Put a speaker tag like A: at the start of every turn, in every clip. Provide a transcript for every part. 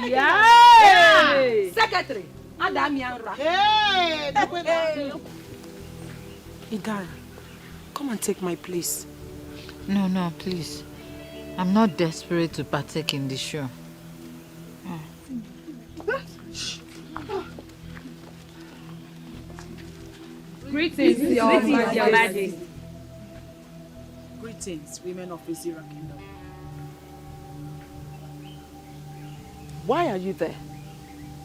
A: Yeah. Secretary.
B: Hey.
C: Idara, come and take my place.
D: No, please. I'm not desperate to partake in the show.
A: Greetings, Your Majesty.
B: Greetings, women of Izira Kingdom. Why are you there?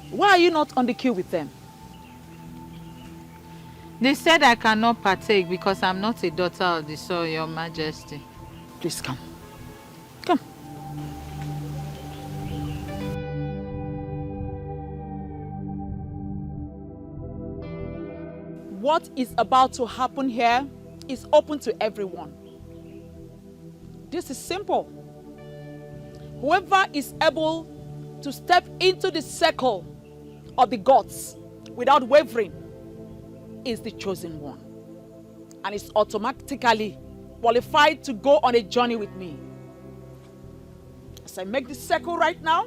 B: Why are you not on the queue with them?
D: They said I cannot partake because I'm not a daughter of the soil, Your Majesty.
B: Please come. Come. What is about to happen here is open to everyone. This is simple. Whoever is able to step into the circle of the gods without wavering is the chosen one, and is automatically qualified to go on a journey with me. As I make the circle right now,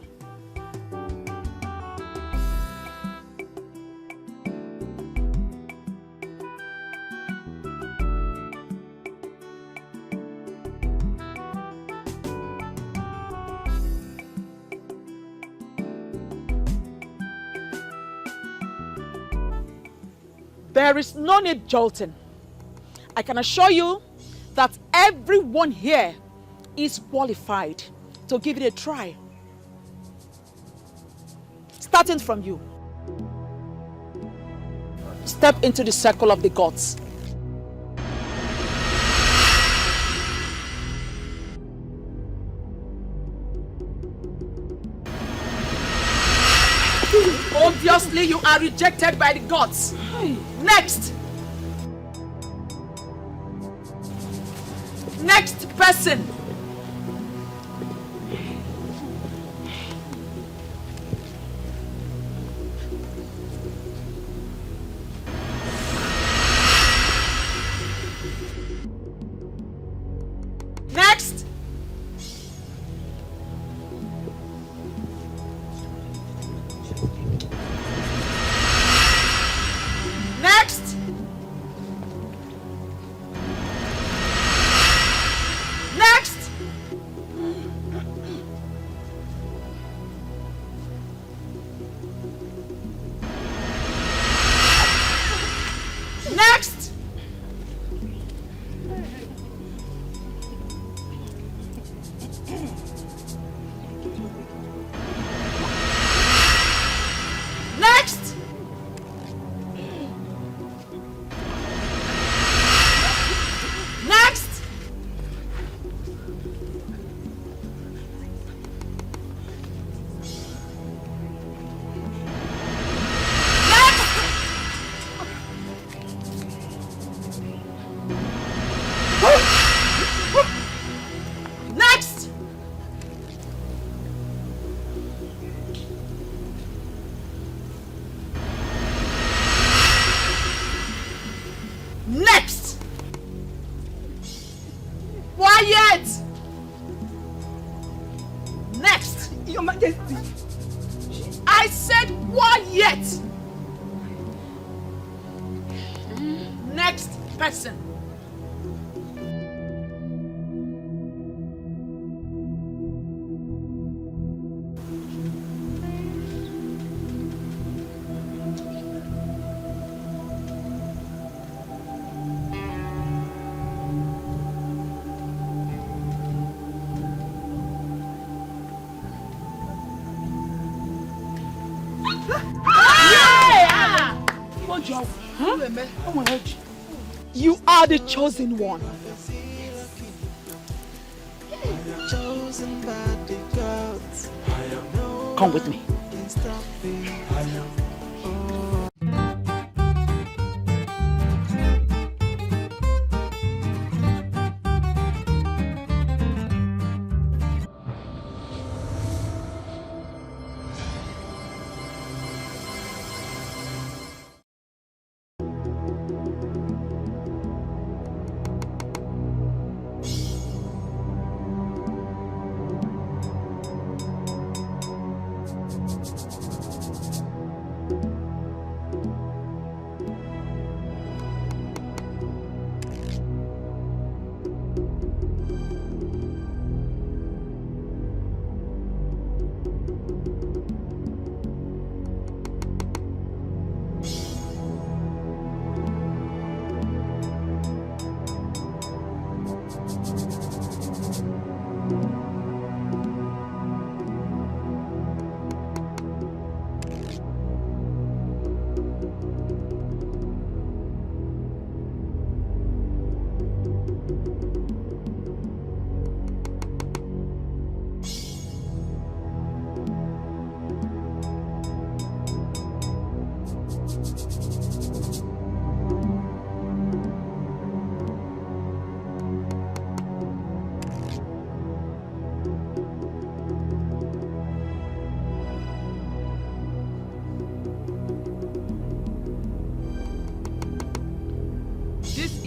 B: there is no need jolting. I can assure you that everyone here is qualified to give it a try. Starting from you. Step into the circle of the gods. Obviously, you are rejected by the gods. Next. Next person. Next. Next. Next. Next. Next. Next. Next. Next. Quiet. Next.
C: Your Majesty.
B: I said quiet. Next person. You are the chosen one. Come with me.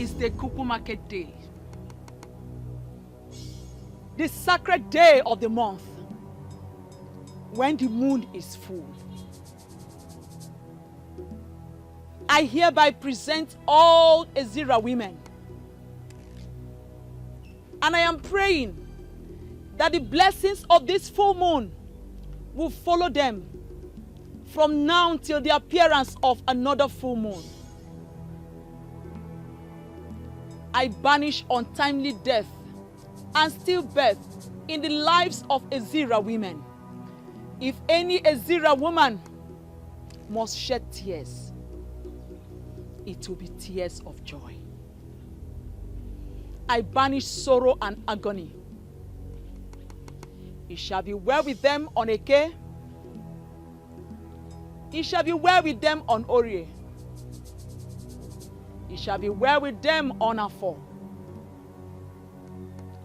B: is the Kuku Market Day, the sacred day of the month, when the moon is full. I hereby present all Ezira women, and I am praying that the blessings of this full moon will follow them from now till the appearance of another full moon. I banish untimely death and stillbirth in the lives of Ezira women. If any Ezira woman must shed tears, it will be tears of joy. I banish sorrow and agony. It shall be well with them on Eke. It shall be well with them on Orie. It shall be well with them on Afo.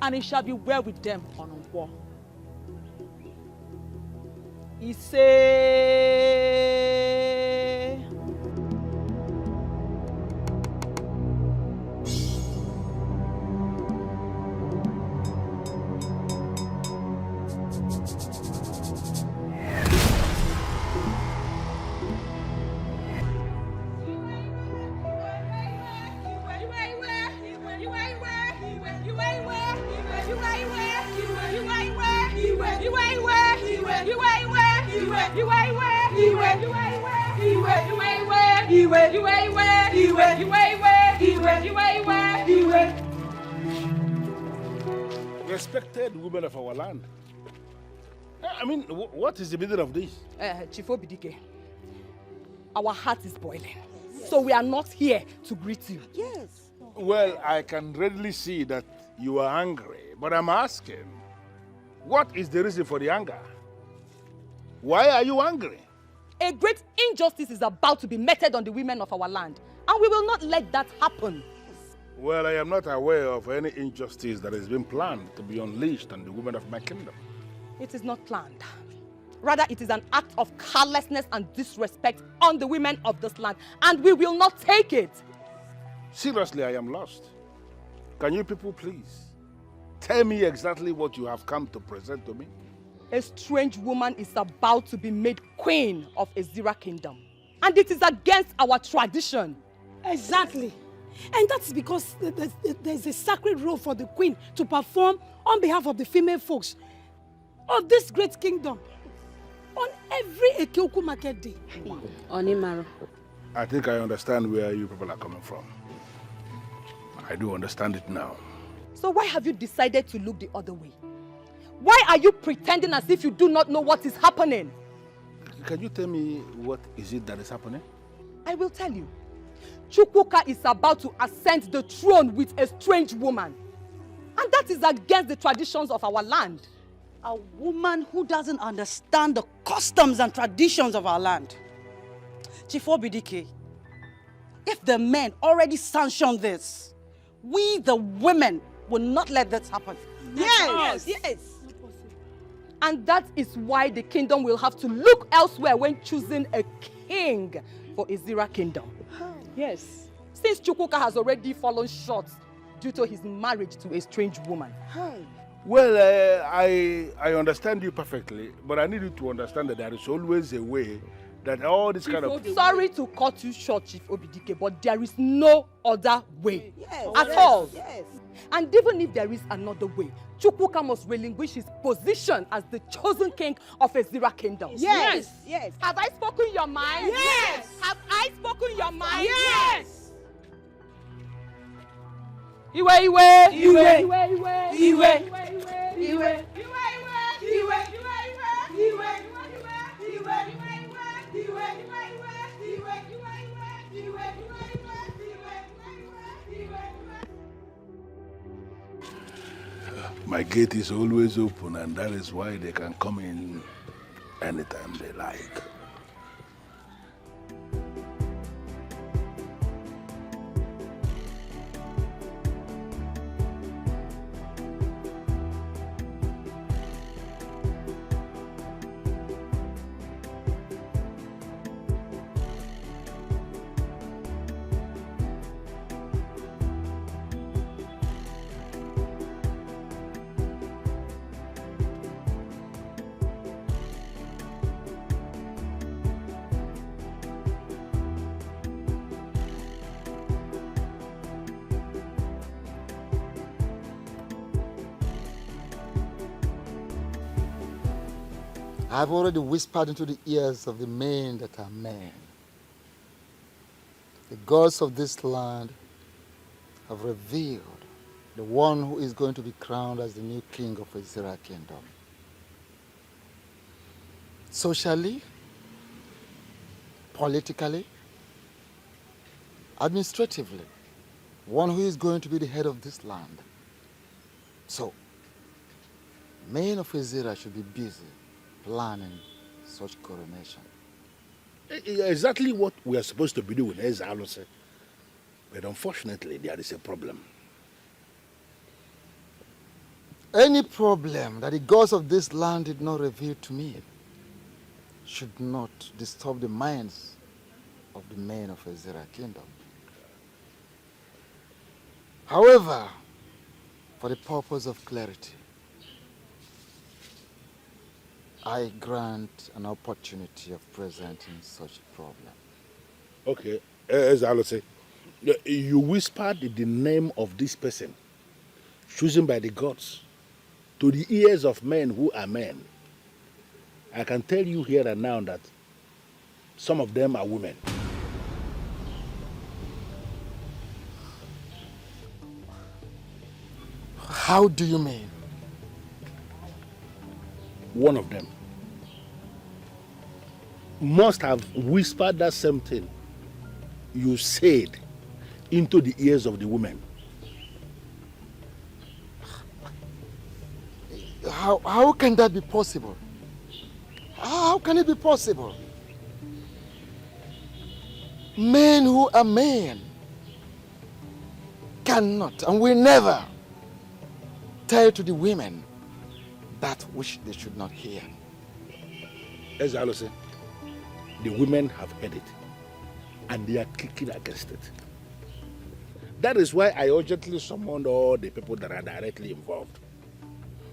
B: And it shall be well with them on Nkwo. He say,
E: Respected women of our land. I mean, what is the meaning of this?
A: Chief Obidike, our heart is boiling. So we are not here to greet you.
C: Yes.
E: Well, I can readily see that you are angry, but I'm asking, what is the reason for the anger? Why are you angry?
A: A great injustice is about to be meted on the women of our land, and we will not let that happen.
E: Well, I am not aware of any injustice that has been planned to be unleashed on the women of my kingdom.
A: It is not planned. Rather, it is an act of carelessness and disrespect on the women of this land, and we will not take it.
E: Seriously, I am lost. Can you people please tell me exactly what you have come to present to me?
A: A strange woman is about to be made queen of Ezira kingdom, and it is against our tradition.
F: Exactly. And that's because there's a sacred role for the queen to perform on behalf of the female folks of this great kingdom on every Ekeuku market day.
C: Onimaro.
E: I think I understand where you people are coming from. I do understand it now.
A: So why have you decided to look the other way? Why are you pretending as if you do not know what is happening?
E: Can you tell me what is it that is happening?
A: I will tell you. Chukwuka is about to ascend the throne with a strange woman. And that is against the traditions of our land.
G: A woman who doesn't understand the customs and traditions of our land. Chief Obidike, if the men already sanctioned this, we the women will not let this happen.
A: Yes. And that is why the kingdom will have to look elsewhere when choosing a king for Ezira kingdom. Yes. Since Chukwuka has already fallen short due to his marriage to a strange woman.
E: Well, I understand you perfectly, but I need you to understand that there is always a way that all this kind of...
A: Sorry to cut you short, Chief Obidike, but there is no other way at all.
G: Yes.
A: And even if there is another way, Chukwuka must relinquish his position as the chosen king of Ezira kingdom.
G: Yes.
A: Have I spoken your mind?
G: Yes.
A: Have I spoken your mind?
G: Yes.
A: Iwe.
E: My gate is always open, and that is why they can come in anytime they like.
H: I've already whispered into the ears of the men that are men. The gods of this land have revealed the one who is going to be crowned as the new king of Ezira Kingdom. Socially, politically, administratively, one who is going to be the head of this land. So, men of Ezira should be busy planning such coronation.
E: Exactly what we are supposed to be doing, as Alo said. But unfortunately, there is a problem.
H: Any problem that the gods of this land did not reveal to me should not disturb the minds of the men of Ezira Kingdom. However, for the purpose of clarity, I grant an opportunity of presenting such a problem.
E: Okay, as Alo said, you whispered the name of this person, chosen by the gods, to the ears of men who are men. I can tell you here and now that some of them are women.
H: How do you mean?
E: One of them must have whispered that same thing you said into the ears of the women.
H: How can that be possible? How can it be possible? Men who are men cannot and will never tell to the women that which they should not hear.
E: As I said, the women have heard it and they are kicking against it. That is why I urgently summoned all the people that are directly involved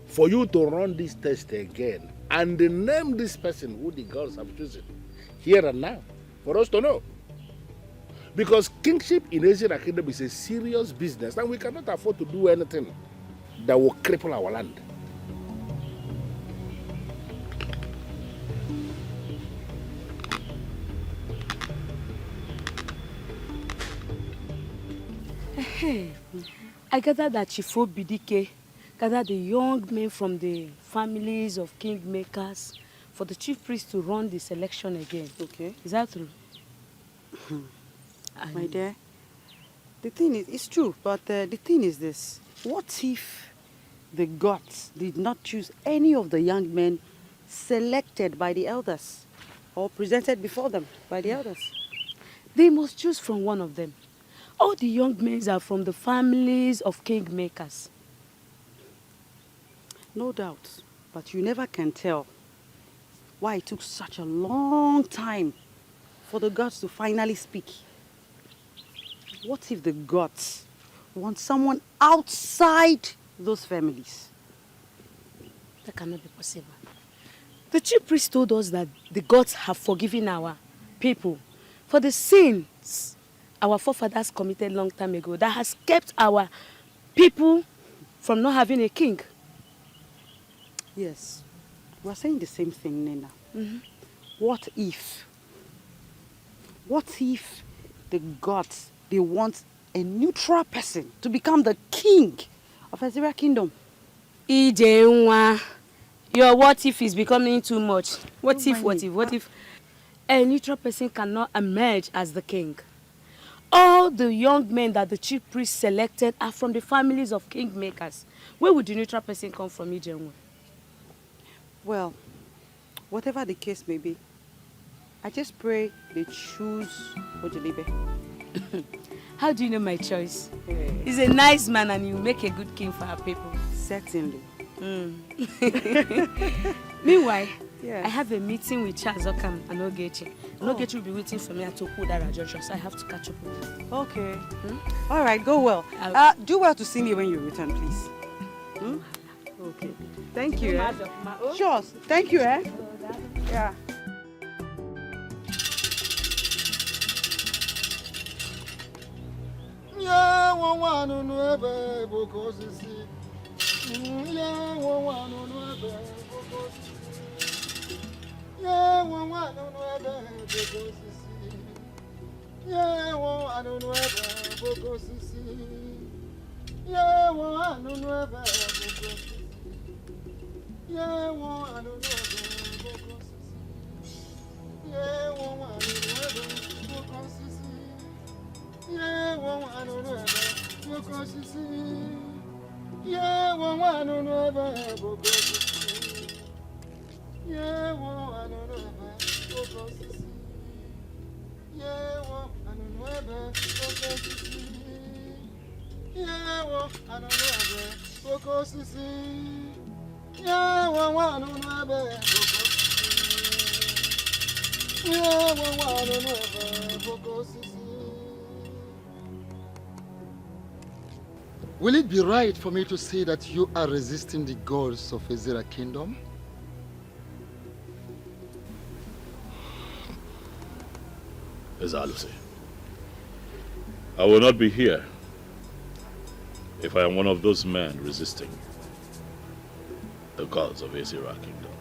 E: for you to run this test again and name this person who the gods have chosen here and now for us to know. Because kingship in Ezira Kingdom is a serious business and we cannot afford to do anything that will cripple our land.
F: Hey, I gather that Chifo Bidike gathered the young men from the families of kingmakers for the chief priest to run this election again.
G: Okay.
F: Is that true?
G: My dear, the thing is, it's true, but the thing is this. What if the gods did not choose any of the young men selected by the elders or presented before them by the elders?
F: They must choose from one of them. All the young men are from the families of kingmakers.
G: No doubt, but you never can tell why it took such a long time for the gods to finally speak. What if the gods want someone outside those families?
F: That cannot be possible. The chief priest told us that the gods have forgiven our people for the sins our forefathers committed long time ago that has kept our people from not having a king.
G: Yes, we're saying the same thing, Nena.
F: Mm-hmm.
G: What if the gods, they want a neutral person to become the king of Ezira Kingdom?
F: Ijenwa, your what if is becoming too much. What if a neutral person cannot emerge as the king? All the young men that the chief priest selected are from the families of kingmakers. Where would the neutral person come from, Ijenwa?
G: Well, whatever the case may be, I just pray they choose Ojelibe.
F: How do you know my choice? He's a nice man and he'll make a good king for our people.
G: Certainly.
F: Meanwhile,
G: yeah.
F: I have a meeting with Charles Okam and Ogechi. And Ogechi will be waiting for me at Okudara Junction, so I have to catch up with him.
G: Okay. All right, go well. Do well to see me when you return, please. Okay. Thank you. Sure. Thank you, Yeah.
H: Yeah, well, I don't know ever, Boko Sisi. Yeah, well, I don't know ever, Boko Sisi. Yeah, well, I don't know ever, Boko Sisi. Yeah, well, I don't know ever, Boko Sisi. Yeah, well, I don't know ever, Boko Sisi. Yeah, well, I don't know ever, Boko Sisi. Yeah, well, I don't know ever, Boko Sisi. Yeah, well, I don't know ever, Boko Sisi. Yeah, well, I don't know ever, Boko Sisi. Yeah, well, I don't know ever, Boko Sisi. Yeah, well, I don't know ever, Boko Sisi. Will it be right for me to say that you are resisting the gods of Ezra Kingdom?
E: Ezalusi, I will not be here if I am one of those men resisting the gods of Ezra Kingdom.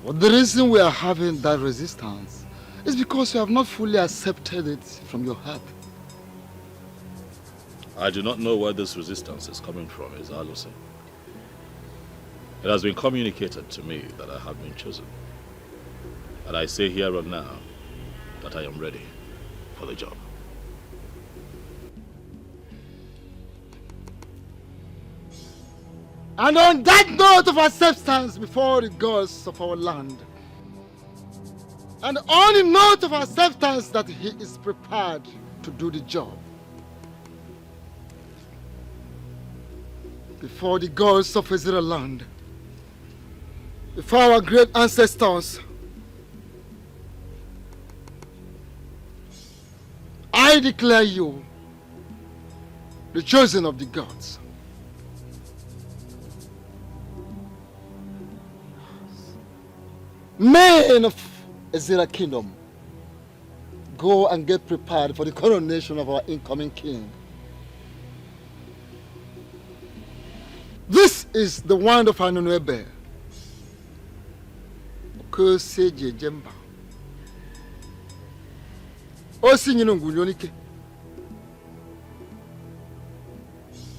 H: Well, the reason we are having that resistance is because you have not fully accepted it from your heart.
E: I do not know where this resistance is coming from, Ezalusi. It has been communicated to me that I have been chosen. And I say here and now that I am ready for the job.
H: And on that note of acceptance before the gods of our land, and on the note of acceptance that he is prepared to do the job, before the gods of Israel land, before our great ancestors, I declare you the chosen of the gods. Men of Ezra Kingdom, go and get prepared for the coronation of our incoming king. This is the wand of Anunuebe. Okoseje Jemba.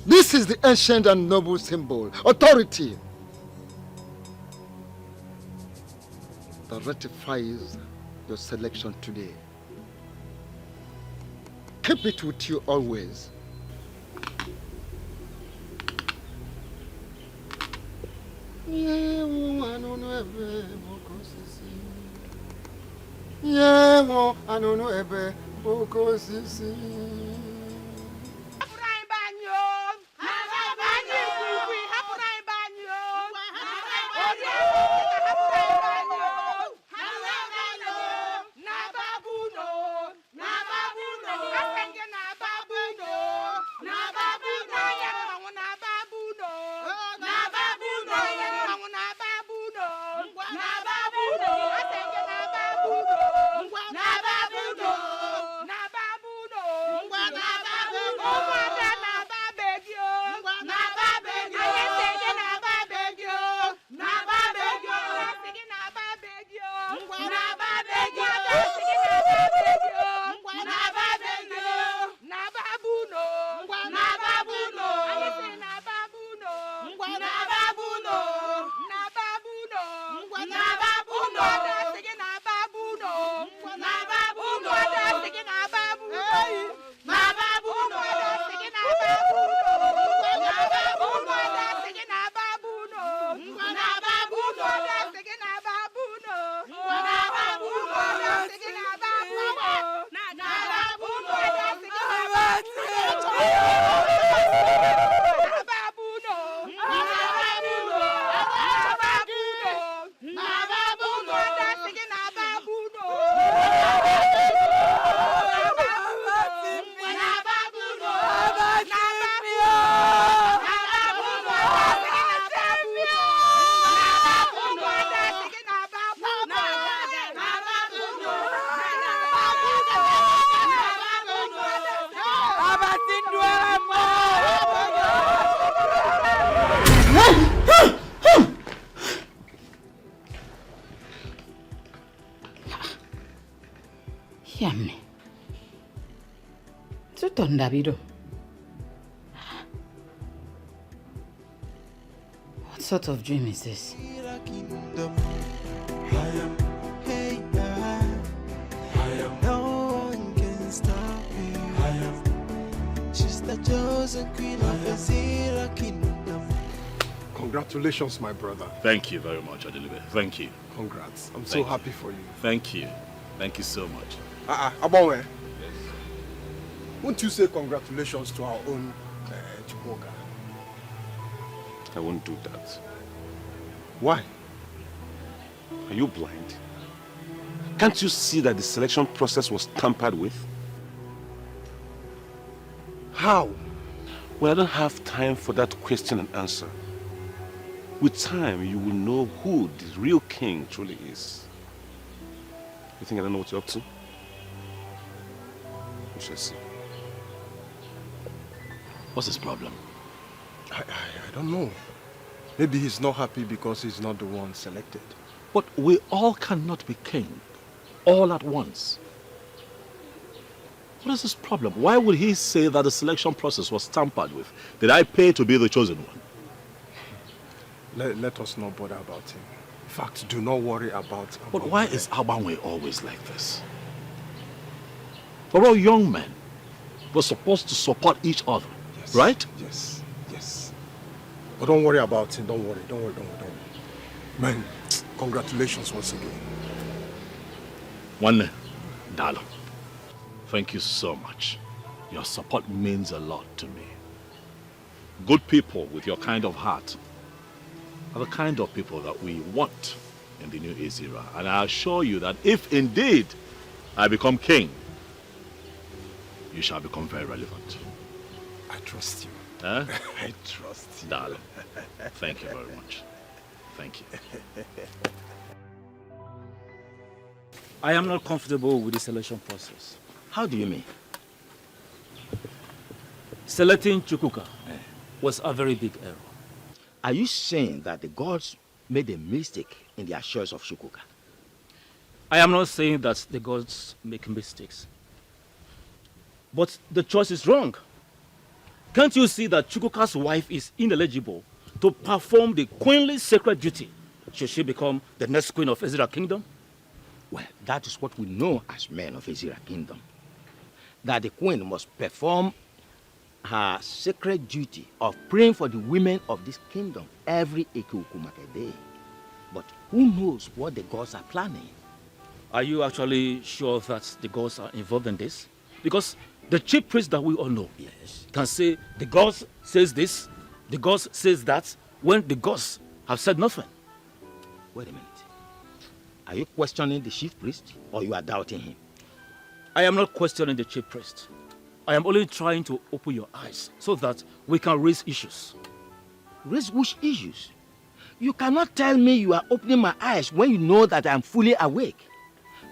H: This is the ancient and noble symbol, authority, that ratifies your selection today. Keep it with you always. Yeah, I don't know ever, yeah, I don't know ever,
D: Yummy. Davido. What sort of dream is this?
I: No one can stop me. She's the chosen queen of the Zira kingdom.
J: Congratulations, my brother.
E: Thank you very much, Adelibe. Thank you.
J: Congrats. I'm so happy for you.
E: Thank you. Thank you so much.
J: Abonwe. Yes. Won't you say congratulations to our own Chukwuka?
K: I won't do that.
J: Why?
K: Are you blind? Can't you see that the selection process was tampered with?
J: How?
K: Well, I don't have time for that question and answer. With time, you will know who the real king truly is. You think I don't know what you're up to? We shall see.
E: What's his problem?
J: I don't know. Maybe he's not happy because he's not the one selected.
E: But we all cannot be king all at once. What is his problem? Why would he say that the selection process was tampered with? Did I pay to be the chosen one?
J: Let us not bother about him. In fact, do not worry about him.
E: But why is Abanwe always like this? We're all young men. We're supposed to support each other,
J: yes,
E: right?
J: Yes, yes. But don't worry about him. Don't worry. Man, congratulations once again.
E: One, Dalo. Thank you so much. Your support means a lot to me. Good people with your kind of heart are the kind of people that we want in the new Ezira. And I assure you that if indeed I become king, you shall become very relevant.
J: I trust you.
E: Huh?
J: I trust you.
E: Darling, thank you very much. Thank you.
L: I am not comfortable with the selection process.
M: How do you mean?
L: Selecting Chukwuka was a very big error.
M: Are you saying that the gods made a mistake in their choice of Chukwuka?
L: I am not saying that the gods make mistakes. But the choice is wrong. Can't you see that Chukwuka's wife is ineligible to perform the queenly sacred duty should she become the next queen of Ezira Kingdom?
M: Well, that is what we know as men of Ezira Kingdom. That the queen must perform her sacred duty of praying for the women of this kingdom every Ekukumake day. But who knows what the gods are planning?
L: Are you actually sure that the gods are involved in this? Because the chief priest that we all know can say the gods says this, the gods says that, when the gods have said nothing.
M: Wait a minute. Are you questioning the chief priest or you are doubting him?
L: I am not questioning the chief priest. I am only trying to open your eyes so that we can raise issues.
M: Raise which issues? You cannot tell me you are opening my eyes when you know that I am fully awake.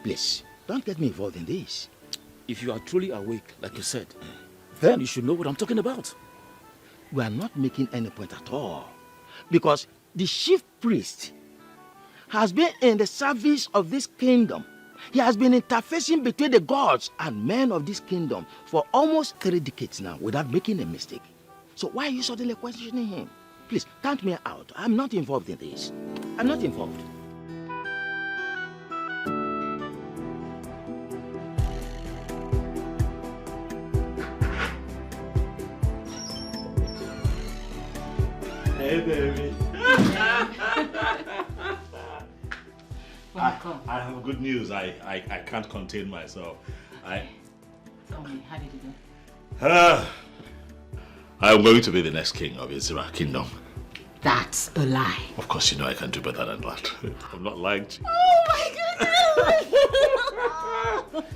M: Please, don't get me involved in this.
L: If you are truly awake, like you said, then you should know what I'm talking about.
M: We are not making any point at all. Because the chief priest has been in the service of this kingdom. He has been interfacing between the gods and men of this kingdom for almost 3 decades now without making a mistake. So why are you suddenly questioning him? Please, count me out. I'm not involved in this. I'm not involved.
E: Hey, baby.
D: Welcome.
E: I have good news. I can't contain myself.
D: Tell me, how did it go?
E: I'm going to be the next king of Ezira Kingdom.
D: That's a lie.
E: Of course, you know I can do better than that. I'm not lying to you.
D: Oh my goodness!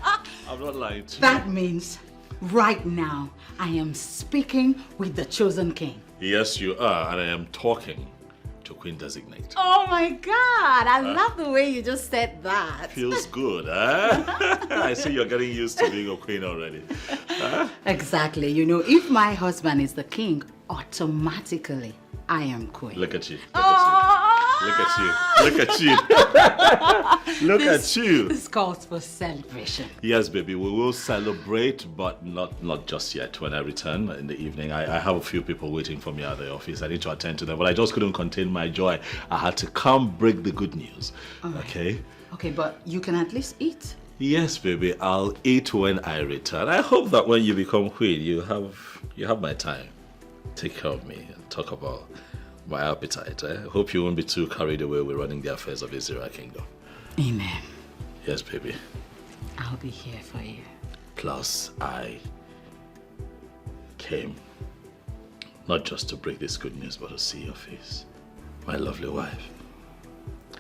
E: I'm not lying to you.
D: That means right now I am speaking with the chosen king.
E: Yes, you are, and I am talking to Queen Designate.
D: Oh my God! I love the way you just said that.
E: Feels good, huh? I see you're getting used to being a queen already. Huh?
D: Exactly. You know, if my husband is the king, automatically I am queen.
E: Look at you. Look
D: Oh!
K: Look at you. Look at you. Look at you.
G: This calls for celebration.
K: Yes, baby, we will celebrate, but not just yet. When I return in the evening, I have a few people waiting for me at the office. I need to attend to them, but I just couldn't contain my joy. I had to come break the good news. Right. Okay?
G: Okay, but you can at least eat.
K: Yes, baby, I'll eat when I return. I hope that when you become queen, you have my time. Take care of me and talk about my appetite. I hope you won't be too carried away with running the affairs of Izira Kingdom.
G: Amen.
K: Yes, baby.
G: I'll be here for you.
K: Plus, I came not just to break this good news, but to see your face. My lovely wife.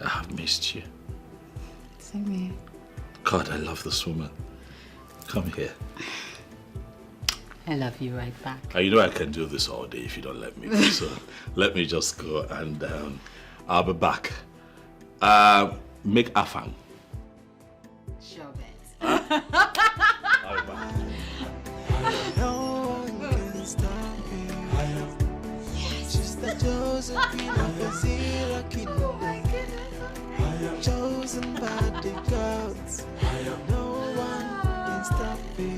K: I have missed you.
G: Same here.
K: God, I love this woman. Come here.
G: I love you right back.
K: You know I can do this all day if you don't let me. So let me just go and I'll be back. Make afang.
G: Sure bet.
K: I'll be back.
I: No one can stop me. She's the chosen queen of Azira Kingdom. Oh my goodness. Chosen by the gods. No one can stop me.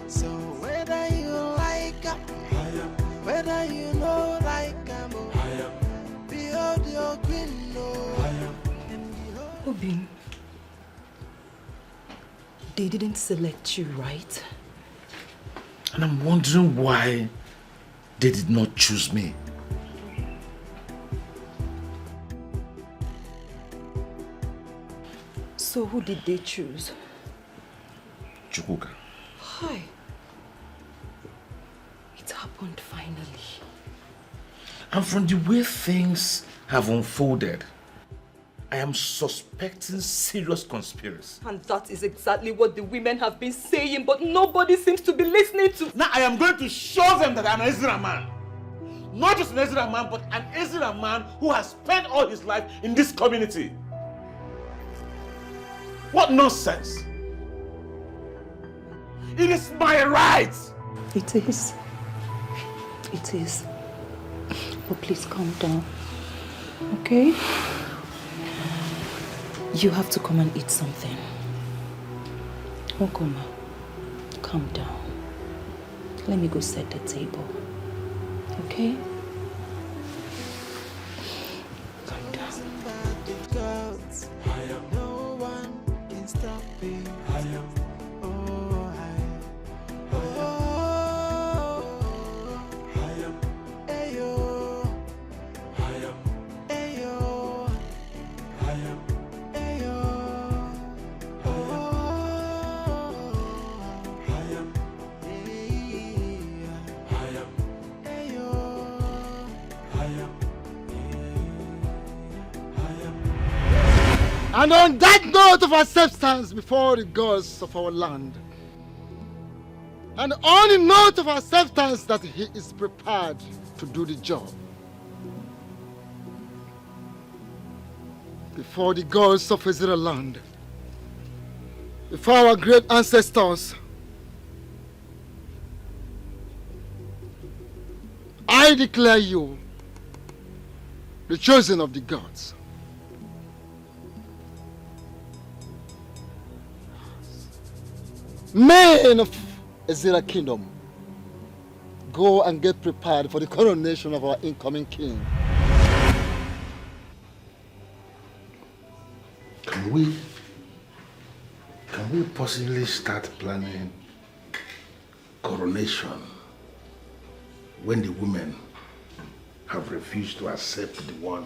I: So whether you like her, whether you know like her, behold your queen.
A: Obin, they didn't select you, right?
E: And I'm wondering why they did not choose me.
A: So who did they choose?
E: Chukwuka.
A: Hi. It happened finally.
E: And from the way things have unfolded, I am suspecting serious conspiracy.
A: And that is exactly what the women have been saying, but nobody seems to be listening to.
M: Now I am going to show them that I'm an Ezra man. Not just an Ezra man, but an Ezra man who has spent all his life in this community. What nonsense! It is my right!
A: It is. It is. But please calm down. Okay? You have to come and eat something. Okoma, calm down. Let me go set the table. Okay? Calm down.
I: No one can stop me.
H: And on that note of acceptance before the gods of our land, and on the note of acceptance that he is prepared to do the job, before the gods of Israel land, before our great ancestors, I declare you the chosen of the gods. Men of Azira Kingdom, go and get prepared for the coronation of our incoming king.
E: Can we possibly start planning coronation when the women have refused to accept the one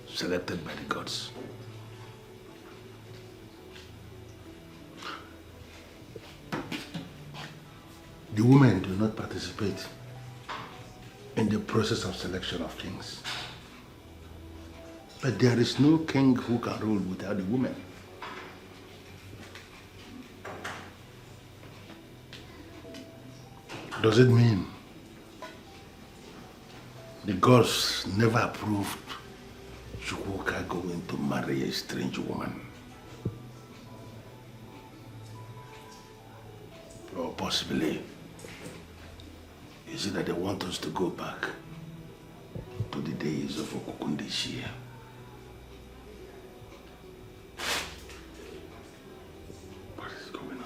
E: selected by the gods? The women do not participate in the process of selection of kings. But there is no king who can rule without the women. Does it mean the gods never approved Chukwuka going to marry a strange woman? Or possibly, is it that they want us to go back to the days of Okukundishia? What is going on?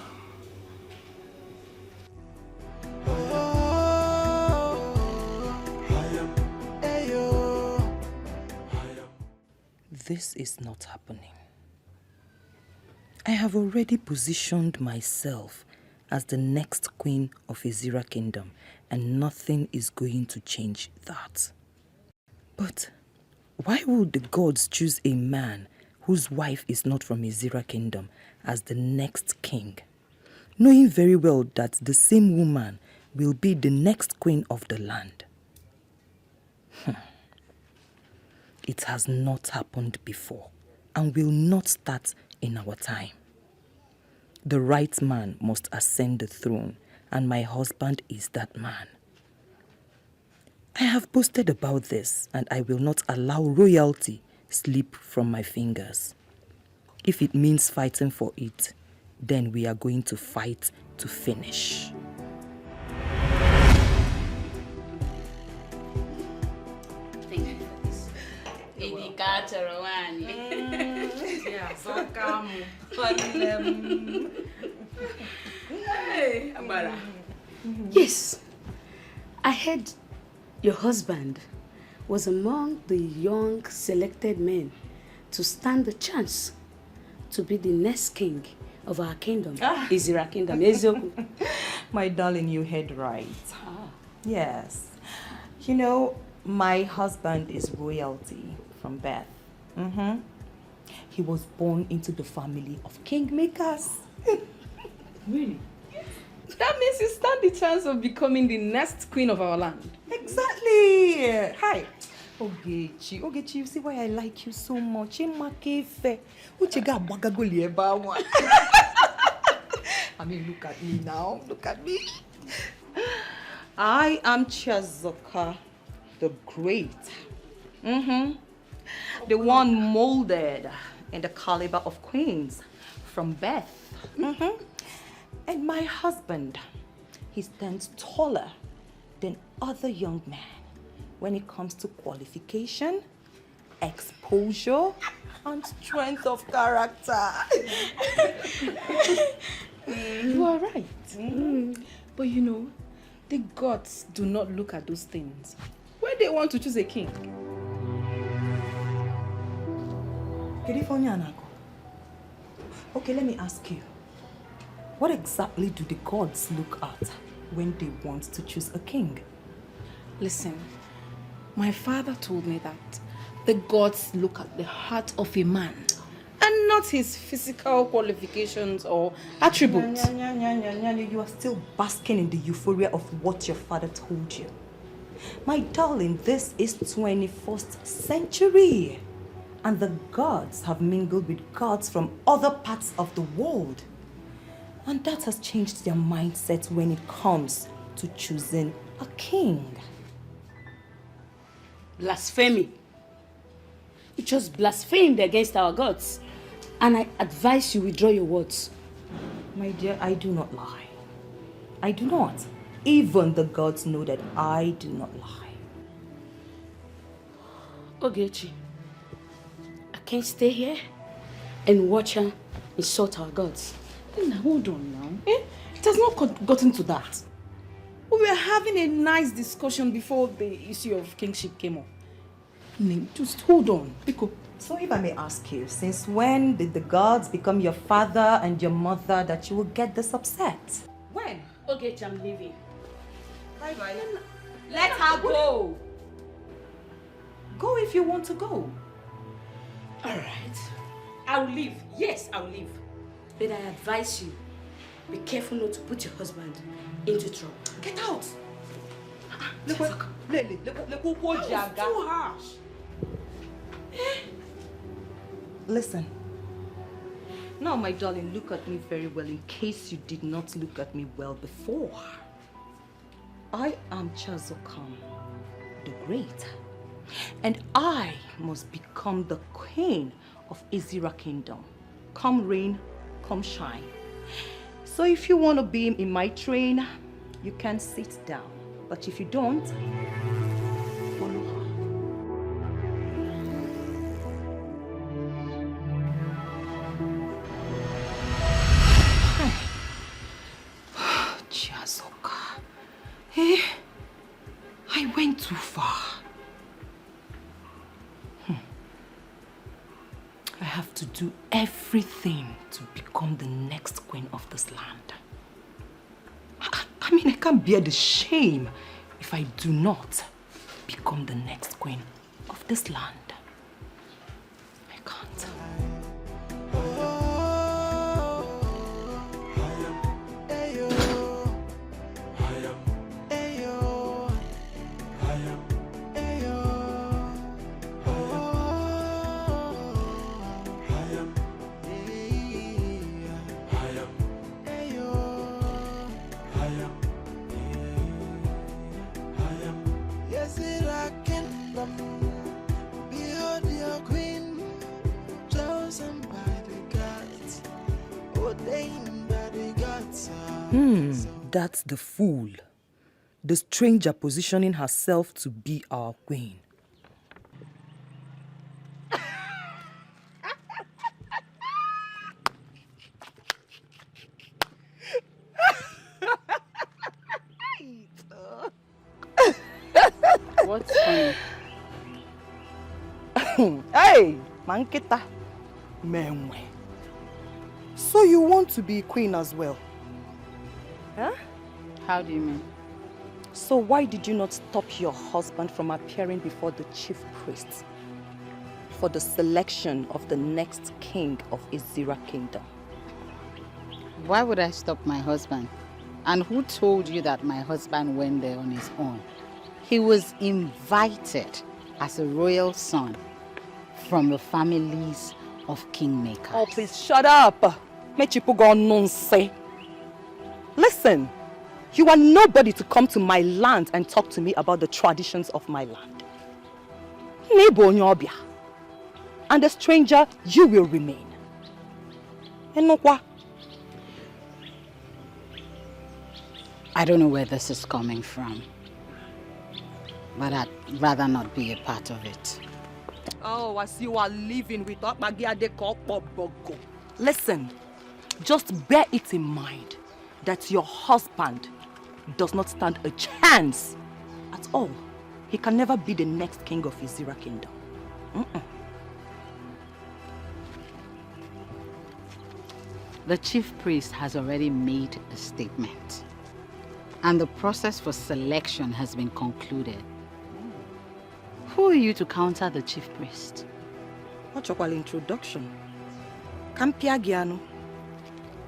N: This is not happening. I have already positioned myself as the next queen of Izira Kingdom, and nothing is going to change that. But why would the gods choose a man whose wife is not from Izira Kingdom as the next king, knowing very well that the same woman will be the next queen of the land? It has not happened before and will not start in our time. The right man must ascend the throne, and my husband is that man. I have boasted about this, and I will not allow royalty slip from my fingers. If it means fighting for it, then we are going to fight to finish.
O: Thank you for this. Indicator one. Yeah, so calm. Hey, Amara. Yes, I heard your husband was among the young selected men to stand the chance to be the next king of our kingdom, Izira Kingdom.
N: My darling, you heard right. Yes. You know, my husband is royalty from birth. He was born into the family of kingmakers.
O: Really?
A: That means you stand the chance of becoming the next queen of our land.
N: Exactly. Hi. Ogechi, you see why I like you so much? I mean, look at me now. Look at me. I am Chiazoka the Great. The one molded in the caliber of queens from birth. And my husband, he stands taller than other young men when it comes to qualification, exposure, and strength of character.
A: You are right. But you know, the gods do not look at those things when they want to choose a king.
N: Okay, let me ask you. What exactly do the gods look at when they want to choose a king?
A: Listen, my father told me that the gods look at the heart of a man and not his physical qualifications or attributes.
N: You are still basking in the euphoria of what your father told you. My darling, this is 21st century. And the gods have mingled with gods from other parts of the world. And that has changed their mindset when it comes to choosing a king.
O: Blasphemy. You just blasphemed against our gods. And I advise you withdraw your words.
N: My dear, I do not lie. I do not. Even the gods know that I do not lie.
O: Ogechi, I can't stay here and watch her insult our gods.
A: Now, hold on now. It has not gotten to that. We were having a nice discussion before the issue of kingship came up. Just hold on.
N: So if I may ask you, since when did the gods become your father and your mother that you will get this upset?
O: When? Ogechi, I'm leaving.
N: Bye-bye.
O: Let her go.
N: Go if you want to go.
O: All right. I'll leave. Yes, I'll leave. But I advise you, Be careful not to put your husband into trouble.
A: Get out! Look, too harsh. Listen. Now, my darling, look at me very well in case you did not look at me well before. I am Chazokam, the Great, and I must become the queen of Izira Kingdom. Come rain, come shine. So if you want to be in my train, you can sit down. But if you don't, follow her. Chiazoka. Eh? I went too far. I have to do everything to become the next queen of this land. I mean, I can't bear the shame if I do not become the next queen of this land. I can't. That's the fool. The stranger positioning herself to be our queen.
D: What's funny?
A: Hey, Mankita. Menwe. So you want to be queen as well? Huh?
D: How do you mean?
A: So why did you not stop your husband from appearing before the chief priest for the selection of the next king of Izira Kingdom?
D: Why would I stop my husband? And who told you that my husband went there on his own? He was invited as a royal son from the families of kingmakers.
A: Oh, please shut up. Listen, you are nobody to come to my land and talk to me about the traditions of my land. And a stranger, you will remain.
D: I don't know where this is coming from, but I'd rather not be a part of it.
A: Oh, as you are living with Bogo. Listen, just bear it in mind that your husband does not stand a chance at all. He can never be the next king of Izira Kingdom.
D: The chief priest has already made a statement, and the process for selection has been concluded. Who are you to counter the chief priest?
A: What's your introduction? Kampia Giano.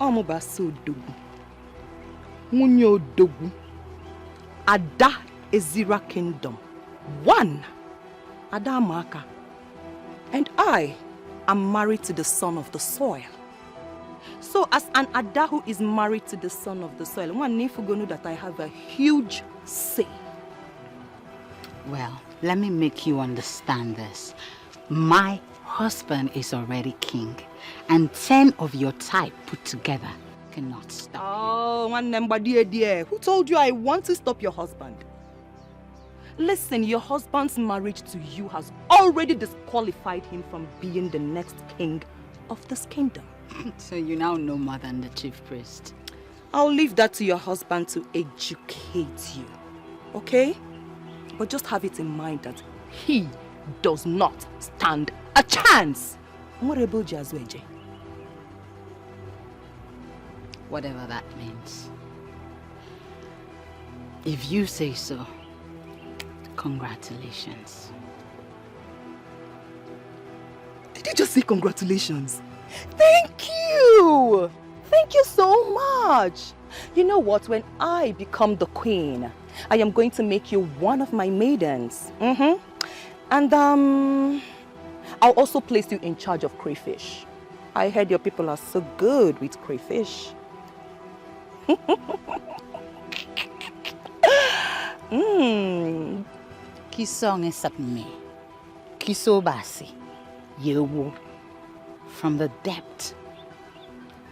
A: Omobasu Dogu. Munyo Dogu. Ada Izira Kingdom. One. Ada Maka. And I am married to the son of the soil. So as an Ada who is married to the son of the soil, one need to know that I have a huge say.
D: Well, let me make you understand this. My husband is already king, and 10 of your type put together cannot stop.
A: Oh, one number dear. Who told you I want to stop your husband? Listen, your husband's marriage to you has already disqualified him from being the next king of this kingdom.
D: So you now know more than the chief priest.
A: I'll leave that to your husband to educate you, okay? But just have it in mind that he does not stand a chance.
D: Whatever that means. If you say so, congratulations.
A: Did you just say congratulations? Thank you! Thank you so much. You know what? When I become the queen, I am going to make you one of my maidens. And I'll also place you in charge of crayfish. I heard your people are so good with crayfish.
D: Kisong esapme. Kisobasi. Yewu. From the depth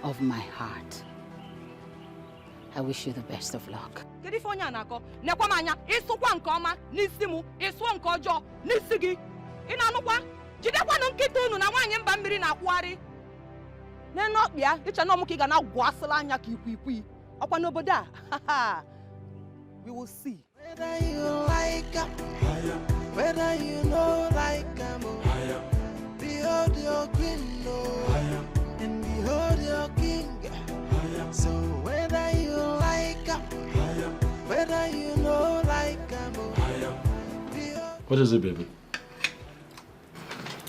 D: of my heart, I wish you the best of luck.
A: We will see.
I: Whether you like her, whether you know like her, behold your queen, and behold your king. So whether you like her, whether you know like her,
K: What is it, baby?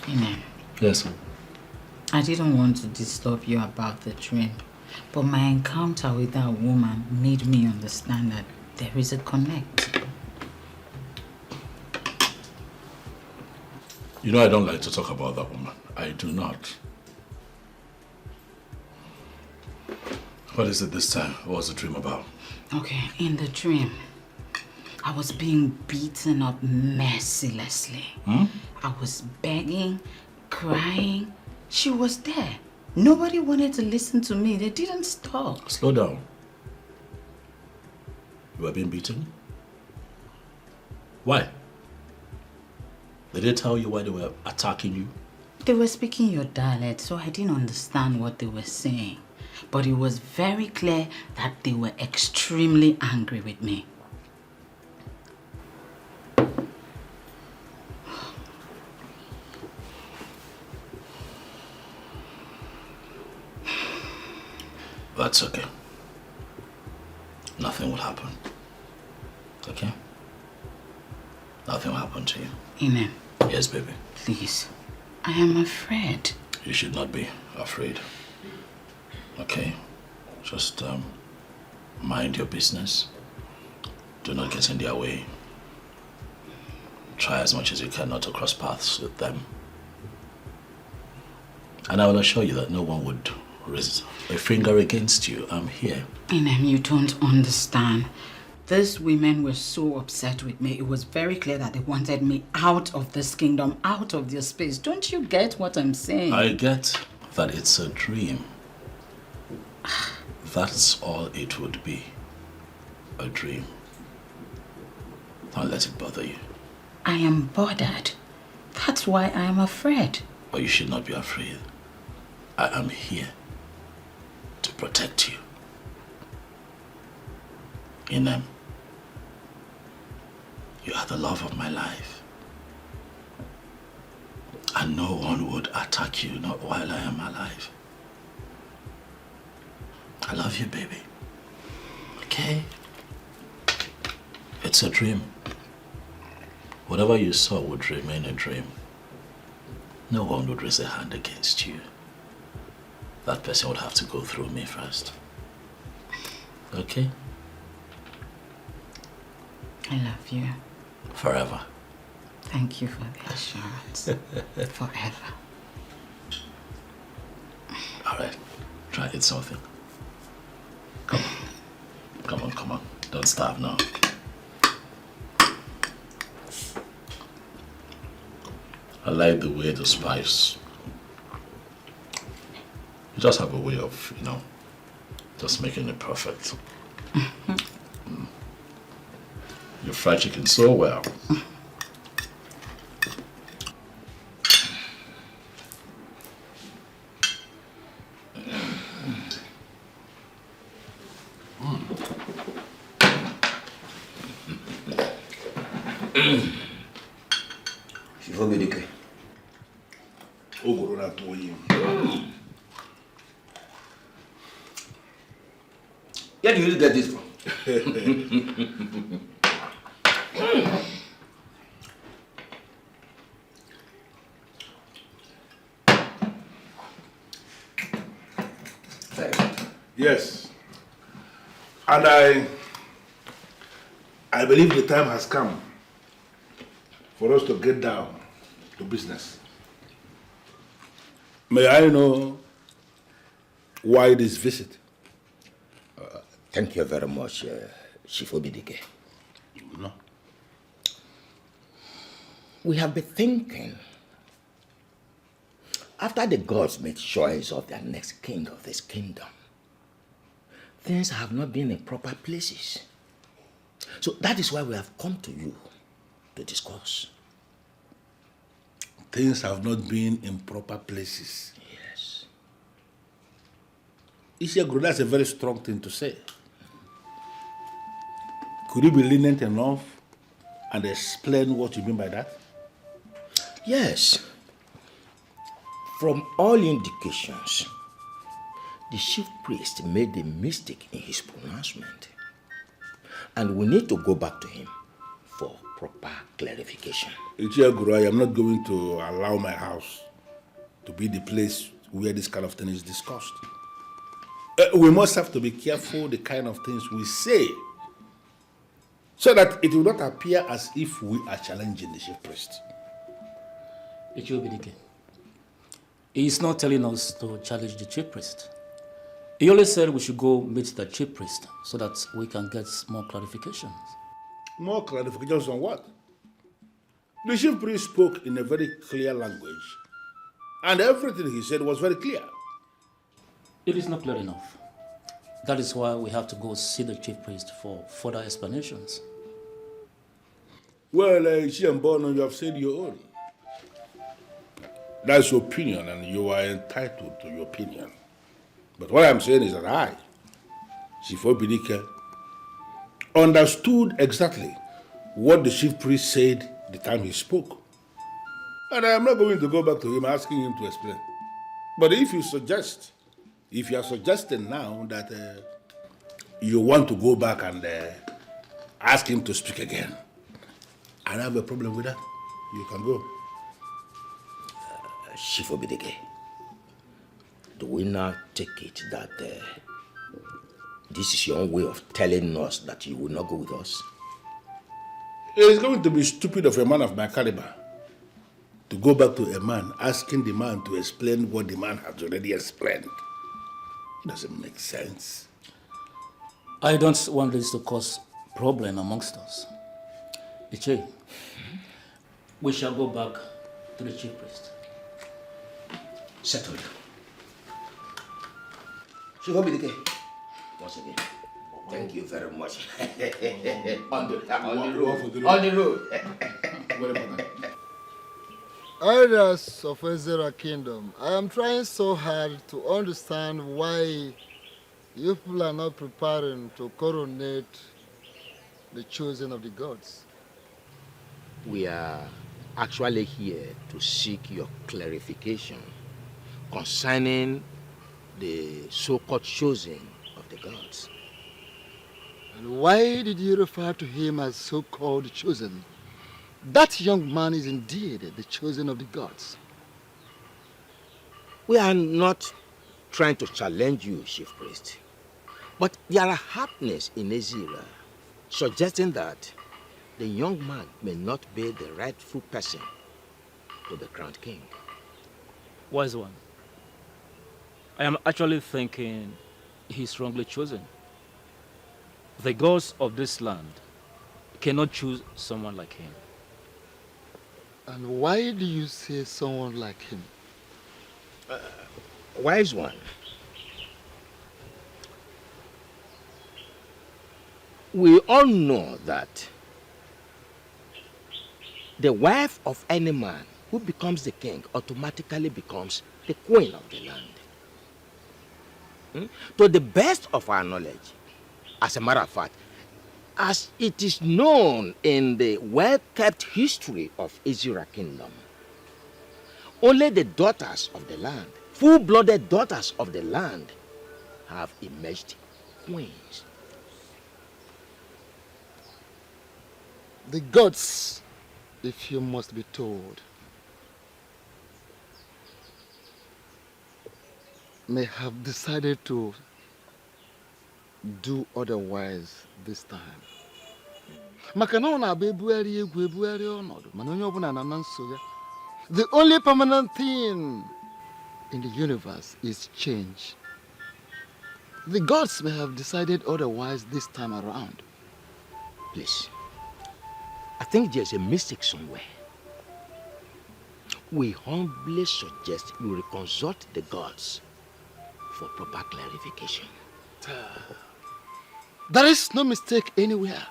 D: Amen.
K: Yes, sir.
D: I didn't want to disturb you about the dream, but my encounter with that woman made me understand that there is a connect.
K: You know I don't like to talk about that woman. I do not. What is it this time? What was the dream about?
D: Okay, in the dream, I was being beaten up mercilessly. I was begging, crying. She was there. Nobody wanted to listen to me. They didn't stop.
K: Slow down. You were being beaten? Why? Did they tell you why they were attacking you?
D: They were speaking your dialect, so I didn't understand what they were saying. But it was very clear that they were extremely angry with me.
K: That's okay. Nothing will happen. Okay? Nothing will happen to you.
D: Amen.
K: Yes, baby.
D: Please. I am afraid.
K: You should not be afraid. Okay? Just mind your business. Do not get in their way. Try as much as you can not to cross paths with them. And I will assure you that no one would raise a finger against you. I'm here.
D: Amen. You don't understand. These women were so upset with me. It was very clear that they wanted me out of this kingdom, out of their space. Don't you get what I'm saying?
K: I get that it's a dream. That's all it would be. A dream. Don't let it bother you.
D: I am bothered. That's why I am afraid.
K: But you should not be afraid. I am here to protect you. Inem, you are the love of my life. And no one would attack you, not while I am alive. I love you, baby. Okay? It's a dream. Whatever you saw would remain a dream. No one would raise a hand against you. That person would have to go through me first. Okay?
D: I love you.
K: Forever.
D: Thank you for the assurance. Forever.
K: All right. Try eat something. Come on. Come on, come on. Don't starve now. I like the way the spice. You just have a way of, just making it perfect. You fry chicken so well.
P: Frederick. Where do you get this from?
E: Yes. And I believe the time has come for us to get down to business. May I know why this visit?
M: Thank you very much, Chief Obidike.
E: No.
M: We have been thinking, after the gods made choice of their next king of this kingdom, things have not been in proper places. So that is why we have come to you to discuss.
E: Things have not been in proper places.
M: Yes.
E: Isiagro, that's a very strong thing to say. Could you be lenient enough and explain what you mean by that?
M: Yes. From all indications, the chief priest made a mistake in his pronouncement. And we need to go back to him for proper clarification.
E: Ichiaguru, I am not going to allow my house to be the place where this kind of thing is discussed. We must have to be careful the kind of things we say so that it will not appear as if we are challenging the chief priest.
Q: Ichiobidike, he is not telling us to challenge the chief priest. He only said we should go meet the chief priest so that we can get more clarifications.
E: More clarifications on what? The chief priest spoke in a very clear language, and everything he said was very clear.
Q: It is not clear enough. That is why we have to go see the chief priest for further explanations.
E: Well, Ishiambono, you have said your own. That's your opinion, and you are entitled to your opinion. But what I'm saying is that I, Chief Obidike, understood exactly what the chief priest said the time he spoke. And I am not going to go back to him asking him to explain. But if you are suggesting now that you want to go back and ask him to speak again, I don't have a problem with that. You can go.
M: Chief Obidike, do we now take it that this is your own way of telling us that you will not go with us?
E: It's going to be stupid of a man of my caliber to go back to a man asking the man to explain what the man has already explained. It doesn't make sense.
Q: I don't want this to cause problem amongst us. Iche, we shall go back to the chief priest.
M: Settled. Chief Obidike, once again, thank you very much. on the road.
H: Elders of Ezra Kingdom, I am trying so hard to understand why you people are not preparing to coronate the chosen of the gods.
M: We are actually here to seek your clarification concerning the so-called chosen of the gods.
H: And why did you refer to him as so-called chosen? That young man is indeed the chosen of the gods.
M: We are not trying to challenge you, Chief Priest. But there are happenings in Ezra suggesting that the young man may not be the rightful person to be crowned king.
L: Wise one, I am actually thinking he's wrongly chosen. The gods of this land cannot choose someone like him.
H: And why do you say someone like him?
M: Wise one, we all know that the wife of any man who becomes the king automatically becomes the queen of the land. To the best of our knowledge, as a matter of fact, as it is known in the well-kept history of Ezra Kingdom, only the daughters of the land, full-blooded daughters of the land, have emerged queens.
H: The gods, if you must be told, may have decided to do otherwise this time. The only permanent thing in the universe is change. The gods may have decided otherwise this time around.
M: Please, I think there's a mistake somewhere. We humbly suggest you reconsult the gods for proper clarification.
H: There is no mistake anywhere.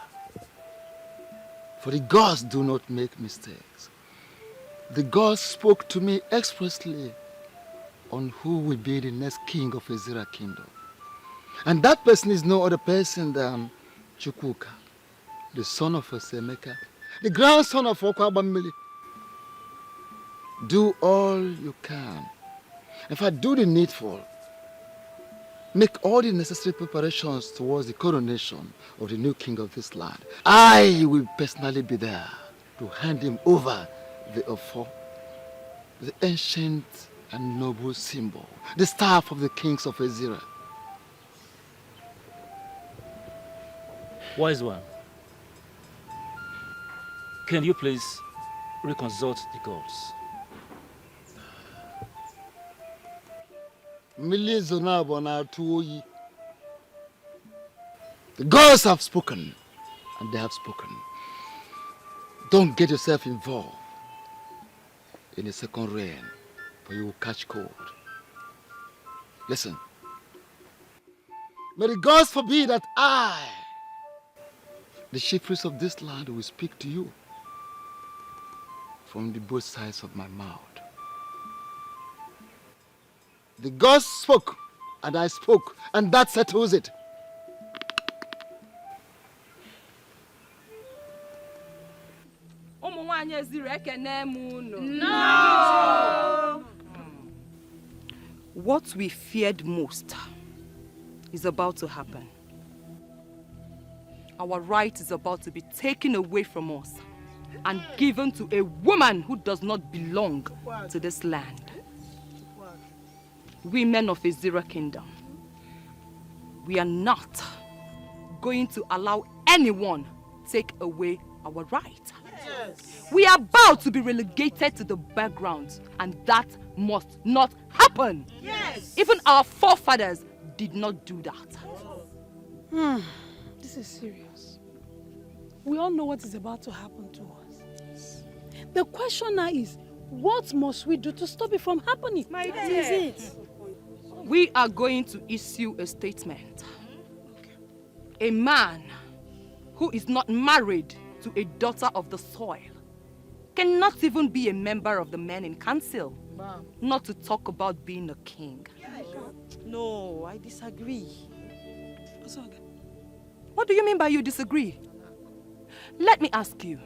H: For the gods do not make mistakes. The gods spoke to me expressly on who will be the next king of Ezira kingdom. And that person is no other person than Chukwuka, the son of Osemeka, the grandson of Okwabamili. Do all you can. In fact, do the needful. Make all the necessary preparations towards the coronation of the new king of this land. I will personally be there to hand him over the Ofo, the ancient and noble symbol, the staff of the kings of Ezira.
L: Wise one, can you please reconsult the gods?
H: The gods have spoken, and they have spoken. Don't get yourself involved in a second reign, for you will catch cold. Listen, may the gods forbid that I, the chief priest of this land, will speak to you from the both sides of my mouth. The gods spoke, and I spoke, and that settles it.
A: No! What we feared most is about to happen. Our right is about to be taken away from us and given to a woman who does not belong to this land. We men of Ezira Kingdom, we are not going to allow anyone take away our right. Yes. We are about to be relegated to the background, and that must not happen. Yes. Even our forefathers did not do that.
F: This is serious. We all know what is about to happen to us. The question now is, what must we do to stop it from happening? That is it.
A: We are going to issue a statement. A man who is not married to a daughter of the soil cannot even be a member of the men in council, not to talk about being a king.
G: No, I disagree.
A: What do you mean by you disagree? Let me ask you,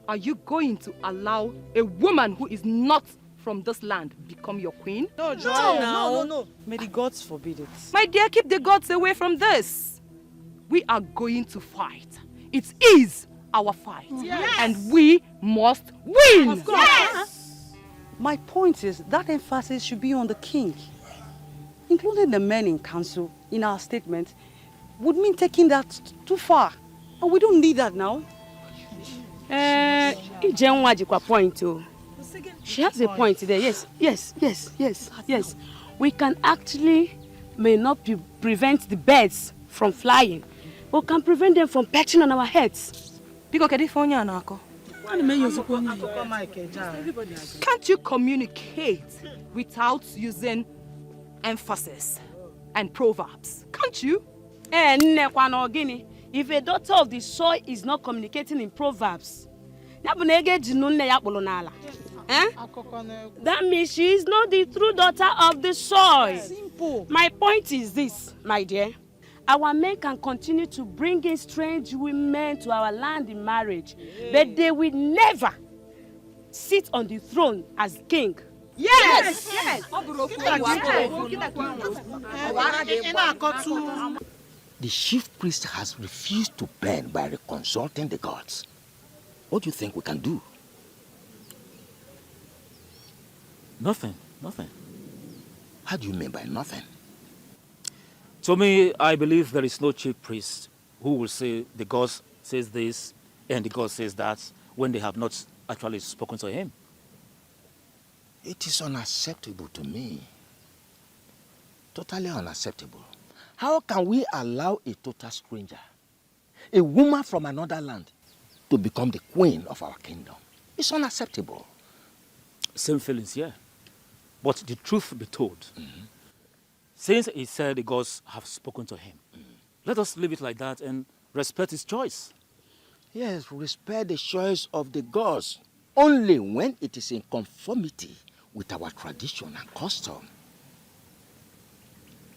A: are you going to allow a woman who is not from this land become your queen?
G: No, Joanna. No. May the gods forbid it.
A: My dear, keep the gods away from this. We are going to fight. It is our fight. Yes. And we must win.
G: Of course. Yes. My point is that emphasis should be on the king. Including the men in council in our statement would mean taking that too far. And we don't need that now.
O: Point too. She has a point there. Yes. We can actually may not prevent the birds from flying, but can prevent them from perching on our heads.
A: Can't you communicate without using emphasis and proverbs? Can't you?
O: If a daughter of the soil is not communicating in proverbs, that means she is not the true daughter of the soil. Simple. My point is this, my dear. Our men can continue to bring in strange women to our land in marriage, but they will never sit on the throne as king.
A: Yes!
M: The chief priest has refused to burn by reconsulting the gods. What do you think we can do?
L: Nothing.
M: How do you mean by nothing?
L: To me, I believe there is no chief priest who will say the God says this and the God says that when they have not actually spoken to him.
M: It is unacceptable to me. Totally unacceptable. How can we allow a total stranger, a woman from another land, to become the queen of our kingdom? It's unacceptable.
L: Same feelings, yeah. But the truth be told, since he said the gods have spoken to him, let us leave it like that and respect his choice.
M: Yes, respect the choice of the gods only when it is in conformity with our tradition and custom.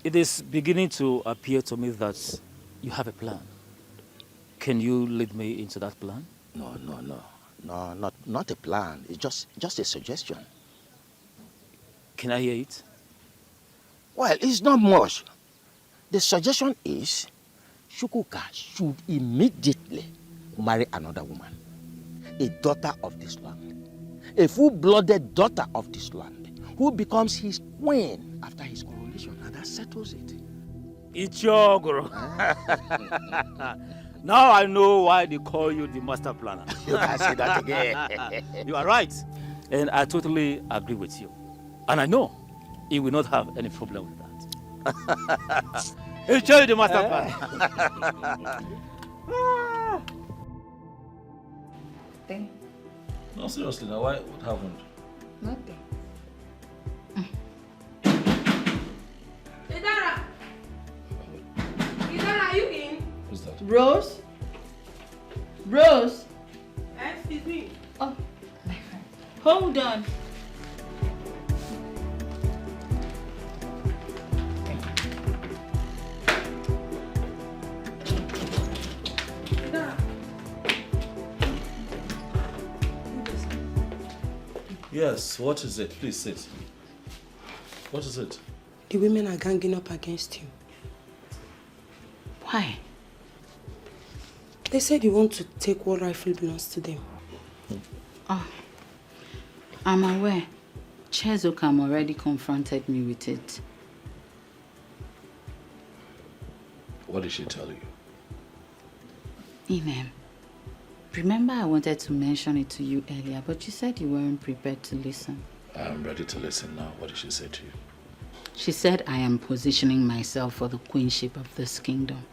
L: It is beginning to appear to me that you have a plan. Can you lead me into that plan?
M: No, not a plan. It's just a suggestion.
L: Can I hear it?
M: Well, it's not much. The suggestion is Chukwuka should immediately marry another woman, a daughter of this land, a full-blooded daughter of this land, who becomes his queen after his coronation, and that settles it.
L: Ichogoro. Now I know why they call you the master planner.
M: You can say that again.
L: You are right. And I totally agree with you. And I know he will not have any problem with that. He'll show you the master planner.
D: Nothing.
K: No, seriously, now what happened?
D: Nothing.
C: Idara! Idara, are you in?
K: Who's that?
D: Rose? Rose?
C: Excuse me.
D: Oh, my friend. Hold on.
K: Yes, what is it? Please sit. What is it?
C: The women are ganging up against you.
D: Why?
C: They said you want to take what rightfully belongs to them.
D: Oh, I'm aware. Chezokam already confronted me with it.
K: What did she tell you?
D: Inem, remember I wanted to mention it to you earlier, but you said you weren't prepared to listen.
K: I'm ready to listen now. What did she say to you?
D: She said I am positioning myself for the queenship of this kingdom.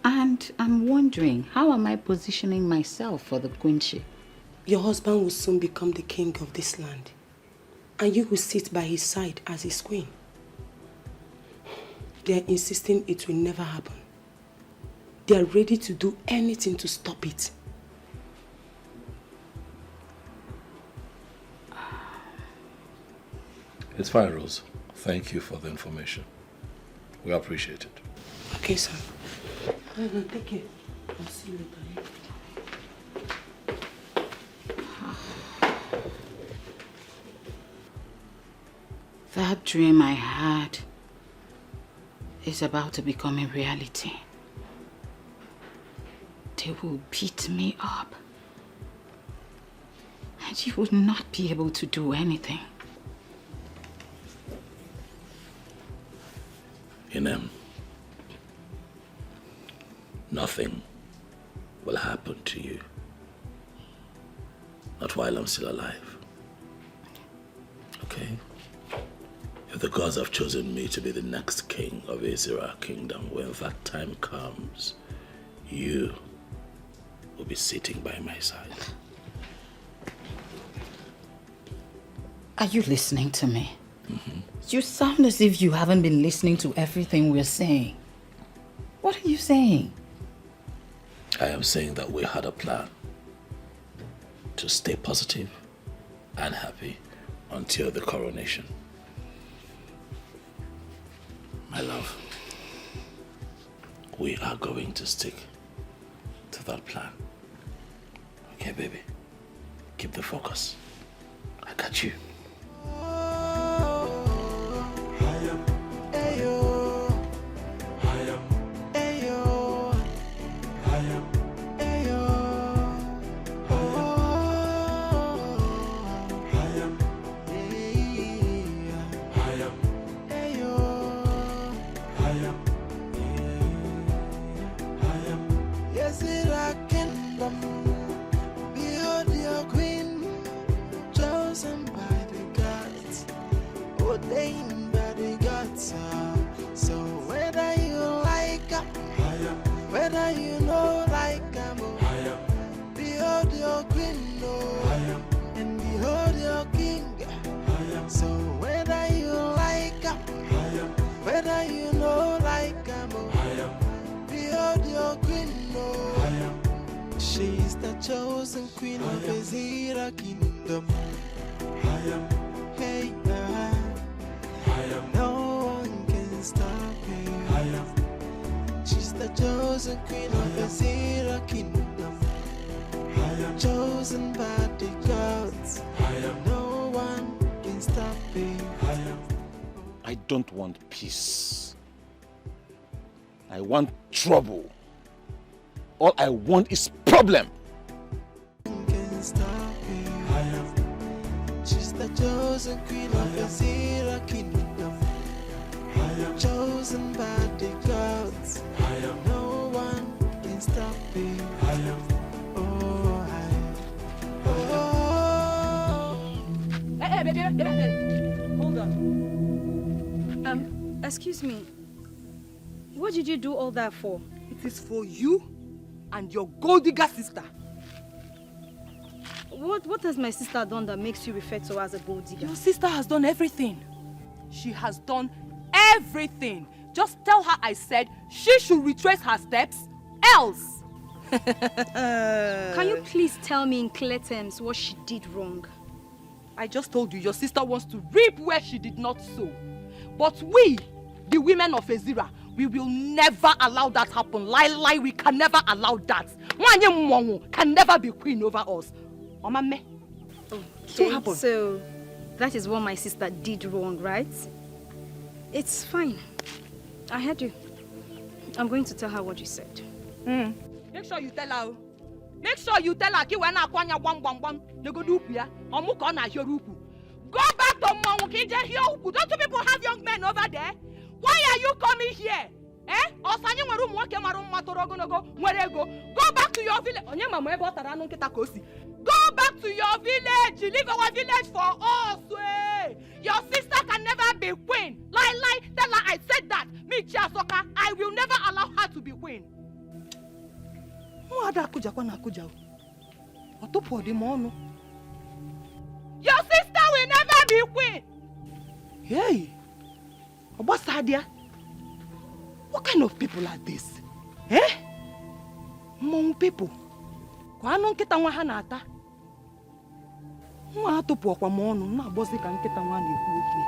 D: And I'm wondering, how am I positioning myself for the queenship?
C: Your husband will soon become the king of this land. And you will sit by his side as his queen. They are insisting it will never happen. They are ready to do anything to stop it.
K: It's fine, Rose. Thank you for the information. We appreciate it.
C: Okay, sir. No, take care. I'll see you later.
D: That dream I had is about to become a reality. They will beat me up. And you will not be able to do anything.
K: Inem, nothing will happen to you. Not while I'm still alive. Okay? If the gods have chosen me to be the next king of Azira kingdom, when that time comes, you will be sitting by my side.
D: Are you listening to me? You sound as if you haven't been listening to everything we're saying. What are you saying?
K: I am saying that we had a plan to stay positive and happy until the coronation. My love, we are going to stick to that plan. Okay, baby? Keep the focus. I got you.
I: ordained by the gods. So whether you like her, whether you know like her, behold your queen, and behold your king. So whether you like her, whether you know like her, behold your queen. She is the chosen queen of Ezira kingdom. Hey, no one can stop her. She's the chosen queen of Ezira kingdom. Chosen by the gods. No one can stop her.
E: I don't want peace. I want trouble. All I want is problem.
I: Can stop her. She's the chosen queen of Ezira kingdom. Chosen by the gods. No one can stop her.
A: Hey, baby. Hold on.
F: Excuse me. What did you do all that for?
A: It is for you and your gold digger sister.
F: What has my sister done that makes you refer to her as a gold digger?
A: Your sister has done everything. She has done everything. Just tell her I said she should retrace her steps, else.
F: Can you please tell me in clear terms what she did wrong?
A: I just told you your sister wants to reap where she did not sow. But we, the women of Ezira, we will never allow that happen. Lie, we can never allow that. Mwanye can never be queen over us.
F: Okay, so that is what my sister did wrong, right? It's fine. I heard you. I'm going to tell her what you said.
A: Make sure you tell her. Make sure you tell her when I kwanya wam. You go do ya. Omuko na hioruku. Go back to Mwangu kije hioruku. Don't you people have young men over there? Why are you coming here? Osanyi nweru mwoke maru matorogo nogo mwerego. Go back to your village. Onye mama ebe otara nu nkita kosi. Go back to your village. Leave our village for us. Your sister can never be queen. Lie. Tell her I said that. Me Chiasoka, I will never allow her to be queen. Your sister will never be queen.
C: Hey, Obasadia, what kind of people are this? Mong people. Kwa nkita nwa ha na-ata. Nwa atụpụ ọkwa m ọnụ na-agbọzi ka nkịta nwa na-ekwu okwu.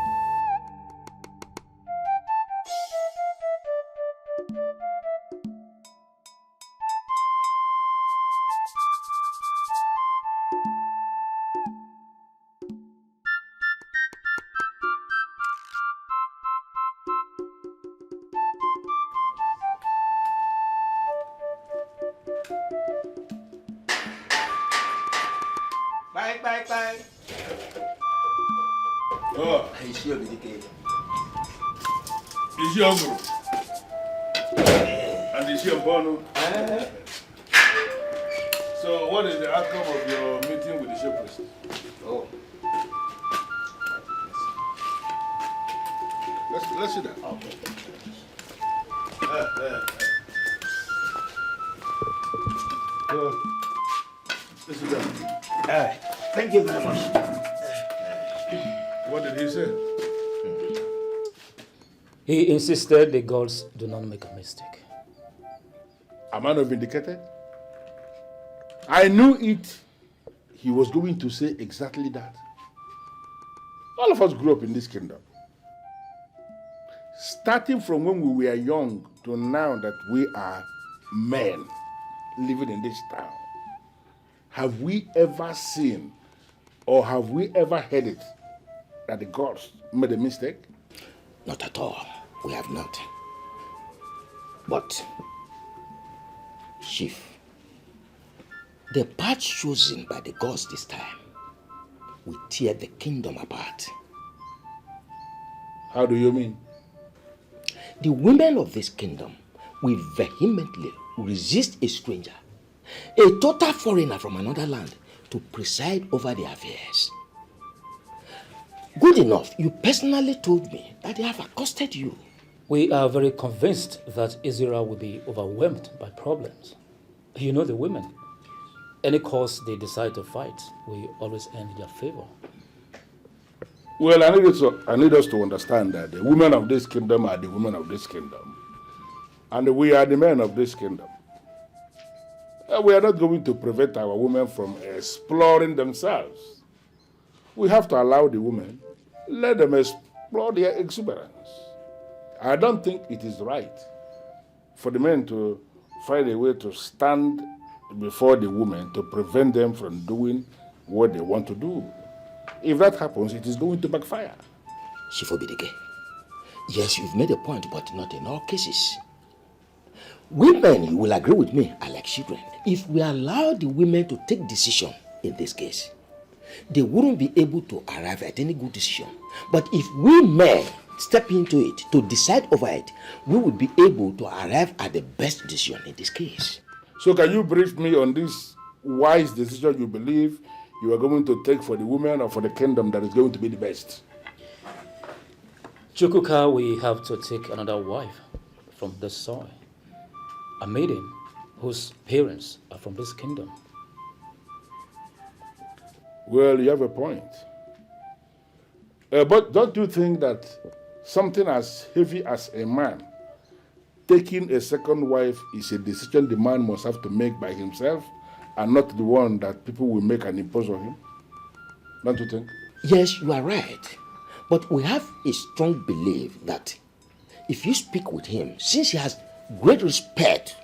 P: Bye.
E: Oh,
P: I see you, BDK.
E: Is your group? And is your bono? So, what is the outcome of your meeting with the shepherd?
P: Oh.
E: Let's see that.
P: Okay.
E: So, let's see that.
P: Thank you very much.
E: What did he say?
Q: He insisted the gods do not make a mistake.
E: Am I not vindicated? I knew it. He was going to say exactly that. All of us grew up in this kingdom. Starting from when we were young to now that we are men living in this town, have we ever seen or have we ever heard it that the gods made a mistake?
M: Not at all. We have not. But, Chief, the path chosen by the gods this time will tear the kingdom apart.
E: How do you mean?
M: The women of this kingdom will vehemently resist a stranger, a total foreigner from another land, to preside over their affairs. Good enough. You personally told me that they have accosted you.
Q: We are very convinced that Israel will be overwhelmed by problems. You know the women. Any cause they decide to fight, we always end in their favor.
E: Well, I need us to understand that the women of this kingdom are the women of this kingdom. And we are the men of this kingdom. We are not going to prevent our women from exploring themselves. We have to allow the women, let them explore their exuberance. I don't think it is right for the men to find a way to stand before the women to prevent them from doing what they want to do. If that happens, it is going to backfire.
M: Shifobidike, yes, you've made a point, but not in all cases. Women, you will agree with me, are like children. If we allow the women to take decision in this case, they wouldn't be able to arrive at any good decision. But if we men step into it to decide over it, we will be able to arrive at the best decision in this case.
E: So can you brief me on this wise decision you believe you are going to take for the women or for the kingdom that is going to be the best?
Q: Chukwuka, we have to take another wife from this soil. A maiden whose parents are from this kingdom.
E: Well, you have a point. But don't you think that something as heavy as a man taking a second wife is a decision the man must have to make by himself and not the one that people will make and impose on him? Don't you think?
M: Yes, you are right. But we have a strong belief that if you speak with him, since he has great respect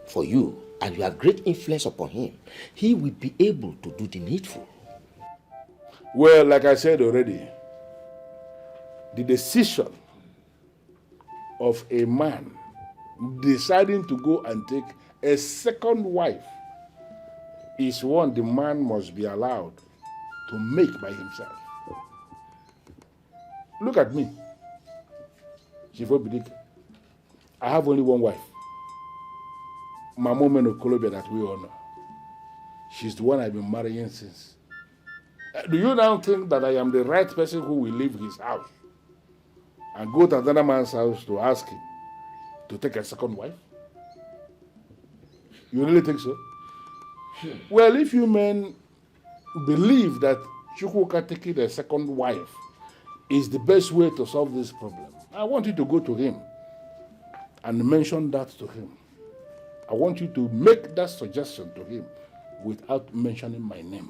M: for you and you have great influence upon him, he will be able to do the needful.
E: Well, like I said already, the decision of a man deciding to go and take a second wife is one the man must be allowed to make by himself. Look at me. I have only one wife. My mom in Colombia that we honor. She's the one I've been marrying since. Do you now think that I am the right person who will leave his house and go to another man's house to ask him to take a second wife? You really think so? Well, if you men believe that Chukwuka taking a second wife is the best way to solve this problem, I want you to go to him and mention that to him. I want you to make that suggestion to him without mentioning my name.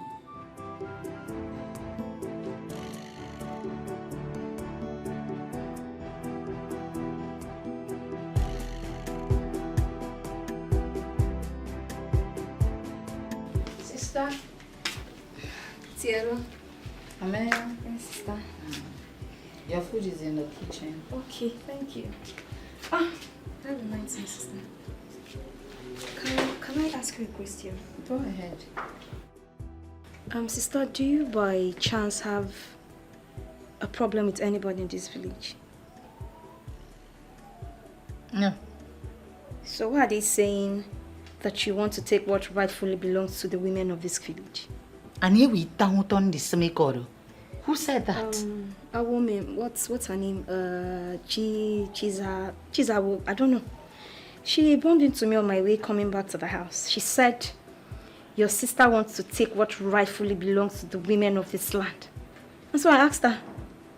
R: Sister. Tiero.
D: Amen.
R: Yes, sister.
D: Your food is in the kitchen.
R: Okay, thank you. That reminds me, sister. Can I ask you a question?
D: Go ahead.
R: Sister, do you by chance have a problem with anybody in this village?
D: No.
R: So why are they saying that you want to take what rightfully belongs to the women of this village?
D: And here we down on the semikoro. Who said that?
R: A woman, what's her name? Chiza, I don't know. She bumped into me on my way coming back to the house. She said, your sister wants to take what rightfully belongs to the women of this land. And so I asked her,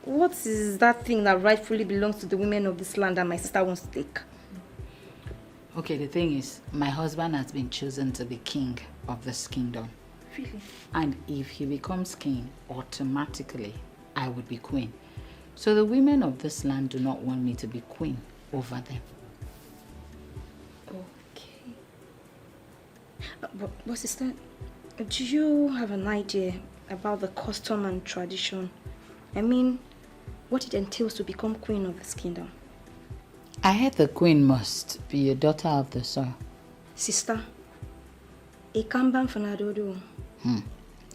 R: what is that thing that rightfully belongs to the women of this land that my sister wants to take?
D: Okay, the thing is, my husband has been chosen to be king of this kingdom.
R: Really?
D: And if he becomes king, automatically, I would be queen. So the women of this land do not want me to be queen over them.
R: Okay. But sister, do you have an idea about the custom and tradition? I mean, what it entails to become queen of this kingdom?
D: I heard the queen must be a daughter of the soil.
R: Sister, a kamban fanadodo.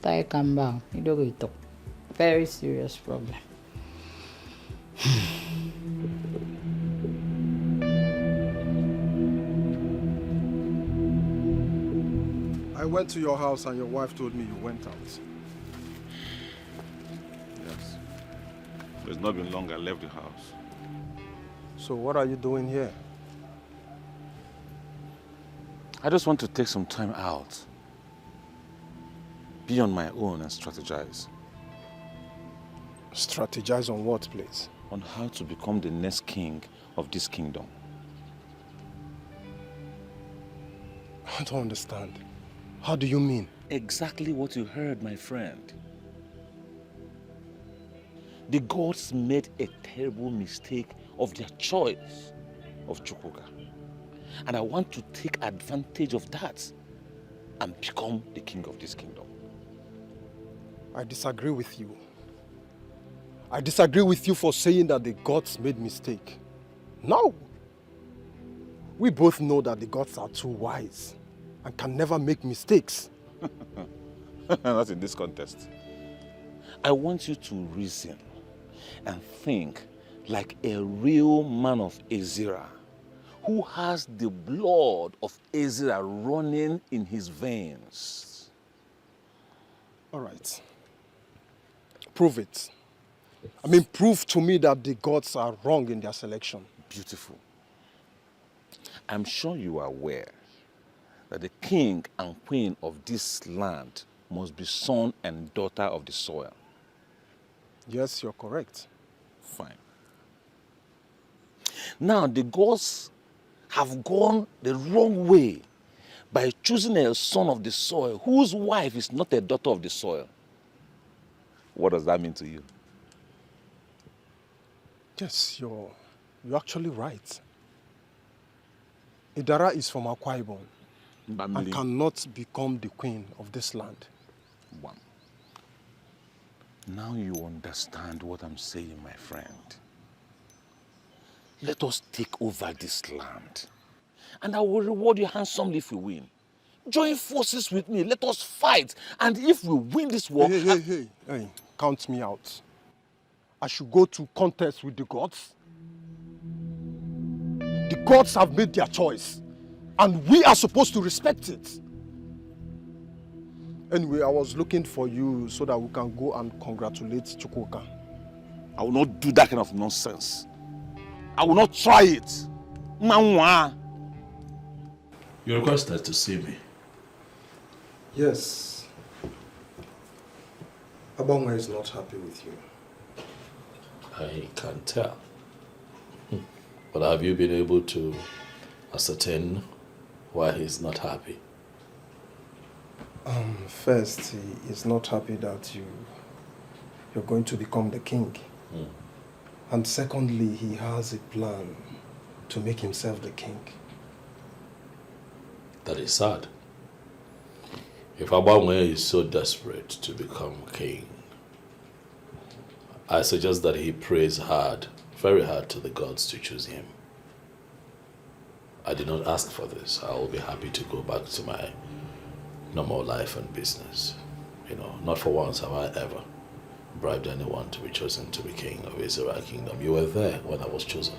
D: Tai kamba, you don't go talk. Very serious problem.
J: I went to your house and your wife told me you went out. Yes.
E: It's not been long I left the house.
J: So what are you doing here?
E: I just want to take some time out. Be on my own and strategize.
J: Strategize on what, please?
E: On how to become the next king of this kingdom.
J: I don't understand. How do you mean?
E: Exactly what you heard, my friend. The gods made a terrible mistake of their choice of Chukwuka. And I want to take advantage of that and become the king of this kingdom.
J: I disagree with you. I disagree with you for saying that the gods made mistake. No. We both know that the gods are too wise and can never make mistakes.
E: Not in this contest. I want you to reason and think like a real man of Ezra who has the blood of Ezra running in his veins.
J: All right. Prove it. I mean, prove to me that the gods are wrong in their selection.
E: Beautiful. I'm sure you are aware that the king and queen of this land must be son and daughter of the soil.
J: Yes, you're correct.
E: Fine. Now, the gods have gone the wrong way by choosing a son of the soil whose wife is not a daughter of the soil. What does that mean to you?
J: Yes, you're actually right. Idara is from Akwa Ibom and cannot become the queen of this land.
E: One. Now you understand what I'm saying, my friend. Let us take over this land. And I will reward you handsomely if we win. Join forces with me. Let us fight. And if we win this war...
J: Hey, count me out. I should go to contest with the gods. The gods have made their choice. And we are supposed to respect it. Anyway, I was looking for you so that we can go and congratulate Chukwuka.
E: I will not do that kind of nonsense. I will not try it. Manwa.
K: You requested to see me.
J: Yes. Abonga is not happy with you.
K: I can tell. But have you been able to ascertain why he's not happy?
J: First, he is not happy that you're going to become the king. And secondly, he has a plan to make himself the king.
K: That is sad. If Abangwe is so desperate to become king, I suggest that he prays hard, very hard to the gods to choose him. I did not ask for this. I will be happy to go back to my normal life and business. You know, not for once have I ever bribed anyone to be chosen to be king of Israel kingdom. You were there when I was chosen.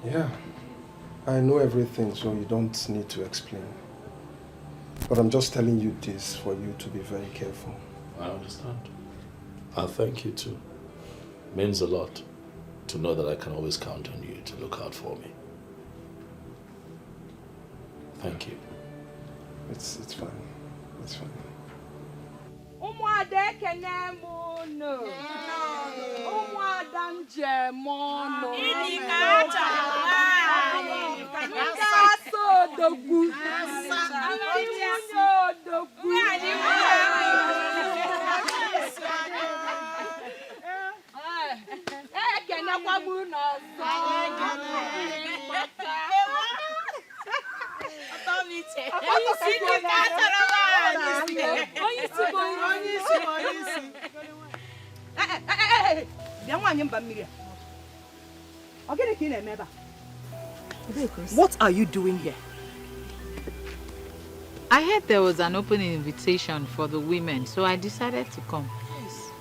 J: Yeah, I know everything, so you don't need to explain. But I'm just telling you this for you to be very careful.
K: I understand. I thank you too. It means a lot to know that I can always count on you to look out for me. Thank you.
J: It's fine. It's fine.
A: Umuade kenemono. Umuada njemono.
B: Idikata.
A: Nkaso dogu. Dogu. Kene kwabu no
B: What are you doing here?
D: I heard there was an open invitation for the women, so I decided to come.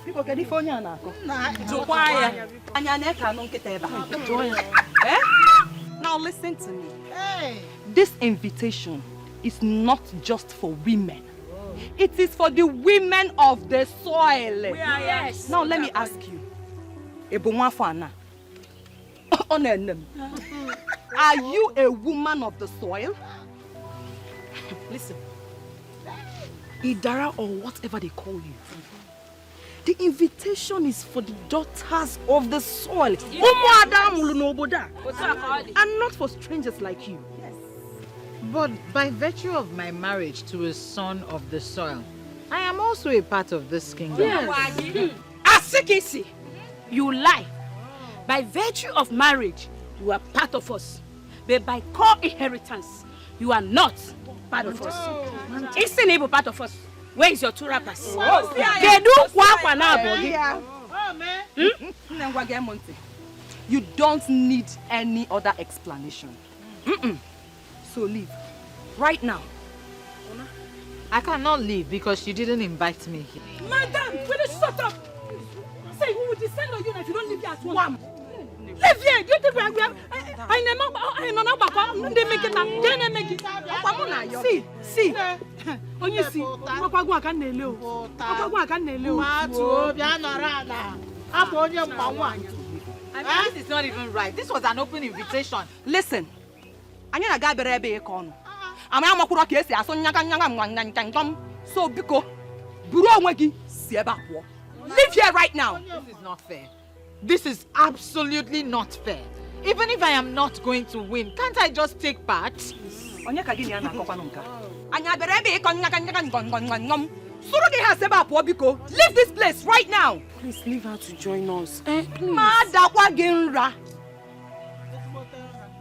A: People get the Now listen to me. This invitation is not just for women. It is for the women of the soil.
B: Yes.
A: Now let me ask you. Are you a woman of the soil? Listen, Idara or whatever they call you, the invitation is for the daughters of the soil. And not for strangers like you. Yes.
D: But by virtue of my marriage to a son of the soil, I am also a part of this kingdom.
O: Yes. Asikisi, you lie. By virtue of marriage, you are part of us. But by co-inheritance, you are not part of us. It's an part of us. Where is your two rappers? They do kwakwa now,
A: You don't need any other explanation. So leave. Right now.
D: I cannot leave because you didn't invite me here.
F: Madam, will you shut up? Say, we will descend on you if you don't leave here at once. Leave here. Do you think we are... See. When you see,
D: this is not even right. This was an open invitation.
A: Listen. So, Biko, leave here right now.
D: This is not fair. This is absolutely not fair. Even if I am not going to win, can't I just take part?
A: Leave this place right now.
C: Please leave her to join us. Please.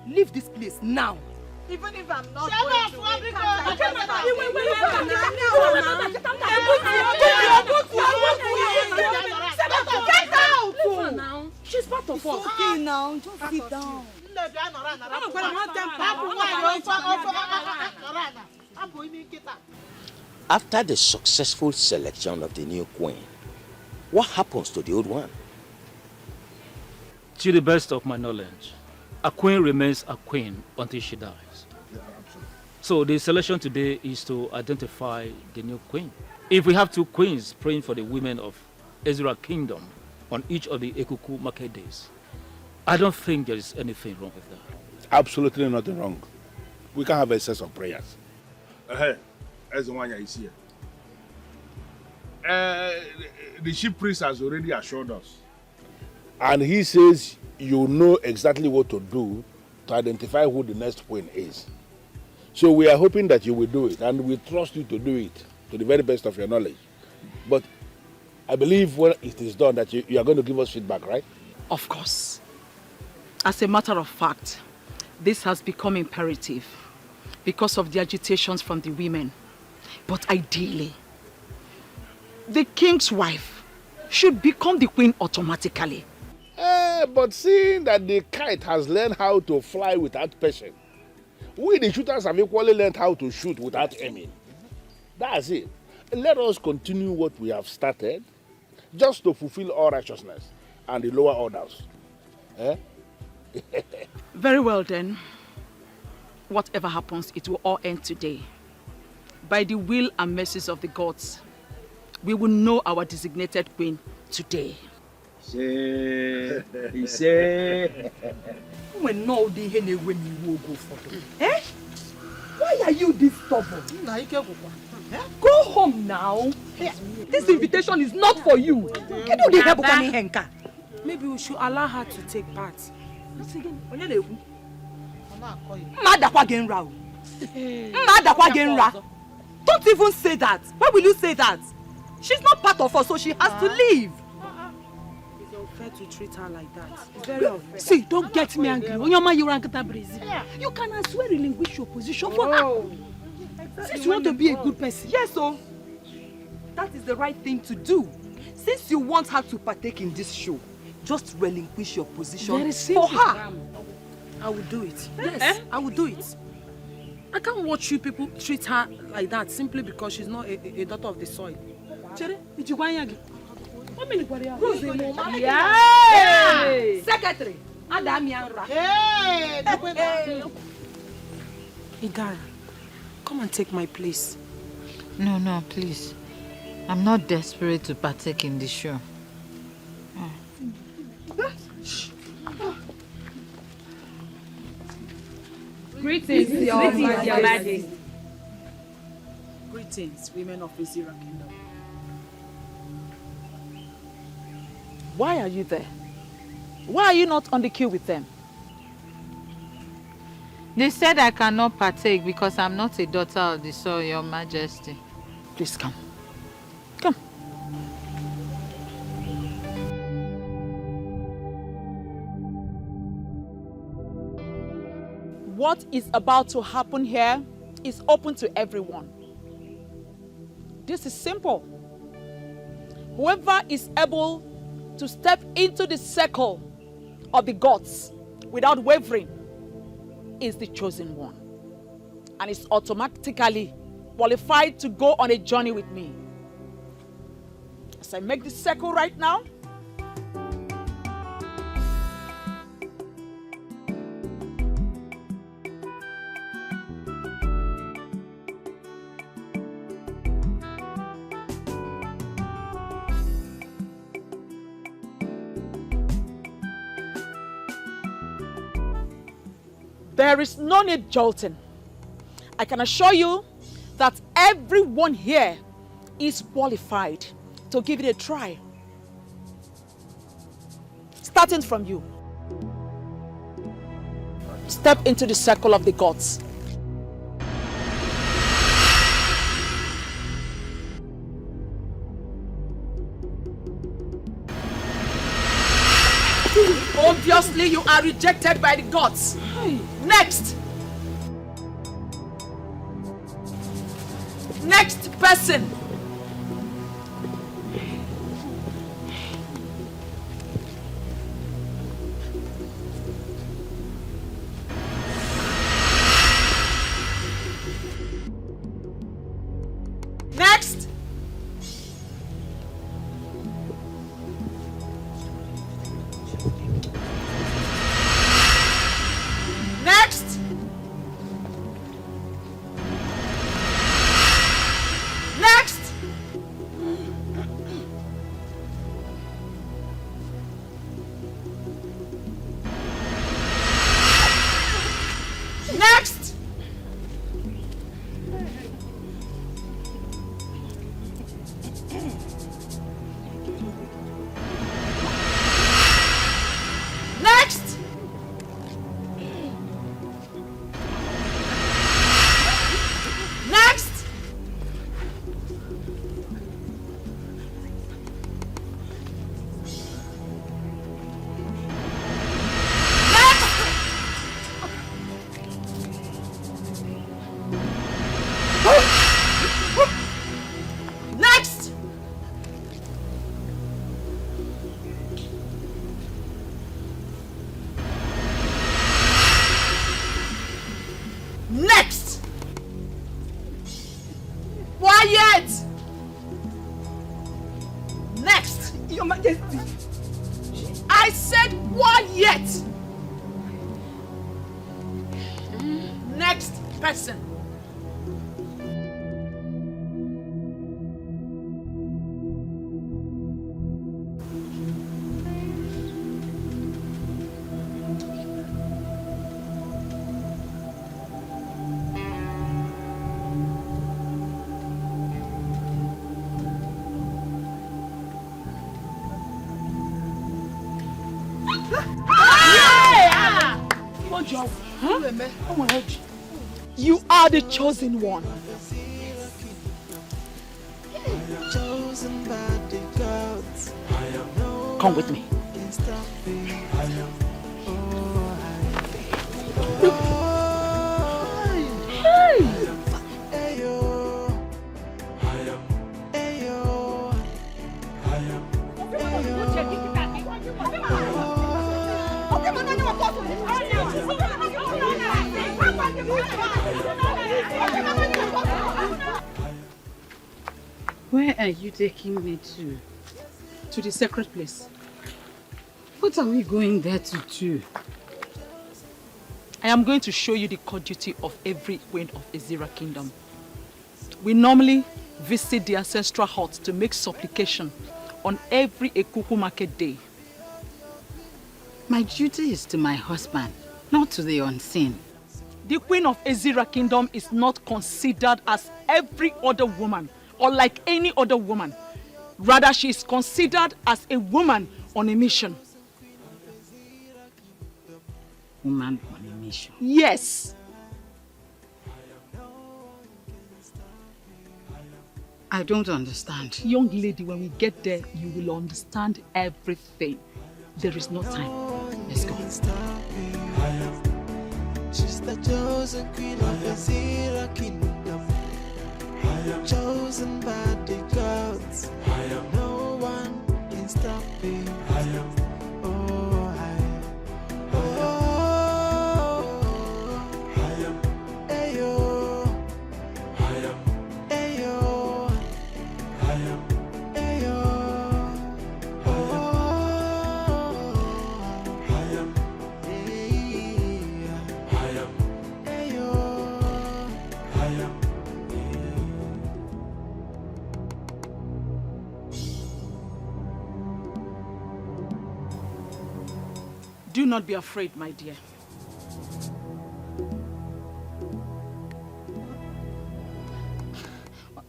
A: Leave this place now.
D: Even if I'm not
F: Get out! Now. She's part of us.
C: Okay now, just sit down.
M: After the successful selection of the new queen, what happens to the old one?
Q: To the best of my knowledge, a queen remains a queen until she dies.
E: Yeah, absolutely.
Q: So the selection today is to identify the new queen. If we have two queens praying for the women of Ezra Kingdom on each of the Ekuku market days, I don't think there is anything wrong with that.
E: Absolutely nothing wrong. We can have a set of prayers. Hey, as the one is here. The chief priest has already assured us. And he says you know exactly what to do to identify who the next queen is. So we are hoping that you will do it, and we trust you to do it to the very best of your knowledge. But I believe when it is done that you are going to give us feedback, right?
B: Of course. As a matter of fact, this has become imperative because of the agitations from the women. But ideally, the king's wife should become the queen automatically.
E: But seeing that the kite has learned how to fly without passion, we the shooters have equally learned how to shoot without aiming. That's it. Let us continue what we have started, just to fulfill all righteousness and the lower orders.
B: Very well then. Whatever happens, it will all end today. By the will and mercies of the gods, we will know our designated queen today.
A: When no the henny when you will go for them. Why are you this stubborn? Go home now. This invitation is not for you.
C: Maybe we should allow her to take part.
A: Don't even say that. Why will you say that? She's not part of us, so she has to leave.
C: It's unfair to treat her like that. It's very unfair.
F: See, don't get me angry. You can as well relinquish your position for her. Since you want to be a good person.
A: Yes, so that is the right thing to do. Since you want her to partake in this show, just relinquish your position for her.
C: I will do it. Yes, I will do it. I can't watch you people treat her like that simply because she's not a daughter of the soil.
A: Yeah. Secretary.
C: Igara, come and take my place.
D: No, please. I'm not desperate to partake in the show.
S: Greetings, Your Majesty.
B: Greetings, women of Ezira Kingdom. Why are you there? Why are you not on the queue with them?
D: They said I cannot partake because I'm not a daughter of the soil, Your Majesty.
B: Please come. Come. What is about to happen here is open to everyone. This is simple. Whoever is able to step into the circle of the gods without wavering is the chosen one, and is automatically qualified to go on a journey with me. As I make this circle right now, there is no need jolting. I can assure you that everyone here is qualified to give it a try. Starting from you. Step into the circle of the gods. Obviously, you are rejected by the gods. Next. Next person. Next. Next. Next. Next. Next. Next. Next. Next. Quiet. Next. Your Majesty. I said quiet. Next person. You are the chosen one. Come with me.
G: Where are you taking me to?
B: To the sacred place.
G: What are we going there to do?
B: I am going to show you the core duty of every queen of Ezira Kingdom. We normally visit the ancestral hut to make supplication on every Ekuku market day.
G: My duty is to my husband, not to the unseen.
B: The queen of Ezira Kingdom is not considered as every other woman or like any other woman. Rather, she is considered as a woman on a mission.
D: Woman on a mission?
B: Yes.
D: I don't understand.
B: Young lady, when we get there, you will understand everything. There is no time. Let's go.
I: She's the chosen queen of Ezira Kingdom. Chosen by the gods. No one can stop me.
B: Do not be afraid, my dear.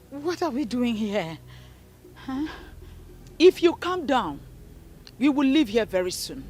D: What are we doing here?
B: Huh? If you calm down, we will leave here very soon.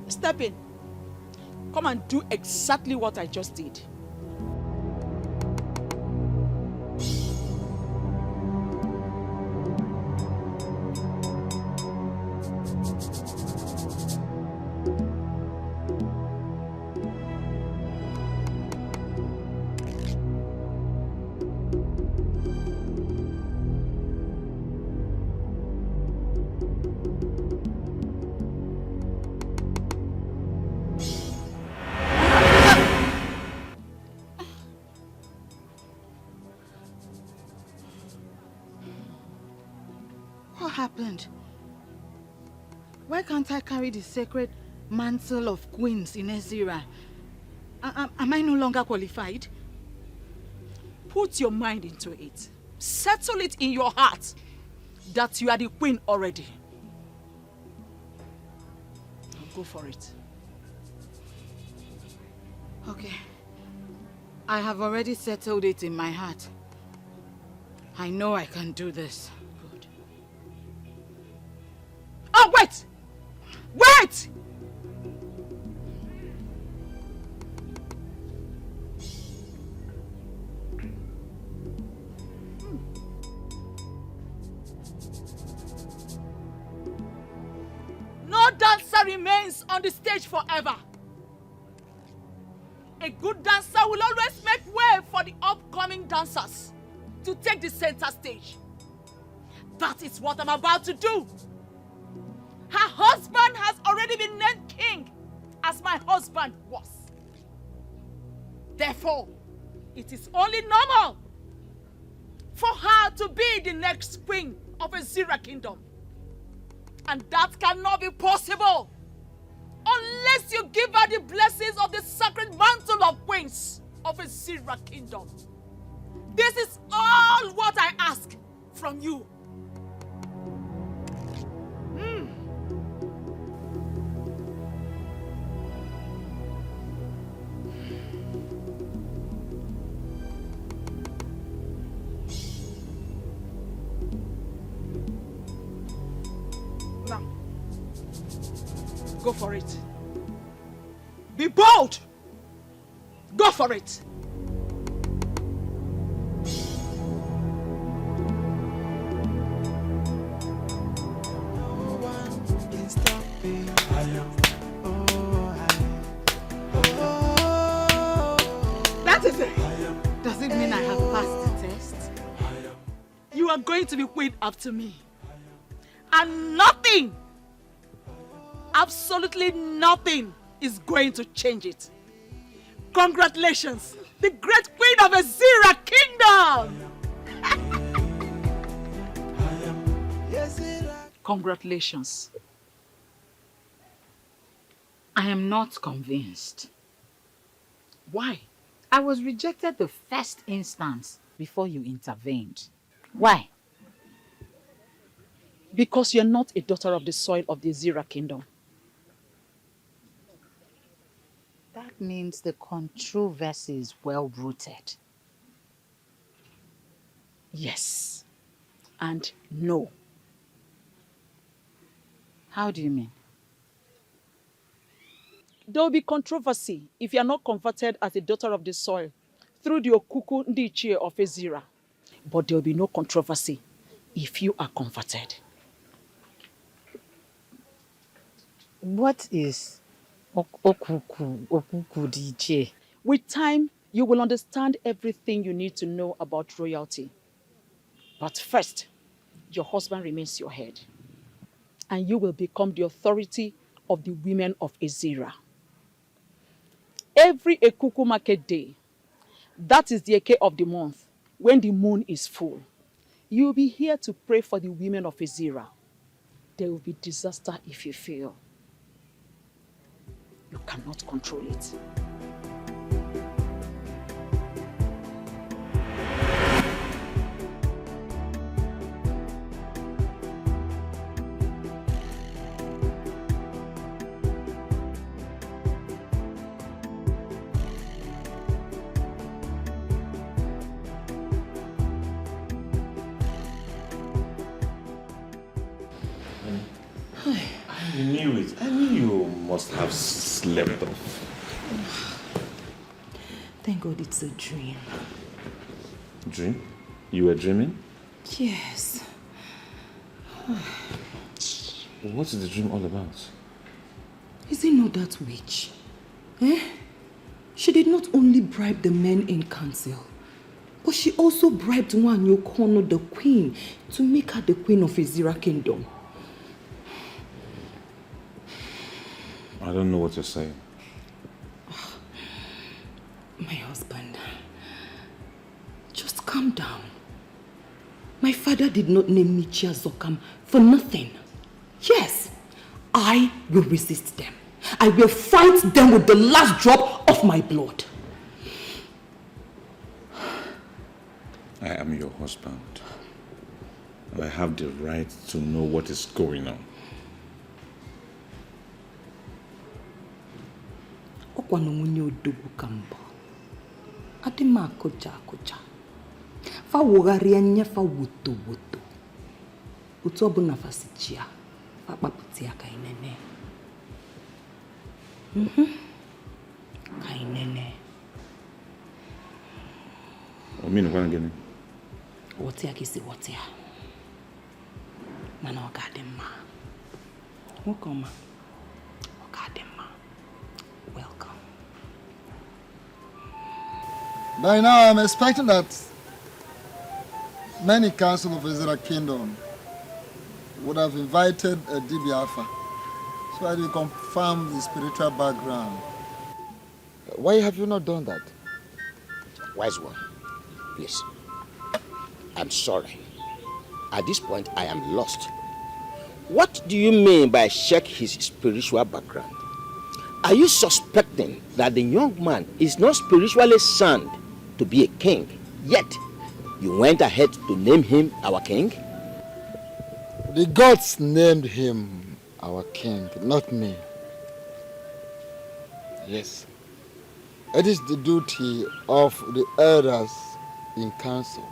B: Step in. Come and do exactly what I just did.
D: What happened? Why can't I carry the sacred mantle of queens in Ezira? Am I no longer qualified?
B: Put your mind into it. Settle it in your heart that you are the queen already. Go for it.
D: Okay. I have already settled it in my heart. I know I can do this.
B: Good. Oh, wait! Wait! No dancer remains on the stage forever. A good dancer will always make way for the upcoming dancers to take the center stage. That is what I'm about to do. Her husband has already been named king, as my husband was. Therefore, it is only normal for her to be the next queen of Ezira Kingdom. And that cannot be possible unless you give her the blessings of the sacred mantle of queens of Ezira Kingdom. This is all what I ask from you. Now, go for it. Be bold. Go for it. That is it.
D: Does it mean I have passed the test?
B: You are going to be queen after me. And nothing, absolutely nothing is going to change it. Congratulations, the great queen of Ezira Kingdom!
T: Congratulations. I am not convinced.
B: Why?
T: I was rejected the first instance before you intervened. Why?
B: Because you're not a daughter of the soil of the Ezira Kingdom.
T: That means the controversy is well-rooted.
B: Yes. And no.
T: How do you mean?
B: There will be controversy if you are not converted as a daughter of the soil through the Okuku Ndichie of Ezira. But there will be no controversy if you are converted.
T: What is Okuku Ndichie?
B: With time, you will understand everything you need to know about royalty. But first, your husband remains your head. And you will become the authority of the women of Ezira. Every Ekuku market day, that is the Eke of the month, when the moon is full, you will be here to pray for the women of Ezira. There will be disaster if you fail. You cannot control it.
K: I knew it. I knew you must have slept off.
N: Thank God it's a dream.
K: Dream? You were dreaming?
N: Yes.
K: What is the dream all about?
N: Is it not that witch? Eh? She did not only bribe the men in council, but she also bribed Nwanyi Okono, the queen, to make her the queen of Ezira Kingdom.
K: I don't know what you're saying.
N: My husband, just calm down. My father did not name me Chiazokam for nothing. Yes, I will resist them. I will fight them with the last drop of my blood.
K: I am your husband. I have the right to know what is going on.
N: Okwano munye odogu kambo. Adima akoja. Fa wogari anya fa woto. Utu obuna fa sichia. Fa paputi aka inene. Kainene.
K: Omino kwa ngene.
N: Wotia kisi wotia. Mana ogadema. Wokoma. Ogadema. Welcome.
H: By now, I'm expecting that many council of Ezira Kingdom would have invited a DB Alpha so that we confirm the spiritual background.
P: Why have you not done that? Wise one, please. I'm sorry. At this point, I am lost. What do you mean by check his spiritual background? Are you suspecting that the young man is not spiritually sound to be a king, yet you went ahead to name him our king?
H: The gods named him our king, not me. Yes. It is the duty of the elders in council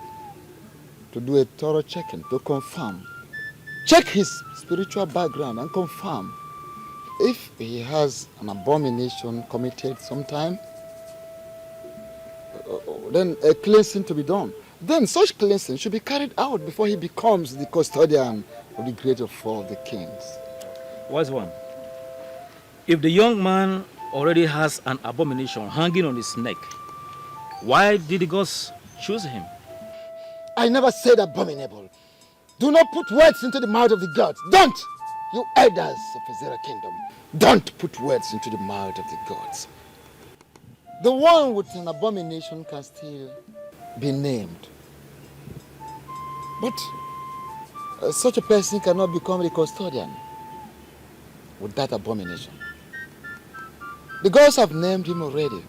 H: to do a thorough checking, to confirm. Check his spiritual background and confirm if he has an abomination committed sometime, then a cleansing to be done. Then such cleansing should be carried out before he becomes the custodian of the great of all the kings.
L: Wise one. If the young man already has an abomination hanging on his neck, why did the gods choose him?
H: I never said abominable. Do not put words into the mouth of the gods. Don't! You elders of Ezra Kingdom, don't put words into the mouth of the gods. The one with an abomination can still be named. But such a person cannot become the custodian with that abomination. The gods have named him already.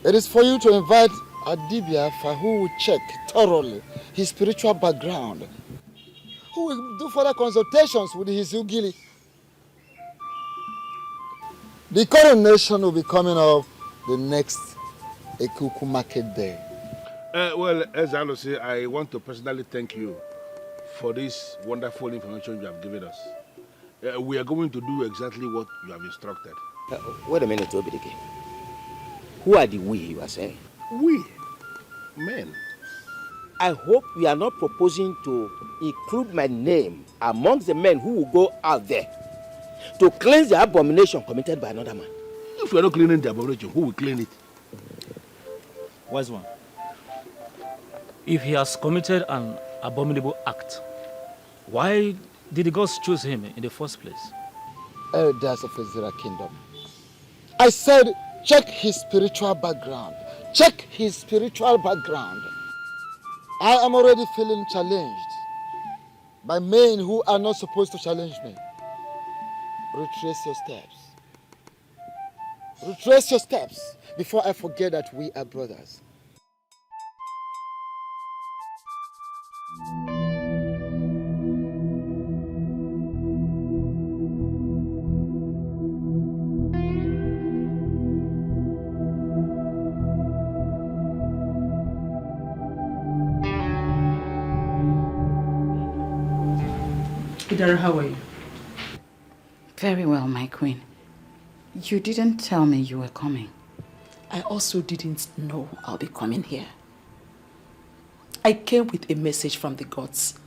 H: It is for you to invite Adibia who will check thoroughly his spiritual background, who will do further consultations with his Ugili. The coronation will be coming up the next Ekuku market day.
E: Well, as I say, I want to personally thank you for this wonderful information you have given us. We are going to do exactly what you have instructed.
P: Wait a minute, Obidike. Who are the we you are saying?
E: We? Men.
P: I hope you are not proposing to include my name amongst the men who will go out there to cleanse the abomination committed by another man.
E: If we are not cleaning the abomination, who will clean it?
L: Wise one. If he has committed an abominable act, why did the gods choose him in the first place?
H: Elders of Ezra Kingdom, I said check his spiritual background. Check his spiritual background. I am already feeling challenged by men who are not supposed to challenge me. Retrace your steps. Retrace your steps before I forget that we are brothers.
G: Idara, how are you?
D: Very well, my queen. You didn't tell me you were coming.
G: I also didn't know I'll be coming here. I came with a message from the gods.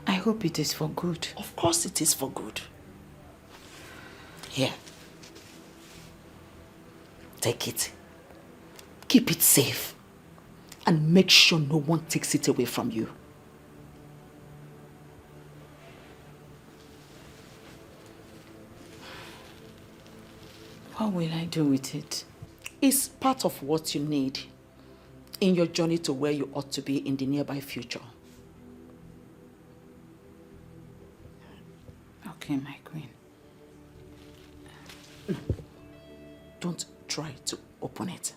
D: I hope it is for good.
G: Of course it is for good. Here. Take it. Keep it safe. And make sure no one takes it away from you.
D: What will I do with it?
G: It's part of what you need in your journey to where you ought to be in the nearby future.
D: Okay, my queen.
G: Don't try to open it.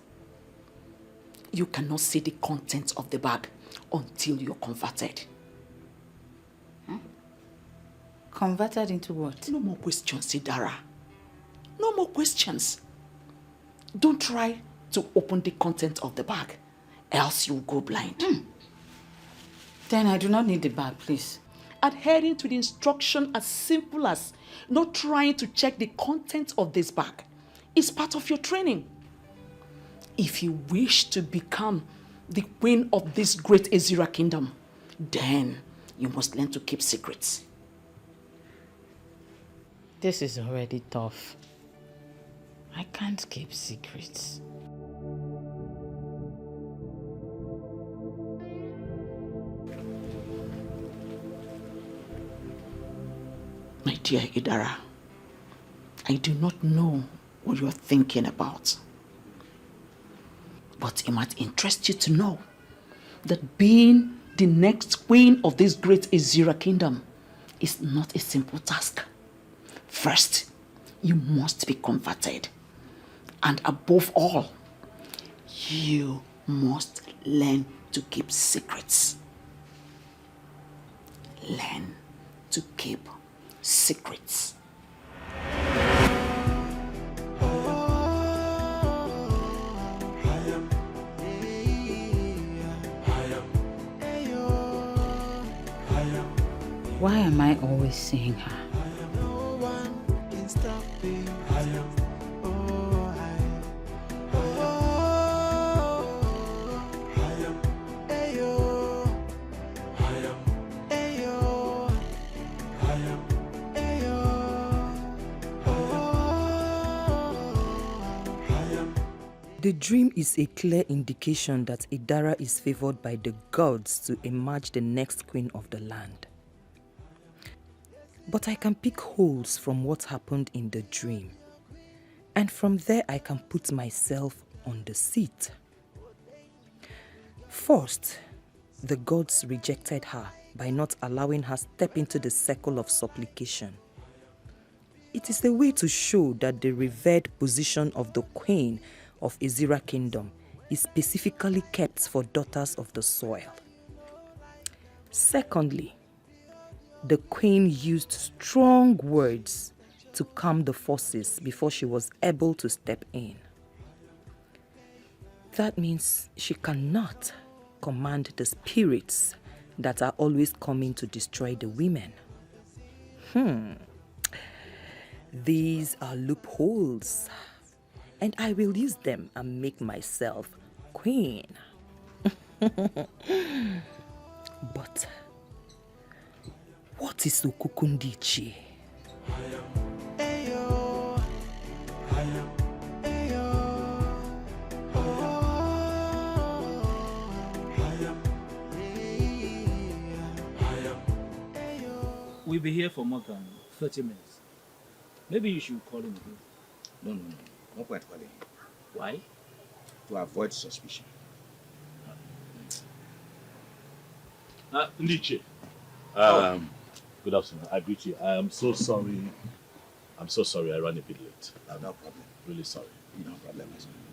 G: You cannot see the contents of the bag until you're converted.
D: Converted into what?
G: No more questions, Idara. No more questions. Don't try to open the content of the bag, else you'll go blind.
D: Then I do not need the bag, please.
G: Adhering to the instruction as simple as not trying to check the content of this bag is part of your training. If you wish to become the queen of this great Ezra kingdom, then you must learn to keep secrets.
D: This is already tough. I can't keep secrets.
G: My dear Idara, I do not know what you're thinking about. But it might interest you to know that being the next queen of this great Ezra kingdom is not a simple task. First, you must be converted. And above all, you must learn to keep secrets. Learn to keep secrets.
D: Why am I always seeing her?
N: The dream is a clear indication that Idara is favored by the gods to emerge the next queen of the land. But I can pick holes from what happened in the dream. And from there I can put myself on the seat. First, the gods rejected her by not allowing her step into the circle of supplication. It is a way to show that the revered position of the queen of Ezira Kingdom is specifically kept for daughters of the soil. Secondly, the queen used strong words to calm the forces before she was able to step in. That means she cannot command the spirits that are always coming to destroy the women. These are loopholes, and I will use them and make myself queen. But what is Okukundichi?
Q: We'll be here for more than 30 minutes. Maybe you should call him again.
P: No. Not quite calling.
Q: Why?
P: To avoid suspicion.
K: Ndiche. Good afternoon. I greet you. I am so sorry. I'm so sorry I ran a bit late.
P: No problem.
K: Really sorry.
P: No problem.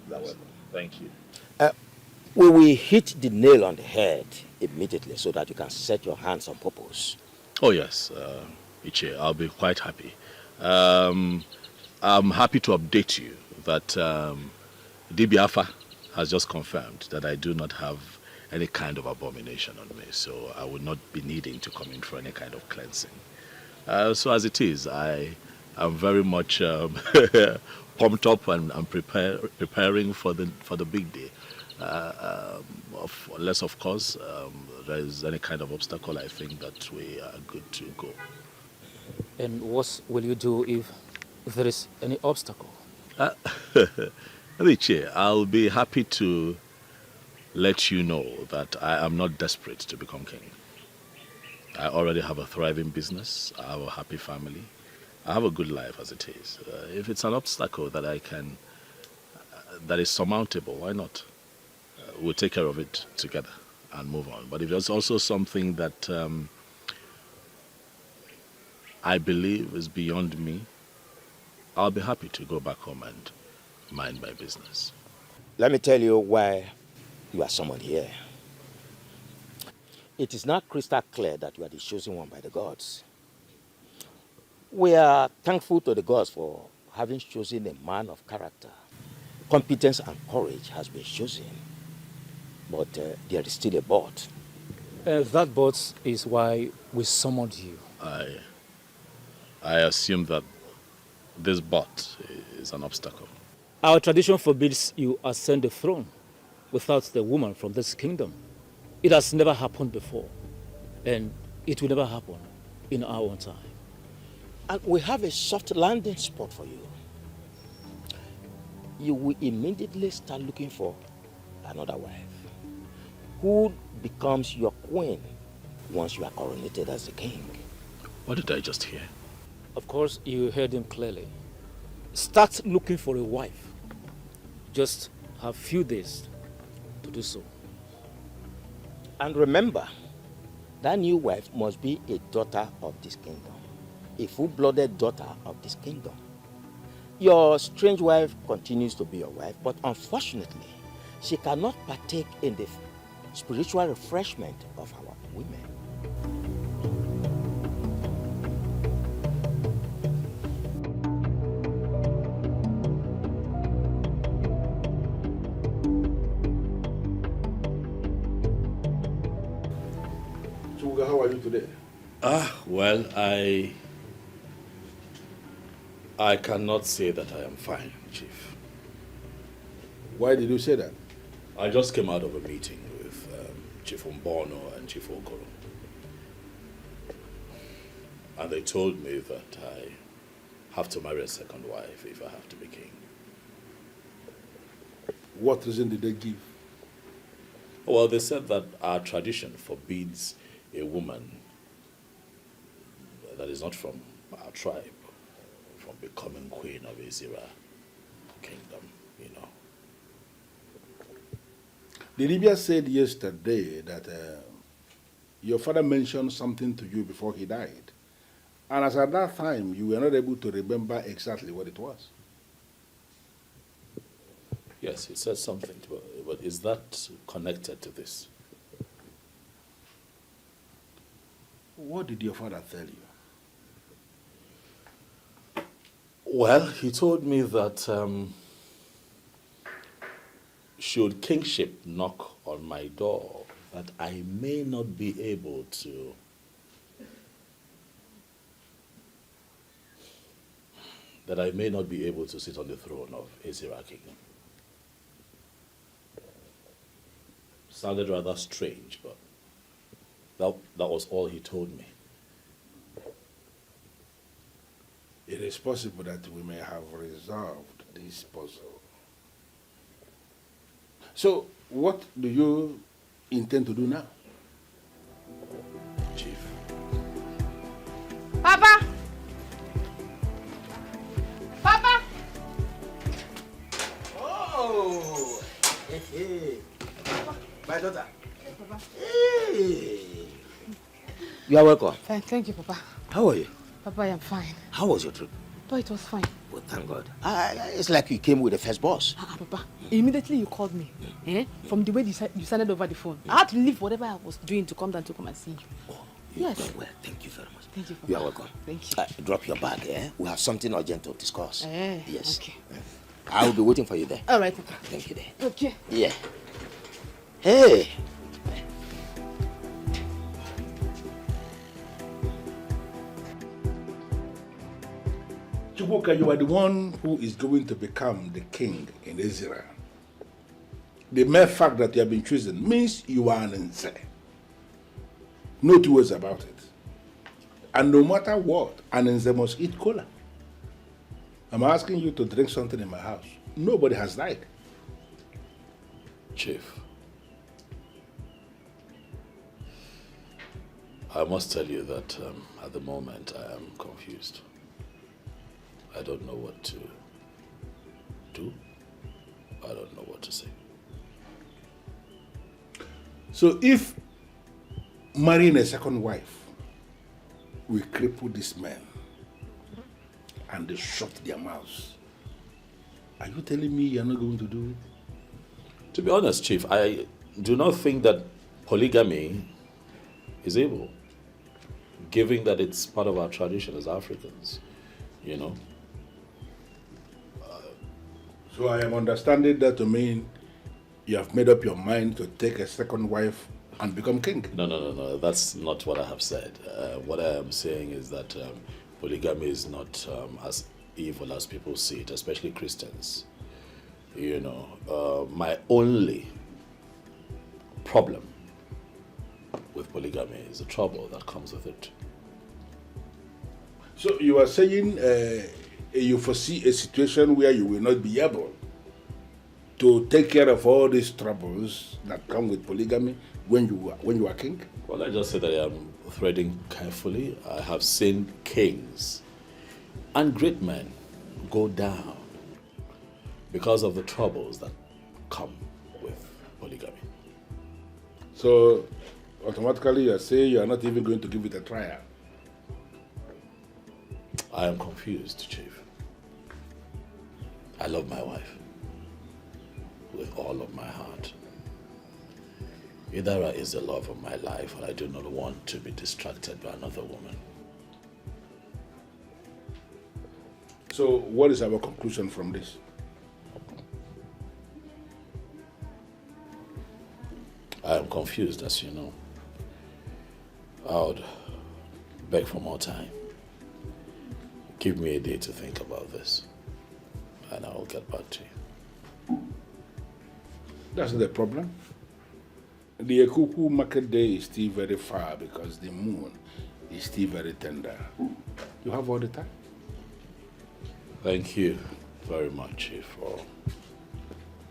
P: You're welcome.
K: Thank you.
P: We will hit the nail on the head immediately so that you can set your hands on purpose.
K: Oh yes, Iche, I'll be quite happy. I'm happy to update you that DBAFA has just confirmed that I do not have any kind of abomination on me, so I will not be needing to come in for any kind of cleansing. So as it is, I am very much pumped up and preparing for the big day. Unless, of course, there is any kind of obstacle, I think that we are good to go.
Q: And what will you do if there is any obstacle?
K: Richie, I'll be happy to let you know that I am not desperate to become king. I already have a thriving business. I have a happy family. I have a good life as it is. If it's an obstacle that I can, that is surmountable, why not? We'll take care of it together and move on. But if there's also something that I believe is beyond me, I'll be happy to go back home and mind my business.
P: Let me tell you why you are summoned here. It is not crystal clear that you are the chosen one by the gods. We are thankful to the gods for having chosen a man of character. Competence and courage has been chosen. But there is still a but.
Q: That but is why we summoned you.
K: I assume that this but is an obstacle.
Q: Our tradition forbids you ascend the throne without the woman from this kingdom. It has never happened before, and it will never happen in our own time.
P: And we have a soft landing spot for you. You will immediately start looking for another wife, who becomes your queen once you are coronated as the king.
K: What did I just hear?
Q: Of course, you heard him clearly. Start looking for a wife. Just have few days to do so.
P: And remember, that new wife must be a daughter of this kingdom, a full-blooded daughter of this kingdom. Your strange wife continues to be your wife, but unfortunately, she cannot partake in the spiritual refreshment of our women.
E: Chuga, how are you today?
K: Well, I cannot say that I am fine, Chief.
E: Why did you say that?
K: I just came out of a meeting with Chief Umbono and Chief Okoro. And they told me that I have to marry a second wife if I have to be king.
E: What reason did they give?
K: Well, they said that our tradition forbids a woman that is not from our tribe from becoming queen of Ezira kingdom, you know.
E: The Libya said yesterday that your father mentioned something to you before he died. And as at that time, you were not able to remember exactly what it was.
K: Yes, he said something, but is that connected to this?
E: What did your father tell you?
K: Well, he told me that should kingship knock on my door, that I may not be able to sit on the throne of Ezira kingdom. Sounded rather strange, but that was all he told me.
E: It is possible that we may have resolved this puzzle. So, what do you intend to do now?
K: Chief.
B: Papa! Papa!
M: Oh! Hey. My daughter.
B: Yes, Papa.
M: Hey! You are welcome.
B: Fine, thank you, Papa.
M: How are you?
B: Papa, I am fine.
M: How was your trip?
B: Oh, it was fine.
M: Well, thank God. It's like you came with the first boss.
B: Papa, immediately you called me. From the way you sounded over the phone. I had to leave whatever I was doing to come down to come and see you.
M: Oh,
B: yes.
M: Well, thank you very much.
B: Thank you, Papa.
M: You are welcome.
B: Thank you.
M: Drop your bag, eh? We have something urgent to discuss. Yes.
B: Okay.
M: I will be waiting for you there.
B: All right, Papa.
M: Thank you there.
B: Okay.
M: Yeah. Hey!
E: Chukwuka, you are the one who is going to become the king in Ezira. The mere fact that you have been chosen means you are an Nze. No two ways about it. And no matter what, an Nze must eat cola. I'm asking you to drink something in my house. Nobody has died.
K: Chief, I must tell you that at the moment I am confused. I don't know what to do. I don't know what to say.
E: So if marrying a second wife will cripple these men and they shut their mouths, are you telling me you're not going to do it?
K: To be honest, Chief, I do not think that polygamy is able, given that it's part of our tradition as Africans, you know.
E: So I am understanding that to mean you have made up your mind to take a second wife and become king.
K: No. That's not what I have said. What I am saying is that polygamy is not as evil as people see it, especially Christians. You know, my only problem with polygamy is the trouble that comes with it.
E: So you are saying you foresee a situation where you will not be able to take care of all these troubles that come with polygamy when you are king?
K: Well, I just say that I am threading carefully. I have seen kings and great men go down because of the troubles that come with polygamy.
E: So automatically you are saying you are not even going to give it a trial?
K: I am confused, Chief. I love my wife with all of my heart. Idara is the love of my life, and I do not want to be distracted by another woman.
E: So what is our conclusion from this?
K: I am confused, as you know. I would beg for more time. Give me a day to think about this, and I will get back to you.
E: That's the problem. The Ekuku market day is still very far because the moon is still very tender. You have all the time.
K: Thank you very much, Chief,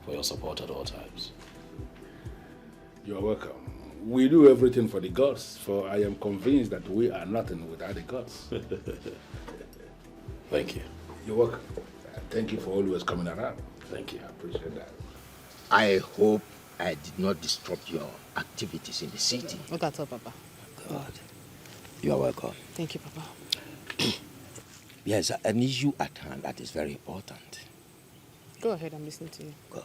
K: for for your support at all times.
E: You are welcome. We do everything for the gods, for I am convinced that we are nothing without the gods.
K: Thank you.
E: You're welcome. Thank you for always coming around.
K: Thank you.
E: I appreciate that.
P: I hope I did not disrupt your activities in the city.
C: Not at all, Papa.
P: God. You are welcome.
C: Thank you, Papa.
P: Yes, an issue at hand that is very important.
C: Go ahead, I'm listening to you.
P: God.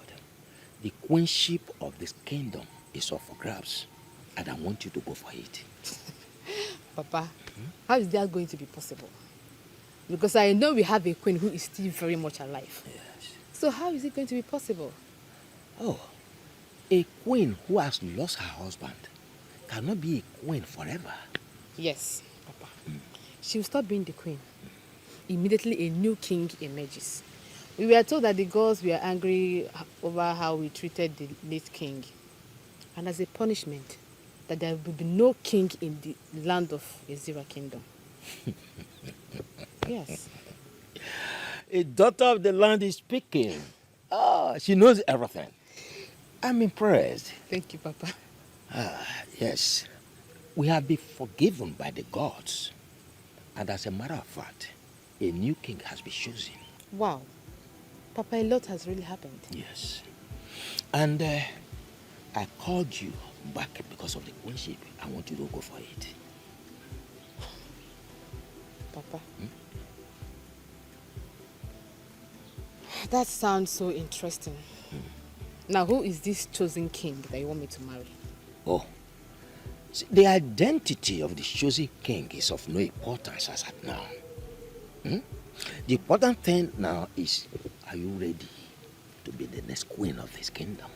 P: The queenship of this kingdom is up for grabs, and I want you to go for it.
C: Papa, how is that going to be possible? Because I know we have a queen who is still very much alive.
P: Yes.
C: So how is it going to be possible?
P: Oh, a queen who has lost her husband cannot be a queen forever.
C: Yes, Papa. She will stop being the queen. Immediately a new king emerges. We were told that the gods were angry over how we treated the late king. And as a punishment, that there will be no king in the land of Ezira kingdom. Yes.
P: A daughter of the land is speaking. She knows everything. I'm impressed.
C: Thank you, Papa.
P: Yes. We have been forgiven by the gods. And as a matter of fact, a new king has been chosen.
C: Wow. Papa, a lot has really happened.
P: Yes. And I called you back because of the queenship. I want you to go for it.
C: Papa. That sounds so interesting. Now, who is this chosen king that you want me to marry?
P: Oh. See, the identity of the chosen king is of no importance as at now. The important thing now is, are you ready to be the next queen of this kingdom?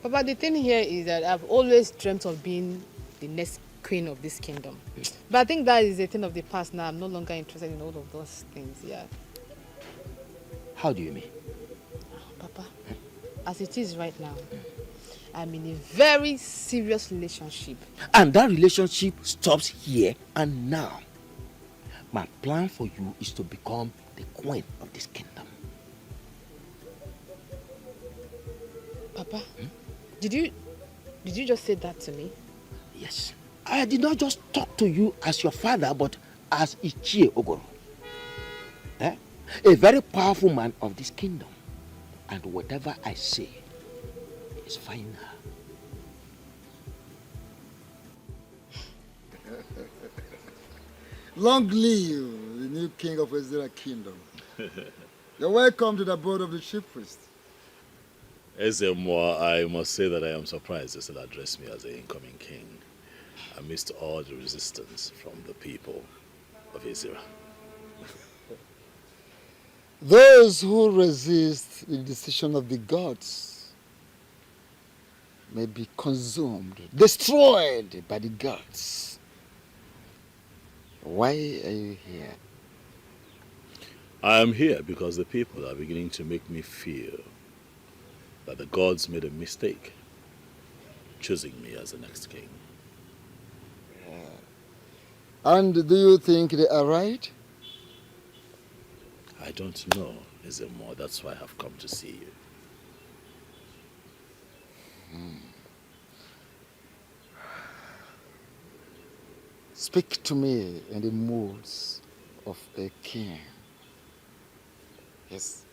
C: Papa, the thing here is that I've always dreamt of being the next queen of this kingdom. But I think that is a thing of the past now. I'm no longer interested in all of those things, yeah.
P: How do you mean?
C: Papa, as it is right now, I'm in a very serious relationship.
P: And that relationship stops here and now. My plan for you is to become the queen of this kingdom.
C: Papa, did you just say that to me?
P: Yes. I did not just talk to you as your father, but as Ichie Ogoro. A very powerful man of this kingdom. And whatever I say is final.
H: Long live the new king of Ezira kingdom. You're welcome to the board of the chief priest.
K: Ezemo, I must say that I am surprised they still address me as the incoming king, amidst all the resistance from the people of Ezira.
H: Those who resist the decision of the gods may be consumed, destroyed by the gods. Why are you here?
K: I am here because the people are beginning to make me feel that the gods made a mistake choosing me as the next king.
H: And do you think they are right?
K: I don't know, Ezemo. That's why I have come to see you.
H: Speak to me in the moods of a king. Yes.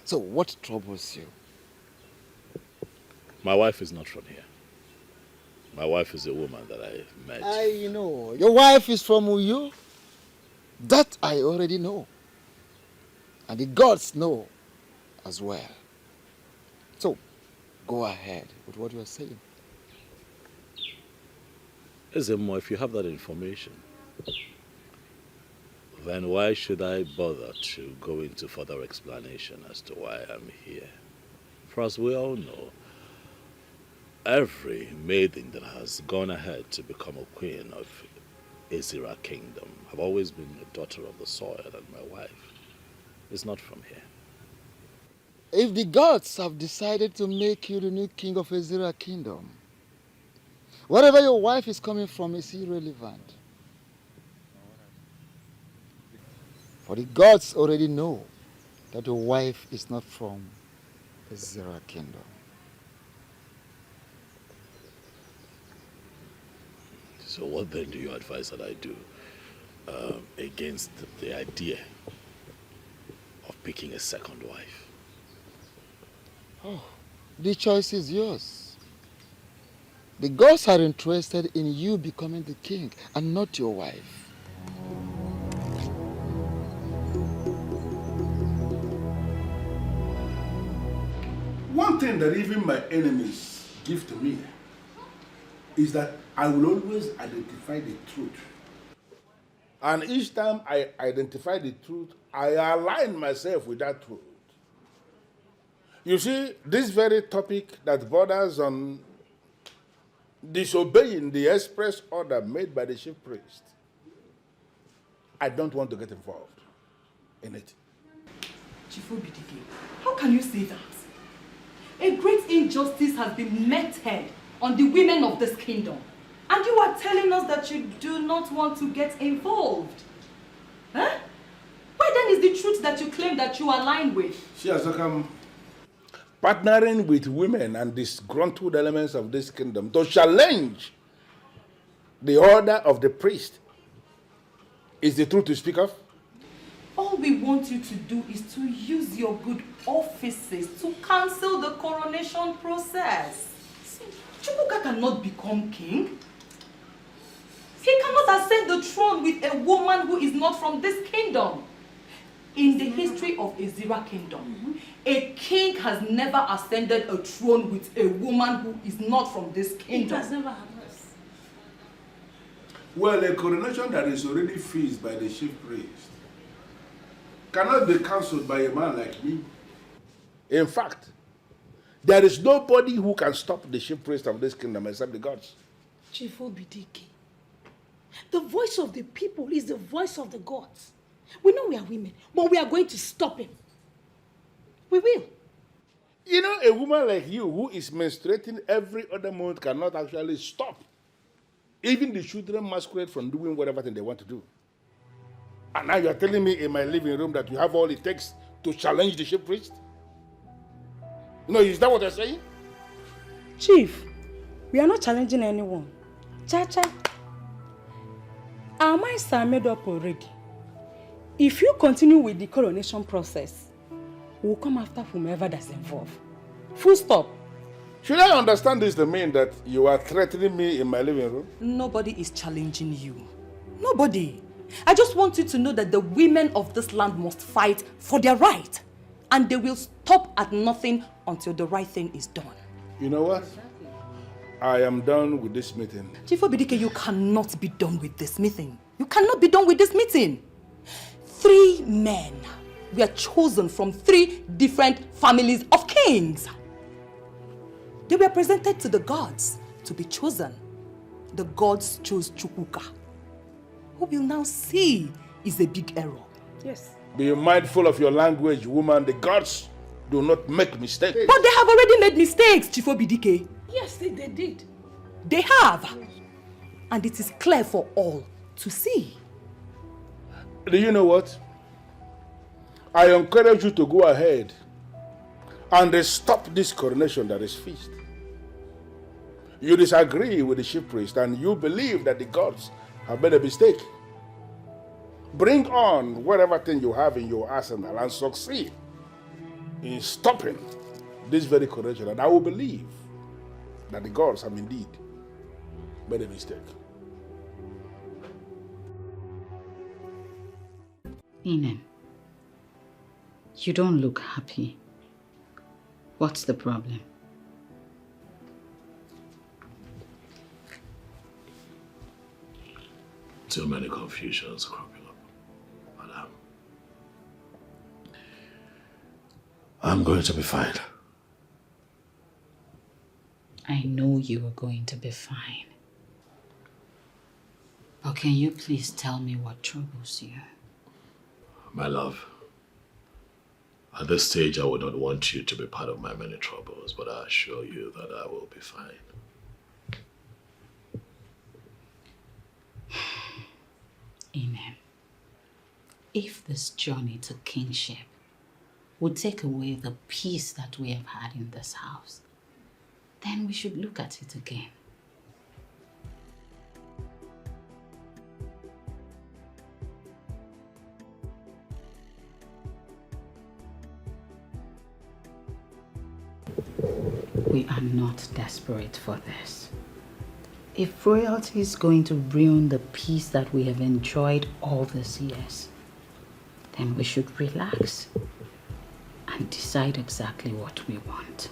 H: So what troubles you?
K: My wife is not from here. My wife is a woman that I met.
H: I know. Your wife is from Uyo. That I already know. And the gods know as well. So, go ahead with what you are saying.
K: Ezemo, if you have that information, then why should I bother to go into further explanation as to why I'm here? For as we all know, every maiden that has gone ahead to become a queen of Ezira kingdom have always been a daughter of the soil, and my wife is not from here.
H: If the gods have decided to make you the new king of Ezira kingdom, wherever your wife is coming from is irrelevant. For the gods already know that your wife is not from
P: Ezra Kingdom.
K: So what then do you advise that I do against the idea of picking a second wife?
P: Oh, the choice is yours. The gods are interested in you becoming the king and not your wife.
E: One thing that even my enemies give to me is that I will always identify the truth. And each time I identify the truth, I align myself with that truth. You see, this very topic that borders on disobeying the express order made by the chief priest, I don't want to get involved in it.
A: Chief Obidike, how can you say that? A great injustice has been meted on the women of this kingdom. And you are telling us that you do not want to get involved. Huh? Why then is the truth that you claim that you align with?
E: She has become partnering with women and disgruntled elements of this kingdom to challenge the order of the priest is the truth to speak of?
A: All we want you to do is to use your good offices to cancel the coronation process. See, Chukwuka cannot become king. He cannot ascend the throne with a woman who is not from this kingdom. In the history of Ezira kingdom, a king has never ascended a throne with a woman who is not from this kingdom.
F: It has never happened.
E: Well, a coronation that is already fixed by the chief priest cannot be cancelled by a man like me. In fact, there is nobody who can stop the chief priest of this kingdom except the gods.
F: Chief Obidike, the voice of the people is the voice of the gods. We know we are women, but we are going to stop him. We will.
E: You know, a woman like you who is menstruating every other month cannot actually stop even the children masquerade from doing whatever thing they want to do. And now you are telling me in my living room that you have all it takes to challenge the chief priest? No, is that what you're saying?
F: Chief, we are not challenging anyone. Cha-cha. Our minds are made up already. If you continue with the coronation process, we'll come after whomever that's involved. Full stop.
E: Should I understand this to mean that you are threatening me in my living room?
A: Nobody is challenging you. Nobody. I just want you to know that the women of this land must fight for their right. And they will stop at nothing until the right thing is done.
E: You know what? I am done with this meeting.
A: Chief Obidike, you cannot be done with this meeting. You cannot be done with this meeting. 3 men were chosen from 3 different families of kings. They were presented to the gods to be chosen. The gods chose Chukwuka, who will now see is a big error.
F: Yes.
E: Be mindful of your language, woman. The gods do not make mistakes.
A: But they have already made mistakes, Chief Obidike.
F: Yes, they did.
A: They have. And it is clear for all to see.
E: Do you know what? I encourage you to go ahead and stop this coronation that is fixed. You disagree with the chief priest and you believe that the gods have made a mistake. Bring on whatever thing you have in your arsenal and succeed in stopping this very coronation, and I will believe that the gods have indeed made a mistake.
T: Inem, you don't look happy. What's the problem?
K: Too many confusions cropping up, madam. I'm going to be fine.
T: I know you are going to be fine. But can you please tell me what troubles you?
K: My love, at this stage I would not want you to be part of my many troubles, but I assure you that I will be fine.
T: Inem, if this journey to kingship would take away the peace that we have had in this house, then we should look at it again. We are not desperate for this. If royalty is going to ruin the peace that we have enjoyed all these years, then we should relax and decide exactly what we want.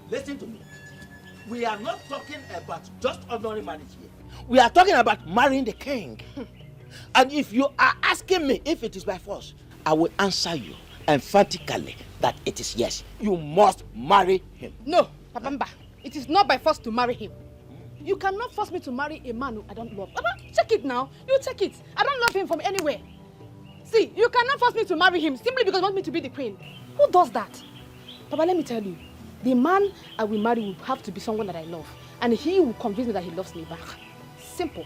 M: Listen to me. We are not talking about just ordinary marriage here. We are talking about marrying the king. And if you are asking me if it is by force, I will answer you emphatically that it is yes. You must marry him.
C: No, Papa, it is not by force to marry him. You cannot force me to marry a man who I don't love. Papa, check it now. You check it. I don't love him from anywhere. See, you cannot force me to marry him simply because you want me to be the queen. Who does that? Papa, let me tell you. The man I will marry will have to be someone that I love. And he will convince me that he loves me back. Simple.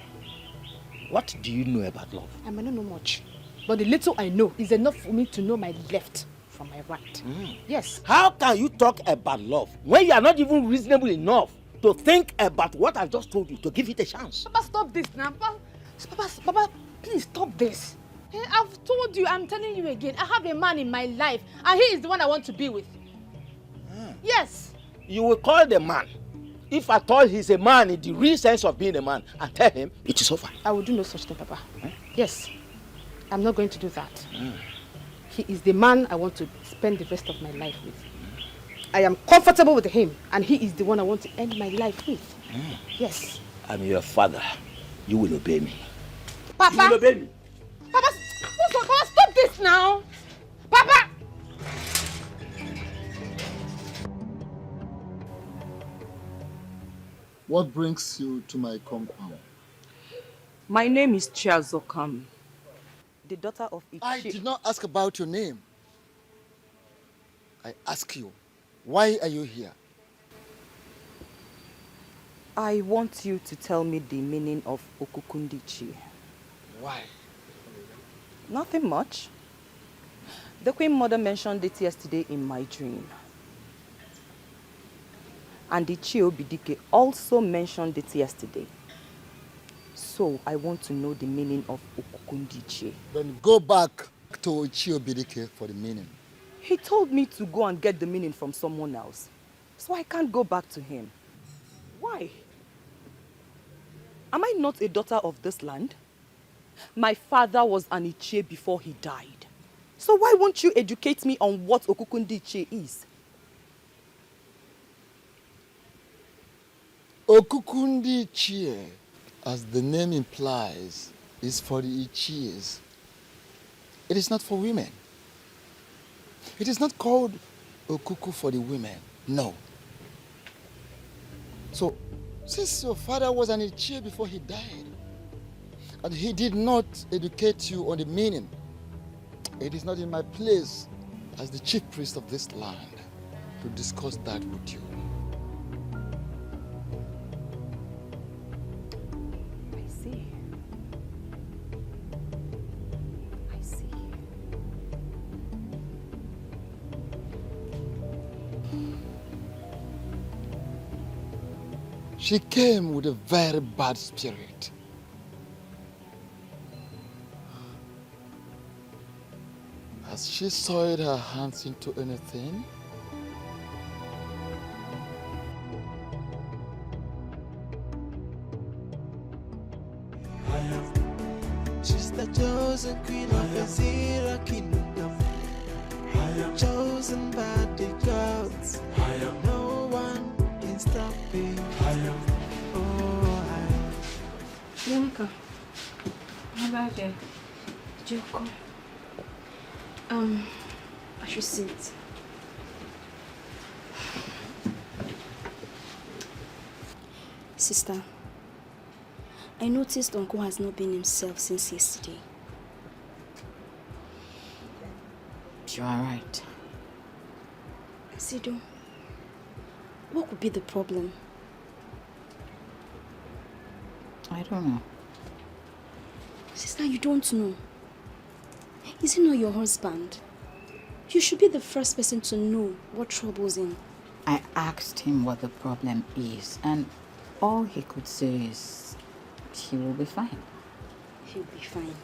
M: What do you know about love?
C: I may not know much. But the little I know is enough for me to know my left from my right. Yes.
M: How can you talk about love when you are not even reasonable enough to think about what I just told you, to give it a chance?
C: Papa, stop this now. Papa, please stop this. I've told you, I'm telling you again, I have a man in my life and he is the one I want to be with. Yes.
M: You will call the man, if at all he's a man in the real sense of being a man, and tell him it is over.
C: I will do no such thing, Papa. Yes. I'm not going to do that. He is the man I want to spend the rest of my life with. I am comfortable with him, and he is the one I want to end my life with. Yes.
M: I'm your father. You will obey me.
C: Papa!
M: You will obey me.
C: Papa, stop this now! Papa!
H: What brings you to my compound?
A: My name is Chiazokam, the daughter of Ichi.
H: I did not ask about your name. I ask you, why are you here?
A: I want you to tell me the meaning of Okukundichi.
H: Why?
A: Nothing much. The Queen Mother mentioned it yesterday in my dream. And the Chiobidike also mentioned it yesterday. So I want to know the meaning of Okukundichi.
H: Then go back to Chiobidike for the meaning.
A: He told me to go and get the meaning from someone else. So I can't go back to him. Why? Am I not a daughter of this land? My father was an Ichie before he died. So why won't you educate me on what Okukundichi is?
H: Okukundichi, as the name implies, is for the Ichies. It is not for women. It is not called Okuku for the women. No. So, since your father was an Ichie before he died, and he did not educate you on the meaning, it is not in my place as the chief priest of this land to discuss that with you. She came with a very bad spirit. Has she soiled her hands into anything?
I: She's the chosen queen of the Zira kingdom. I am chosen by the gods. I am no one can stop me. I am.
R: Bianca, how about you? Joko. I should sit. Sister, I noticed Uncle has not been himself since yesterday.
T: You are right.
R: Sido, what could be the problem?
T: I don't know.
R: Sister, you don't know. Is he not your husband? You should be the first person to know what troubles him.
T: I asked him what the problem is, and all he could say is he will be fine.
R: He'll be fine.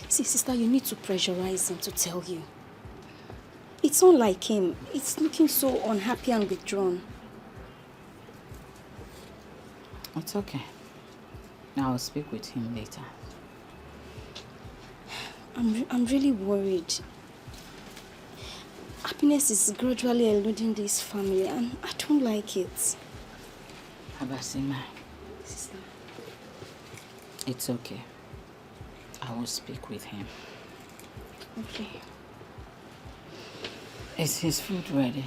R: See, sister, you need to pressurize him to tell you. It's not like him. It's looking so unhappy and withdrawn.
T: It's okay. I'll speak with him later.
R: I'm really worried. Happiness is gradually eluding this family, and I don't like it.
T: Abasima,
R: Sister.
T: It's okay. I will speak with him.
R: Okay.
T: Is his food ready?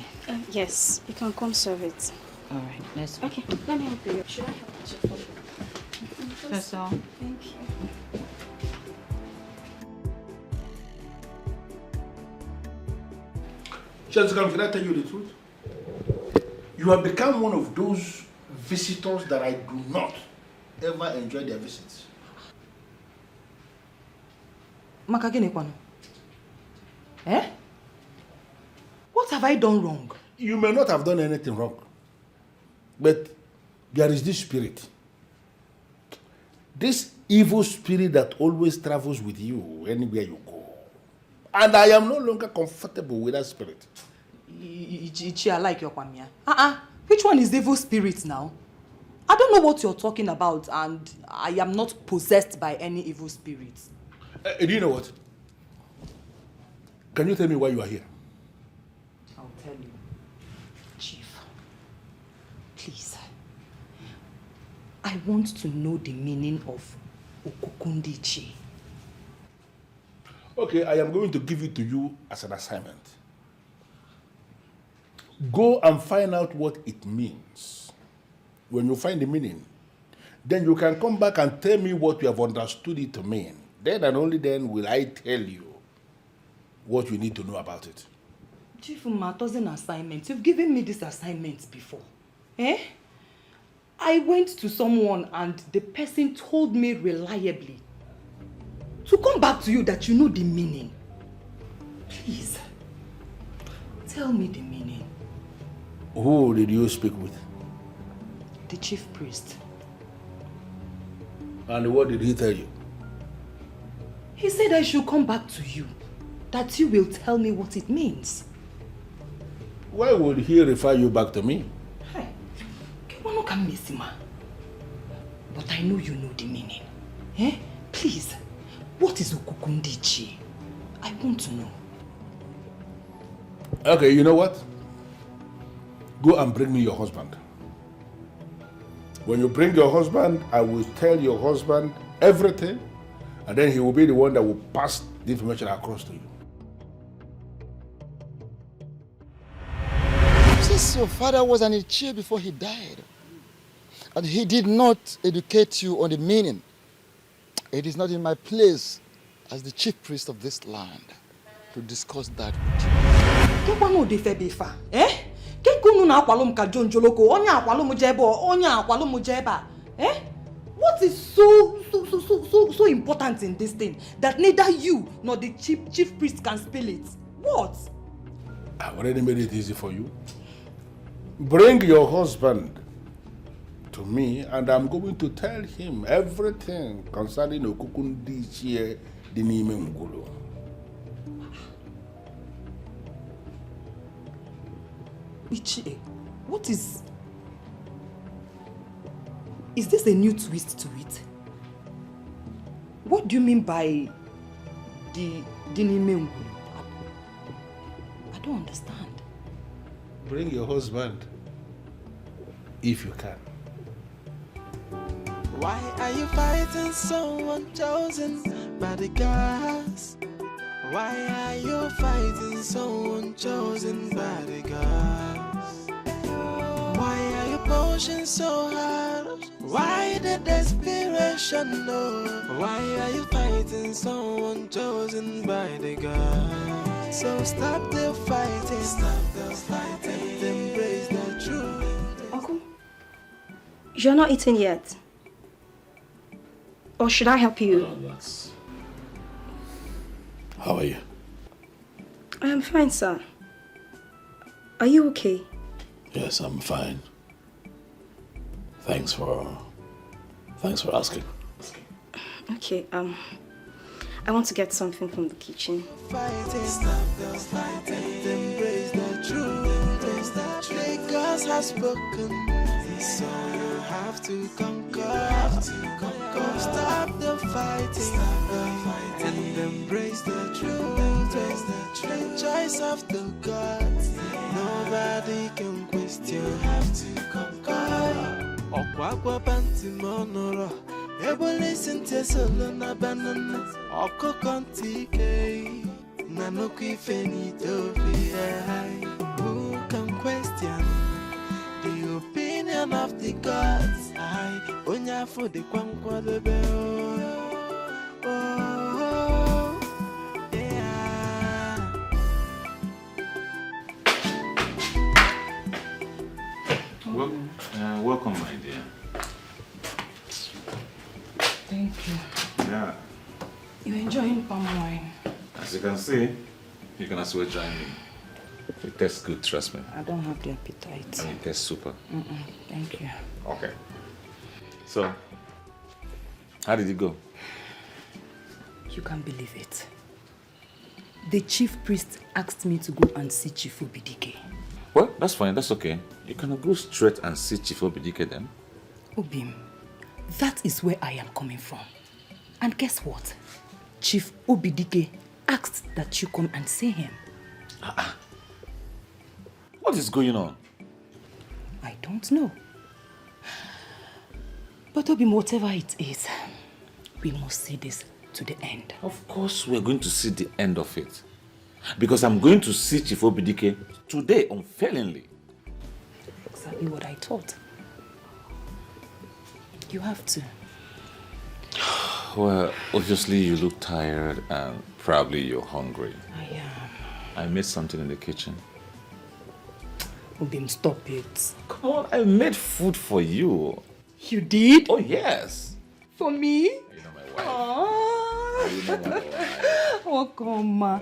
R: Yes, you can come serve it.
T: All right, let's go.
R: Okay, let me help you. Should I help you?
T: That's all.
R: Thank you.
E: Jessica, can I tell you the truth? You have become one of those visitors that I do not ever enjoy their visits.
A: Makagene kwano. Eh? What have I done wrong?
E: You may not have done anything wrong, but there is this spirit. This evil spirit that always travels with you anywhere you go. And I am no longer comfortable with that spirit.
A: I like your kwamia. Which one is the evil spirit now? I don't know what you're talking about, and I am not possessed by any evil spirit.
E: Do you know what? Can you tell me why you are here?
A: I'll tell you. Chief, please. I want to know the meaning of Okukundichi.
E: Okay, I am going to give it to you as an assignment. Go and find out what it means. When you find the meaning, then you can come back and tell me what you have understood it to mean. Then and only then will I tell you what you need to know about it.
A: Chief Umato's assignment. You've given me this assignment before. Eh? I went to someone and the person told me reliably to come back to you that you know the meaning. Please, tell me the meaning.
E: Who did you speak with?
A: The chief priest.
E: And what did he tell you?
A: He said I should come back to you, that you will tell me what it means.
E: Why would he refer you back to me?
A: Hey, but I know you know the meaning. Eh? Please, what is Okukundichi? I want to know.
E: Okay, you know what? Go and bring me your husband. When you bring your husband, I will tell your husband everything, and then he will be the one that will pass the information across to you.
H: Since your father was an Ichie before he died, and he did not educate you on the meaning, it is not in my place as the chief priest of this land to discuss that with you.
A: Eh? What is so important in this thing that neither you nor the chief priest can spill it? What?
E: I've already made it easy for you. Bring your husband to me, and I'm going to tell him everything concerning Okukundichi Dinime Ngulu.
A: Ichie, what is... Is this a new twist to it? What do you mean by the Dinime Ngulu? I don't understand.
E: Bring your husband, if you can.
I: Why are you fighting someone chosen by the gods? Why are you fighting someone chosen by the gods? Why are you emotion so hard? Why the desperation, no? Why are you fighting someone chosen by the God? So stop the fighting, and embrace the truth.
R: Uncle, you're not eating yet. Or should I help you?
K: How are you?
R: I am fine, sir. Are you okay?
K: Yes, I'm fine. Thanks for asking.
R: Okay, I want to get something from the kitchen.
I: Fighting, embrace the truth. Because has spoken, so you have to conquer. Stop the fighting, and embrace the truth. The choice of the gods, nobody can question. You have to conquer. Okwakwa panti monoro, ebo listen to solo na banana. Oko konti kei, nanoku ifeni tofi. Who can question the opinion of the gods? I onya for the kwankwa the bell. Oh, yeah.
K: Welcome, my dear.
N: Thank you.
K: Yeah.
N: You're enjoying palm wine.
K: As you can see, you can as well join me. It tastes good, trust me.
N: I don't have the appetite.
K: I mean, it tastes super.
N: Thank you.
K: Okay. So, how did it go?
N: You can't believe it. The chief priest asked me to go and see Chief Obidike.
K: Well, that's fine, that's okay. You can go straight and see Chief Obidike then.
N: Obim, that is where I am coming from. And guess what? Chief Obidike asked that you come and see him.
K: What is going on?
N: I don't know. But Obim, whatever it is, we must see this to the end.
K: Of course we're going to see the end of it. Because I'm going to see Chief Obidike today, unfailingly.
N: Exactly what I thought. You have to.
K: Well, obviously you look tired and probably you're hungry.
N: I am.
K: I made something in the kitchen.
N: Obim, stop it.
K: Come on, I made food for you.
N: You did?
K: Oh, yes.
N: For me?
K: You know my wife.
N: Aww.
K: You know my wife.
N: Oh, come.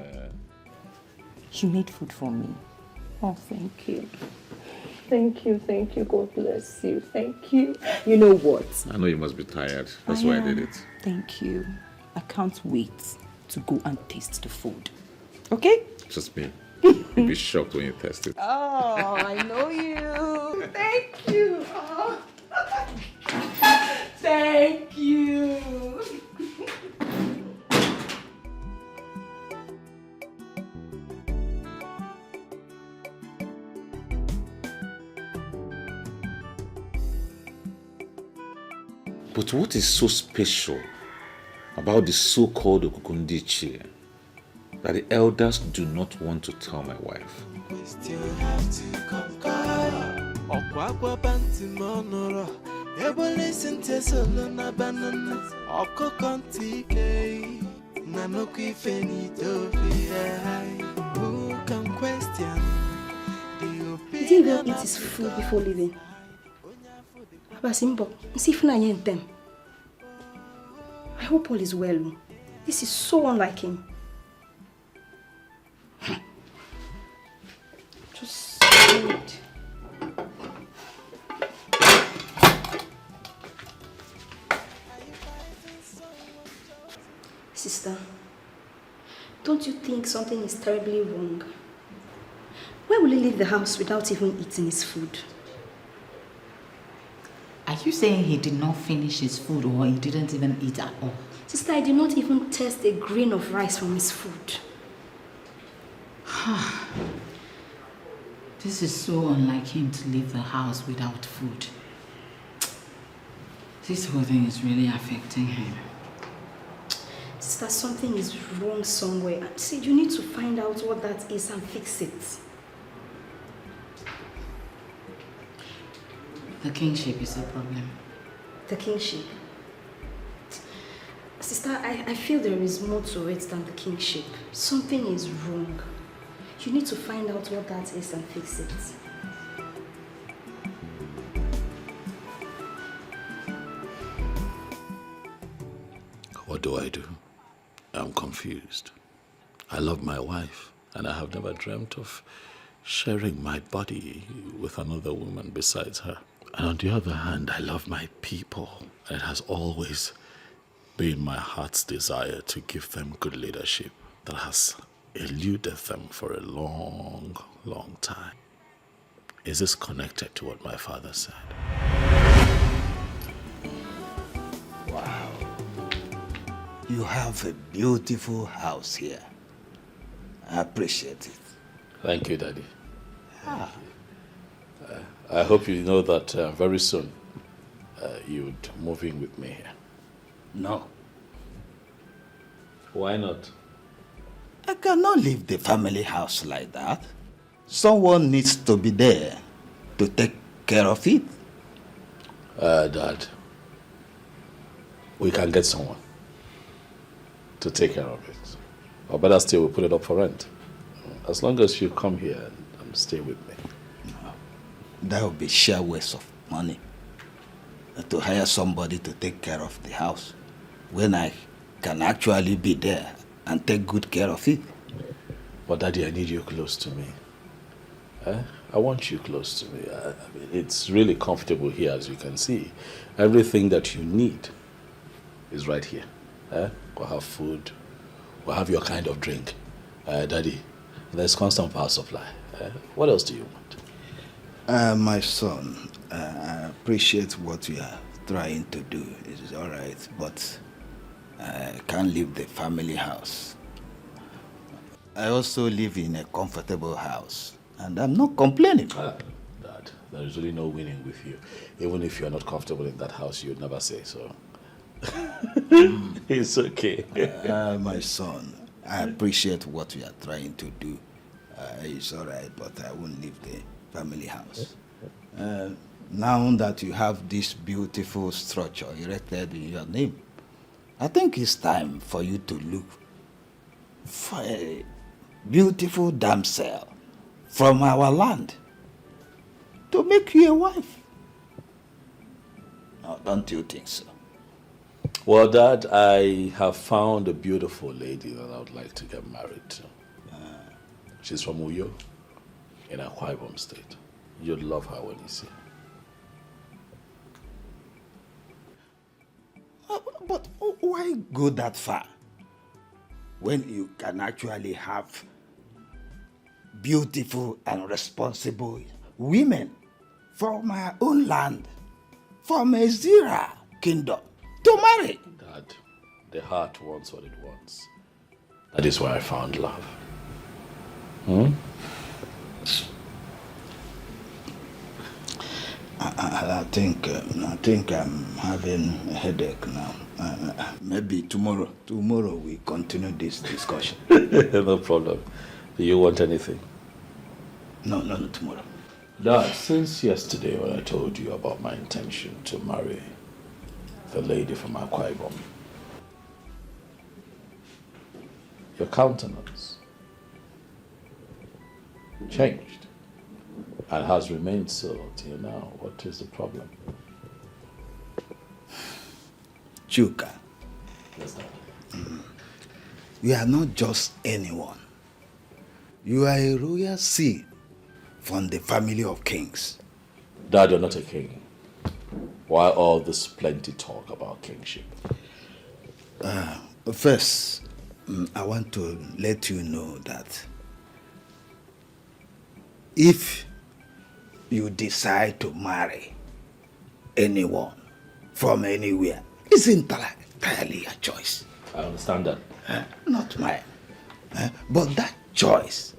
N: You made food for me. Oh, thank you. Thank you. God bless you. Thank you. You know what?
K: I know you must be tired. That's why I did it.
N: Thank you. I can't wait to go and taste the food. Okay?
K: Trust me. You'll be shocked when you taste it.
N: Oh, I know you. Thank you. Oh. Thank you.
K: But what is so special about the so-called Okukundichi that the elders do not want to tell my wife?
I: You have to conquer. Okwakwa panti monoro, ebo listen to solo na banana. Oko konti kei, nanoku ifeni tofi. Who can question the opinion?
R: Did he even eat his food before leaving? Simbo, I hope all is well. This is so unlike him. Just wait. Sister, don't you think something is terribly wrong? Why will he leave the house without even eating his food?
T: Are you saying he did not finish his food or he didn't even eat at all?
R: Sister, I did not even taste a grain of rice from his food.
T: This is so unlike him to leave the house without food. This whole thing is really affecting him.
R: Sister, something is wrong somewhere. See, you need to find out what that is and fix it.
T: The kingship is a problem.
R: The kingship? Sister, I feel there is more to it than the kingship. Something is wrong. You need to find out what that is and fix it.
K: What do I do? I'm confused. I love my wife, and I have never dreamt of sharing my body with another woman besides her. And on the other hand, I love my people. And it has always been my heart's desire to give them good leadership that has eluded them for a long, long time. Is this connected to what my father said?
U: Wow. You have a beautiful house here. I appreciate it.
K: Thank you, Daddy. I hope you know that very soon you'd move in with me here.
U: No.
K: Why not?
U: I cannot leave the family house like that. Someone needs to be there to take care of it.
K: Dad, we can get someone to take care of it. Or better still, we'll put it up for rent. As long as you come here and stay with me.
U: No, that would be sheer waste of money. To hire somebody to take care of the house when I can actually be there and take good care of it.
K: But Daddy, I need you close to me. I want you close to me. I mean, it's really comfortable here, as you can see. Everything that you need is right here. We'll have food. We'll have your kind of drink. Daddy, there's constant power supply. What else do you want?
U: My son, I appreciate what you are trying to do. It is all right, but I can't leave the family house. I also live in a comfortable house, and I'm not complaining.
K: Dad, there is really no winning with you. Even if you're not comfortable in that house, you'd never say so. It's okay.
U: My son, I appreciate what you are trying to do. It's all right, but I won't leave the family house. Now that you have this beautiful structure erected in your name, I think it's time for you to look for a beautiful damsel from our land to make you a wife. No, don't you think so?
K: Well, Dad, I have found a beautiful lady that I would like to get married to. She's from Uyo, in Akwa Ibom State. You'd love her when you see her.
U: But why go that far when you can actually have beautiful and responsible women from our own land, from Ezira kingdom, to marry?
K: Dad, the heart wants what it wants. That is where I found love.
U: I think I'm having a headache now. Maybe tomorrow we continue this discussion.
K: No problem. Do you want anything?
U: No, tomorrow.
K: Dad, since yesterday when I told you about my intention to marry the lady from Akwa Ibom, your countenance changed and has remained so till now. What is the problem?
U: Chuka,
K: Yes, Dad.
U: you are not just anyone. You are a royal seed from the family of kings.
K: Dad, you're not a king. Why all this plenty talk about kingship?
U: First, I want to let you know that if you decide to marry anyone from anywhere, it's entirely your choice.
K: I understand that.
U: Not mine. But that choice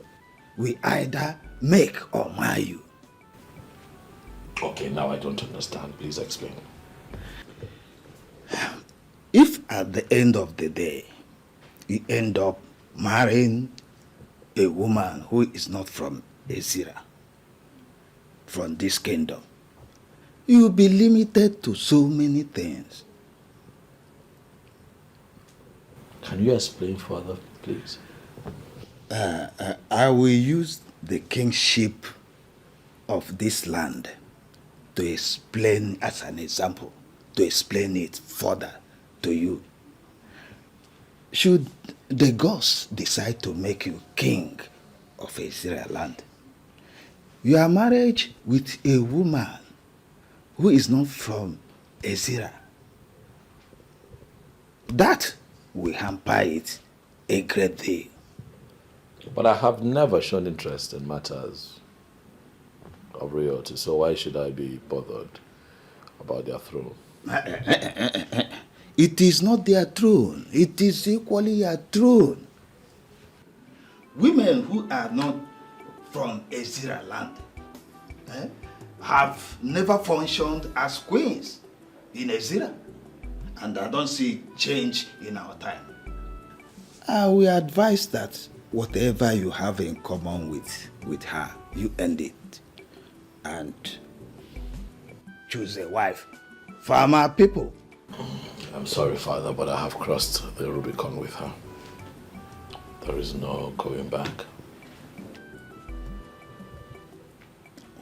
U: we either make or mar you.
K: Okay, now I don't understand. Please explain.
U: If at the end of the day, you end up marrying a woman who is not from Ezira, from this kingdom, you'll be limited to so many things.
K: Can you explain further, please?
U: I will use the kingship of this land to explain, as an example, to explain it further to you. Should the gods decide to make you king of Israel land, your marriage with a woman who is not from Ezra, that will hamper it a great deal.
K: But I have never shown interest in matters of royalty, so why should I be bothered about their throne?
U: It is not their throne. It is equally your throne. Women who are not from Ezra land have never functioned as queens in Ezra, and I don't see change in our time. I will advise that whatever you have in common with her, you end it and choose a wife from our people.
K: I'm sorry, Father, but I have crossed the Rubicon with her. There is no going back.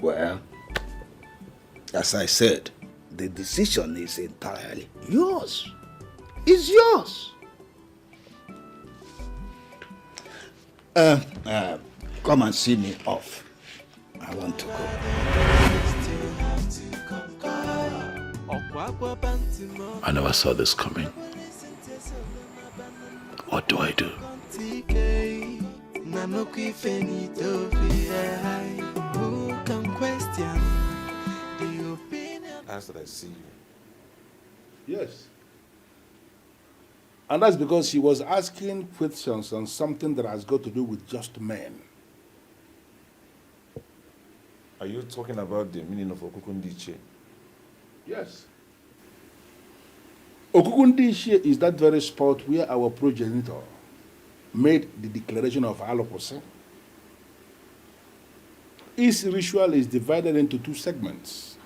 U: Well, as I said, the decision is entirely yours. It's yours. Come and see me off. I want to go.
K: I never saw this coming. What do I do?
E: As that I see you. Yes. And that's because she was asking questions on something that has got to do with just men.
J: Are you talking about the meaning of Okukundiche?
E: Yes. Okukundiche is that very spot where our progenitor made the declaration of allopsy. His ritual is divided into two segments.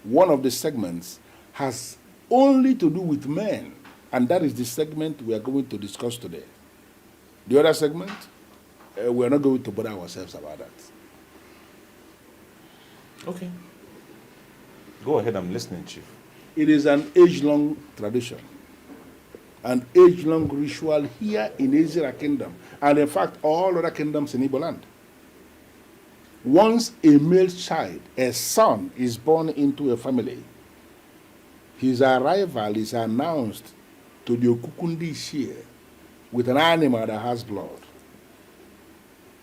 E: One of the segments has only to do with men, and that is the segment we are going to discuss today. The other segment, we are not going to bother ourselves about that.
J: Okay. Go ahead, I'm listening, Chief.
E: It is an age-long tradition, an age-long ritual here in Israel Kingdom, and in fact, all other kingdoms in Igbo land. Once a male child, a son, is born into a family, his arrival is announced to the Okukundi Shie with an animal that has blood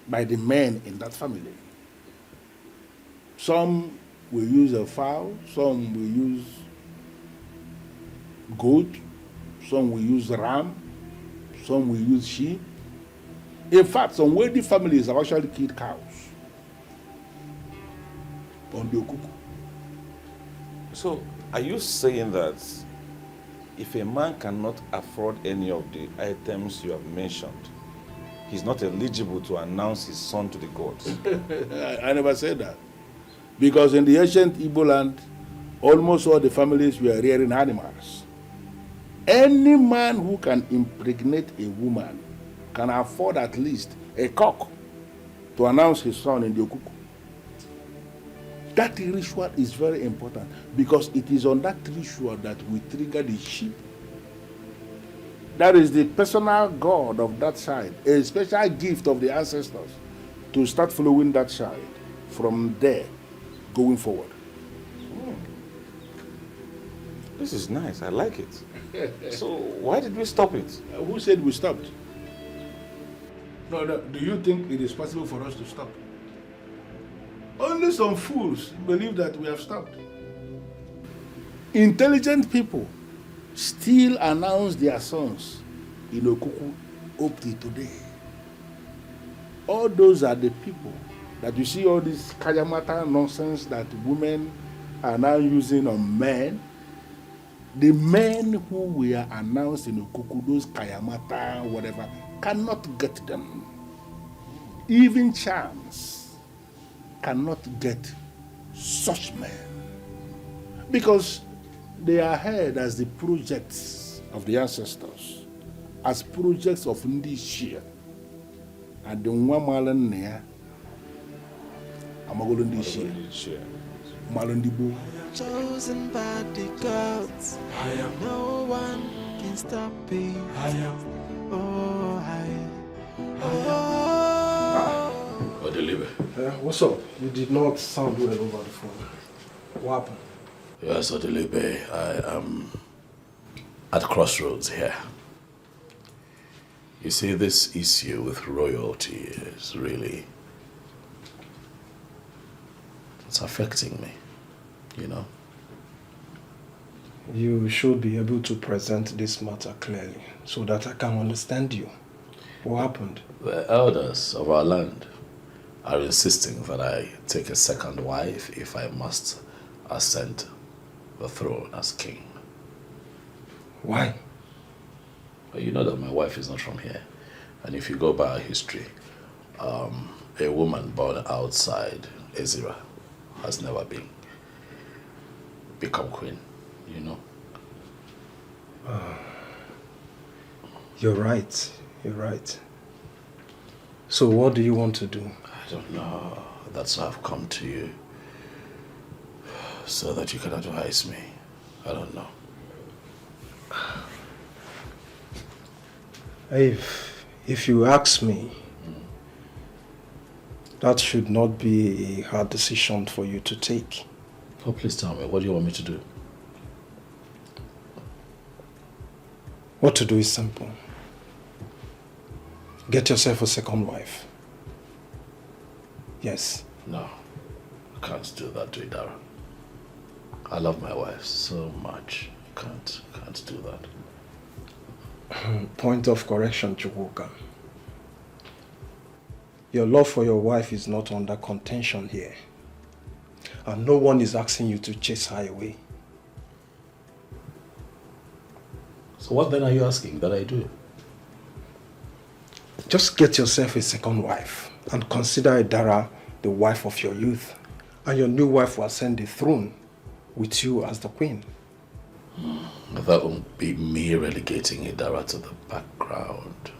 E: by the men in that family. Some will use a fowl, some will use goat, some will use ram, some will use sheep. In fact, some wealthy families have actually killed cows on the Okuku.
J: So, are you saying that if a man cannot afford any of the items you have mentioned, he's not eligible to announce his son to the gods?
E: I never said that. Because in the ancient Igbo land, almost all the families were rearing animals. Any man who can impregnate a woman can afford at least a cock to announce his son in the Okuku. That ritual is very important because it is on that ritual that we trigger the sheep. That is the personal god of that child, a special gift of the ancestors to start following that child from there going forward.
J: This is nice, I like it. So why did we stop it?
E: Who said we stopped? No, do you think it is possible for us to stop? Only some fools believe that we have stopped. Intelligent people still announce their sons in Okuku up to today. All those are the people that you see all this kayamata nonsense that women are now using on men. The men who were announced in Okuku, those kayamata, whatever, cannot get them. Even charms cannot get such men. Because they are held as the projects of the ancestors, as projects of Ndishia. And the Wamalan Nea, Amagolo Ndishia, Malandibu.
I: Chosen by the gods. No one can stop me.
O: What's up? You did not sound well over the phone. What happened?
K: Yes, Odelibe, I am at crossroads here. You see, this issue with royalty is really... it's affecting me, you know?
O: You should be able to present this matter clearly so that I can understand you. What happened?
K: The elders of our land are insisting that I take a second wife if I must ascend the throne as king.
O: Why?
K: Well, you know that my wife is not from here. And if you go by our history, a woman born outside Ezira has never become queen, you know?
O: You're right. You're right. So what do you want to do?
K: I don't know. That's why I've come to you. So that you can advise me. I don't know.
O: If you ask me, that should not be a hard decision for you to take.
K: Oh, please tell me, what do you want me to do?
O: What to do is simple. Get yourself a second wife. Yes.
K: No, I can't do that to Idara. I love my wife so much. Can't do that.
O: Point of correction, Chukwuka. Your love for your wife is not under contention here. And no one is asking you to chase her away.
K: So what then are you asking that I do?
O: Just get yourself a second wife and consider Idara the wife of your youth. And your new wife will ascend the throne with you as the queen.
K: That won't be me relegating Idara to the background.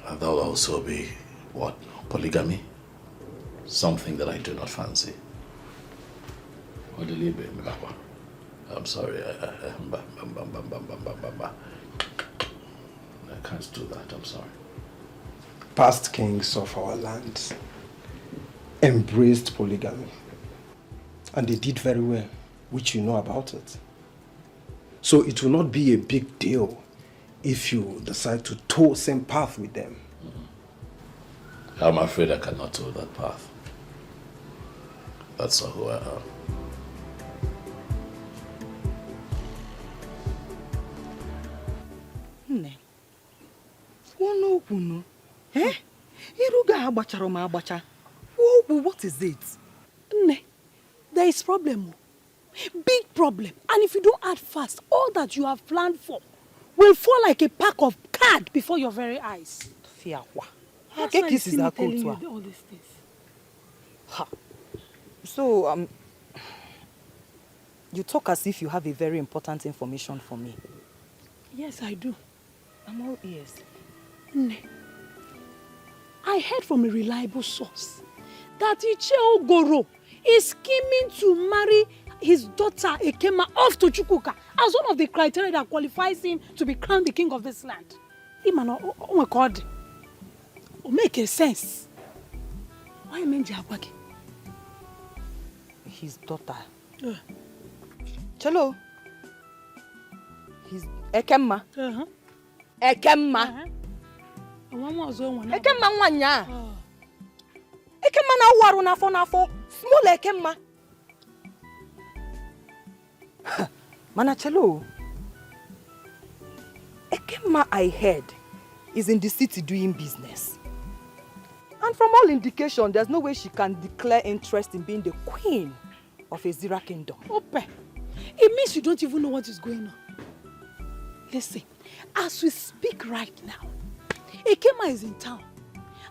K: And that will also be, what, polygamy? Something that I do not fancy. I'm sorry, I can't do that, I'm sorry.
O: Past kings of our land embraced polygamy. And they did very well, which you know about it. So it will not be a big deal if you decide to tow the same path with them.
K: I'm afraid I cannot tow that path. That's not who I am.
A: Nne, okwu eh? Iruga agbachara ma agbacha. What is it?
F: Nne, there is problem. Big problem. And if you don't act fast, all that you have planned for will fall like a pack of cards before your very eyes.
A: Fiawa.
F: That's why you see me telling you all these things.
A: Ha. So, you talk as if you have a very important information for me.
F: Yes, I do.
A: I'm all ears.
F: Nne, I heard from a reliable source that Iche Ogoro is scheming to marry his daughter Ekema off to Chukwuka as one of the criteria that qualifies him to be crowned the king of this land. Oh my God. It makes sense. Why Menji Agwagi?
A: His daughter. Chelo. His Ekema. Ekema. Ekema nwanya. Ekema na waru n'afọ. Small Ekema. Mana Chelo. Ekema I heard is in the city doing business. And from all indication, there's no way she can declare interest in being the queen of Ezira Kingdom.
F: Ope, it means you don't even know what is going on. Listen, as we speak right now, Ekema is in town.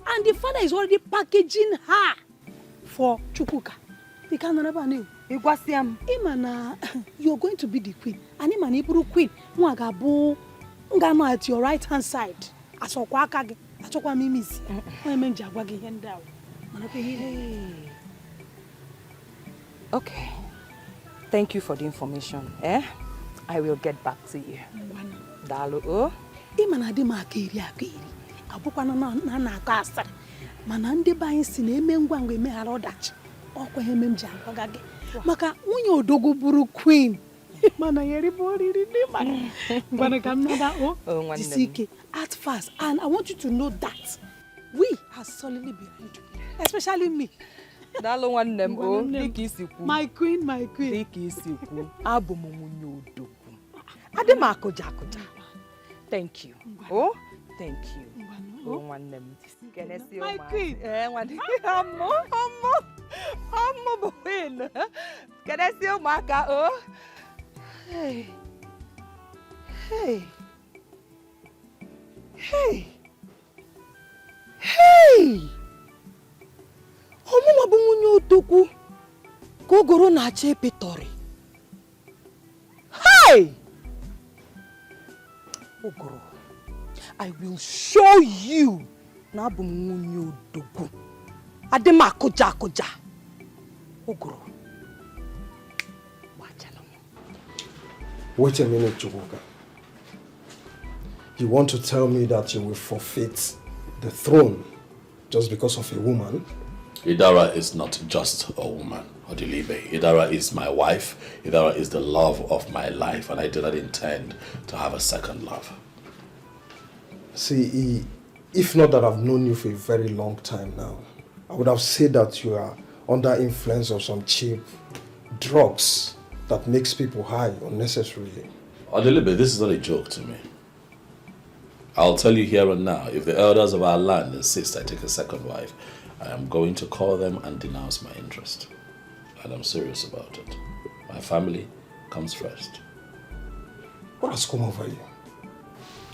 F: And the father is already packaging her for Chukwuka. The kind never knew. Imana, you're going to be the queen. And Imana Iburu queen, Mwagabu, Ngano at your right hand side. Asokwakage, Asokwa Mimis. Jagwagi Hendao.
A: Okay. Thank you for the information. I will get back to you. Dalu o.
F: Imana di makiri akiri. Abukwa na akasa. Mana ndi ba yin si na eme ngwangwa eme hara odachi. Okwa heme mji agwagage. Maka unye odogo buru queen. Mana yeri boriri ni mana. Ngwana kamnada o. Disike at first, and I want you to know that we are solidly behind you, especially me.
A: Dalo nwannem o, dịka isi kwu.
F: My queen, my queen.
A: Dịka isi kwu, abụ m nwunye odogwu. Adị m akụja. Thank you. Oh, thank you. Oh, nwannem.
F: My queen.
A: Nwannem. Ọmụ bụ queen. Kenesi ụmụaka o. Hey. Ọmụma bụ nwunye odogwu ka ogoro na-acha epetori. Hey! Ogoro, I will show you na abụ m nwunye odogwu. Adị m akụja. Ogoro.
O: Wait a minute, Chukwuka. You want to tell me that you will forfeit the throne just because of a woman?
K: Idara is not just a woman, Odilibe. Idara is my wife. Idara is the love of my life, and I do not intend to have a second love.
O: See, if not that I've known you for a very long time now, I would have said that you are under influence of some cheap drugs that makes people high unnecessarily.
K: Odilibe, this is not a joke to me. I'll tell you here and now, if the elders of our land insist I take a second wife, I am going to call them and denounce my interest. And I'm serious about it. My family comes first.
O: What has come over you?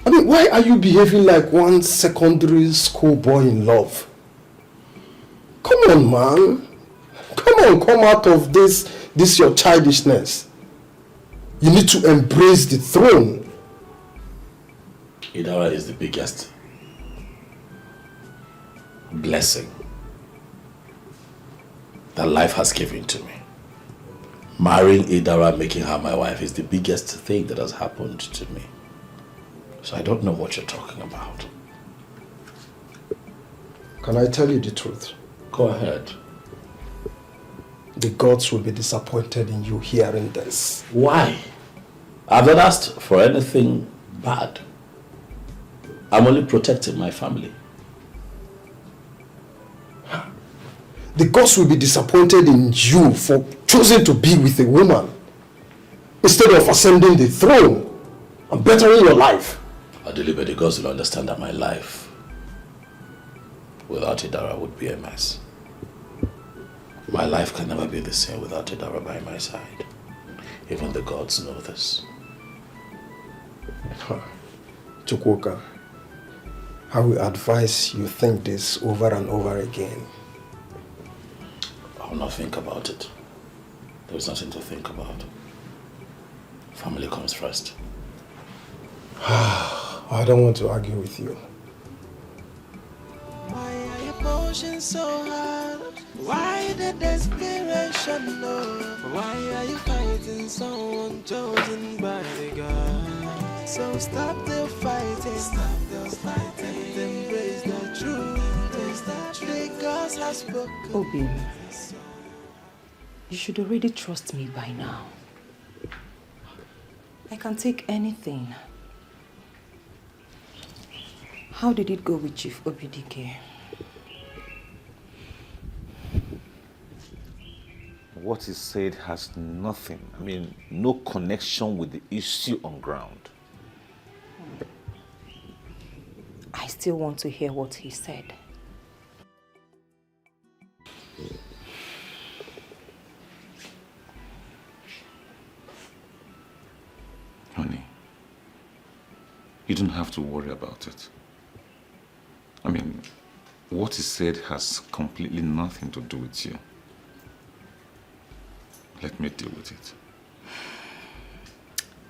O: I mean, why are you behaving like one secondary school boy in love? Come on, man. Come out of this your childishness. You need to embrace the throne.
K: Idara is the biggest blessing that life has given to me. Marrying Idara, making her my wife, is the biggest thing that has happened to me. So I don't know what you're talking about.
O: Can I tell you the truth?
K: Go ahead.
O: The gods will be disappointed in you hearing this.
K: Why? I've not asked for anything bad. I'm only protecting my family.
O: The gods will be disappointed in you for choosing to be with a woman instead of ascending the throne and bettering your life.
K: Adelibe, the gods will understand that my life without Idara would be a mess. My life can never be the same without Idara by my side. Even the gods know this.
O: Chukwuka, I will advise you think this over and over again.
K: I will not think about it. There's nothing to think about. Family comes first.
O: I don't want to argue with you.
I: Why are your emotions so hard? Why the desperation, Lord? Why are you fighting someone chosen by the God? So stop the fighting, and embrace the truth. The gods have spoken.
N: Obi, you should already trust me by now. I can take anything. How did it go with Chief Obidike?
J: What he said has nothing, no connection with the issue on ground.
N: I still want to hear what he said.
J: Honey, you don't have to worry about it. What he said has completely nothing to do with you. Let me deal with it.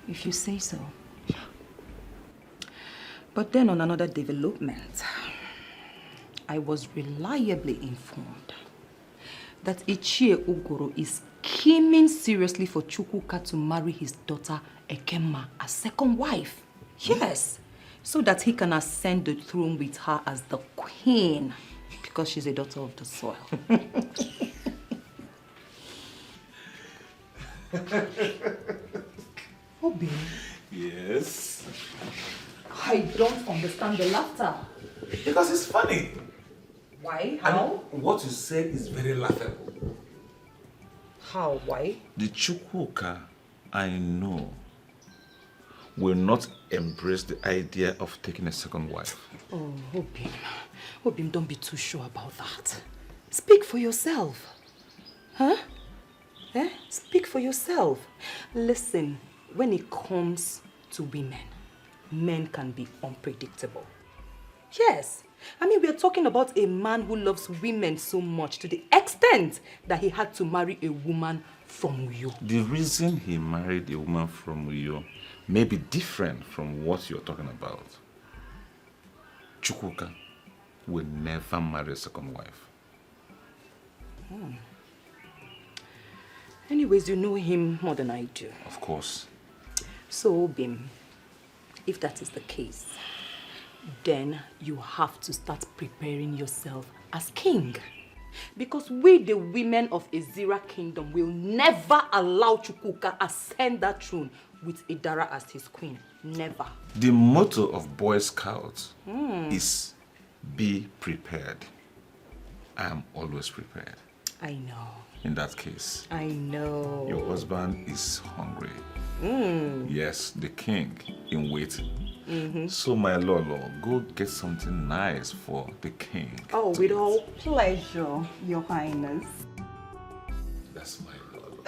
N: If you say so. But then on another development, I was reliably informed that Ichie Ugoro is scheming seriously for Chukwuka to marry his daughter Ekema as second wife. Yes, so that he can ascend the throne with her as the queen, because she's a daughter of the soil. Obi.
J: Yes?
N: I don't understand the laughter.
J: Because it's funny.
N: Why? How?
J: And what you say is very laughable.
N: How? Why?
J: The Chukwuka I know will not embrace the idea of taking a second wife.
N: Oh, Obim. Obim, don't be too sure about that. Speak for yourself. Huh? Eh? Speak for yourself. Listen, when it comes to women, men can be unpredictable. Yes. I mean, we are talking about a man who loves women so much to the extent that he had to marry a woman from Uyo.
J: The reason he married a woman from Uyo may be different from what you're talking about. Chukwuka will never marry a second wife.
N: Hmm. Anyways, you know him more than I do.
J: Of course.
N: So, Obim, if that is the case, then you have to start preparing yourself as king. Because we, the women of Ezira Kingdom, will never allow Chukwuka ascend that throne with Idara as his queen. Never.
J: The motto of Boy Scouts
N: Hmm.
J: is be prepared. I am always prepared.
N: I know.
J: In that case,
N: I know.
J: your husband is hungry.
N: Mm.
J: Yes, the king in waiting.
N: Mm-hmm.
J: So, my Lolo, go get something nice for the king.
A: Oh, with all pleasure, Your Highness.
J: That's my Lolo.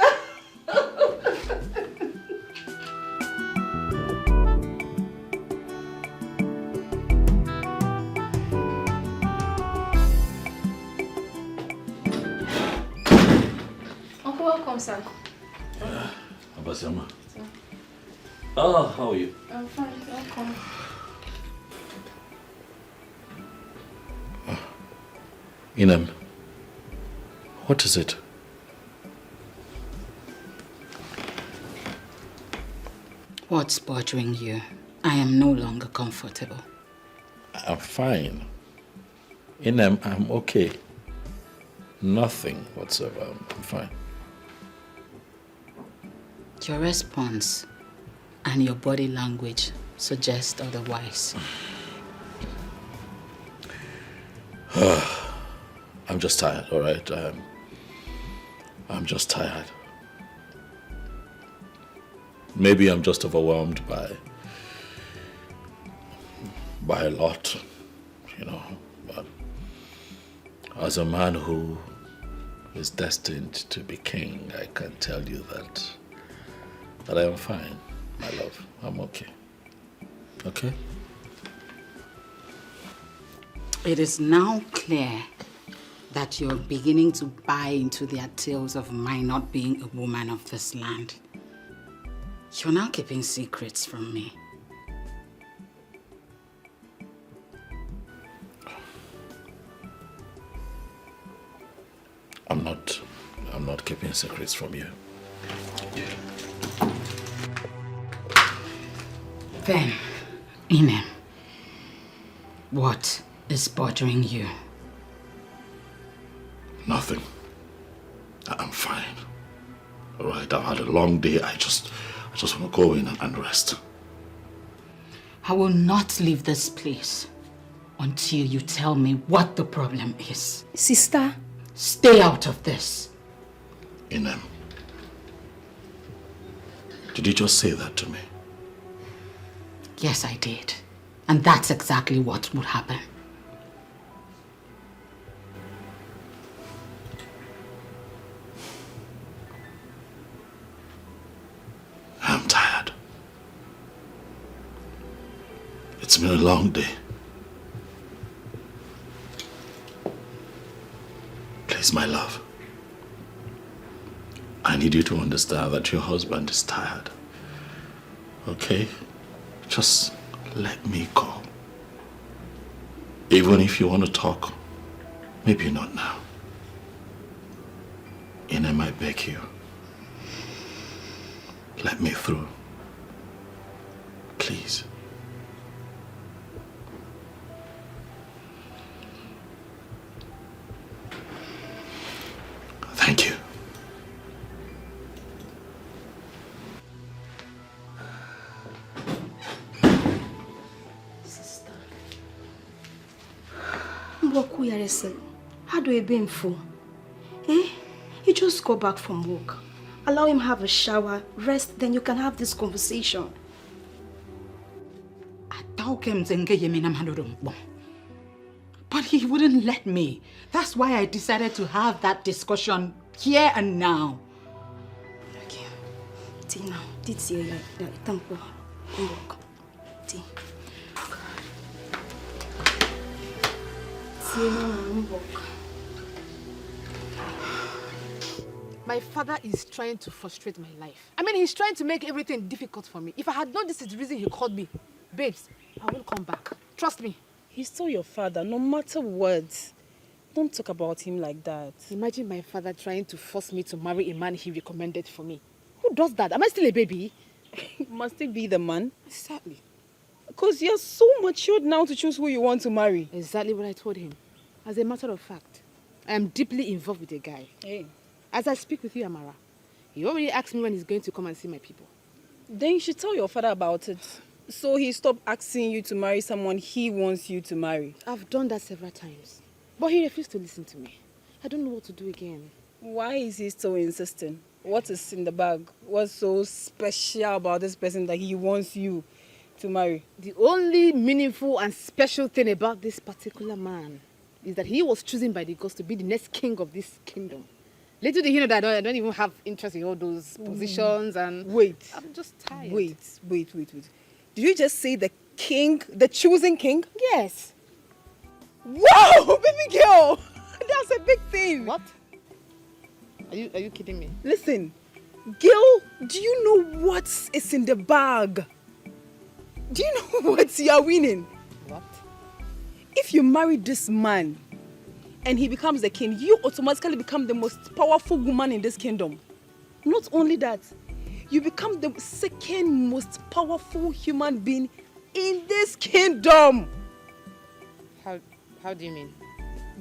R: Uncle, welcome, sir.
K: Abasiama. Oh, how are you?
R: I'm fine, welcome.
K: Inem, what is it?
T: What's bothering you? I am no longer comfortable.
K: I'm fine. Inem, I'm okay. Nothing whatsoever. I'm fine.
T: Your response and your body language suggest otherwise.
K: I'm just tired, all right? I'm just tired. Maybe I'm just overwhelmed by a lot, you know. But as a man who is destined to be king, I can tell you that I am fine, my love. I'm okay. Okay?
T: It is now clear that you're beginning to buy into their tales of my not being a woman of this land. You're now keeping secrets from me.
K: I'm not keeping secrets from you.
T: Then, Inem, what is bothering you?
K: Nothing. I'm fine. All right, I've had a long day. I just want to go in and rest.
T: I will not leave this place until you tell me what the problem is.
R: Sister?
T: Stay out of this.
K: Inem, did you just say that to me?
T: Yes, I did. And that's exactly what would happen.
K: I'm tired. It's been a long day. Please, my love. I need you to understand that your husband is tired. Okay? Just let me go. Even if you want to talk, maybe not now. And I might beg you. Let me through. Please. Thank you.
R: Sister. Mboku Yaresel, how do you been for? Eh? You just go back from work. Allow him have a shower, rest, then you can have this conversation.
G: But he wouldn't let me. That's why I decided to have that discussion here and now.
R: Okay. Tina, it's here. Thank you. Work. Tina.
C: My father is trying to frustrate my life. I mean, he's trying to make everything difficult for me. If I had known this is the reason he called me, babes, I will come back. Trust me.
A: He's still your father, no matter what. Don't talk about him like that.
C: Imagine my father trying to force me to marry a man he recommended for me. Who does that? Am I still a baby?
A: Must it be the man?
C: Exactly.
A: Because you're so matured now to choose who you want to marry.
C: Exactly what I told him. As a matter of fact, I am deeply involved with a guy.
A: Hey.
C: As I speak with you, Amara, he already asked me when he's going to come and see my people.
A: Then you should tell your father about it. So he stopped asking you to marry someone he wants you to marry.
C: I've done that several times. But he refused to listen to me. I don't know what to do again.
A: Why is he still insisting? What is in the bag? What's so special about this person that he wants you to marry?
C: The only meaningful and special thing about this particular man is that he was chosen by the gods to be the next king of this kingdom. Little did he know that I don't even have interest in all those positions and...
A: Wait.
C: I'm just tired.
A: Wait. Did you just say the king, the chosen king?
C: Yes.
A: Wow, baby girl! That's a big thing.
C: What? Are you kidding me?
A: Listen, girl, do you know what is in the bag? Do you know what you are winning?
C: What?
A: If you marry this man and he becomes the king, you automatically become the most powerful woman in this kingdom. Not only that, you become the second most powerful human being in this kingdom.
C: How do you mean?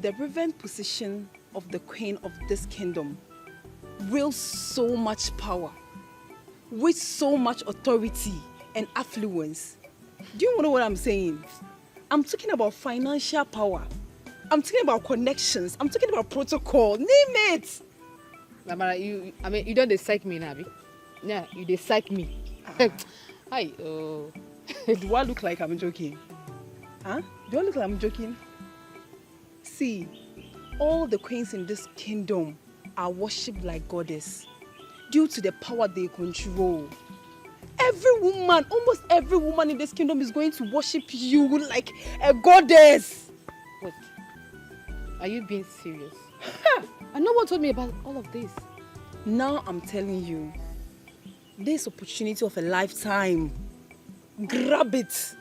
A: The reverend position of the queen of this kingdom wields so much power, with so much authority and affluence. Do you know what I'm saying? I'm talking about financial power. I'm talking about connections. I'm talking about protocol. Name it.
C: Amara, you don't psych me, Nabi. Yeah, you psych me. Hi.
A: Do I look like I'm joking? Huh? Do I look like I'm joking? See, all the queens in this kingdom are worshipped like goddess due to the power they control. Every woman, almost every woman in this kingdom is going to worship you like a goddess.
C: Wait, are you being serious? And no one told me about all of this.
A: Now I'm telling you, this opportunity of a lifetime. Grab it.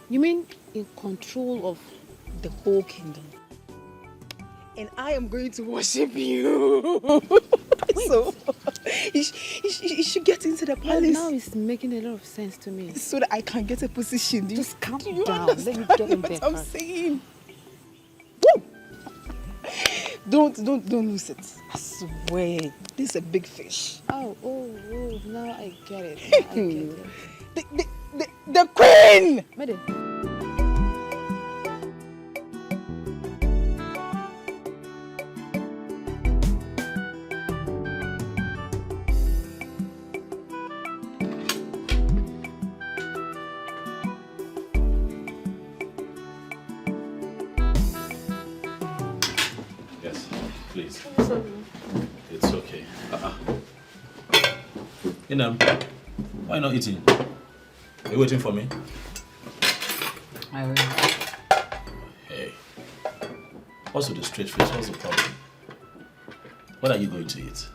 C: You mean in control of
A: the whole kingdom? And I am going to worship you. So, you should get into the palace.
C: Now it's making a lot of sense to me.
A: So that I can get a position.
C: Just calm
A: Do you
C: down.
A: understand
C: Let me get in there
A: what I'm
C: first.
A: saying? Woo! Don't lose it. I swear. This is a big fish.
C: Oh, now I get it.
A: The queen!
C: Madam.
K: Yes, please. It's okay. Why not eating? Are you waiting for me?
G: I will.
K: Hey. What's with the straight face? What's the problem? What are you going to eat?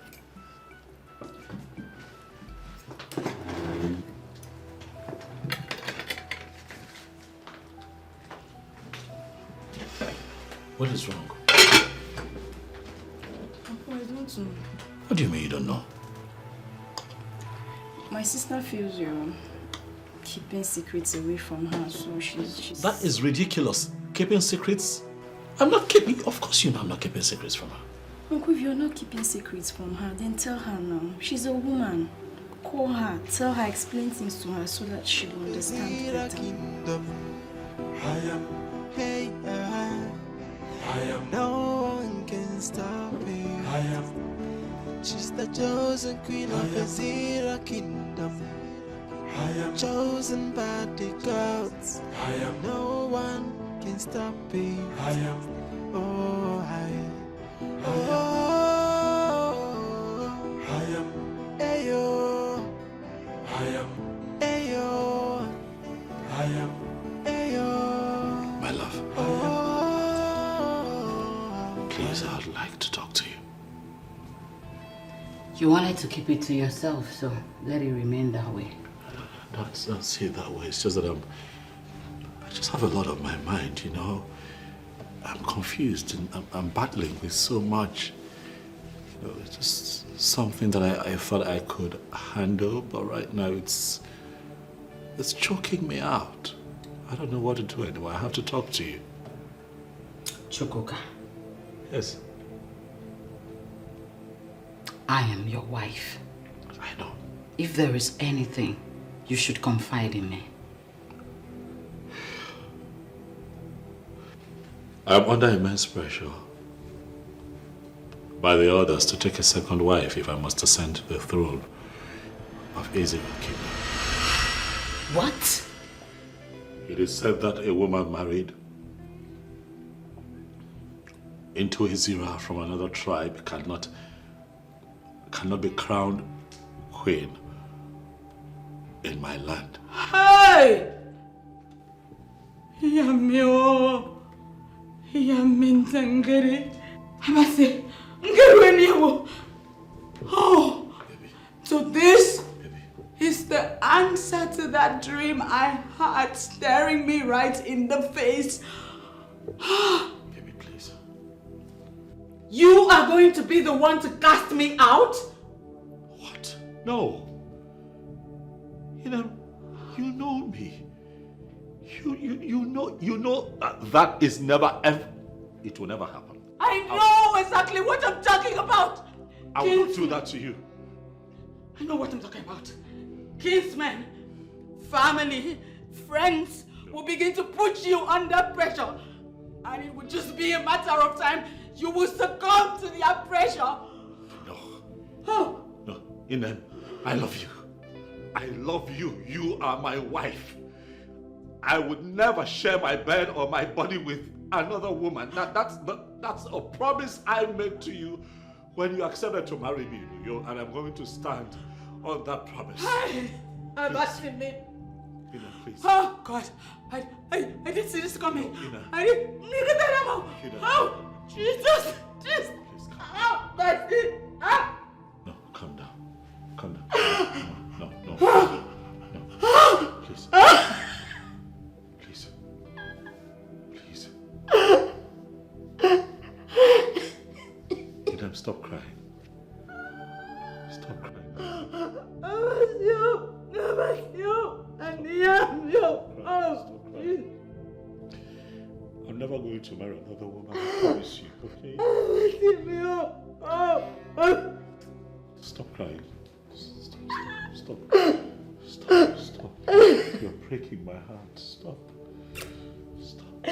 K: What is wrong?
R: Papa, I don't know.
K: What do you mean you don't know?
R: My sister feels you're keeping secrets away from her, so she's...
K: That is ridiculous. Keeping secrets? I'm not keeping... Of course you know I'm not keeping secrets from her.
R: Uncle, if you're not keeping secrets from her, then tell her now. She's a woman. Call her, tell her, explain things to her so that she will understand better.
I: I am, hey, I am, no one can stop me. I am, she's the chosen queen of the Zira kingdom. I am chosen by the gods. I am, no one can stop me. I am, oh, I am, ayo, I am, ayo, I am, ayo.
K: My love. Please, I'd like to talk to you.
T: You wanted to keep it to yourself, so let it remain that way.
K: Don't see it that way. It's just that I just have a lot on my mind, you know. I'm confused and I'm battling with so much. You know, it's just something that I thought I could handle, but right now it's choking me out. I don't know what to do anymore. I have to talk to you.
T: Chukwuka.
K: Yes.
T: I am your wife.
K: I know.
T: If there is anything, you should confide in me.
K: I'm under immense pressure by the others to take a second wife if I must ascend to the throne of Ezra Kingdom.
T: What?
K: It is said that a woman married into Ezra from another tribe cannot be crowned queen in my land.
B: Hey! Yamio. Yamintangere. Amase. Ngerueniwo. Oh. So this is the answer to that dream I had staring me right in the face.
K: Baby, please.
B: You are going to be the one to cast me out?
K: What? No. You know me. You know that is never ever. It will never happen.
B: I know exactly what I'm talking about.
K: I will not do that to you.
B: I know what I'm talking about. Kinsmen, family, friends will begin to put you under pressure. And it will just be a matter of time. You will succumb to their pressure.
K: No.
B: Oh.
K: No. Inem, I love you. I love you. You are my wife. I would never share my bed or my body with another woman. That's a promise I made to you when you accepted to marry me, and I'm going to stand on that promise.
B: I'm asking me.
K: Ina, please.
B: Oh God, I didn't see this coming.
K: No, Ina.
B: I didn't.
K: Ina.
B: Oh Jesus, Jesus. Oh, that's it. Ah.
K: No, calm down. Calm down. No. Please. Please. Ina, stop crying. Stop crying. I'm never going to marry another woman, I promise you, okay? Stop crying. Stop. You're breaking my heart. Stop. I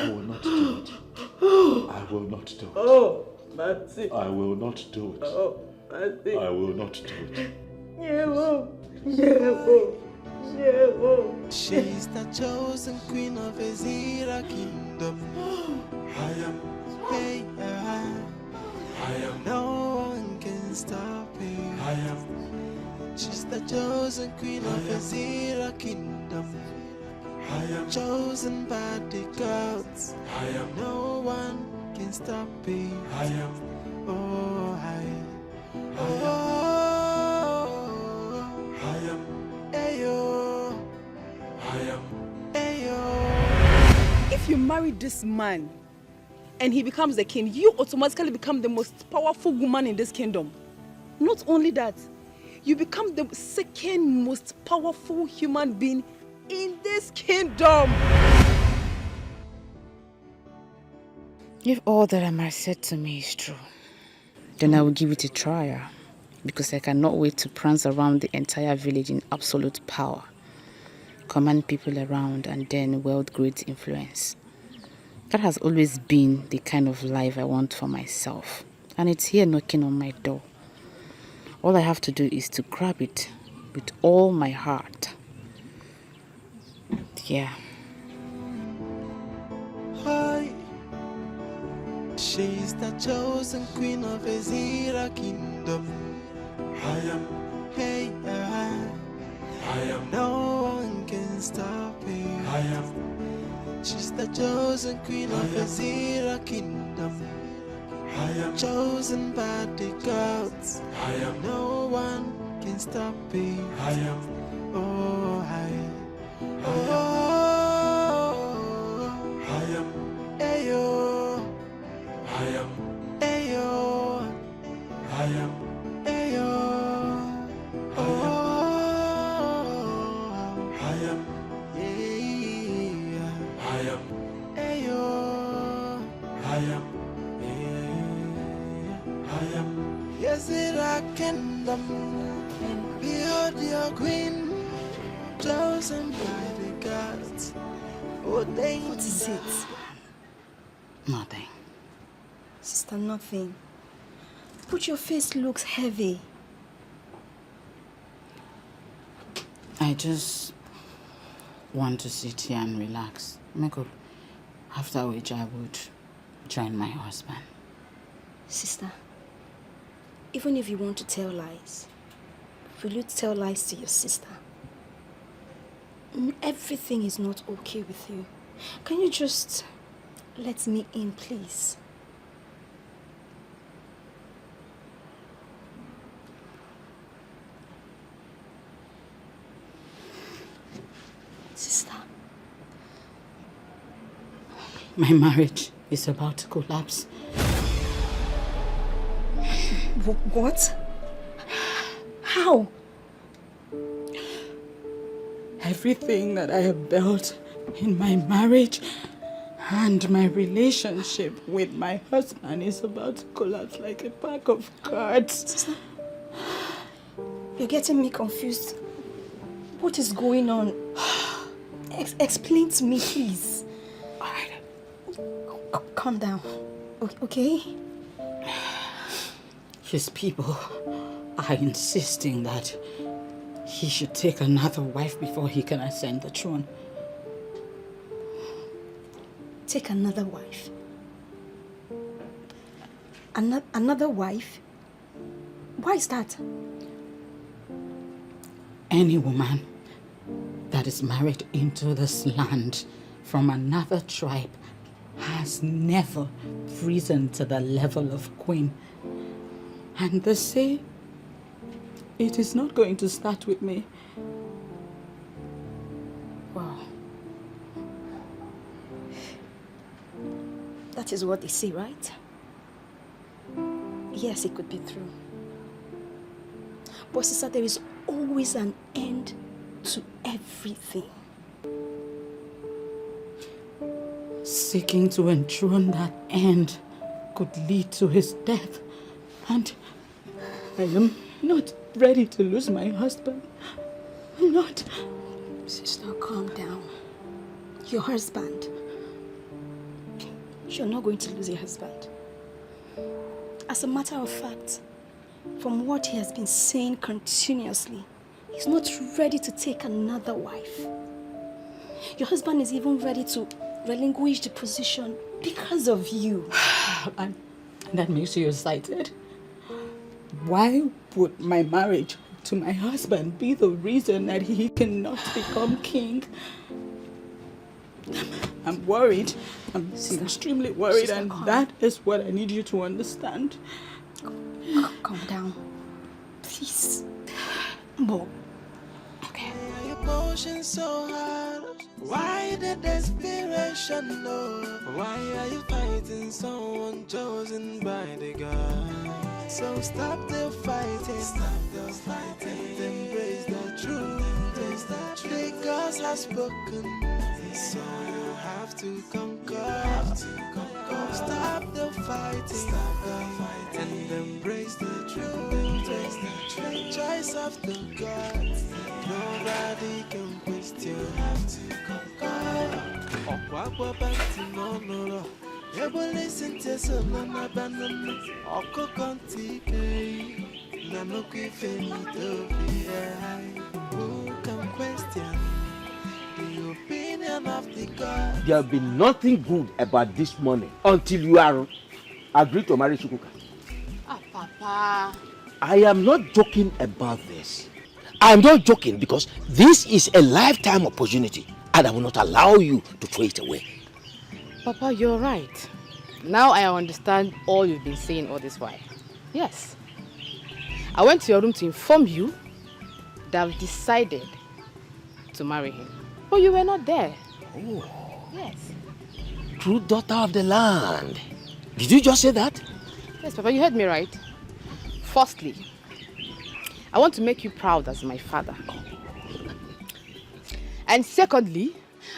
K: will not do it. I will not do it.
B: Oh, that's it.
K: I will not do it.
B: Oh, that's it.
K: I will not do it.
I: She's the chosen queen of Ezra kingdom. I am, hey, I am, no one can stop me. I am, she's the chosen queen of Ezra kingdom. I am chosen by the gods. I am, no one can stop me. I am, oh, I am, ayo. I am, ayo.
A: If
B: you marry this man and he becomes the king, you automatically become the most powerful woman in this kingdom. Not only that, you become the second most powerful human being in this kingdom.
T: If all that Amar said to me is true, then I will give it a try, because I cannot wait to prance around the entire village in absolute power, command people around, and then wield great influence. That has always been the kind of life I want for myself, and it's here knocking on my door. All I have to do is to grab it with all my heart. Yeah.
I: Hi. She's the chosen queen of Ezira kingdom. I am. Hey, I am. No one can stop me. I am. She's the chosen queen of Ezira kingdom. I am chosen by the gods. I am. No one can stop me. I am. Oh, I am. Ayo. I am. Ayo. I am. Ayo. I am. Yeah. I am. Ayo. I am. I am. Yes, it I kingdom. Behold your queen, chosen by the gods. Oh,
R: What is it?
T: Nothing.
R: Sister, nothing. But your face looks heavy.
T: I just want to sit here and relax. Make up. After which I would join my husband.
R: Sister, even if you want to tell lies, will you tell lies to your sister? Everything is not okay with you. Can you just let me in, please? Sister.
T: My marriage is about to collapse.
R: What? How?
T: Everything that I have built in my marriage and my relationship with my husband is about to collapse like a pack of cards.
R: Sister, you're getting me confused. What is going on? Explain to me, please.
T: All right.
R: Calm down, okay?
T: His people are insisting that he should take another wife before he can ascend the throne.
R: Take another wife? Another wife? Why is that?
T: Any woman that is married into this land from another tribe has never risen to the level of queen. And they say it is not going to start with me.
R: Wow. That is what they say, right? Yes, it could be true. But sister, there is always an end to everything.
T: Seeking to enthrone that end could lead to his death. And I am not ready to lose my husband. I'm not.
R: Sister, calm down. Your husband. You're not going to lose your husband. As a matter of fact, from what he has been saying continuously, he's not ready to take another wife. Your husband is even ready to relinquish the position because of you.
T: And that makes you excited. Why would my marriage to my husband be the reason that he cannot become king? I'm worried. I'm extremely worried,
R: Sister,
T: and
R: calm.
T: that is what I need you to understand.
R: Calm down. Please. Mom.
I: Okay. Emotion so hard. Why the desperation? confusion, no. Why are you fighting someone chosen by the God? So stop the fighting, and embrace the truth. The gods have spoken, so you have to conquer. Stop the fighting, and embrace the truth. The choice of the gods, nobody can question. Okwa banti monoro, ebo listen to someone abandon. Oko konti kei, na no kifenito be. Who can question the opinion of the God?
M: There will be nothing good about this money until you are agreed to marry Chukwuka.
C: Papa.
M: I am not joking about this. I am not joking because this is a lifetime opportunity and I will not allow you to throw it away.
C: Papa, you're right. Now I understand all you've been saying all this while. Yes. I went to your room to inform you that I've decided to marry him. But you were not there.
M: Oh.
C: Yes.
M: True daughter of the land. Did you just say that?
C: Yes, Papa, you heard me right. Firstly, I want to make you proud as my father. And secondly,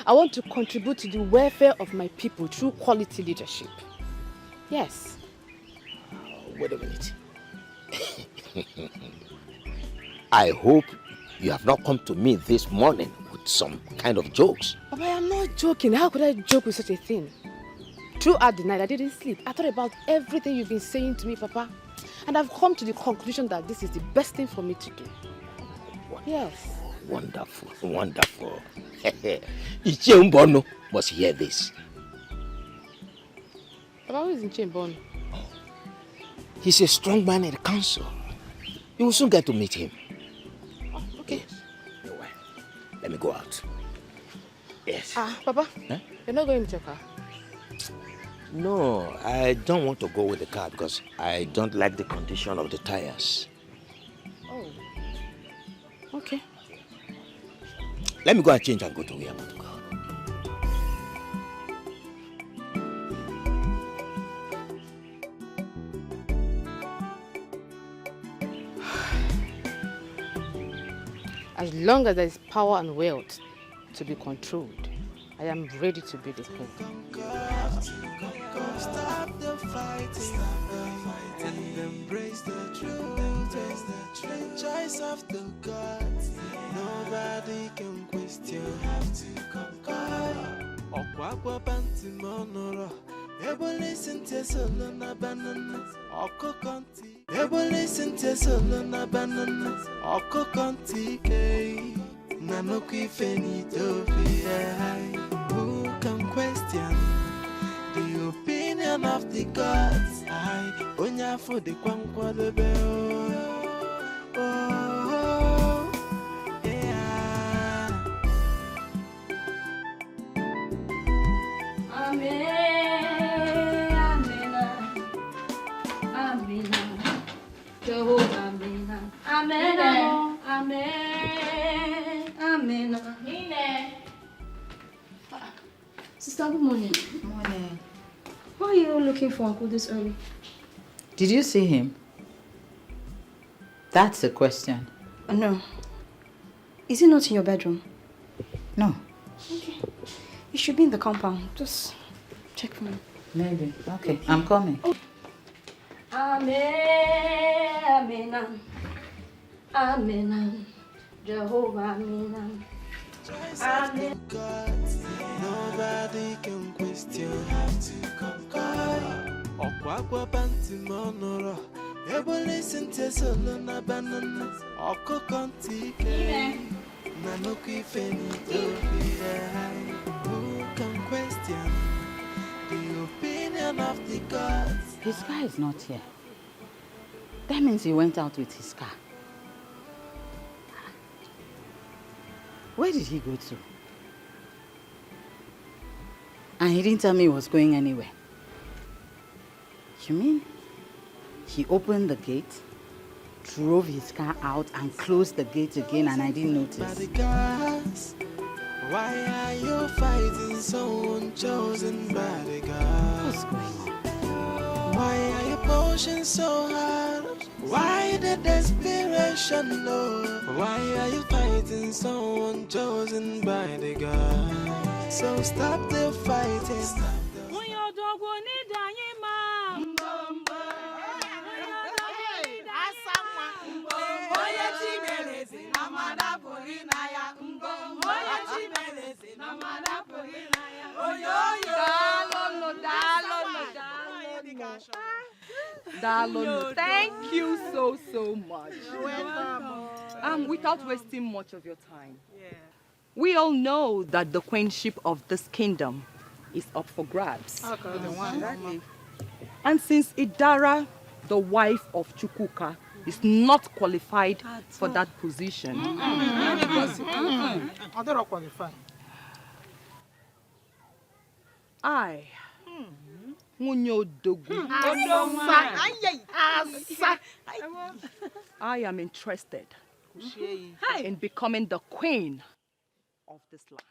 C: I want to contribute to the welfare of my people through quality leadership. Yes.
M: Wait a minute. I hope you have not come to me this morning with some kind of jokes.
C: Papa, I am not joking. How could I joke with such a thing? Throughout the night, I didn't sleep. I thought about everything you've been saying to me, Papa. And I've come to the conclusion that this is the best thing for me to do. Yes.
M: Wonderful, wonderful. Ichembono must hear this.
C: Papa, who is in Ichembono?
M: He's a strong man in the council. You will soon get to meet him.
C: Oh, okay.
M: Yes. Let me go out. Yes.
C: Papa, you're not going to your car?
M: No, I don't want to go with the car because I don't like the condition of the tires.
C: Oh. Okay.
M: Let me go and change and go to where I want to go.
C: As long as there is power and wealth to be controlled, I am ready to be the king.
I: Stop the fighting, and embrace the truth. The choice of the gods, nobody can question. Okwa banti monoro, ebo listen to solo na banana. Oko konti, ebo listen to solo na banana. Oko konti kei, na no kifenito be. Who can question the opinion of the gods? I onya for the kwankwa the bell. Oh, yeah.
R: Amen, amen, amen, Jehovah, amen, amen, amen, amen. Sister, good morning.
T: Morning.
R: Why are you looking for Uncle this early?
T: Did you see him? That's a question.
R: No. Is he not in your bedroom?
T: No.
R: Okay. He should be in the compound. Just check for me.
T: Maybe. Okay, I'm coming.
R: Oh. Amen, amen, amen, Jehovah, amen.
I: Amen. Nobody can question. Okwa banti monoro, ebo listen to solo na banana. Oko konti kei, na no kifenito be. Who can question the opinion of the gods?
T: His car is not here. That means he went out with his car. Where did he go to? And he didn't tell me he was going anywhere. You mean he opened the gate, drove his car out and closed the gate again and I didn't notice?
I: Why are you fighting someone chosen by the gods? Why are you pushing so hard? Why the desperation, no? Why are you fighting someone chosen by the gods? So stop the fighting.
A: Darling, thank you so much. Without wasting much of your time, we all know that the queenship of this kingdom is up for grabs. And since Idara, the wife of Chukwuka, is not qualified for that position, I, I am interested in becoming the queen of this land.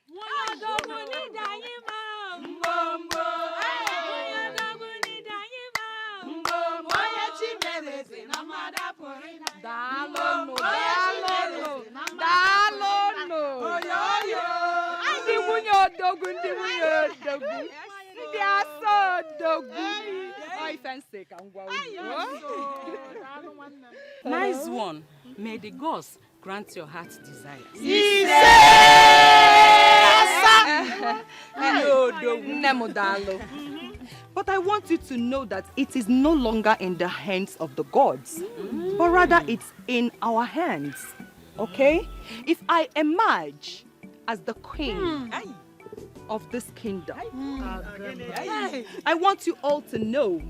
G: Nice one. May the gods grant your heart's desires.
A: But I want you to know that it is no longer in the hands of the gods, but rather it's in our hands. Okay? If I emerge as the queen of this kingdom, I want you all to know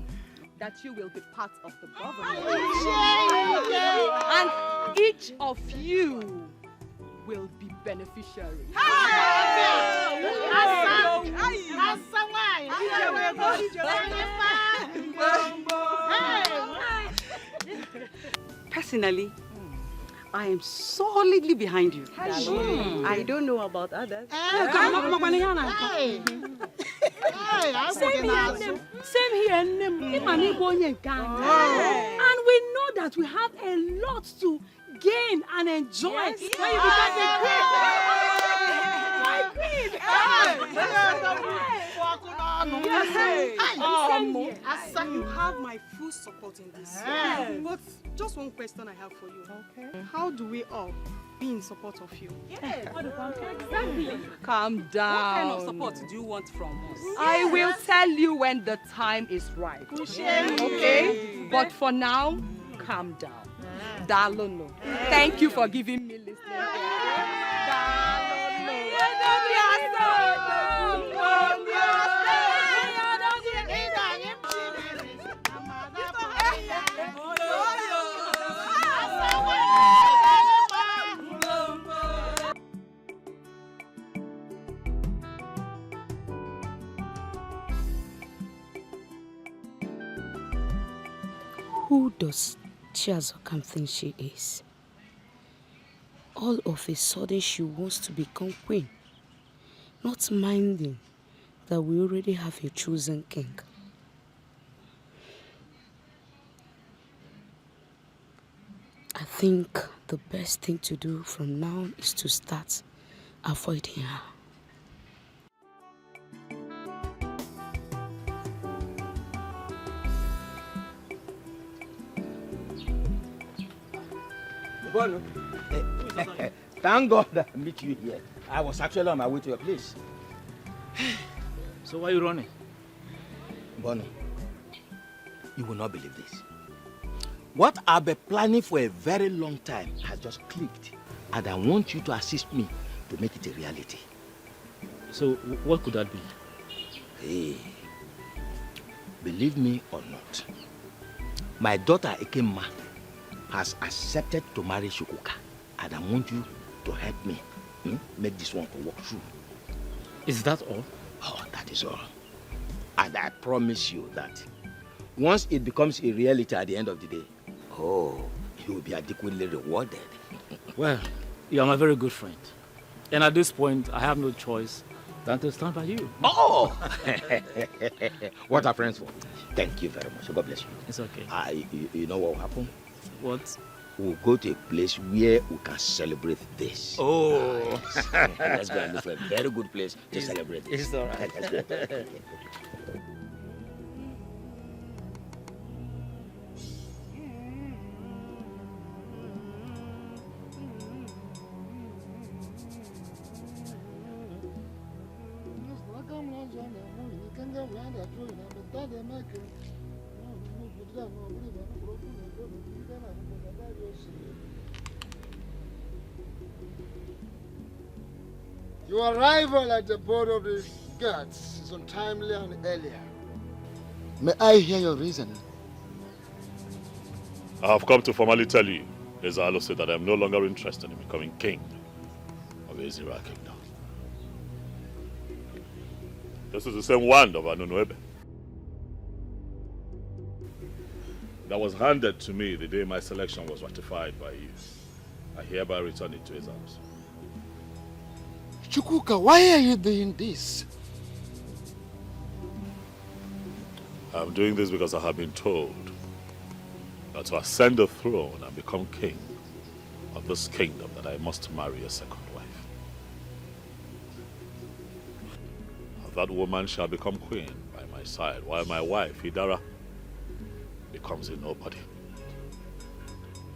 A: that you will be part of the government. And each of you will be beneficiaries.
G: Personally, I am solidly behind you. I don't know about others.
F: Same here. And we know that we have a lot to gain and enjoy when you become the queen. My queen! You have my full support in this. But just one question I have for you. Okay. How do we all be in support of you?
G: Exactly.
A: Calm down.
G: What kind of support do you want from us?
A: I will tell you when the time is right. Okay? But for now, calm down. Dalono. Thank you for giving me listening.
T: Who does Chiazokam think she is? All of a sudden she wants to become queen, not minding that we already have a chosen king. I think the best thing to do from now is to start avoiding her.
M: Bono, thank God that I meet you here. I was actually on my way to your place.
Q: So why are you running?
M: Bono, you will not believe this. What I've been planning for a very long time has just clicked. And I want you to assist me to make it a reality.
Q: So what could that be?
M: Hey, believe me or not, my daughter Ekemma has accepted to marry Chukwuka, and I want you to help me make this one to work through.
Q: Is that all?
M: Oh, that is all. And I promise you that once it becomes a reality at the end of the day, oh, you will be adequately rewarded.
Q: Well, you are my very good friend. And at this point, I have no choice than to stand by you.
P: Oh! What are friends for? Thank you very much. God bless you.
Q: It's okay.
P: You know what will happen?
Q: What?
P: We'll go to a place where we can celebrate this.
Q: Oh!
P: Let's go and look for a very good place to celebrate this.
Q: It's all right.
P: Let's go.
H: Your arrival at the board of the guards is untimely and earlier. May I hear your reason?
S: I have come to formally tell you, Ezalo said, that I am no longer interested in becoming king of Ezira Kingdom. This is the same wand of Anunuebe that was handed to me the day my selection was ratified by you. I hereby return it to Ezalo's.
H: Chukwuka, why are you doing this?
S: I'm doing this because I have been told that to ascend the throne and become king of this kingdom, that I must marry a second wife. That woman shall become queen by my side, while my wife, Idara, becomes a nobody.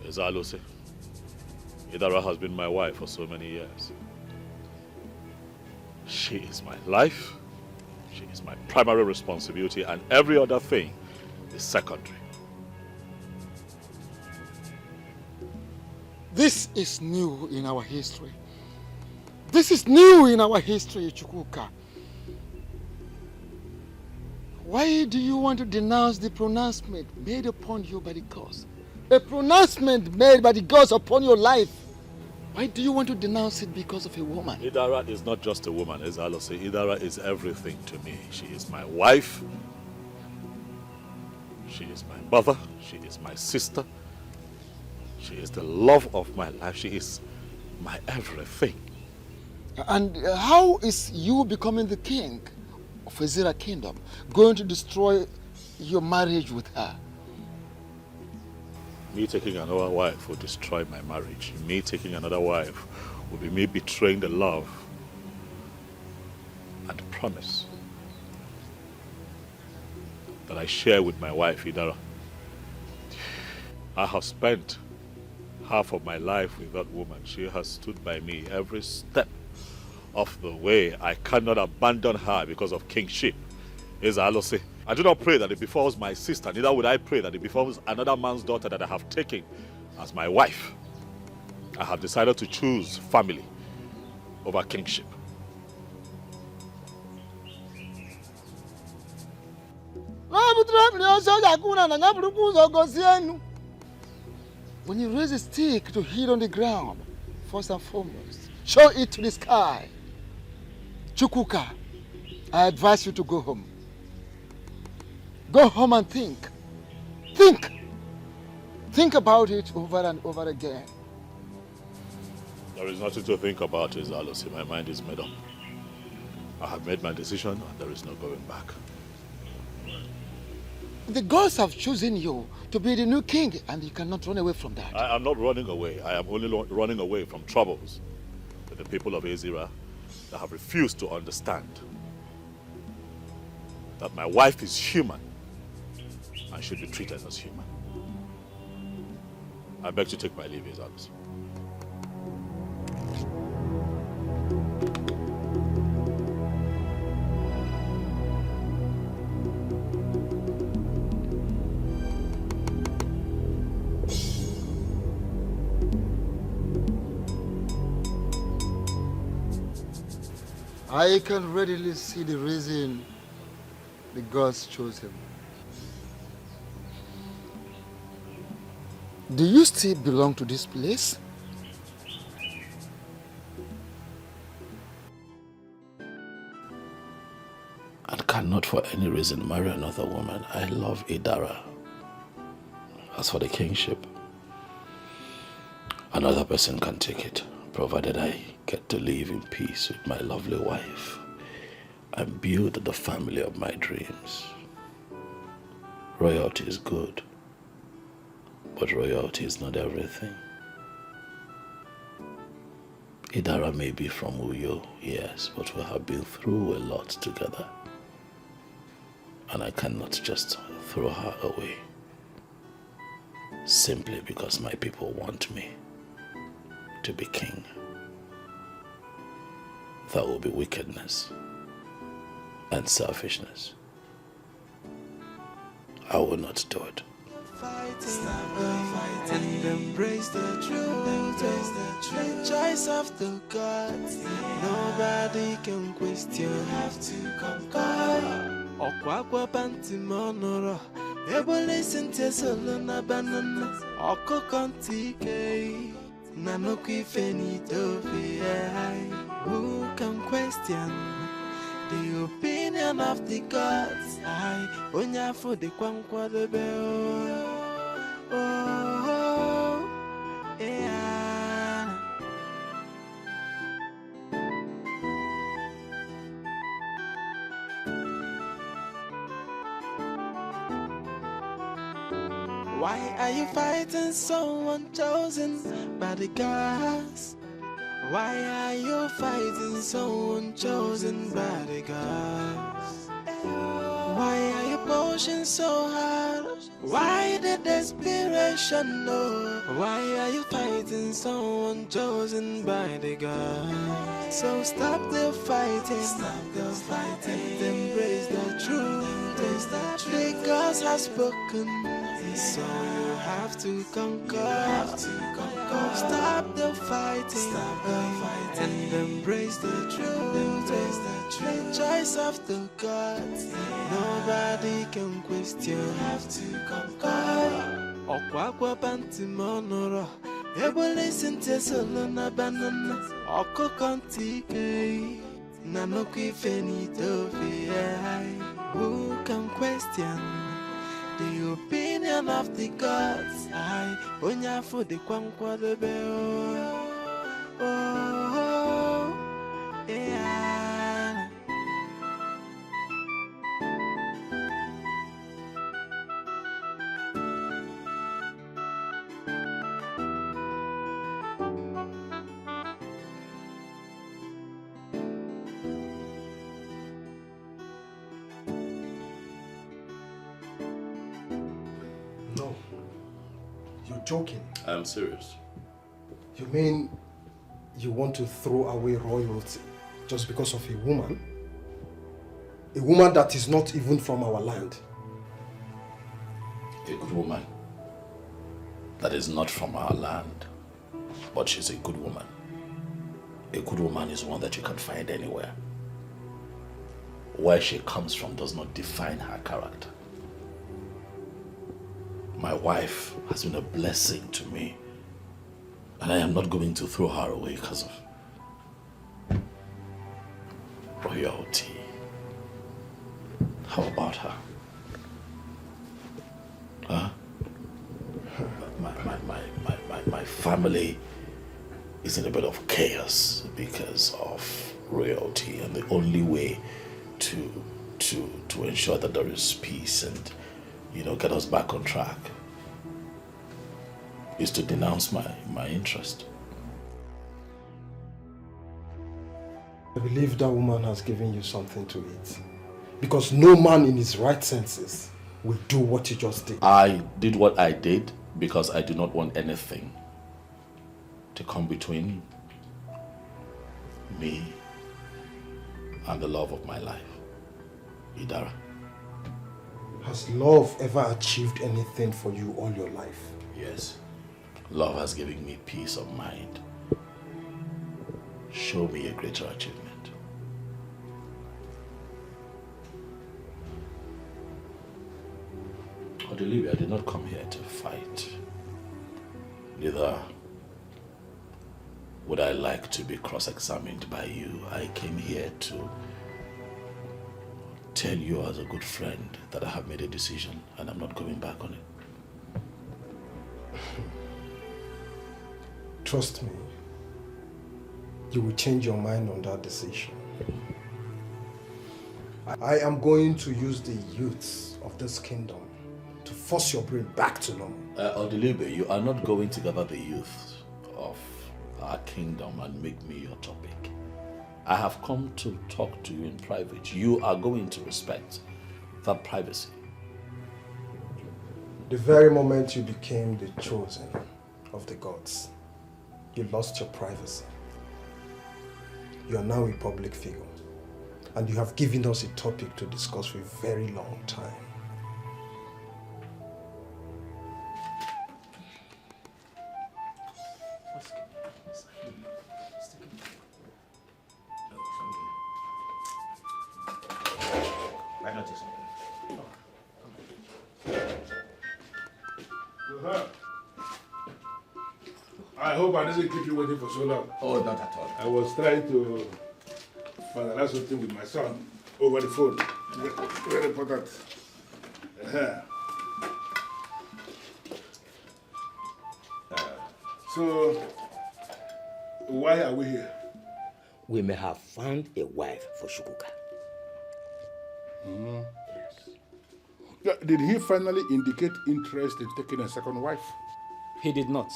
S: Ezalose, Idara has been my wife for so many years. She is my life, she is my primary responsibility, and every other thing is secondary.
H: This is new in our history. This is new in our history, Chukwuka. Why do you want to denounce the pronouncement made upon you by the gods? A pronouncement made by the gods upon your life. Why do you want to denounce it because of a woman?
S: Idara is not just a woman, as Alo say. Idara is everything to me. She is my wife. She is my mother. She is my sister. She is the love of my life. She is my everything.
H: And how is you becoming the king of Ezira Kingdom going to destroy your marriage with her?
S: Me taking another wife will destroy my marriage. Me taking another wife will be me betraying the love and promise that I share with my wife, Idara. I have spent half of my life with that woman. She has stood by me every step of the way. I cannot abandon her because of kingship. As I say, I do not pray that it befalls my sister, neither would I pray that it befalls another man's daughter that I have taken as my wife. I have decided to choose family over kingship.
H: When you raise a stick to hit on the ground, first and foremost, show it to the sky. Chukwuka, I advise you to go home. Go home and think. Think. Think about it over and over again.
S: There is nothing to think about, Izalosi. My mind is made up. I have made my decision and there is no going back.
H: The gods have chosen you to be the new king and you cannot run away from that.
S: I am not running away. I am only running away from troubles with the people of Ezira that have refused to understand that my wife is human and should be treated as human. I beg to take my leave, Izalosi.
H: I can readily see the reason the gods chose him. Do you still belong to this place?
K: And cannot for any reason marry another woman. I love Idara. As for the kingship, another person can take it, provided I get to live in peace with my lovely wife and build the family of my dreams. Royalty is good, but royalty is not everything. Idara may be from Uyo, yes, but we have been through a lot together. And I cannot just throw her away simply because my people want me to be king. That will be wickedness and selfishness. I will not do it.
I: And embrace the truth, the choice of the gods. Nobody can question. You have to conquer. Okwakwa panti monoro. Ebo listen to solo na banana. Oko kontike. Nanoki fenito fi. Who can question the opinion of the gods? I onya for the kwankwa the bell. Oh, yeah. Why are you fighting someone chosen by the gods? Why are you fighting someone chosen by the gods? Why are you pushing so hard? Why the desperation? No. Why are you fighting someone chosen by the gods? So stop the fighting. Stop the fighting. And embrace the truth. The gods have spoken. So you have to conquer. Stop the fighting. And embrace the truth. The choice of the gods. Nobody can question. You have to conquer. Okwakwa panti monoro. Ebo listen to solo na banana. Oko kontike. Nanoki fenito fi. Who can question the opinion of the gods? I onya for the kwankwa the bell. Oh, yeah.
O: No. You're joking.
K: I'm serious.
O: You mean you want to throw away royalty just because of a woman? A woman that is not even from our land.
K: A good woman that is not from our land, but she's a good woman. A good woman is one that you can find anywhere. Where she comes from does not define her character. My wife has been a blessing to me, and I am not going to throw her away because of royalty. How about her? Huh? My family is in a bit of chaos because of royalty, and the only way to ensure that there is peace and, you know, get us back on track is to denounce my interest.
O: I believe that woman has given you something to eat. Because no man in his right senses will do what you just did.
K: I did what I did because I do not want anything to come between me and the love of my life, Idara.
O: Has love ever achieved anything for you all your life?
K: Yes. Love has given me peace of mind. Show me a greater achievement. Olivia, I did not come here to fight. Neither would I like to be cross-examined by you. I came here to tell you as a good friend that I have made a decision and I'm not going back on it.
O: Trust me. you will change your mind on that decision. I am going to use the youths of this kingdom to force your brain back to normal.
K: Odilibe, you are not going to gather the youth of our kingdom and make me your topic. I have come to talk to you in private. You are going to respect that privacy.
O: The very moment you became the chosen of the gods, you lost your privacy. You are now a public figure, and you have given us a topic to discuss for a very long time.
E: I hope I didn't keep you waiting for so long.
U: Oh, not at all.
E: I was trying to finalize something with my son over the phone. Very important. So, why are we here?
P: We may have found a wife for Shukuka.
E: Yes. Did he finally indicate interest in taking a second wife?
Q: He did not.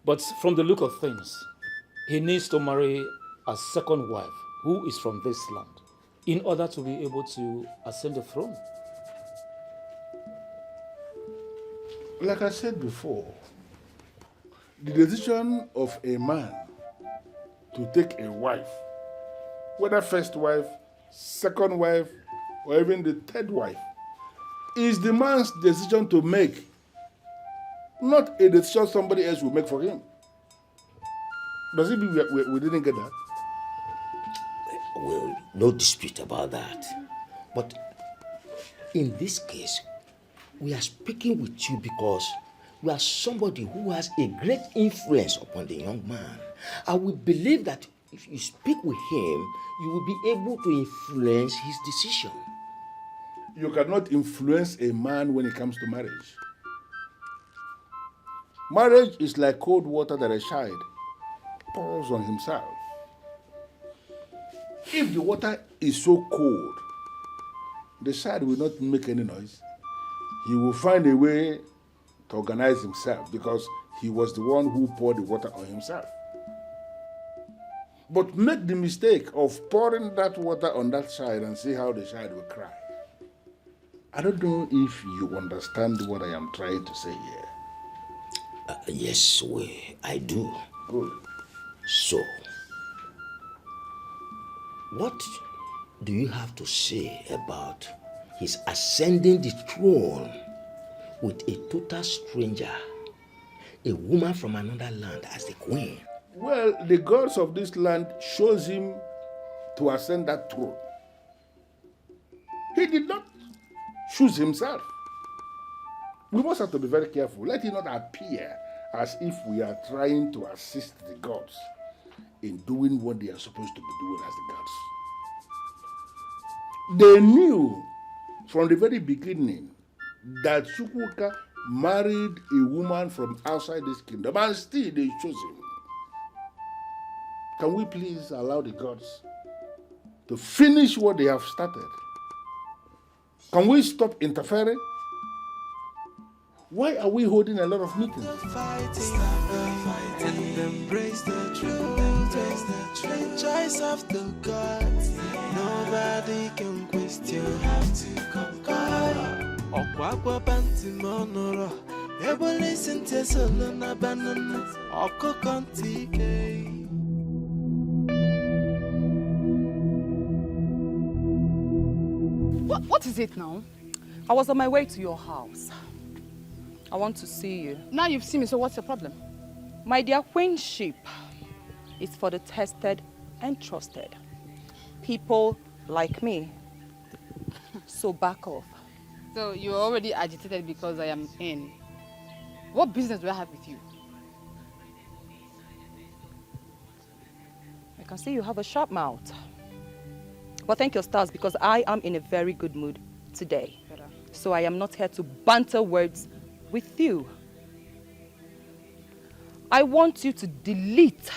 Q: But from the look of things, he needs to marry a second wife who is from this land in order to be able to ascend the throne.
E: Like I said before, the decision of a man to take a wife, whether first wife, second wife, or even the third wife, is the man's decision to make, not a decision somebody else will make for him. Does it mean we didn't get that?
P: Well, no dispute about that. But in this case, we are speaking with you because we are somebody who has a great influence upon the young man. And we believe that if you speak with him, you will be able to influence his decision.
E: You cannot influence a man when it comes to marriage. Marriage is like cold water that a child pours on himself. If the water is so cold, the child will not make any noise. He will find a way to organize himself because he was the one who poured the water on himself. But make the mistake of pouring that water on that child and see how the child will cry. I don't know if you understand what I am trying to say here.
P: Yes, I do.
E: Good.
P: So, what do you have to say about his ascending the throne with a total stranger, a woman from another land as the queen?
E: Well, the gods of this land chose him to ascend that throne. He did not choose himself. We must have to be very careful. Let it not appear as if we are trying to assist the gods in doing what they are supposed to be doing as the gods. They knew from the very beginning that Chukwuka married a woman from outside this kingdom, and still they chose him. Can we please allow the gods to finish what they have started? Can we stop interfering? Why are we holding a lot of meetings?
I: And embrace the truth, the choice of the gods. Nobody can question. You have to conquer. Okwakwa banti monoro. Ebo listen to solo na banana. Oko kontike.
B: What is it now?
A: I was on my way to your house. I want to see you.
B: Now you've seen me, so what's the problem?
A: My dear queenship is for the tested and trusted. People like me. So back off.
C: So you're already agitated because I am in. What business do I have with you?
A: I can see you have a sharp mouth. But thank your stars because I am in a very good mood today. So I am not here to banter words with you. I want you to delete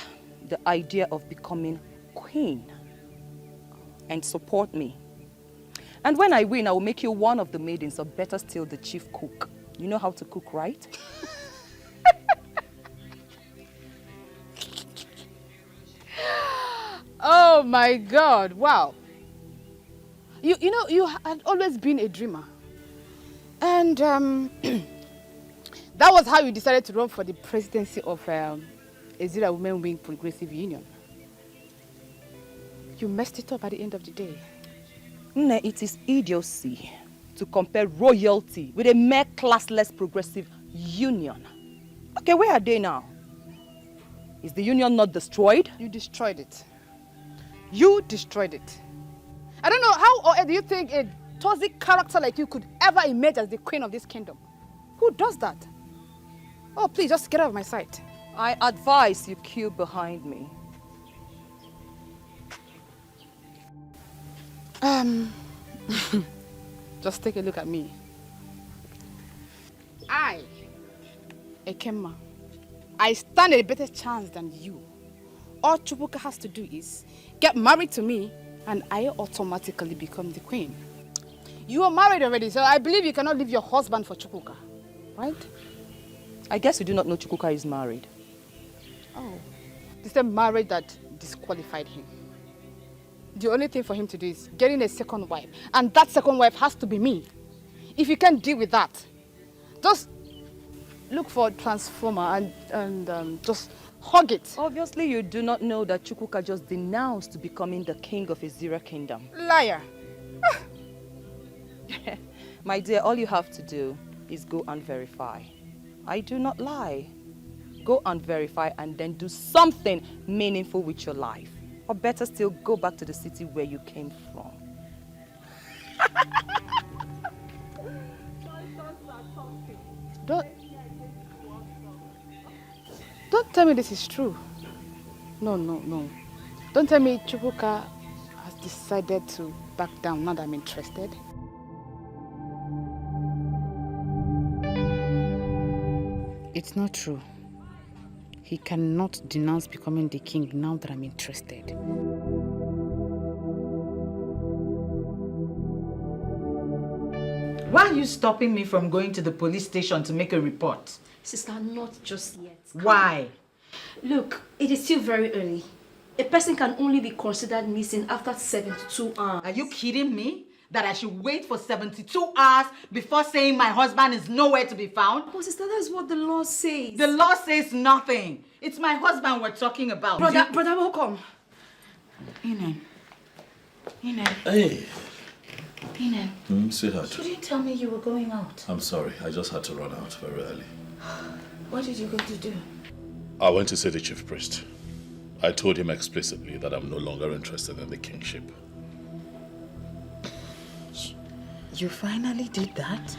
A: the idea of becoming queen and support me. And when I win, I will make you one of the maidens, or better still, the chief cook. You know how to cook, right?
C: Oh my God, wow. You know, you had always been a dreamer. And that was how you decided to run for the presidency of Ezira Women Wing Progressive Union. You messed it up at the end of the day.
A: Nne, it is idiocy to compare royalty with a mere classless progressive union. Okay, where are they now? Is the union not destroyed?
C: You destroyed it. You destroyed it. I don't know how do you think a toxic character like you could ever emerge as the queen of this kingdom? Who does that? Oh, please, just get out of my sight.
A: I advise you queue behind me.
C: Just take a look at me. Ekema, I stand a better chance than you. All Chukwuka has to do is get married to me and I automatically become the queen. You are married already, so I believe you cannot leave your husband for Chukwuka, right?
A: I guess you do not know Chukwuka is married.
C: Oh, the same marriage that disqualified him. The only thing for him to do is getting a second wife, and that second wife has to be me. If you can't deal with that, just look for a transformer and just hug it.
A: Obviously, you do not know that Chukwuka just denounced becoming the king of Ezira Kingdom.
C: Liar.
A: My dear, all you have to do is go and verify. I do not lie. Go and verify and then do something meaningful with your life. Or better still, go back to the city where you came from.
C: Don't tell me this is true. No. Don't tell me Chukwuka has decided to back down now that I'm interested. It's not true. He cannot denounce becoming the king now that I'm interested.
D: Why are you stopping me from going to the police station to make a report?
R: Sister, not just yet.
D: Why?
R: Look, it is still very early. A person can only be considered missing after 72 hours.
D: Are you kidding me? That I should wait for 72 hours before saying my husband is nowhere to be found?
R: Oh, sister, that's what the law says.
D: The law says nothing. It's my husband we're talking about.
R: Brother, welcome.
D: Inen.
K: Hey.
R: Inen.
K: Sweetheart.
R: You didn't tell me you were going out.
K: I'm sorry. I just had to run out very early.
R: What did you go to do?
K: I went to see the chief priest. I told him explicitly that I'm no longer interested in the kingship.
D: You finally did that?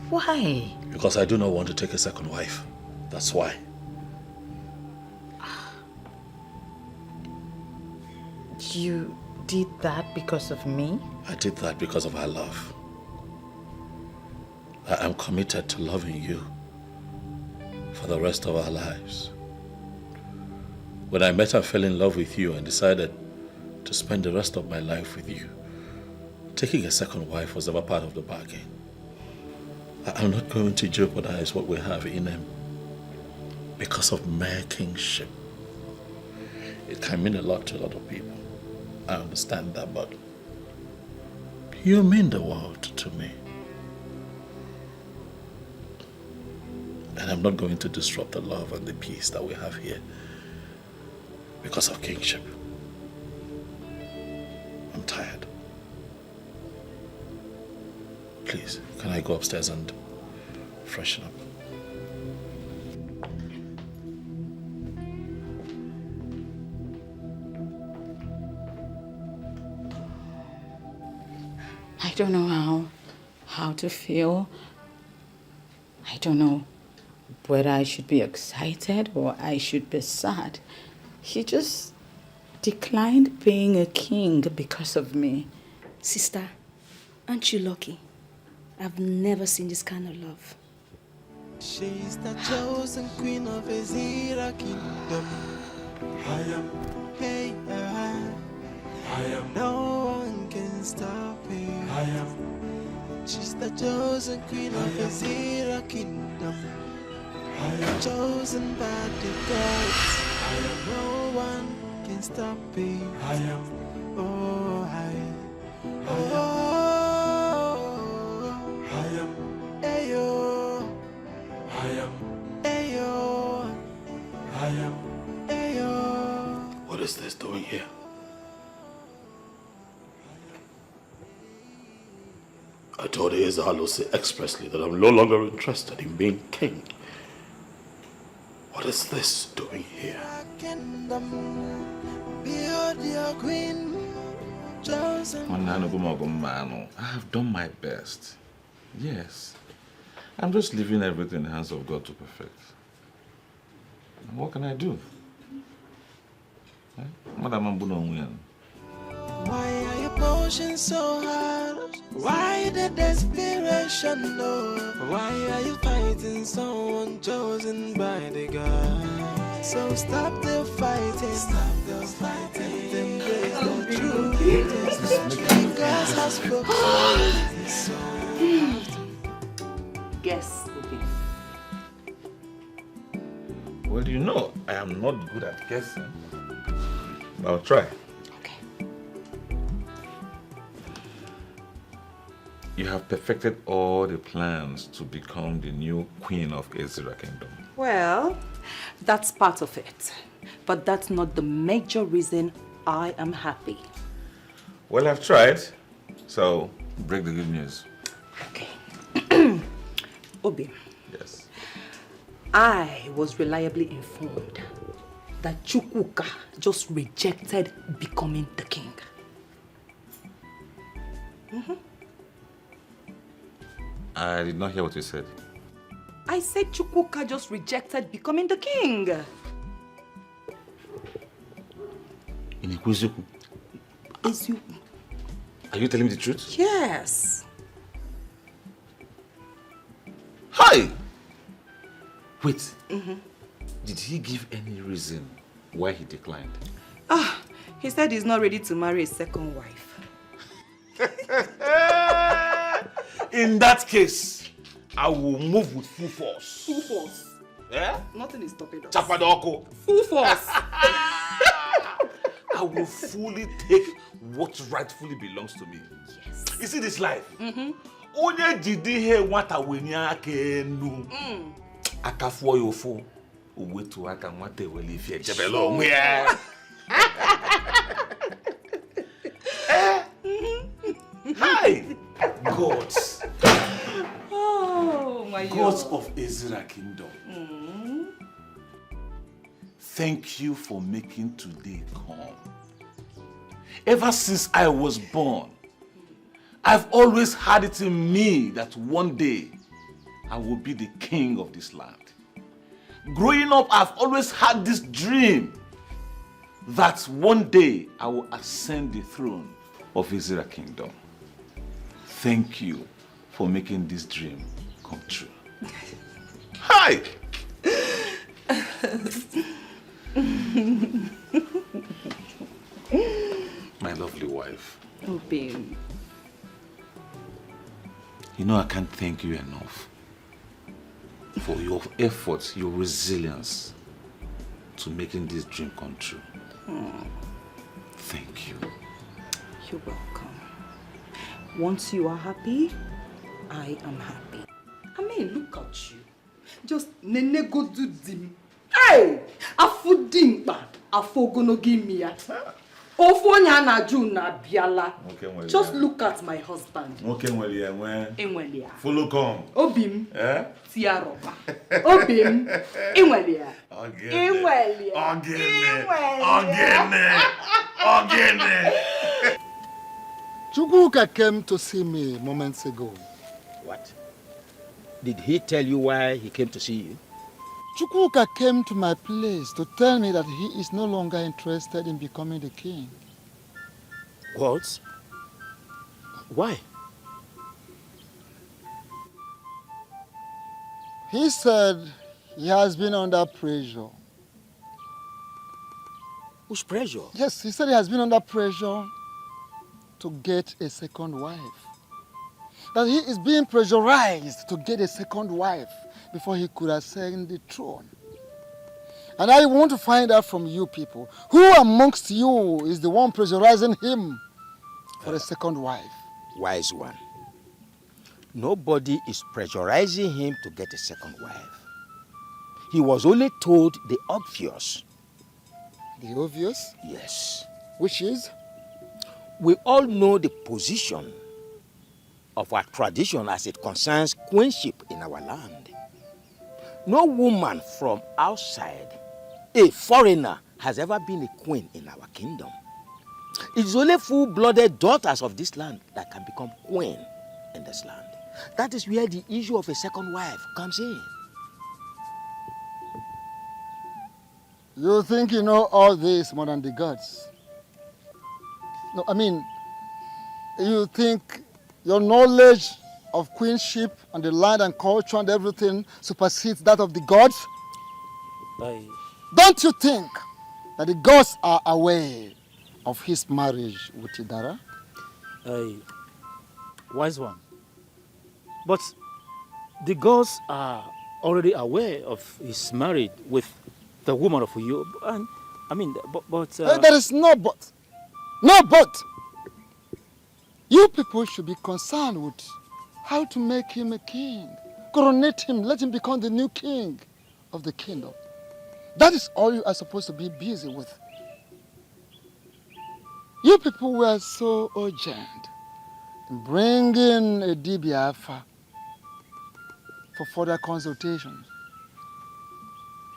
D: Why?
K: Because I do not want to take a second wife. That's why.
D: You did that because of me?
K: I did that because of our love. I am committed to loving you for the rest of our lives. When I met and fell in love with you and decided to spend the rest of my life with you, taking a second wife was never part of the bargain. I'm not going to jeopardize what we have in him because of mere kingship. It can mean a lot to a lot of people. I understand that, but you mean the world to me. And I'm not going to disrupt the love and the peace that we have here because of kingship. I'm tired. Please, can I go upstairs and freshen up?
C: I don't know how to feel. I don't know whether I should be excited or I should be sad. He just declined being a king because of me.
R: Sister, aren't you lucky? I've never seen this kind of love.
I: She's the chosen queen of Ezira Kingdom. No one can stop her. She's the chosen queen of Azira kingdom. Chosen by the gods. No one can stop her. Oh, Ayo. Ayo.
K: What is this doing here? I told Ezalose expressly that I'm no longer interested in being king. What is this doing here? I have done my best. Yes. I'm just leaving everything in the hands of God to perfect. And what can I do? Madam Ambuno.
I: Why are you pushing so hard? Why the desperation, no? Why are you fighting someone chosen by the God? So stop the fighting, stop the fighting. Embrace the truth. God has spoken. So
A: Guess,
J: Well, you know, I am not good at guessing. But I'll try. You have perfected all the plans to become the new queen of Ezra Kingdom.
A: Well, that's part of it. But that's not the major reason I am happy.
J: Well, I've tried. So, break the good news.
A: Okay. Obi.
J: Yes.
A: I was reliably informed that Chukwuka just rejected becoming the king.
J: I did not hear what you said.
A: I said Chukwuka just rejected becoming the king.
J: Are you telling me the truth?
A: Yes.
J: Hi! Wait. Did he give any reason why he declined?
A: He said he's not ready to marry a second wife.
J: In that case, I will move with full force.
A: Full force?
J: Yeah?
A: Nothing is stopping us.
J: Chapadoko.
A: Full force.
J: I will fully take what rightfully belongs to me.
A: Yes.
J: You see this life? Onye jidi he nwata wenye aka enu. Akafuo yofo. Owetu aka nwata wele ifi ejebelo onwe ya. Hi! Gods.
A: Oh my God.
J: Gods of Ezra Kingdom. Thank you for making today come. Ever since I was born, I've always had it in me that one day I will be the king of this land. Growing up, I've always had this dream that one day I will ascend the throne of Ezra Kingdom. Thank you for making this dream come true. Hi! My lovely wife.
A: Oh, babe.
J: You know I can't thank you enough for your efforts, your resilience to making this dream come true. Thank you.
A: You're welcome. Once you are happy, I am happy. I mean, look at you. Just nene go do dim. Hey! Afu dimpa. Afu gono give me ya. Ofonya na juna biala. Just look at my husband.
J: Okay, well, yeah, when.
A: Enwelia.
J: Follow come.
A: Obim.
J: Eh?
A: Tiaroba. Obim. Enwelia.
J: Ogene.
H: Chukwuka came to see me moments ago.
P: What? Did he tell you why he came to see you?
H: Chukwuka came to my place to tell me that he is no longer interested in becoming the king.
P: What? Why?
H: He said he has been under pressure
P: Whose pressure?
H: Yes, he said he has been under pressure to get a second wife. That he is being pressurized to get a second wife before he could ascend the throne. And I want to find out from you people, who amongst you is the one pressurizing him for a second wife?
P: Wise one. Nobody is pressurizing him to get a second wife. He was only told the obvious.
H: The obvious?
P: Yes.
H: Which is?
P: We all know the position of our tradition as it concerns queenship in our land. No woman from outside, a foreigner, has ever been a queen in our kingdom. It is only full-blooded daughters of this land that can become queen in this land. That is where the issue of a second wife comes in.
H: You think you know all this more than the gods? No, I mean, you think your knowledge of queenship and the land and culture and everything supersedes that of the gods? Don't you think that the gods are aware of his marriage with Idara?
Q: Wise one. But the gods are already aware of his marriage with the woman of you. And I mean, but
H: there is no but. No but. You people should be concerned with how to make him a king. Coronate him, let him become the new king of the kingdom. That is all you are supposed to be busy with. You people were so urgent in bringing a Dibiafa for further consultations.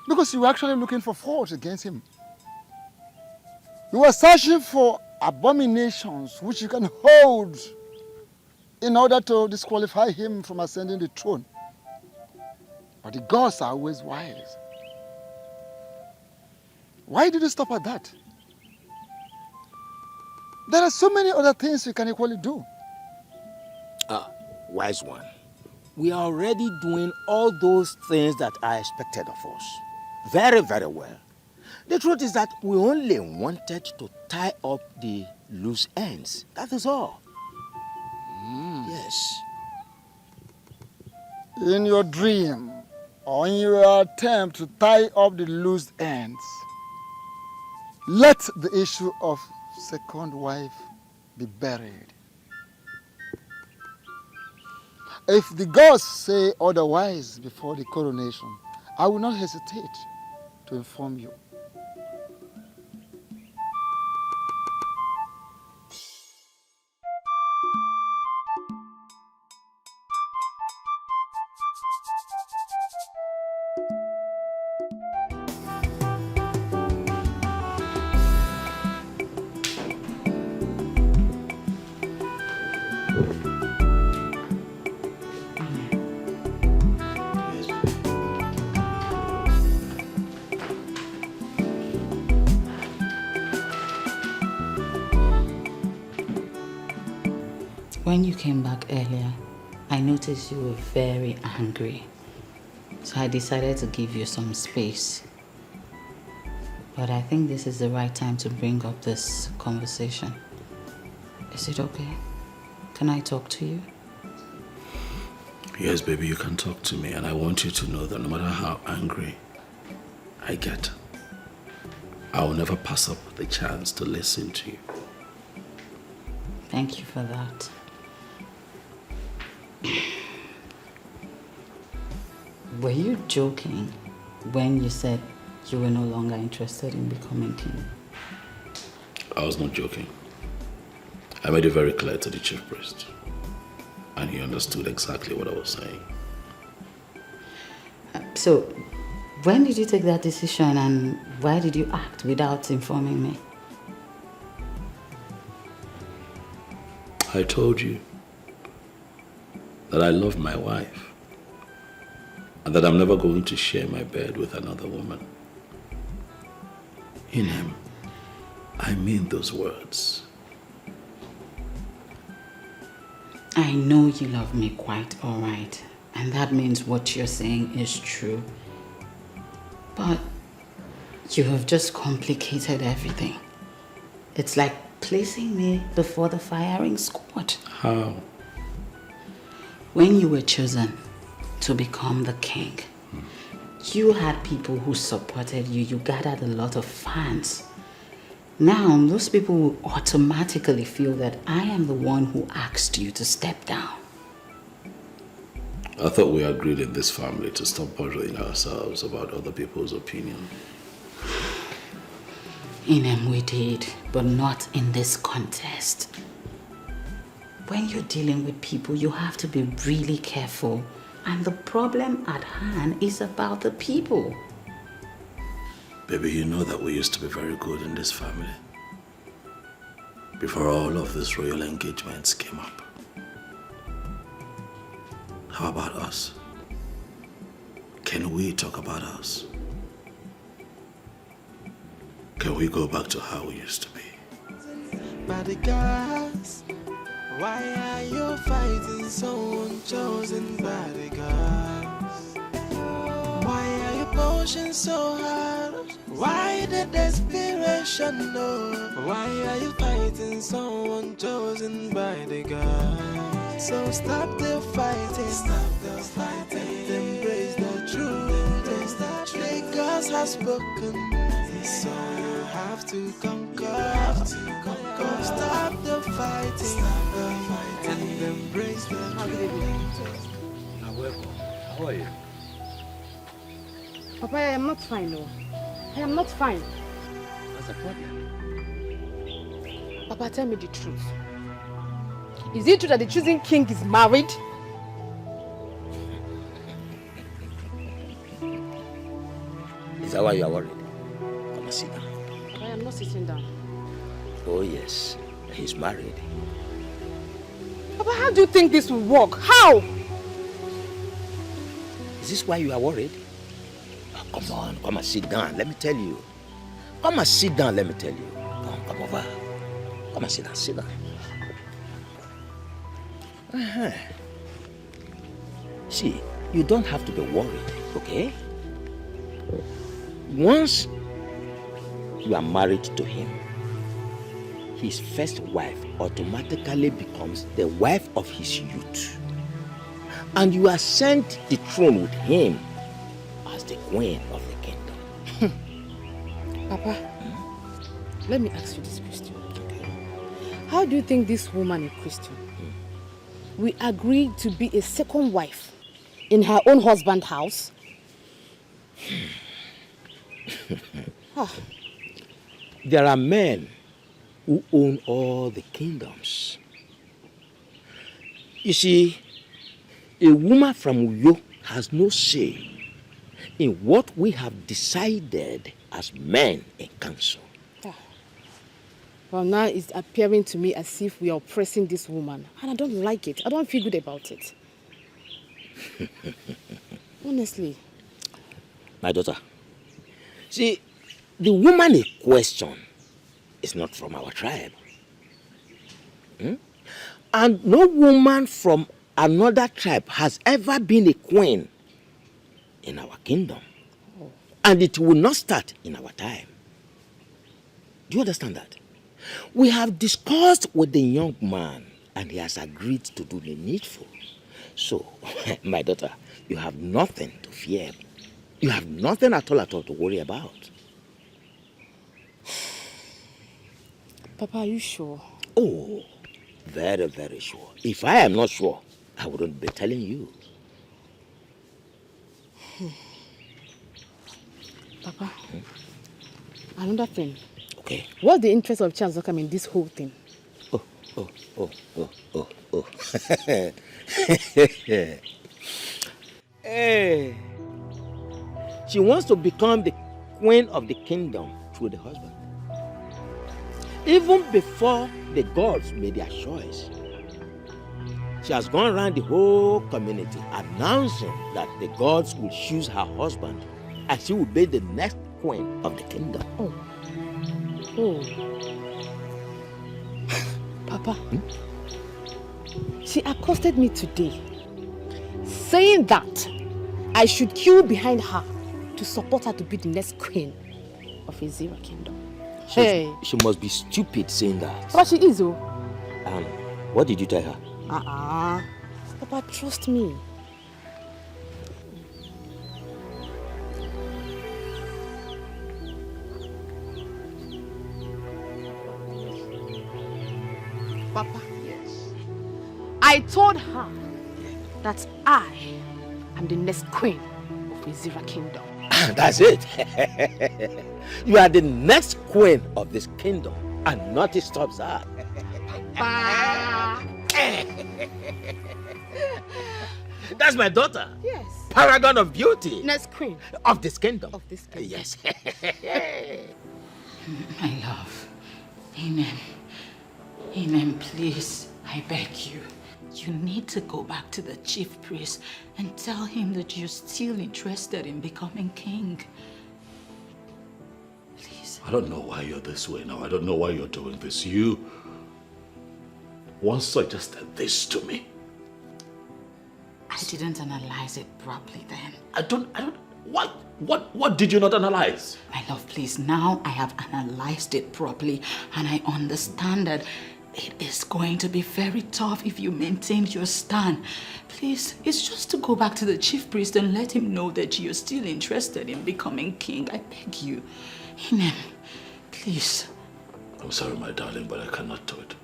H: Because you were actually looking for faults against him. You were searching for abominations which you can hold in order to disqualify him from ascending the throne. But the gods are always wise. Why did you stop at that? There are so many other things we can equally do.
P: Wise one. We are already doing all those things that are expected of us. Very, very well. The truth is that we only wanted to tie up the loose ends. That is all. Yes.
H: In your dream, or in your attempt to tie up the loose ends, let the issue of second wife be buried. If the gods say otherwise before the coronation, I will not hesitate to inform you.
T: When you came back earlier, I noticed you were very angry. So I decided to give you some space. But I think this is the right time to bring up this conversation. Is it okay? Can I talk to you?
K: Yes, baby, you can talk to me, and I want you to know that no matter how angry I get, I will never pass up the chance to listen to you.
T: Thank you for that. Were you joking when you said you were no longer interested in becoming king?
K: I was not joking. I made it very clear to the chief priest, and he understood exactly what I was saying.
T: So, when did you take that decision and why did you act without informing me?
K: I told you that I love my wife and that I'm never going to share my bed with another woman. In him, I mean those words.
T: I know you love me quite all right, and that means what you're saying is true. But You have just complicated everything. It's like placing me before the firing squad.
K: How?
T: When you were chosen to become the king, you had people who supported you. You gathered a lot of fans. Now, those people will automatically feel that I am the one who asked you to step down.
K: I thought we agreed in this family to stop bothering ourselves about other people's opinion.
T: We did, but not in this contest. When you're dealing with people, you have to be really careful. And the problem at hand is about the people.
K: Baby, you know that we used to be very good in this family. Before all of these royal engagements came up. How about us? Can we talk about us? Can we go back to how we used to be?
I: Bodyguards, why are you fighting so unchosen bodyguards? Why are you pushing so hard? Why the desperation, no? Why are you fighting so unchosen bodyguards? So stop the fighting, and embrace the truth. The gods have spoken, so you have to conquer. Stop the fighting, and embrace the truth.
M: You're welcome. How are you?
C: Papa, I am not fine, no. I am not fine.
M: What's the problem?
C: Papa, tell me the truth. Is it true that the chosen king is married?
P: Is that why you are worried? Come and sit down.
C: I am not sitting down.
P: Oh yes, he's married.
C: Papa, how do you think this will work? How?
P: Is this why you are worried? Oh, come on, come and sit down. Let me tell you. Come and sit down, let me tell you. Come over. Come and sit down, sit down. See, you don't have to be worried, okay? Once you are married to him, his first wife automatically becomes the wife of his youth. And you are sent the throne with him as the queen of the kingdom.
C: Papa, let me ask you this question. How do you think this woman, a Christian, will agree to be a second wife in her own husband's house?
P: There are men who own all the kingdoms. You see, a woman from Uyo has no say in what we have decided as men in council.
C: Well, now it's appearing to me as if we are oppressing this woman. And I don't like it. I don't feel good about it. Honestly.
P: My daughter, see, the woman in question is not from our tribe. And no woman from another tribe has ever been a queen in our kingdom. And it will not start in our time. Do you understand that? We have discussed with the young man and he has agreed to do the needful. So, my daughter, you have nothing to fear. You have nothing at all to worry about.
C: Papa, are you sure?
P: Oh, very, very sure. If I am not sure, I wouldn't be telling you.
C: Papa, another thing.
P: Okay.
C: What's the interest of Charles Okam in this whole thing?
P: Oh. Hey. She wants to become the queen of the kingdom through the husband. Even before the gods made their choice, she has gone around the whole community announcing that the gods will choose her husband and she will be the next queen of the kingdom.
C: Oh. Papa, she accosted me today, saying that I should queue behind her to support her to be the next queen. of Izira kingdom.
P: She must be stupid saying that.
C: But she is, oh.
P: What did you tell her?
C: Papa, trust me. Papa, yes. I told her that I am the next queen of Izira kingdom.
M: That's it. You are the next queen of this kingdom, and nothing stops her. That's my daughter.
C: Yes.
M: Paragon of beauty.
C: Next queen
M: of this kingdom.
C: Of this kingdom.
M: Yes.
T: My love. Amen. Amen, please. I beg you. You need to go back to the chief priest and tell him that you're still interested in becoming king. Please.
K: I don't know why you're this way now. I don't know why you're doing this. You once suggested this to me.
T: I didn't analyze it properly then.
K: What did you not analyze?
T: My love, please, now I have analyzed it properly and I understand that it is going to be very tough if you maintain your stand. Please, it's just to go back to the chief priest and let him know that you're still interested in becoming king. I beg you. Amen. Please.
K: I'm sorry, my darling, but I cannot do it.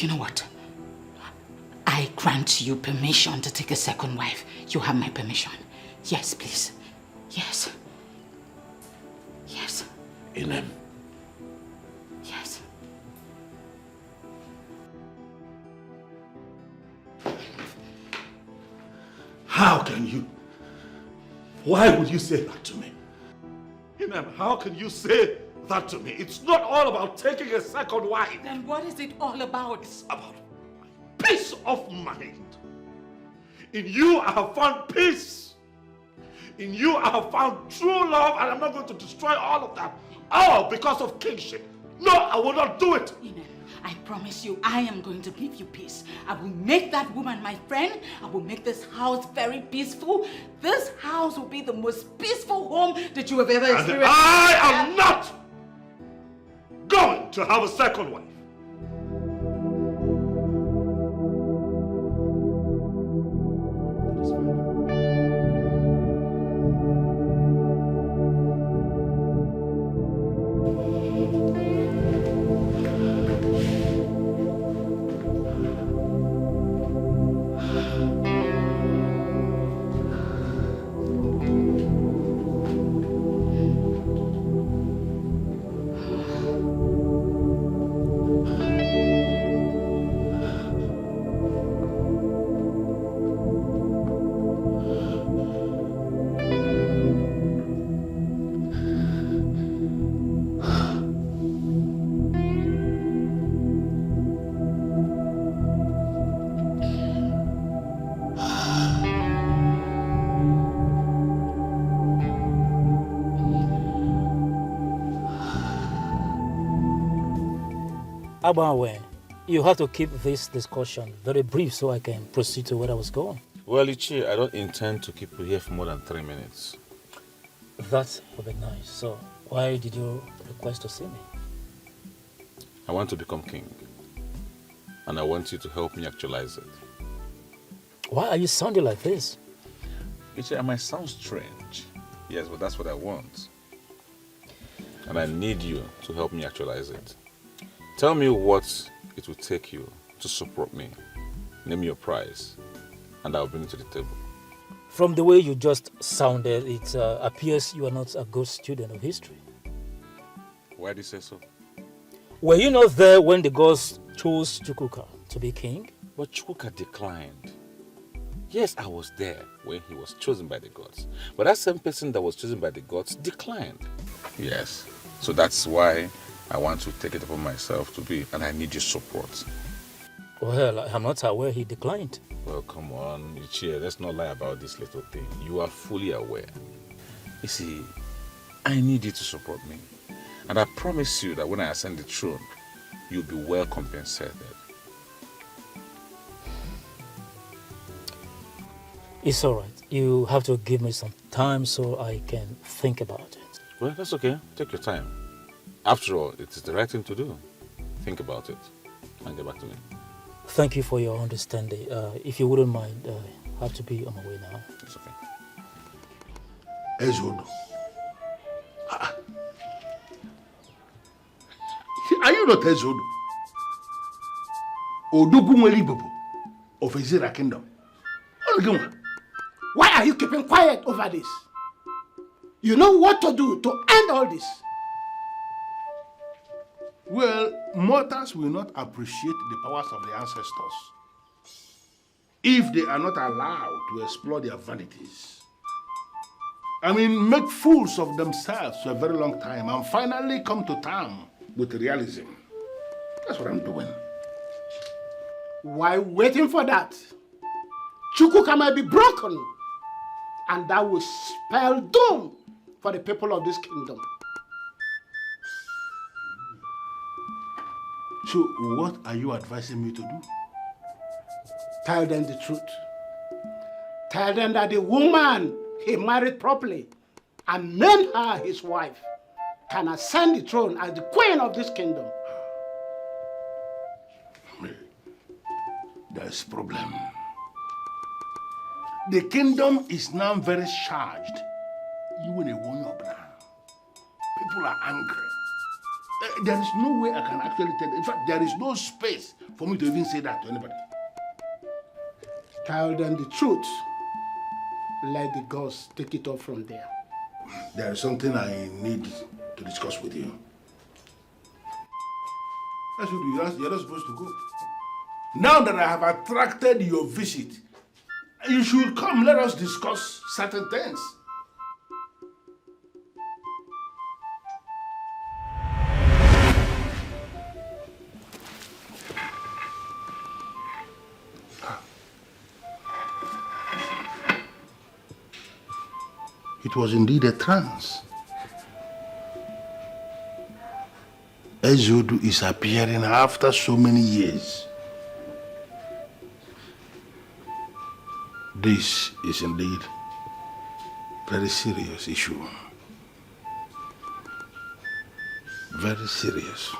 T: You know what? I grant you permission to take a second wife. You have my permission. Yes, please. Yes. Yes.
K: Amen.
T: Yes.
K: How can you? Why would you say that to me? Inem, how can you say that to me? It's not all about taking a second wife.
T: Then what is it all about?
K: It's about peace of mind. In you I have found peace. In you I have found true love, and I'm not going to destroy all of that. All because of kingship. No, I will not do it.
T: I promise you, I am going to give you peace. I will make that woman my friend. I will make this house very peaceful. This house will be the most peaceful home that you have ever experienced.
K: And I am not going to have a second wife.
Q: Abawe, you have to keep this discussion very brief so I can proceed to where I was going.
J: Well, Ichi, I don't intend to keep you here for more than 3 minutes.
Q: That would be nice. So, why did you request to see me?
J: I want to become king. And I want you to help me actualize it.
Q: Why are you sounding like this?
J: Ichi, I might sound strange. Yes, but that's what I want. And I need you to help me actualize it. Tell me what it will take you to support me. Name your price, and I'll bring it to the table.
Q: From the way you just sounded, it appears you are not a good student of history.
J: Why do you say so?
Q: Were you not there when the gods chose Chukwuka to be king?
J: But Chukwuka declined. Yes, I was there when he was chosen by the gods. But that same person that was chosen by the gods declined. Yes, so that's why I want to take it upon myself to be, and I need your support.
Q: Well, I'm not aware he declined.
J: Well, come on, Ichie, let's not lie about this little thing. You are fully aware. You see, I need you to support me. And I promise you that when I ascend the throne, you'll be well compensated.
Q: It's all right. You have to give me some time so I can think about it.
J: Well, that's okay. Take your time. After all, it is the right thing to do. Think about it and get back to me.
Q: Thank you for your understanding. If you wouldn't mind, I have to be on my way now.
J: It's okay.
E: Ezodo. Are you not Ezodo? Odugunwelibobo of Ezira Kingdom.
L: Why are you keeping quiet over this? You know what to do to end all this.
E: Well, mortals will not appreciate the powers of the ancestors if they are not allowed to explore their vanities. I mean, make fools of themselves for a very long time and finally come to terms with realism. That's what I'm doing.
L: While waiting for that, Chukwuka might be broken, and that will spell doom for the people of this kingdom.
E: So, what are you advising me to do?
L: Tell them the truth. Tell them that the woman he married properly and named her his wife can ascend the throne as the queen of this kingdom.
E: There's a problem. The kingdom is now very charged. You will not now. People are angry. There is no way I can actually tell. In fact, there is no space for me to even say that to anybody.
L: Tell them the truth. Let the gods take it off from there.
E: There is something I need to discuss with you. That's what you're not supposed to go. Now that I have attracted your visit, you should come. Let us discuss certain things. It was indeed a trance. Ezodo is appearing after so many years. This is indeed a very serious issue. Very serious.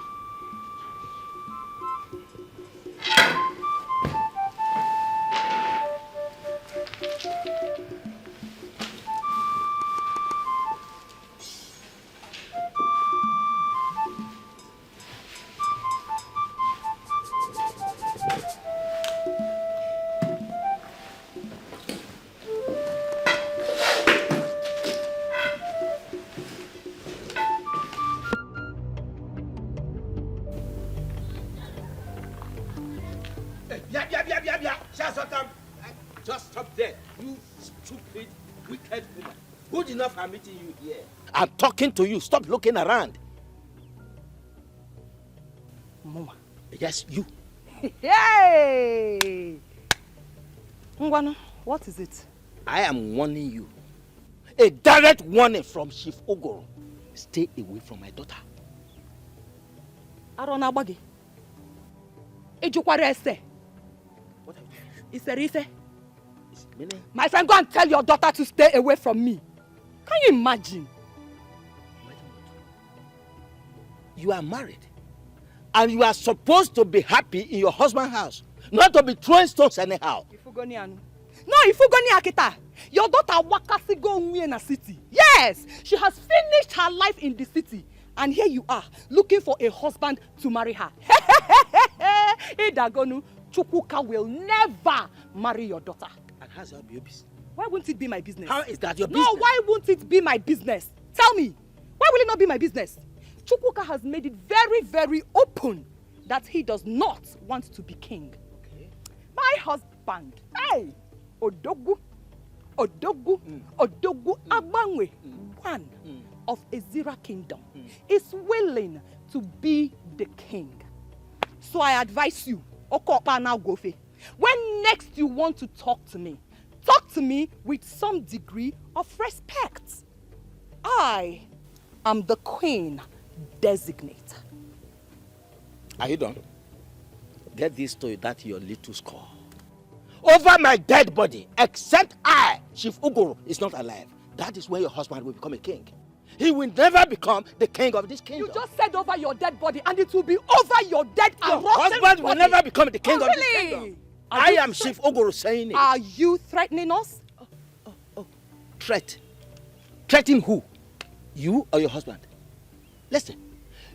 M: Just stop there, you stupid, wicked woman. Good enough I'm meeting you here.
P: I'm talking to you. Stop looking around.
A: Mama.
P: Yes, you.
A: Hey! Ngwanu, what is it?
P: I am warning you. A direct warning from Chief Ogoro. Stay away from my daughter.
A: Arona Bagi. Ejukwara ese.
P: What are you
A: doing? Ise.
P: Meaning?
A: My friend, go and tell your daughter to stay away from me. Can you imagine?
P: You are married. And you are supposed to be happy in your husband's house. Not to be throwing stones anyhow.
A: No, Ifugoni Akita. Your daughter Wakasi go in a city. Yes, she has finished her life in the city. And here you are, looking for a husband to marry her. Idagonu, Chukwuka will never marry your daughter.
P: And how's that your business?
A: Why won't it be my business?
P: How is that your business?
A: No, why won't it be my business? Tell me, why will it not be my business? Chukwuka has made it very, very open that he does not want to be king. Okay. My husband, hey, Odogu Agbangwe, one of Ezira Kingdom, is willing to be the king. So I advise you, Okopa now Gofe, when next you want to talk to me with some degree of respect. I am the queen designate.
P: Are you done? Get this to that your little score. over my dead body, except I, Chief Uguru, is not alive, that is when your husband will become a king. He will never become the king of this kingdom.
A: You just said over your dead body, and it will be over your dead and
P: Your
A: rotten
P: husband will
A: body.
P: never become the king
A: Oh,
P: of this
A: really?
P: kingdom.
A: Are
P: I
A: you
P: am Chief Uguru saying it.
A: Are you threatening us?
P: Threat? Threatening who? You or your husband? Listen,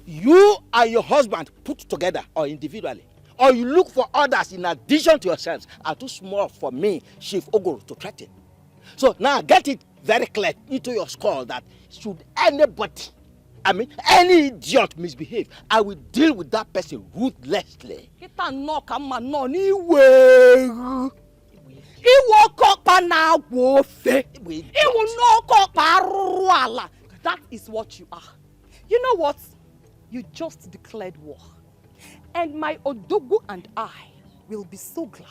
P: you and your husband put together or individually, or you look for others in addition to yourselves, are too small for me, Chief Uguru, to threaten. So now get it very clear into your skull that should anybody, any idiot misbehave, I will deal with that person ruthlessly.
A: That is what you are. You know what? You just declared war. And my Odogu and I will be so glad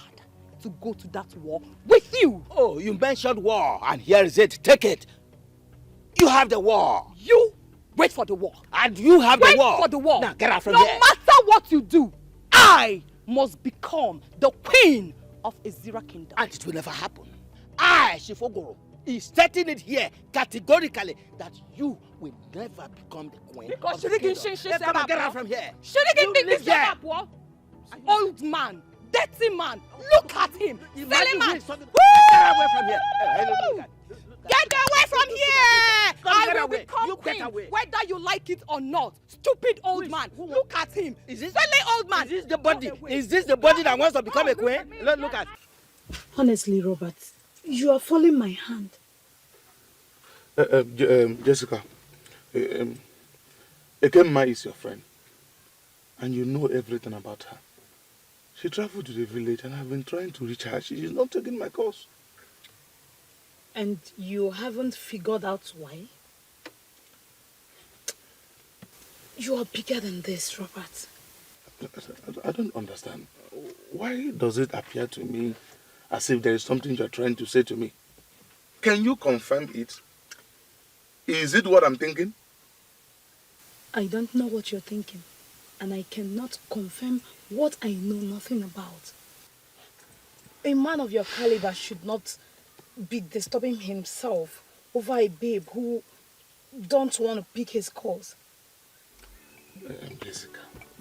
A: to go to that war with you.
P: Oh, you mentioned war, and here is it. Take it. You have the war.
A: You wait for the war.
P: And you have the war.
A: Wait for the war.
P: Now get out from
A: no
P: here.
A: No matter what you do, I must become the queen of Ezira Kingdom.
P: And it will never happen. I, Chief Uguru, is stating it here categorically that you will never become the queen.
A: Because
P: of the kingdom. Come on, get out from here.
A: Old man, dirty man, look at him. Silly man.
P: Get away from here.
A: Get away from here! I will become
P: You
A: queen,
P: get away.
A: whether you like it or not. Stupid old man, look at him.
P: Is this
A: silly old man?
P: Is this the body? Is this the body that wants to become a queen? Look at.
F: Honestly, Robert, you are following my hand.
E: Jessica, Ekemma is your friend, and you know everything about her. She traveled to the village, and I've been trying to reach her. She is not taking my calls.
F: And you haven't figured out why? You are bigger than this, Robert.
E: I don't understand. Why does it appear to me as if there is something you're trying to say to me? Can you confirm it? Is it what I'm thinking?
F: I don't know what you're thinking, and I cannot confirm what I know nothing about. A man of your caliber should not be disturbing himself over a babe who don't want to pick his calls.
E: Jessica,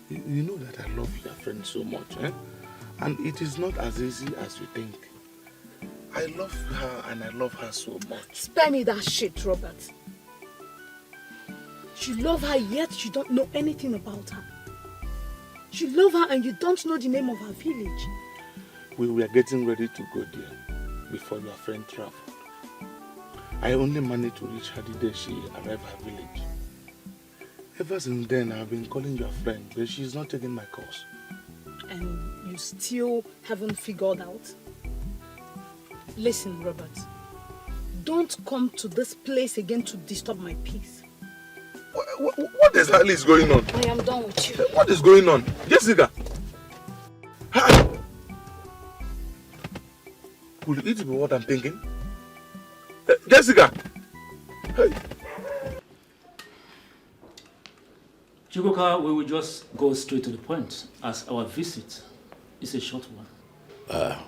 E: you know that I love your friend so much, eh? And it is not as easy as you think. I love her and I love her so much.
F: Spare me that shit, Robert. You love her, yet you don't know anything about her. You love her and you don't know the name of her village.
E: We were getting ready to go there before your friend traveled. I only managed to reach her the day she arrived at her village. Ever since then, I've been calling your friend, but she's not taking my calls.
F: And you still haven't figured out? Listen, Robert. Don't come to this place again to disturb my peace.
E: What exactly is going on?
F: I am done with you.
E: What is going on? Jessica! Hi! Could it be what I'm thinking? Jessica! Hey!
Q: Chukwuka, we will just go straight to the point, as our visit is a short one.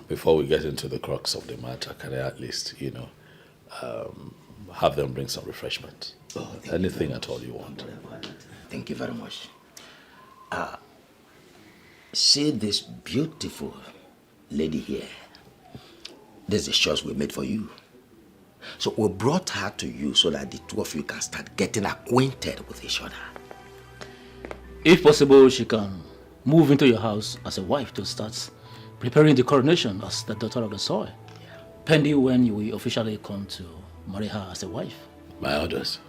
K: Before we get into the crux of the matter, can I at least, have them bring some refreshment? Anything at all you want.
P: Thank you very much. See this beautiful lady here. This is the choice we made for you. So we brought her to you so that the two of you can start getting acquainted with each other.
Q: If possible, she can move into your house as a wife to start preparing the coronation as the daughter of the soil. Pending when you will officially come to marry her as a wife.
K: My orders.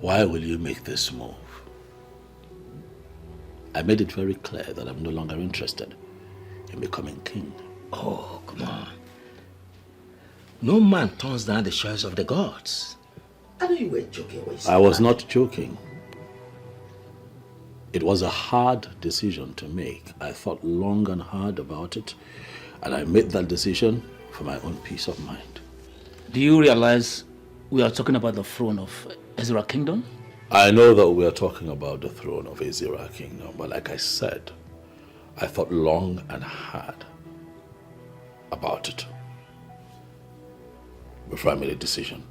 K: Why will you make this move? I made it very clear that I'm no longer interested in becoming king.
P: Oh, come on. No man turns down the choice of the gods. I know you were joking when you said
K: I was
P: that.
K: not joking. It was a hard decision to make. I thought long and hard about it, and I made that decision for my own peace of mind.
Q: Do you realize we are talking about the throne of Ezira Kingdom?
K: I know that we are talking about the throne of Ezira Kingdom, but like I said, I thought long and hard about it before I made a decision.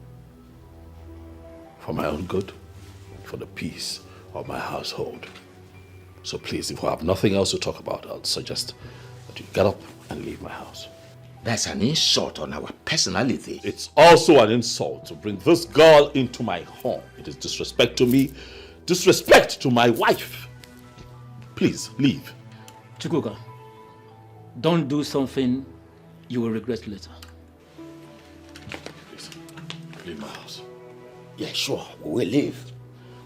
K: For my own good, for the peace of my household. So please, if we have nothing else to talk about, I'll suggest that you get up and leave my house.
M: That's an insult on our personality.
K: It's also an insult to bring this girl into my home. It is disrespect to me, disrespect to my wife. Please, leave.
Q: Chukwuka, don't do something you will regret later.
K: Please, leave my house.
P: Yeah, sure, we will leave.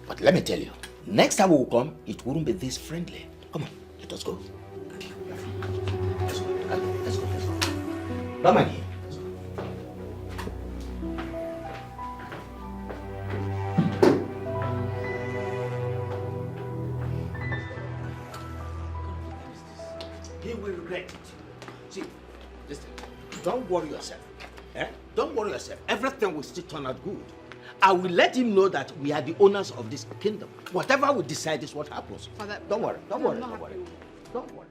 P: But let me tell you, next time we will come, it wouldn't be this friendly. Come on, let us go. Let's go. Let's go. Come on here. He will regret it. See, listen, don't worry yourself. Don't worry yourself. Everything will still turn out good. I will let him know that we are the owners of this kingdom. Whatever we decide is what happens.
C: Father,
P: don't worry. Don't worry. Don't worry.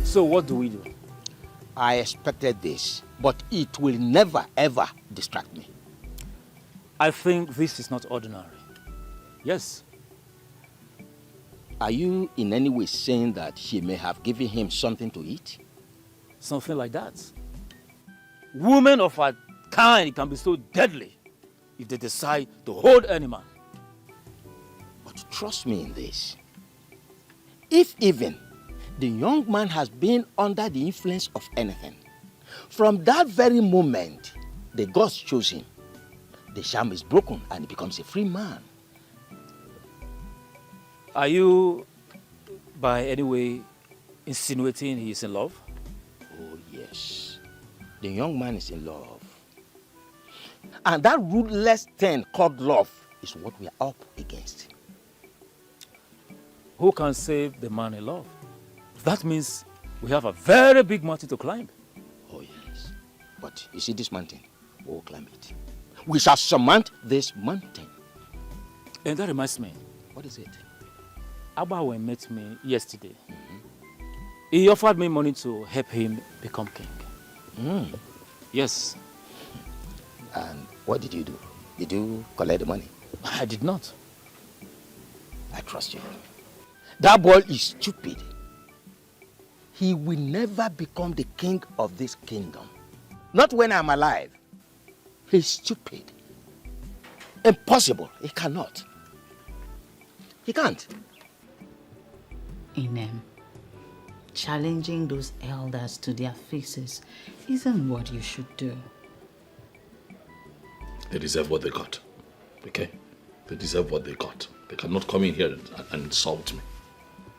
Q: So what do we do?
P: I expected this, but it will never ever distract me.
Q: I think this is not ordinary. Yes.
P: Are you in any way saying that she may have given him something to eat?
Q: Something like that. Women of our kind can be so deadly if they decide to hold any man.
P: But trust me in this. If even the young man has been under the influence of anything, from that very moment the gods chose him, the charm is broken and he becomes a free man.
Q: Are you, by any way, insinuating he is in love?
P: Oh, yes. The young man is in love. And that ruthless thing called love is what we are up against.
Q: Who can save the man in love? That means we have a very big mountain to climb.
P: Oh, yes. But you see this mountain? We'll climb it. We shall surmount this mountain.
Q: And that reminds me.
P: What is it?
Q: Abawe met me yesterday. He offered me money to help him become king. Yes.
P: And what did you do? Did you collect the money?
Q: I did not.
P: I trust you. That boy is stupid. He will never become the king of this kingdom. Not when I'm alive. He's stupid.
M: Impossible. He cannot. He can't.
T: Inem, challenging those elders to their faces isn't what you should do.
K: They deserve what they got. Okay? They deserve what they got. They cannot come in here and insult me.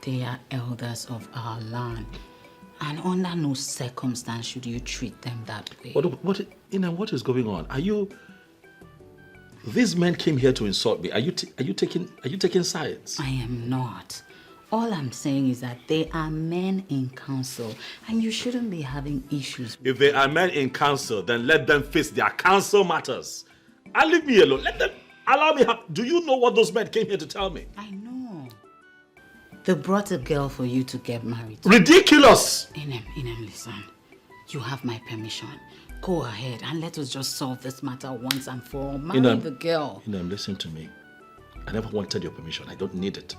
T: They are elders of our land. And under no circumstance should you treat them that way.
K: What is going on? Are you... These men came here to insult me. Are you taking sides?
T: I am not. All I'm saying is that they are men in council, and you shouldn't be having issues.
K: If they are men in council, then let them face their council matters. And leave me alone. Let them allow me. Do you know what those men came here to tell me?
T: I know. They brought a girl for you to get married to.
K: Ridiculous!
T: Inem, listen. You have my permission. Go ahead and let us just solve this matter once and for all. Marry the girl.
K: Listen to me. I never wanted your permission. I don't need it.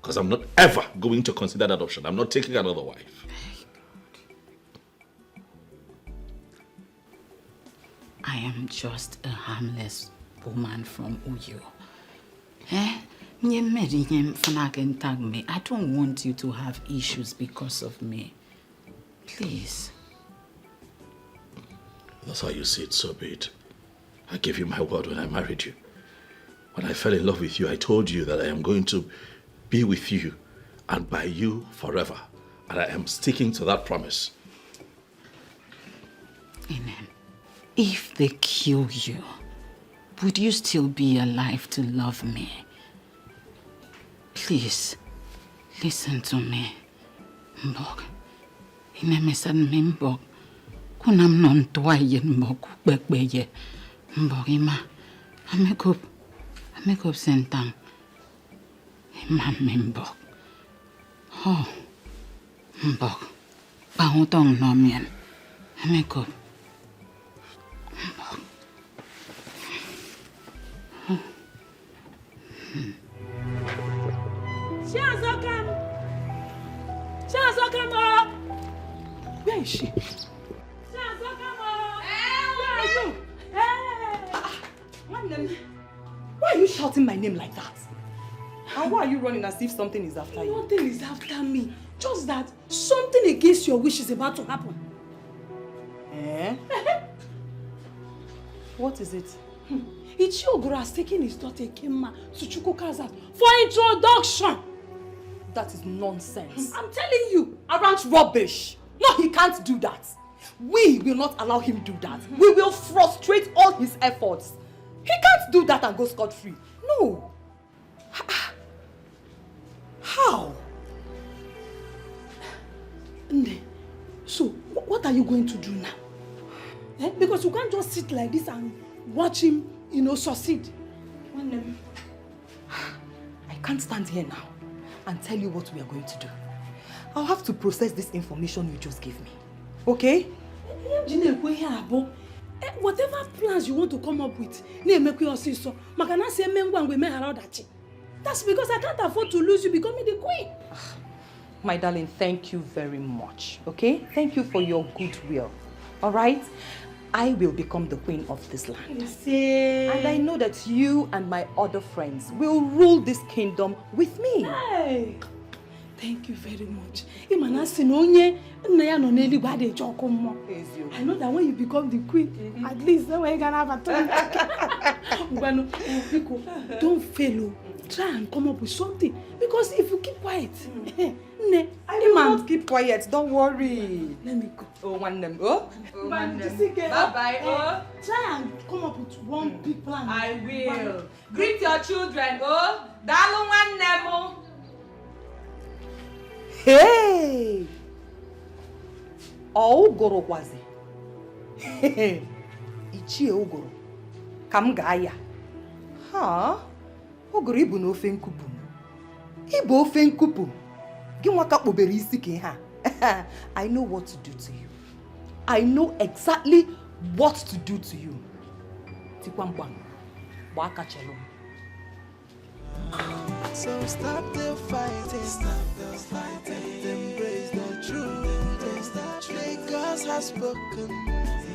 K: Because I'm not ever going to consider that option. I'm not taking another wife.
T: I am just a harmless woman from Uyo. I don't want you to have issues because of me. Please.
K: That's how you see it, so be it. I gave you my word when I married you. When I fell in love with you, I told you that I am going to be with you and by you forever. And I am sticking to that promise.
T: Amen. If they kill you, would you still be alive to love me? Please, listen to me. Mbok. Inemesan mimbok. Kunam non toyen mbok bekbeye. Mbok ima. Amekup sentang. Ima mimbok. Oh. Mbok. Pautong nomien. Amekup. Mbok.
F: Shazokam! Where is she?
A: Why are you shouting my name like that? And why are you running as if something is after you?
F: Nothing is after me. Just that something against your wish is about to happen.
A: Eh? What is it?
F: Ichiogoro has taken his daughter Ekema to Chukwuka's house for introduction.
A: That is nonsense.
F: I'm telling you.
A: Arrant rubbish. No, he can't do that. We will not allow him do that. We will frustrate all his efforts. He can't do that and go scot-free. No. How?
F: Nde, so what are you going to do now? Because you can't just sit like this and watch him, succeed.
A: I can't stand here now and tell you what we are going to do. I'll have to process this information you just gave me. Okay?
F: Whatever plans you want to come up with, that's because I can't afford to lose you becoming the queen.
A: My darling, thank you very much. Okay? Thank you for your goodwill. Alright? I will become the queen of this land. And I know that you and my other friends will rule this kingdom with me.
F: Hey. Thank you very much. I know that when you become the queen, at least then you can have a turn. Don't fail. Try and come up with something. Because if you keep quiet,
A: I will not keep quiet. Don't worry.
F: Let me go.
A: Oh, one them. Oh, one them. Bye-bye. Oh.
F: Try and come up with one big plan.
A: I will. Greet your children. Oh, dalu one them. Hey! Ogoro kwazi. Ichie Ogoro. Kam gaya. Ha? Ogoro ibu na ofe nkupu. Ibu ofe nkupu. Gi nwaka kpobere isi ke ha. I know what to do to you. I know exactly what to do to you. Tikwamkwam. Baka chelo.
I: So stop the fighting, embrace the truth. Lagos has spoken,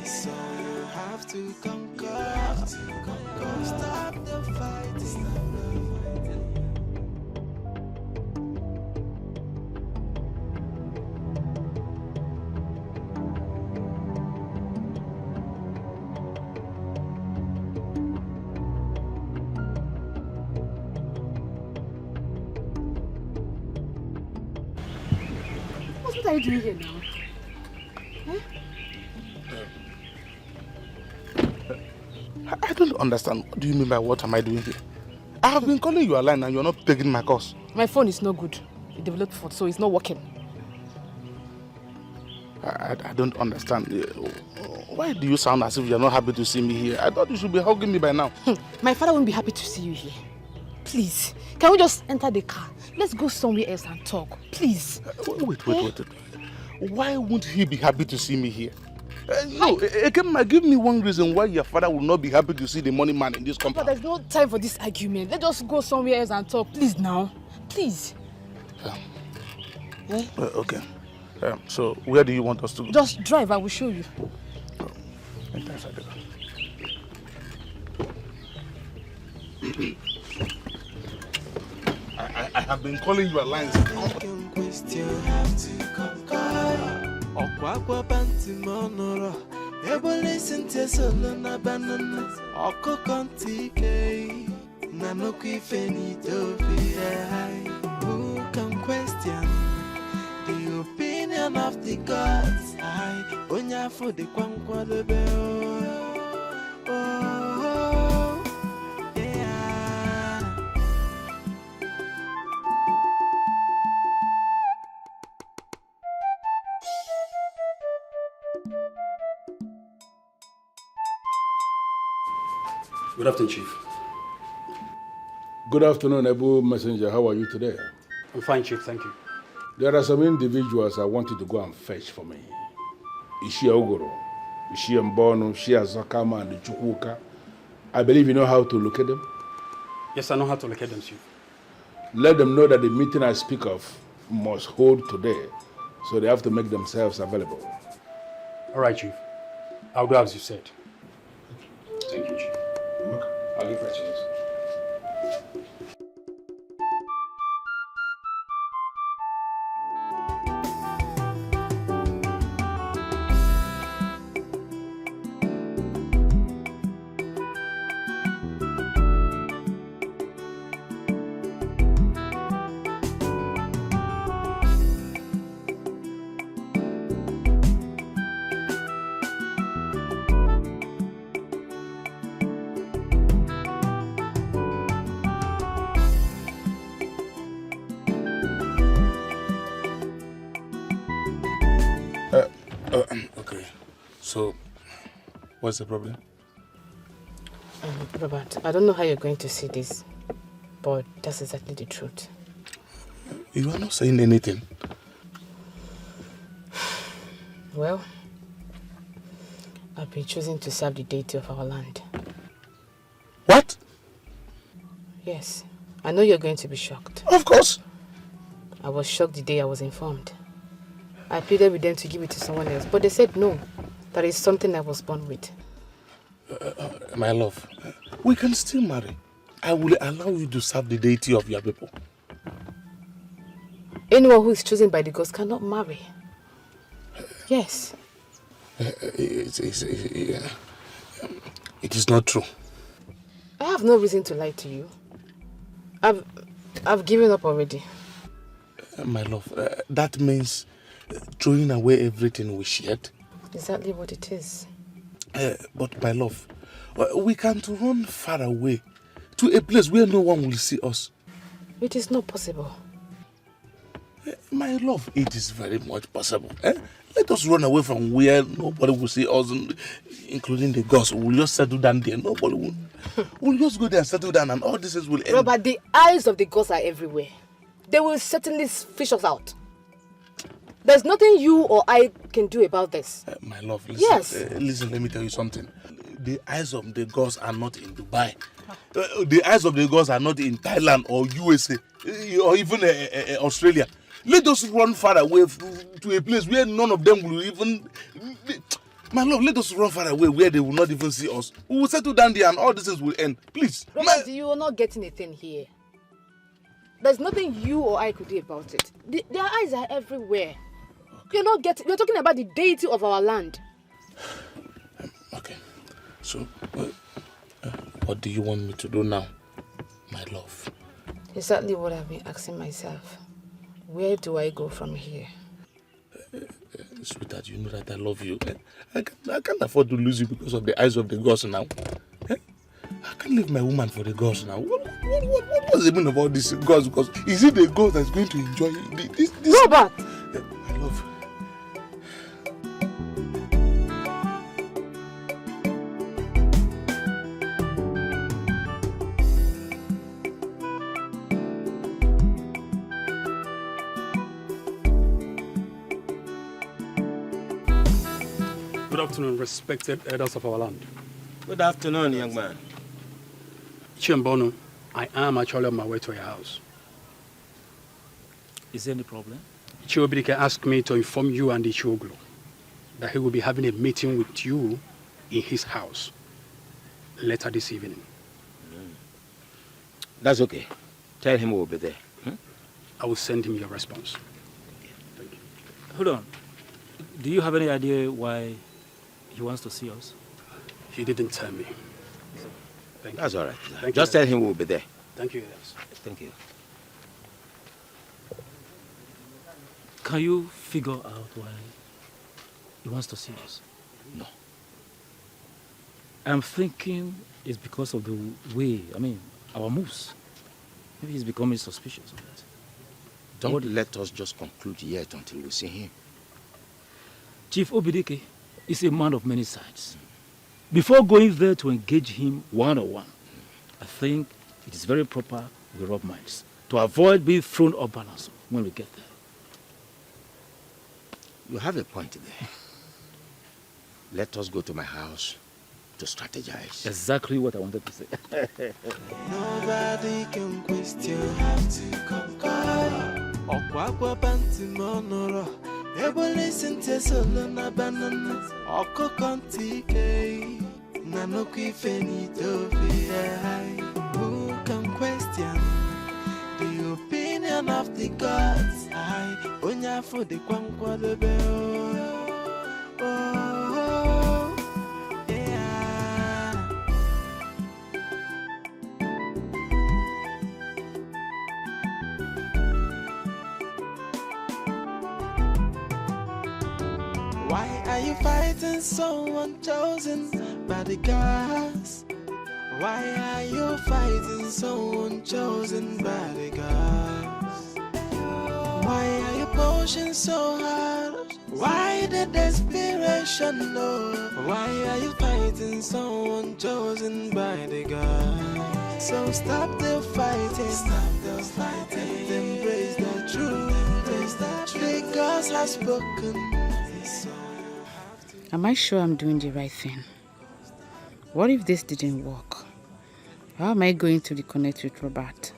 I: so you have to conquer. Stop the
C: are you doing here now?
N: I don't understand. What do you mean by what am I doing here? I have been calling you a line and you're not taking my calls.
C: My phone is no good. It developed fault, so it's not working.
N: I don't understand. Why do you sound as if you're not happy to see me here? I thought you should be hugging me by now.
C: My father won't be happy to see you here. Please, can we just enter the car? Let's go somewhere else and talk. Please.
N: Wait. Why won't he be happy to see me here? No, Ekema, give me one reason why your father will not be happy to see the money man in this compound.
C: But there's no time for this argument. Let's just go somewhere else and talk. Please now. Please.
N: Okay. So, where do you want us to go?
C: Just drive, I will show you.
N: Enter inside the car. I have been calling you a line.
I: Who can question the opinion of the gods? I onya for the kwankwa the bell. Oh, yeah.
V: Good afternoon, Chief.
E: Good afternoon, Abu Messenger. How are you today?
V: I'm fine, Chief. Thank you.
E: There are some individuals I want you to go and fetch for me. Ishia Ogoro, Ishia Mbono, Ishia Zakama, and the Chukwuka. I believe you know how to locate them?
V: Yes, I know how to locate them, Chief.
E: Let them know that the meeting I speak of must hold today, so they have to make themselves available.
V: All right, Chief. I'll do as you said. Thank you, Chief. I'll give right.
N: Okay. So, what's the problem?
C: Robert, I don't know how you're going to see this, but that's exactly the truth.
N: You are not saying anything.
C: Well, I've been choosing to serve the deity of our land.
N: What?
C: Yes. I know you're going to be shocked.
N: Of course.
C: I was shocked the day I was informed. I pleaded with them to give it to someone else, but they said no. That is something I was born with.
N: My love, we can still marry. I will allow you to serve the deity of your people.
C: Anyone who is chosen by the gods cannot marry. Yes.
N: It is not true.
C: I have no reason to lie to you. I've given up already.
N: My love, that means throwing away everything we shared.
C: Exactly what it is.
N: But my love, we can't run far away to a place where no one will see us.
C: It is not possible.
N: My love, it is very much possible. Let us run away from where nobody will see us, including the gods. We'll just settle down there. Nobody will. We'll just go there and settle down and all this will end.
C: Robert, the eyes of the gods are everywhere. They will certainly fish us out. There's nothing you or I can do about this.
N: My love, listen.
C: Yes.
N: Listen, let me tell you something. The eyes of the gods are not in Dubai. The eyes of the gods are not in Thailand or USA or even Australia. Let us run far away to a place where none of them will even... My love, let us run far away where they will not even see us. We will settle down there and all this will end. Please.
C: Robert, you are not getting a thing here. There's nothing you or I could do about it. Their eyes are everywhere. You're not getting... You're talking about the deity of our land.
N: Okay. So, what do you want me to do now, my love?
C: Exactly what I've been asking myself. Where do I go from here?
N: Sweetheart, you know that I love you. I can't afford to lose you because of the eyes of the gods now. I can't leave my woman for the gods now. What's the meaning of all these gods? Because is it the god that's going to enjoy this?
F: Robert!
N: I love you.
V: Good afternoon, respected elders of our land.
M: Good afternoon, young man.
V: Chiembono, I am actually on my way to your house.
Q: Is there any problem?
V: Chiobidike asked me to inform you and the Chioglu that he will be having a meeting with you in his house later this evening.
P: That's okay. Tell him we'll be there.
V: I will send him your response.
Q: Thank you. Hold on. Do you have any idea why he wants to see us?
V: He didn't tell me. Thank you.
P: That's all right.
V: Thank
P: Just
V: you.
P: tell him we'll be there.
V: Thank you, yes.
P: Thank you.
Q: Can you figure out why he wants to see us?
P: No.
Q: I'm thinking it's because of the way, our moves. Maybe he's becoming suspicious of that.
P: Don't let us just conclude yet until we see him.
Q: Chief Obidike is a man of many sides. Before going there to engage him one-on-one, I think it is very proper we rub minds to avoid being thrown off balance when we get there.
P: You have a point there. Let us go to my house to strategize.
Q: Exactly what I wanted to say.
I: Nobody can question. You have to conquer. Okwakwa banti monoro. Ebo listen to solo na banana. Oko kontike. Nanoku finito fi. Who can question the opinion of the gods? I onya for the kwankwa lebe. Oh, yeah. Why are you fighting someone chosen by the gods? Why are you fighting someone chosen by the gods? Why are you pushing so hard? Why the desperation, no? Why are you fighting someone chosen by the gods? So stop the fighting, stop the fighting, embrace the truth, embrace the truth. The gods have spoken.
T: Am I sure I'm doing the right thing? What if this didn't work? How am I going to reconnect with Robert?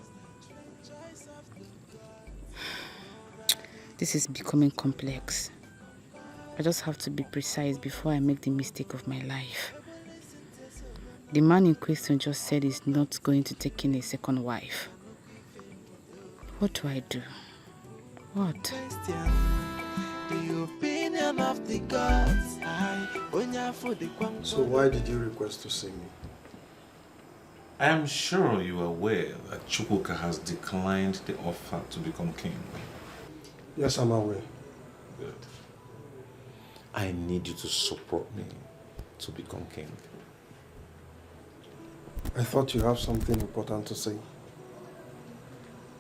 T: This is becoming complex. I just have to be precise before I make the mistake of my life. The man in question just said he's not going to take in a second wife. What do I do? What?
I: The opinion of the gods.
O: So why did you request to see me?
J: I am sure you are aware that Chukwuka has declined the offer to become king.
O: Yes, I'm aware.
J: Good. I need you to support me to become king.
O: I thought you have something important to say.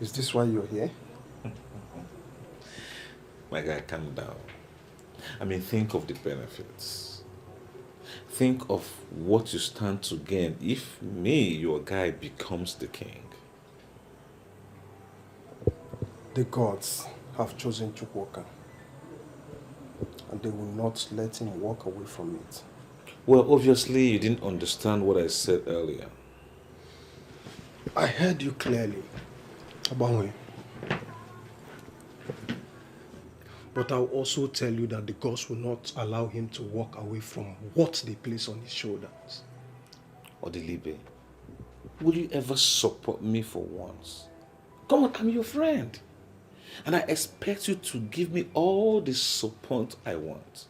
O: Is this why you're here?
J: My guy, calm down. Think of the benefits. Think of what you stand to gain if me, your guy, becomes the king.
O: The gods have chosen Chukwuka, and they will not let him walk away from it.
J: Well, obviously you didn't understand what I said earlier.
O: I heard you clearly, Abanwe. But I'll also tell you that the gods will not allow him to walk away from what they place on his shoulders.
J: Odilibe, will you ever support me for once? Come on, I'm your friend. And I expect you to give me all the support I want.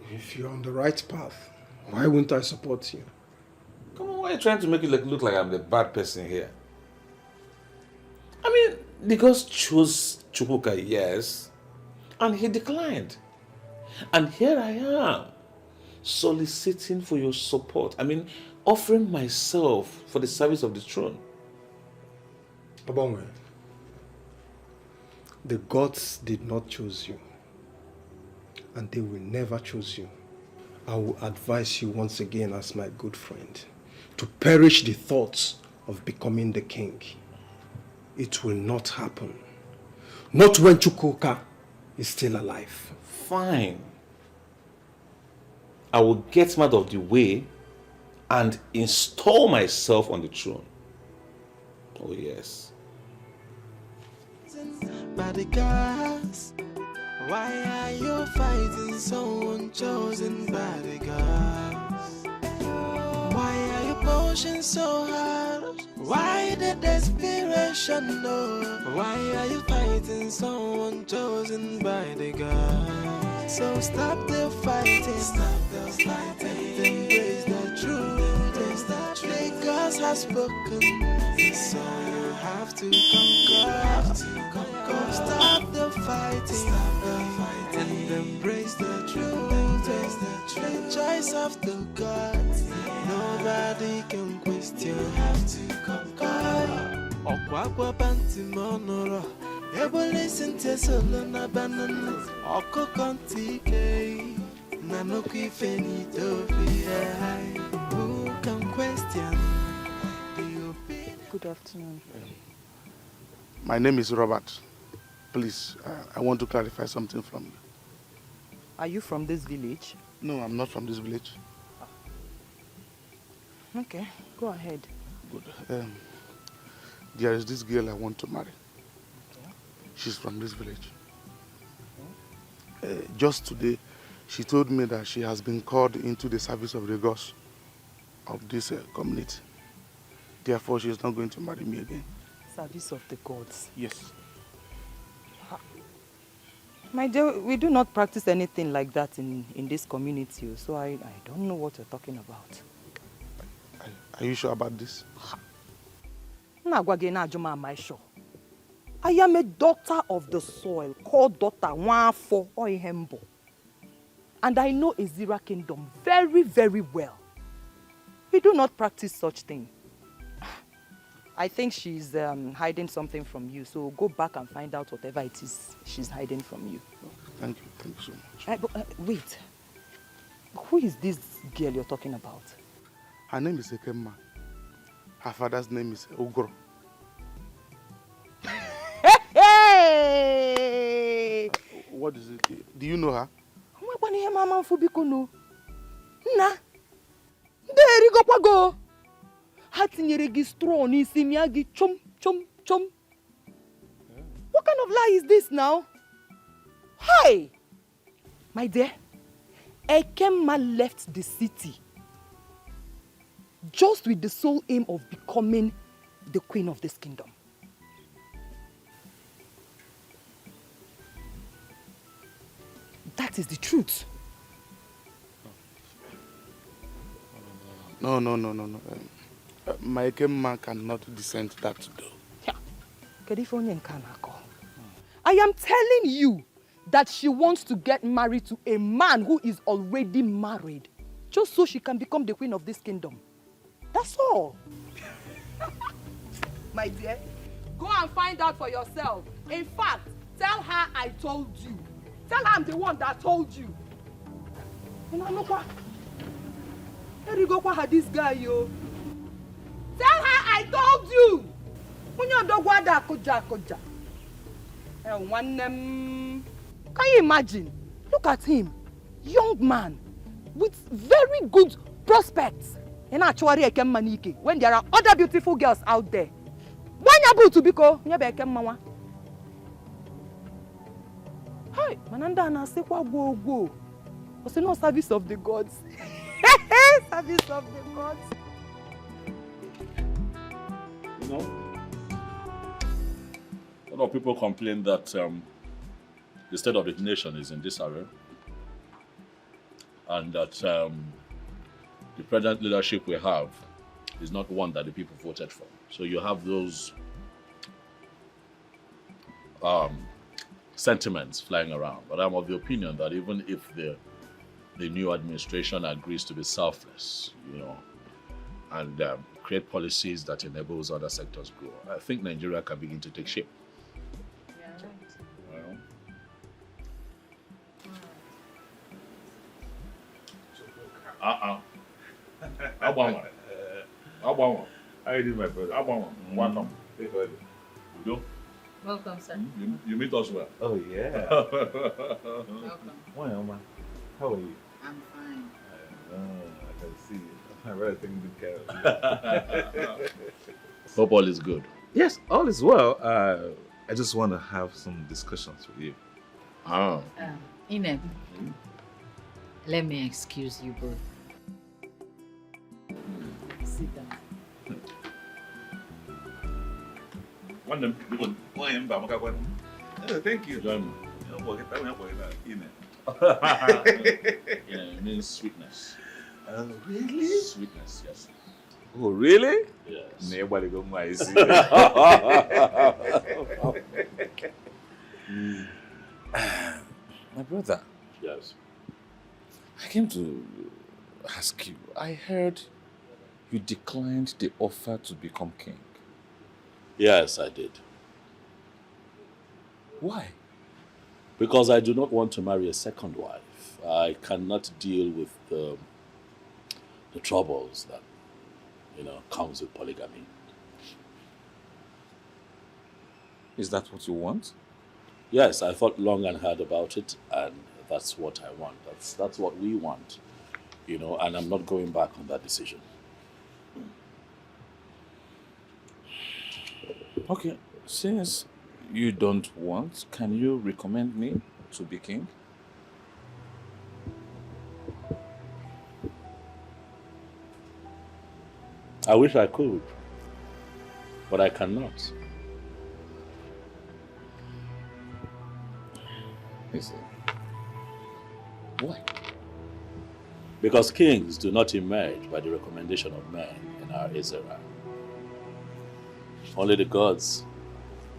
O: If you're on the right path, why wouldn't I support you?
J: Come on, why are you trying to make it look like I'm the bad person here? The gods chose Chukwuka, yes, and he declined. And here I am, soliciting for your support. I mean, offering myself for the service of the throne.
O: Obongwe, the gods did not choose you, and they will never choose you. I will advise you once again as my good friend to perish the thoughts of becoming the king. It will not happen. Not when Chukwuka is still alive.
J: Fine. I will get him out of the way and install myself on the throne. Oh yes.
I: By the gods, why are you fighting someone chosen by the gods? Why are you pushing so hard? Why the desperation? No. Why are you fighting someone chosen by the gods? So stop the fighting, embrace the truth. The gods have spoken, so you have to conquer. Stop the fighting, and embrace the truth. The choice of the gods, nobody can question. You have to conquer. Okwakwa panti monoro, ebo listen to solo na banana. Oko kontike, nanoki fenito be. Who can question the opinion?
B: Good afternoon.
N: My name is Robert. Please, I want to clarify something from you.
B: Are you from this village?
N: No, I'm not from this village.
B: Okay, go ahead.
N: Good. There is this girl I want to marry. She's from this village. Just today, she told me that she has been called into the service of the gods of this community. Therefore, she is not going to marry me again.
B: Service of the gods?
N: Yes.
B: My dear, we do not practice anything like that in this community, so I don't know what you're talking about.
N: Are you sure about this?
B: Am I sure? I am a daughter of the soil, called daughter Nwafo Oyembo. And I know Ezira Kingdom very, very well. We do not practice such thing. I think she's hiding something from you, so go back and find out whatever it is she's hiding from you.
N: Thank you so much.
B: But, wait, who is this girl you're talking about?
N: Her name is Ekemma. Her father's name is Ogro.
B: Hey!
N: What is it? Do you know her?
B: Nna, there you go. Ha tinyere gị straw n'isi mịa gị chom chom chom. What kind of lie is this now? Hey! My dear, Ekemma left the city just with the sole aim of becoming the queen of this kingdom. That is the truth.
N: No. My Ekemma cannot descend that door.
A: I am telling you that she wants to get married to a man who is already married, just so she can become the queen of this kingdom. That's all. My dear, go and find out for yourself. In fact, tell her I told you. Tell her I'm the one that told you. Here you go, this guy, yo. Tell her I told you. Can you imagine? Look at him. Young man with very good prospects. When there are other beautiful girls out there. Hi, Mananda na say go. What's no service of the gods? Service of the gods.
K: You know, a lot of people complain that the state of the nation is in disarray, and that the present leadership we have is not one that the people voted for. So you have those sentiments flying around, but I'm of the opinion that even if the new administration agrees to be selfless, and create policies that enables other sectors grow, I think Nigeria can begin to take shape.
J: How you doing, my brother? Welcome.
T: Welcome, sir.
J: You meet us well.
U: Oh, yeah.
T: Welcome.
U: Why, Oma? How are you?
T: I'm fine.
U: I can see you. I'm really taking good care of you.
K: Hope all is good.
U: Yes, all is well. I just want to have some discussions with you.
T: Inem, let me excuse you both. Sit down.
U: Thank you.
K: It means sweetness.
U: Really?
K: Sweetness, yes.
U: Oh, really?
K: Yes.
U: Nobody go my see. My brother.
K: Yes.
J: I came to ask you. I heard you declined the offer to become king.
K: Yes, I did.
J: Why?
K: Because I do not want to marry a second wife. I cannot deal with the troubles that, comes with polygamy.
J: Is that what you want?
K: Yes, I thought long and hard about it, and that's what I want. That's what we want, and I'm not going back on that decision.
J: Okay, since you don't want, can you recommend me to be king?
K: I wish I could, but I cannot.
J: Listen. Why?
K: Because kings do not emerge by the recommendation of men in our Israel. Only the gods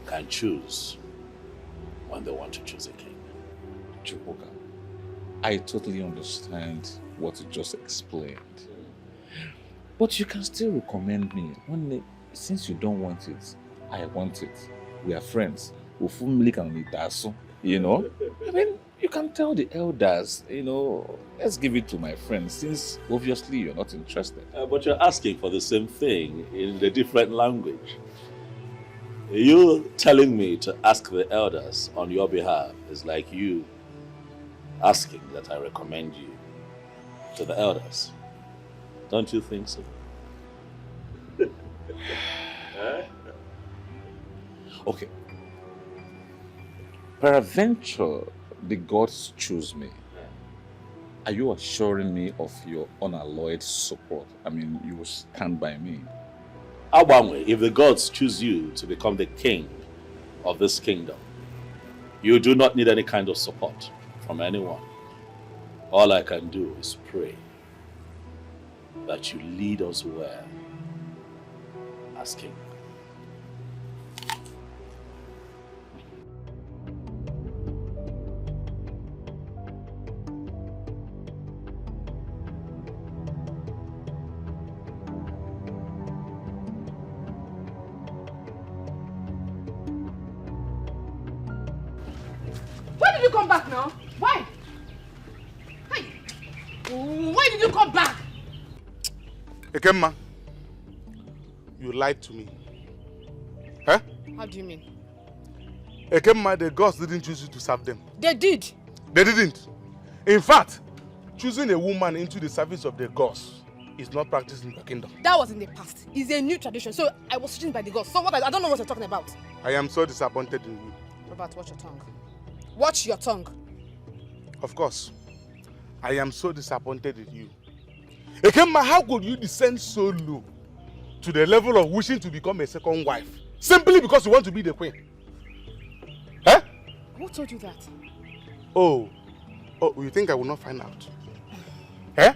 K: can choose when they want to choose a king.
J: Chukwuka, I totally understand what you just explained. But you can still recommend me. Only since you don't want it, I want it. We are friends. I mean, you can tell the elders, let's give it to my friends, since obviously you're not interested.
K: But you're asking for the same thing in a different language. You telling me to ask the elders on your behalf is like you asking that I recommend you to the elders. Don't you think so?
J: Okay. Peradventure, the gods choose me. Are you assuring me of your unalloyed support? I mean, you will stand by me.
K: Abamwe, if the gods choose you to become the king of this kingdom, you do not need any kind of support from anyone. All I can do is pray that you lead us well as king.
C: Why did you come back now? Why? Hey, why did you come back?
N: Ekemma, you lied to me. Huh?
C: How do you mean?
N: Ekemma, the gods didn't choose you to serve them.
C: They did.
N: They didn't. In fact, choosing a woman into the service of the gods is not practiced in the kingdom.
C: That was in the past. It's a new tradition. So I was chosen by the gods. So what? I don't know what you're talking about.
N: I am so disappointed in you.
C: Robert, watch your tongue. Watch your tongue.
N: Of course. I am so disappointed in you. Ekemma, how could you descend so low to the level of wishing to become a second wife simply because you want to be the queen? Huh?
C: Who told you that?
N: Oh, you think I will not find out? Eh?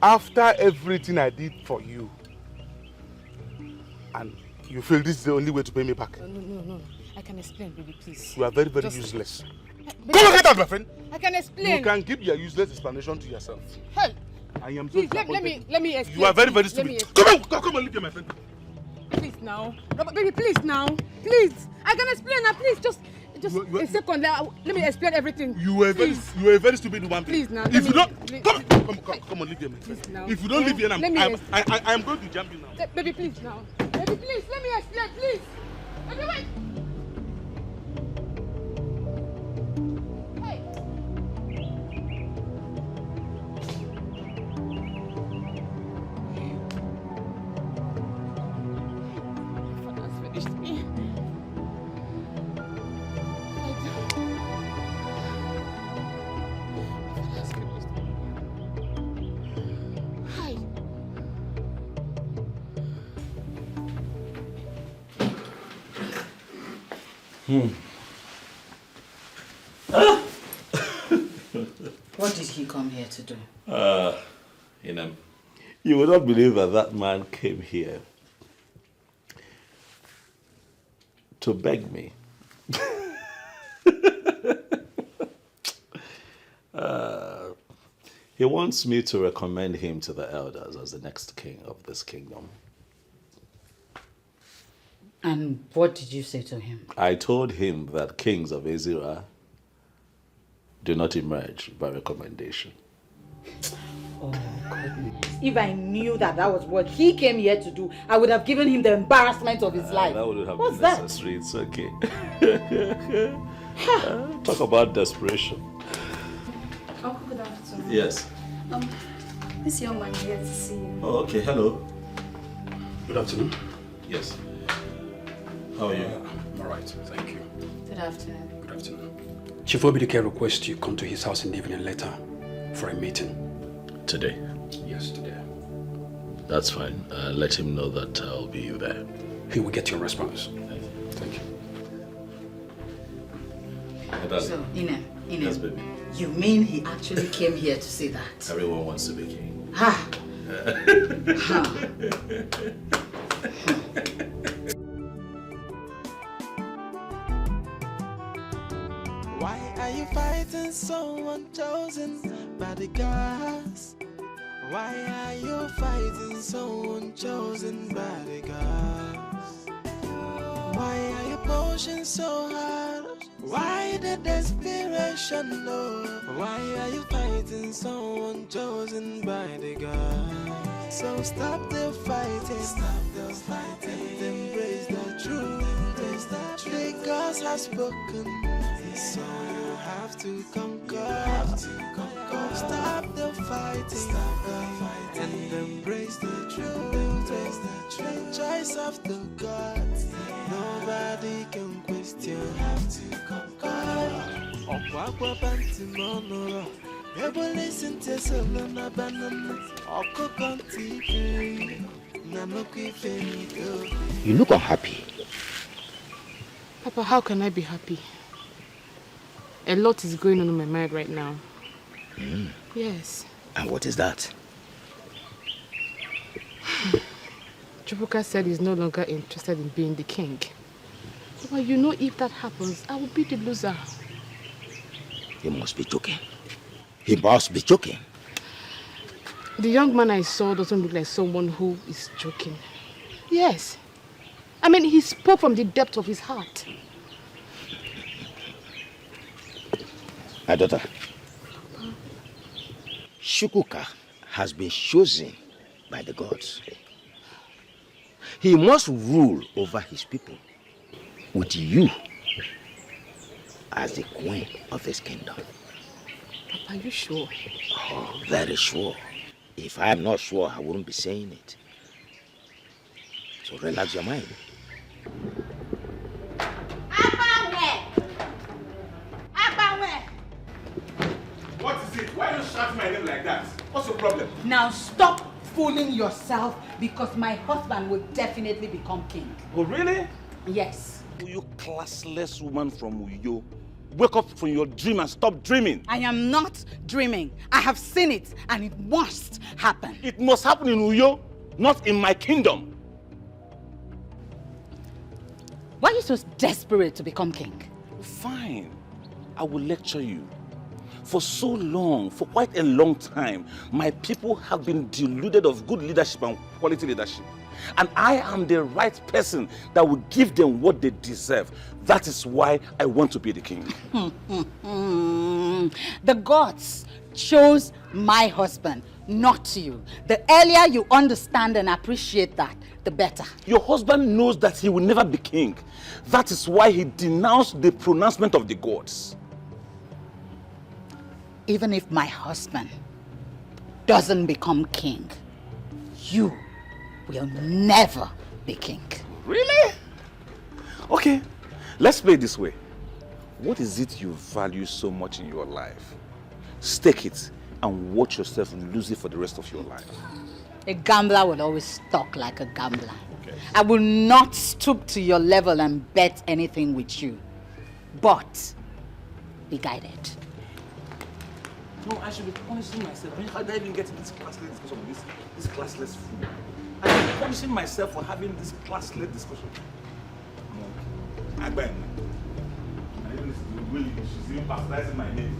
N: After everything I did for you, and you feel this is the only way to pay me back?
C: No. I can explain, baby, please.
N: You are very, very
C: Just-
N: useless.
C: Baby,
N: Come on, get out, my friend.
C: I can explain.
N: You can keep your useless explanation to yourself.
C: Hey,
N: I am so
C: please,
N: disappointed.
C: let me explain.
N: You are very, very
C: please. Let me
N: stupid. Come on, leave here, my friend.
C: Please now. No, but baby, please now. Please. I can explain now. Please, just a second. Let me explain everything.
N: You were a very stupid woman.
C: Please now.
N: If you don't, come on, leave here, my friend.
C: Please now.
N: If you don't leave here, I am going to jump you now.
C: Baby, please now. Baby, please, let me explain, please. Baby, wait. Hey. Father's finished me. Father's finished me. Hi.
T: What did he come here to do?
K: You would not believe that that man came here to beg me. He wants me to recommend him to the elders as the next king of this kingdom.
T: And what did you say to him?
K: I told him that kings of Ezira do not emerge by recommendation.
T: Oh, goodness. If I knew that that was what he came here to do, I would have given him the embarrassment of his life.
K: That would have
T: What's
K: been necessary. It's okay. Talk about desperation.
R: Uncle, good afternoon.
K: Yes.
R: This young man here to see you.
K: Oh, okay. Hello.
V: Good afternoon.
K: Yes. How are you?
V: I'm all right, thank you.
R: Good afternoon.
V: Good afternoon. Chief Obidike requests you come to his house in the evening later for a meeting.
K: Today?
V: Yes, today.
K: That's fine. Let him know that I'll be there.
V: He will get your response. Thank you.
T: So, Inem,
K: Yes, baby.
T: you mean he actually came here to say that?
K: Everyone wants to be king.
T: Ha!
I: Why are you fighting someone chosen by the gods? Why are you fighting someone chosen by the gods? Why are you pushing so hard? Why the desperation, Lord? Why are you fighting someone chosen by the gods? So stop the fighting, and embrace the truth. The gods have spoken, so you have to conquer. Stop the fighting, and embrace the truth. The choice of the gods, nobody can question. Have to conquer. Okwa banti mono, ebo listen to solona banana. Oko konti, na no kifeni.
P: You look unhappy.
C: Papa, how can I be happy? A lot is going on in my mind right now. Yes.
P: And what is that?
C: Chubuka said he's no longer interested in being the king. Papa, you know if that happens, I will be the loser.
P: He must be joking. He must be joking.
C: The young man I saw doesn't look like someone who is joking. Yes. I mean, he spoke from the depth of his heart.
P: My daughter, Shukuka has been chosen by the gods. He must rule over his people with you as the queen of this kingdom.
C: Papa, are you sure?
P: Oh, very sure. If I am not sure, I wouldn't be saying it. So relax your mind.
E: What is it? Why are you shouting my name like that? What's your problem?
D: Now stop fooling yourself because my husband will definitely become king.
E: Oh, really?
D: Yes.
E: You classless woman from Uyo. Wake up from your dream and stop dreaming.
D: I am not dreaming. I have seen it and it must happen.
E: It must happen in Uyo, not in my kingdom.
D: Why are you so desperate to become king?
J: Fine. I will lecture you. For so long, for quite a long time, my people have been deluded of good leadership and quality leadership. And I am the right person that will give them what they deserve. That is why I want to be the king.
D: The gods chose my husband, not you. The earlier you understand and appreciate that, the better.
J: Your husband knows that he will never be king. That is why he denounced the pronouncement of the gods.
D: Even if my husband doesn't become king, you will never be king.
J: Really? Okay, let's play it this way. What is it you value so much in your life? Stake it and watch yourself lose it for the rest of your life.
D: A gambler will always talk like a gambler. Okay. I will not stoop to your level and bet anything with you. But be guided.
J: No, I should be punishing myself. How did I even get in this classless discussion with this classless fool? I should be punishing myself for having this classless discussion. I she's even baptizing my name.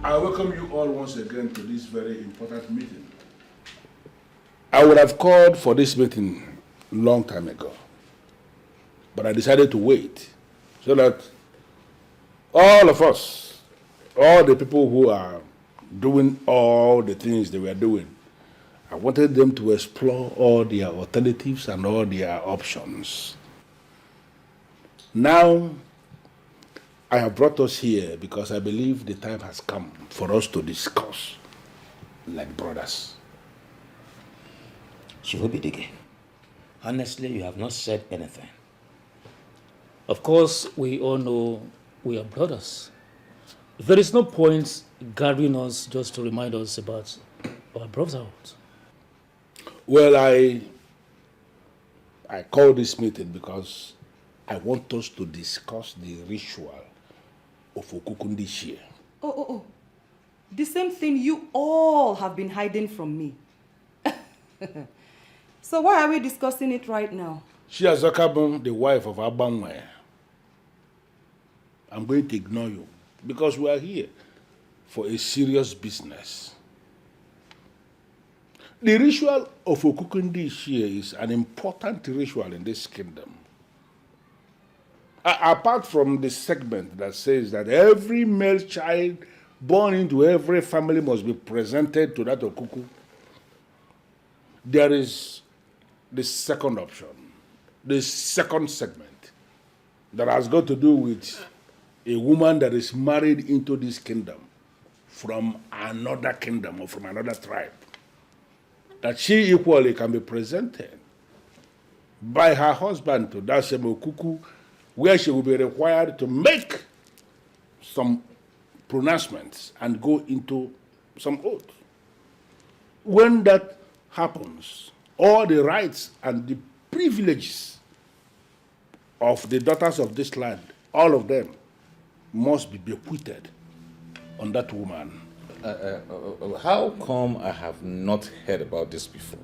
E: I welcome you all once again to this very important meeting. I would have called for this meeting a long time ago, but I decided to wait so that all of us, all the people who are doing all the things they were doing, I wanted them to explore all their alternatives and all their options. Now, I have brought us here because I believe the time has come for us to discuss like brothers.
G: Chihobidige, honestly, you have not said anything. Of course, we all know we are brothers. There is no point gathering us just to remind us about our brotherhood.
E: Well, I called this meeting because I want us to discuss the ritual of Okukundi this year.
A: Oh. The same thing you all have been hiding from me. So why are we discussing it right now?
E: She has become the wife of Abangwe. I'm going to ignore you because we are here for a serious business. The ritual of Okukundi this year is an important ritual in this kingdom. Apart from the segment that says that every male child born into every family must be presented to that Okuku, there is the second option, the second segment, that has got to do with a woman that is married into this kingdom from another kingdom or from another tribe, that she equally can be presented by her husband to that same Okuku, where she will be required to make some pronouncements and go into some oath. When that happens, all the rights and the privileges of the daughters of this land, all of them, must be bequeathed on that woman.
J: How come I have not heard about this before?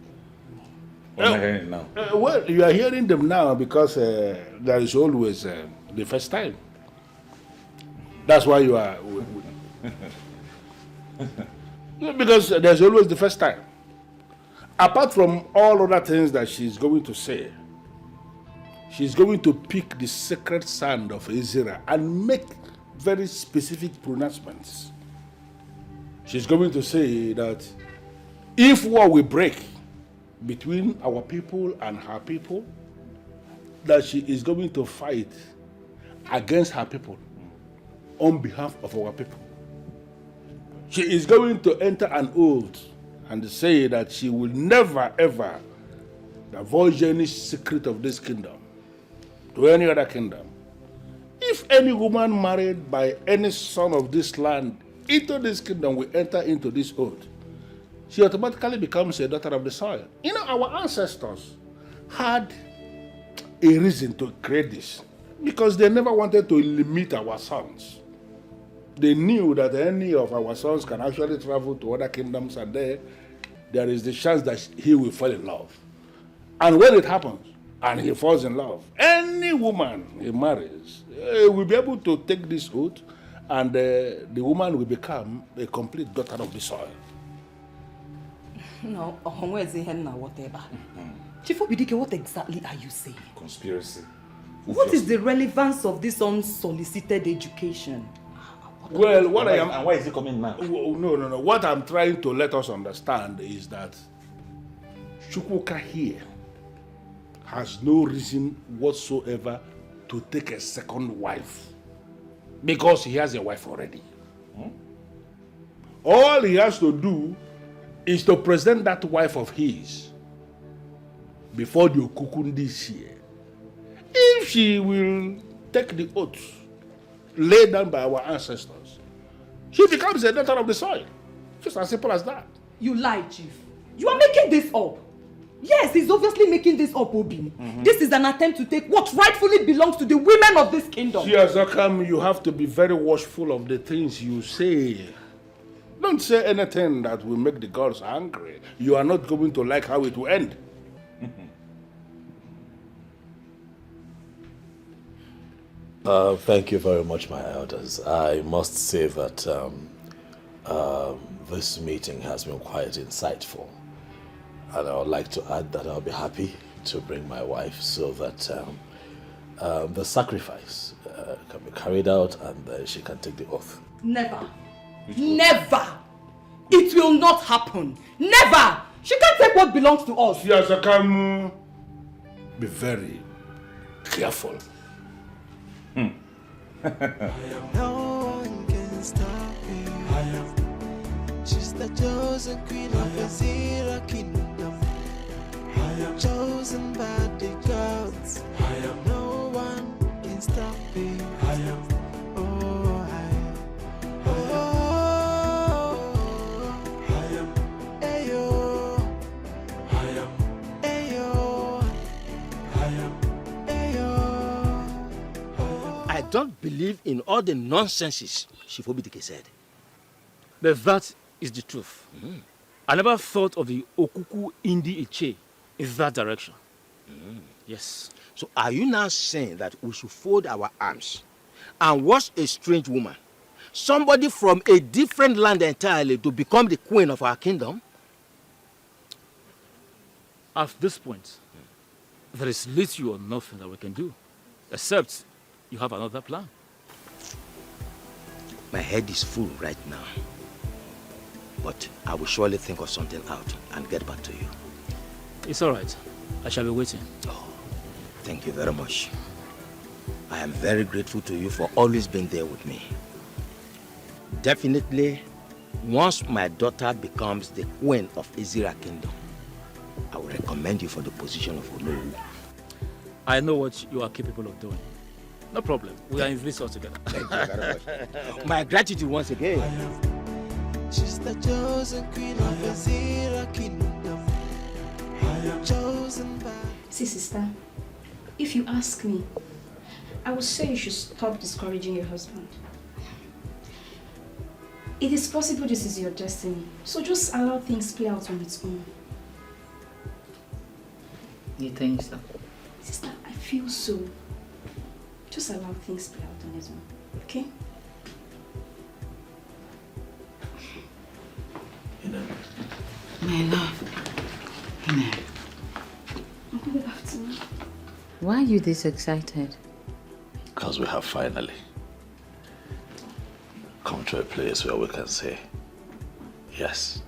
J: Or am I hearing it now?
E: Well, you are hearing them now because there is always the first time. That's why you are... because there's always the first time. Apart from all other things that she's going to say, she's going to pick the sacred sand of Ezra and make very specific pronouncements. She's going to say that if war will break between our people and her people, that she is going to fight against her people on behalf of our people. She is going to enter an oath and say that she will never ever divulge any secret of this kingdom to any other kingdom. If any woman married by any son of this land into this kingdom will enter into this oath, she automatically becomes a daughter of the soil. You know, our ancestors had a reason to create this because they never wanted to limit our sons. They knew that any of our sons can actually travel to other kingdoms and there is the chance that he will fall in love. And when it happens, and he falls in love, any woman he marries will be able to take this oath, and the woman will become a complete daughter of the soil.
A: No, whatever. Chief Obidike, what exactly are you saying?
J: Conspiracy.
A: What is the relevance of this unsolicited education?
E: Well, what I am...
G: And why is he coming now?
E: No. What I'm trying to let us understand is that Chukwuka here has no reason whatsoever to take a second wife because he has a wife already. All he has to do is to present that wife of his before the Okukun this year. If she will take the oath laid down by our ancestors, she becomes a daughter of the soil. Just as simple as that.
A: You lie, Chief. You are making this up. Yes, he's obviously making this up, Obi. This is an attempt to take what rightfully belongs to the women of this kingdom.
E: Yes, Akam, you have to be very watchful of the things you say. Don't say anything that will make the gods angry. You are not going to like how it will end.
K: Thank you very much, my elders. I must say that this meeting has been quite insightful. And I would like to add that I'll be happy to bring my wife so that the sacrifice can be carried out and she can take the oath.
A: Never. Never. It will not happen. Never. She can't take what belongs to us.
E: Yes, I can be very careful.
I: No one can stop me. She's the chosen queen of Azira kingdom. Chosen by the gods. No one can stop me.
M: I don't believe in all the nonsenses Chief Obidike said.
Q: But that is the truth. I never thought of the Okuku Indi Iche in that direction. Yes.
M: So are you now saying that we should fold our arms and watch a strange woman, somebody from a different land entirely, to become the queen of our kingdom?
Q: At this point, there is little or nothing that we can do, except you have another plan.
M: My head is full right now, but I will surely think of something out and get back to you.
Q: It's all right. I shall be waiting.
M: Oh, thank you very much. I am very grateful to you for always being there with me. Definitely, once my daughter becomes the queen of Azira Kingdom, I will recommend you for the position of Olowu.
Q: I know what you are capable of doing. No problem. We are in this all together.
M: Thank you very much. My gratitude once again.
I: She's the chosen queen of Azira kingdom. Chosen by...
R: See, sister, if you ask me, I would say you should stop discouraging your husband. It is possible this is your destiny, so just allow things play out on its own.
T: You think so?
R: Sister, I feel so. Just allow things play out on its own, okay?
T: My love.
R: Good afternoon.
T: Why are you this excited?
K: Because we have finally come to a place where we can say, yes,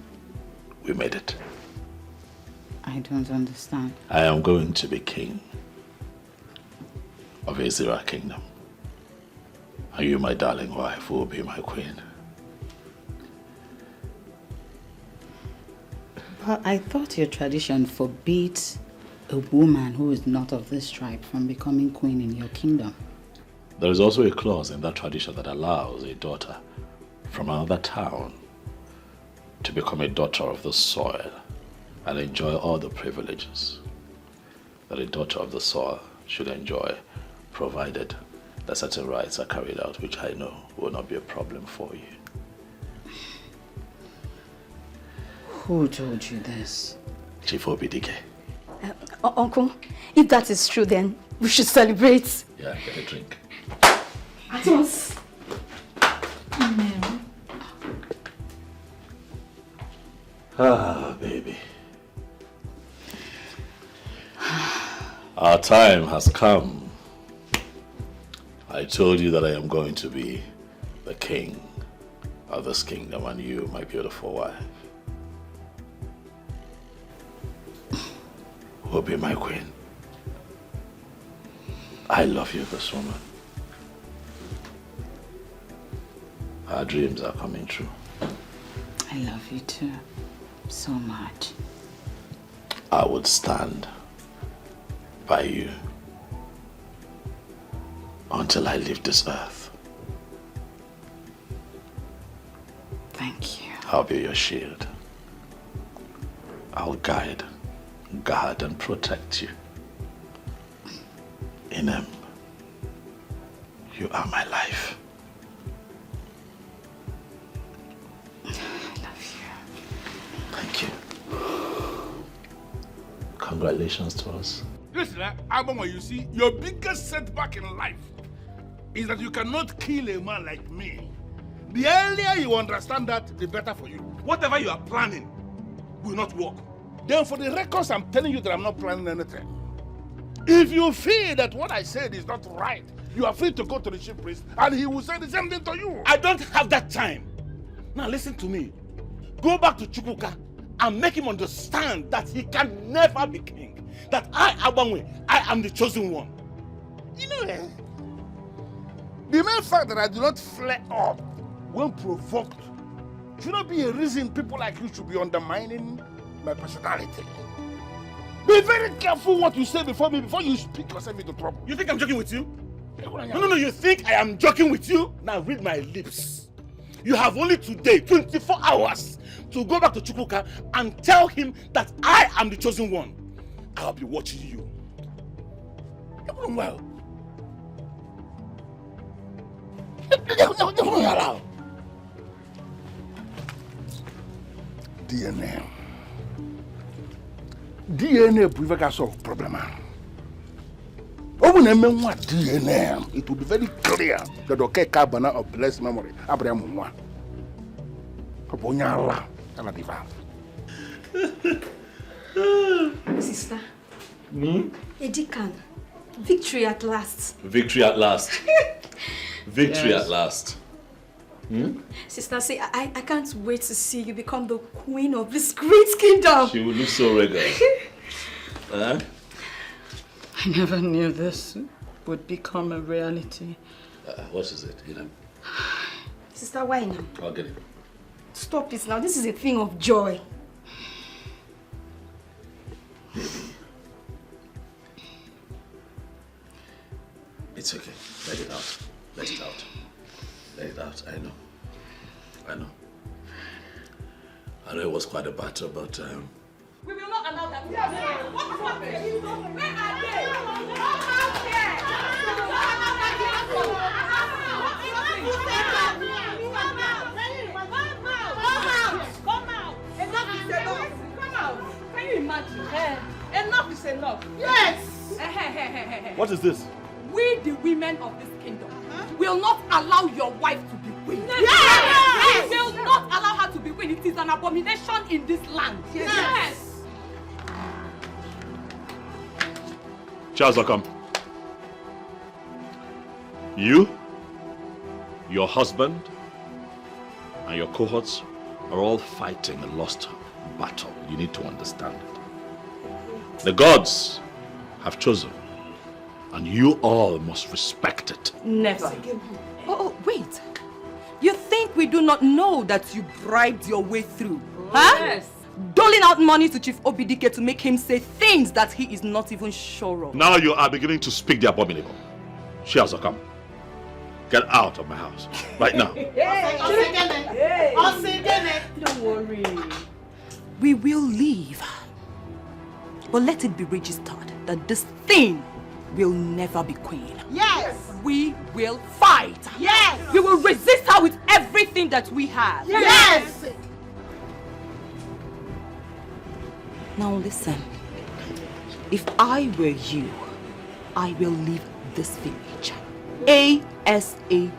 K: we made it.
T: I don't understand.
K: I am going to be king of Azira Kingdom. And you, my darling wife, will be my queen.
T: But I thought your tradition forbids a woman who is not of this tribe from becoming queen in your kingdom.
K: There is also a clause in that tradition that allows a daughter from another town to become a daughter of the soil and enjoy all the privileges that a daughter of the soil should enjoy, provided that certain rights are carried out, which I know will not be a problem for you.
T: Who told you this?
K: Chief Obidike.
R: Uncle, if that is true, then we should celebrate.
K: Yeah, get a drink.
R: At once.
K: Ah, baby. Our time has come. I told you that I am going to be the king of this kingdom, and you, my beautiful wife, will be my queen. I love you, this woman. Our dreams are coming true.
T: I love you too, so much.
K: I would stand by you until I leave this earth.
T: Thank you.
K: I'll be your shield. I'll guide, guard, and protect you. Inem, you are my life.
T: I love you.
K: Thank you. Congratulations to us.
E: Listen, Abama, you see, your biggest setback in life is that you cannot kill a man like me. The earlier you understand that, the better for you. Whatever you are planning will not work. Then for the records, I'm telling you that I'm not planning anything. If you feel that what I said is not right, you are free to go to the chief priest and he will say the same thing to you. I don't have that time. Now listen to me. Go back to Chukwuka and make him understand that he can never be king. That I, Abanwe, I am the chosen one. You know, the mere fact that I do not flare up when provoked should not be a reason people like you should be undermining my personality. Be very careful what you say before me, before you speak yourself into trouble. You think I'm joking with you? No, you think I am joking with you? Now read my lips. You have only today, 24 hours, to go back to Chukwuka and tell him that I am the chosen one. I'll be watching you. Well. DNA will be solve problem. When I mean what DNA, it will be very clear that the okay carbon of blessed memory. Abraham one.
R: Sister. Edikan. Victory at last.
K: Victory at last. Victory
R: Yes.
K: at last.
R: Sister, see, I can't wait to see you become the queen of this great kingdom.
K: She will look so regal. Huh?
T: I never knew this would become a reality.
K: What is it? You know?
R: Sister, why now?
K: I'll get it.
R: Stop it now. This is a thing of joy.
K: It's okay. Let it out. Let it out. Let it out. I know. I know. I know it was quite a battle, but
A: We will not allow that. What is happening? Where are they? Come out! Enough is enough. Come out! Can you imagine? Enough is enough. Yes!
J: What is this?
A: We, the women of this kingdom, will not allow your wife to be queen.
F: Yes!
A: We will not allow her to be queen. It is an abomination in this land.
F: Yes!
K: Charles, come. You, your husband, and your cohorts are all fighting a lost battle. You need to understand it. The gods have chosen, and you all must respect it.
A: Never. Oh, wait. You think we do not know that you bribed your way through? Huh?
F: Yes.
A: Doling out money to Chief Obidike to make him say things that he is not even sure of.
K: Now you are beginning to speak the abominable. Charles, come. Get out of my house right now.
A: Don't worry. We will leave. But let it be registered that this thing will never be queen.
F: Yes!
A: We will fight.
F: Yes!
A: We will resist her with everything that we have.
F: Yes!
A: Now listen. If I were you, I will leave this village ASAP.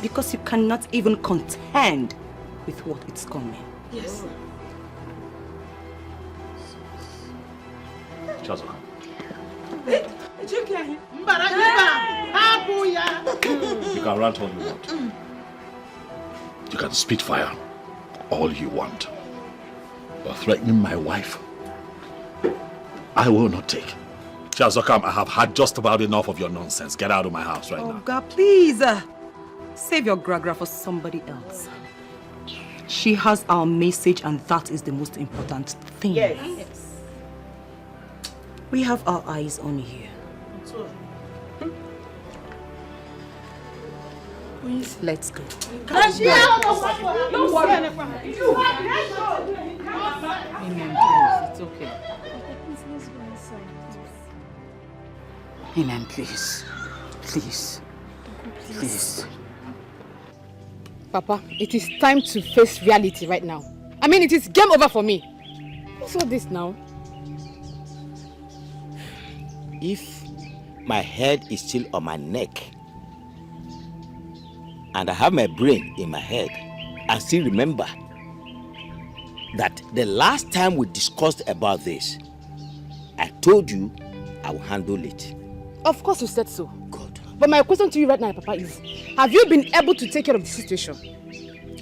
A: Because you cannot even contend with what is coming.
C: Yes.
G: Chazoka. You can rant all you want. You can spit fire all you want. But threatening my wife, I will not take. Chazokam, I have had just about enough of your nonsense. Get out of my house right now.
A: Oh God, please. Save your gragra for somebody else. She has our message and that is the most important thing.
B: Yes.
A: We have our eyes on you. Let's go.
C: Amen, please. It's okay.
T: Amen, please. Please. Please.
C: Papa, it is time to face reality right now. I mean, it is game over for me. What's all this now?
P: If my head is still on my neck and I have my brain in my head, I still remember that the last time we discussed about this, I told you I will handle it.
C: Of course you said so. Good. But my question to you right now, Papa, is have you been able to take care of the situation?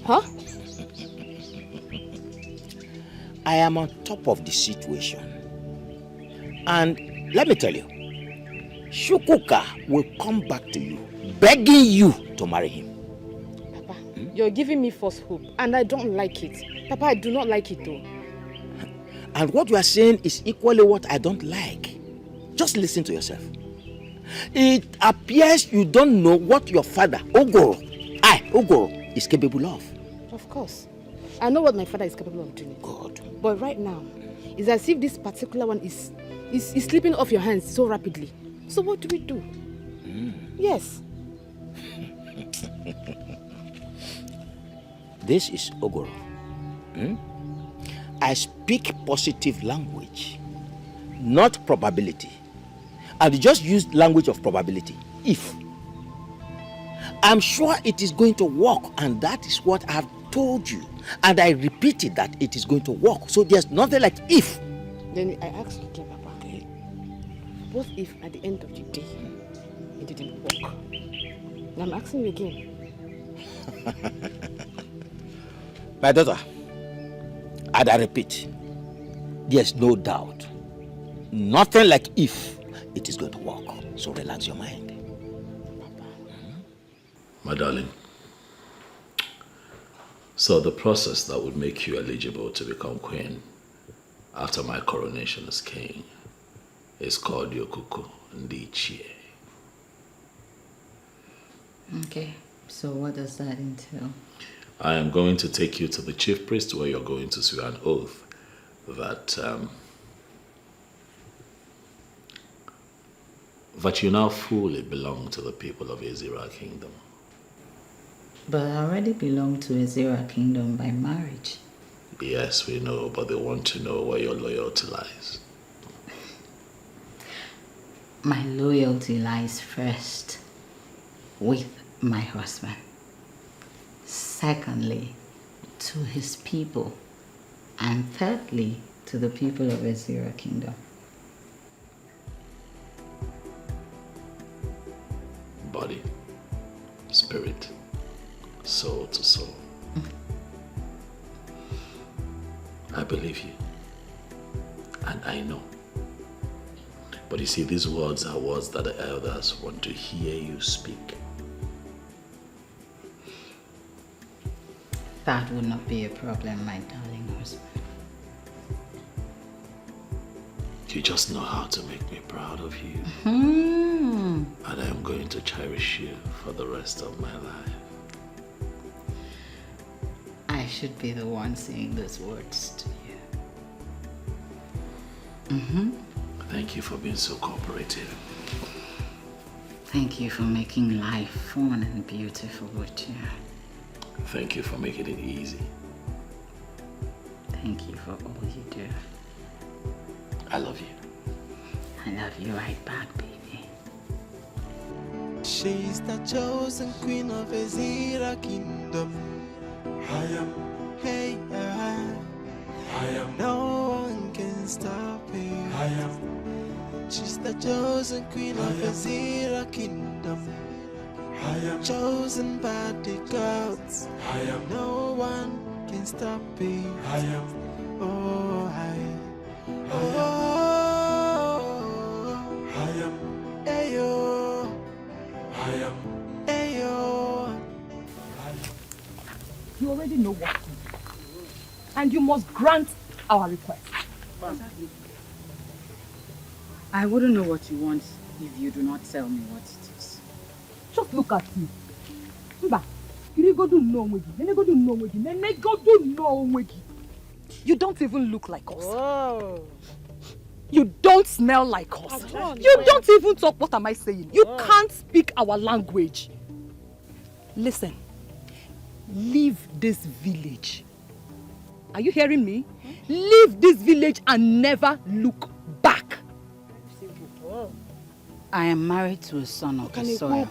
C: Huh?
P: I am on top of the situation. And let me tell you, Shukuka will come back to you, begging you to marry him.
C: Papa, you're giving me false hope, and I don't like it. Papa, I do not like it though.
P: And what you are saying is equally what I don't like. Just listen to yourself. It appears you don't know what your father, Ogoro, is capable of.
C: Of course. I know what my father is capable of doing.
P: God.
C: But right now, it's as if this particular one is slipping off your hands so rapidly. So what do we do? Yes.
P: This is Ogoro. I speak positive language, not probability. And just use language of probability. If. I'm sure it is going to work, and that is what I have told you. And I repeated that it is going to work. So there's nothing like if.
C: Then I ask you again, Papa. Okay. What if at the end of the day, it didn't work? And I'm asking you again.
P: My daughter, and I repeat, there's no doubt. Nothing like if it is going to work. So relax your mind.
K: My darling, so the process that would make you eligible to become queen after my coronation as king is called Yokuku Ndichie.
T: Okay, so what does that entail?
K: I am going to take you to the chief priest where you're going to swear an oath that you now fully belong to the people of Ezira Kingdom.
T: But I already belong to Ezira Kingdom by marriage.
K: Yes, we know, but they want to know where your loyalty lies.
T: My loyalty lies first with my husband. Secondly, to his people. And thirdly, to the people of Ezira Kingdom.
K: Body, spirit, soul to soul. I believe you. And I know. But you see, these words are words that the elders want to hear you speak.
T: That would not be a problem, my darling husband.
K: You just know how to make me proud of you.
T: Hmm.
K: And I am going to cherish you for the rest of my life.
T: I should be the one saying those words to you.
K: Thank you for being so cooperative.
T: Thank you for making life fun and beautiful with you.
K: Thank you for making it easy.
T: Thank you for all you do.
K: I love you.
T: I love you right back, baby.
I: She's the chosen queen of Ezira kingdom. I am, hey, I am. No one can stop her. I am. She's the chosen queen of Ezira kingdom. I am chosen by the gods. I am. No one can stop me. I am. Oh, I am. Ayo. I am. Ayo.
A: You already know what to do. And you must grant our request.
T: I wouldn't know what you want if you do not tell me what it is.
A: Just look at you. Mba, you don't even look like us.
F: Whoa.
A: You don't smell like us. You don't even talk. What am I saying? You can't speak our language. Listen, leave this village. Are you hearing me? Leave this village and never look back.
T: I am married to a son of the soil.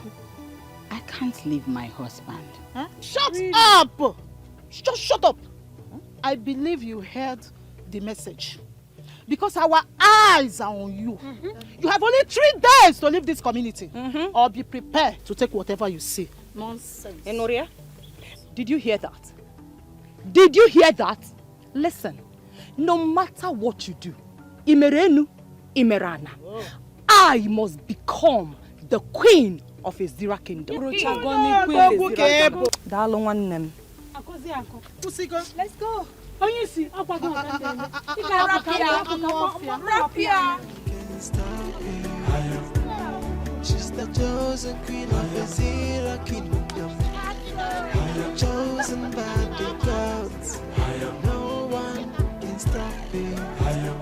T: I can't leave my husband.
H: Huh? Shut up! Just shut up! I believe you heard the message. Because our eyes are on you. You have only 3 days to leave this community. Or be prepared to take whatever you see. Nonsense.
A: Enoria, did you hear that? Did you hear that? Listen, no matter what you do, Imerenu, Imerana, I must become the queen of Ezira kingdom.
F: Let's go. Oh, you see,
I: She's the chosen queen of Ezira kingdom. I am chosen by the gods. I am. No one can stop me. I am.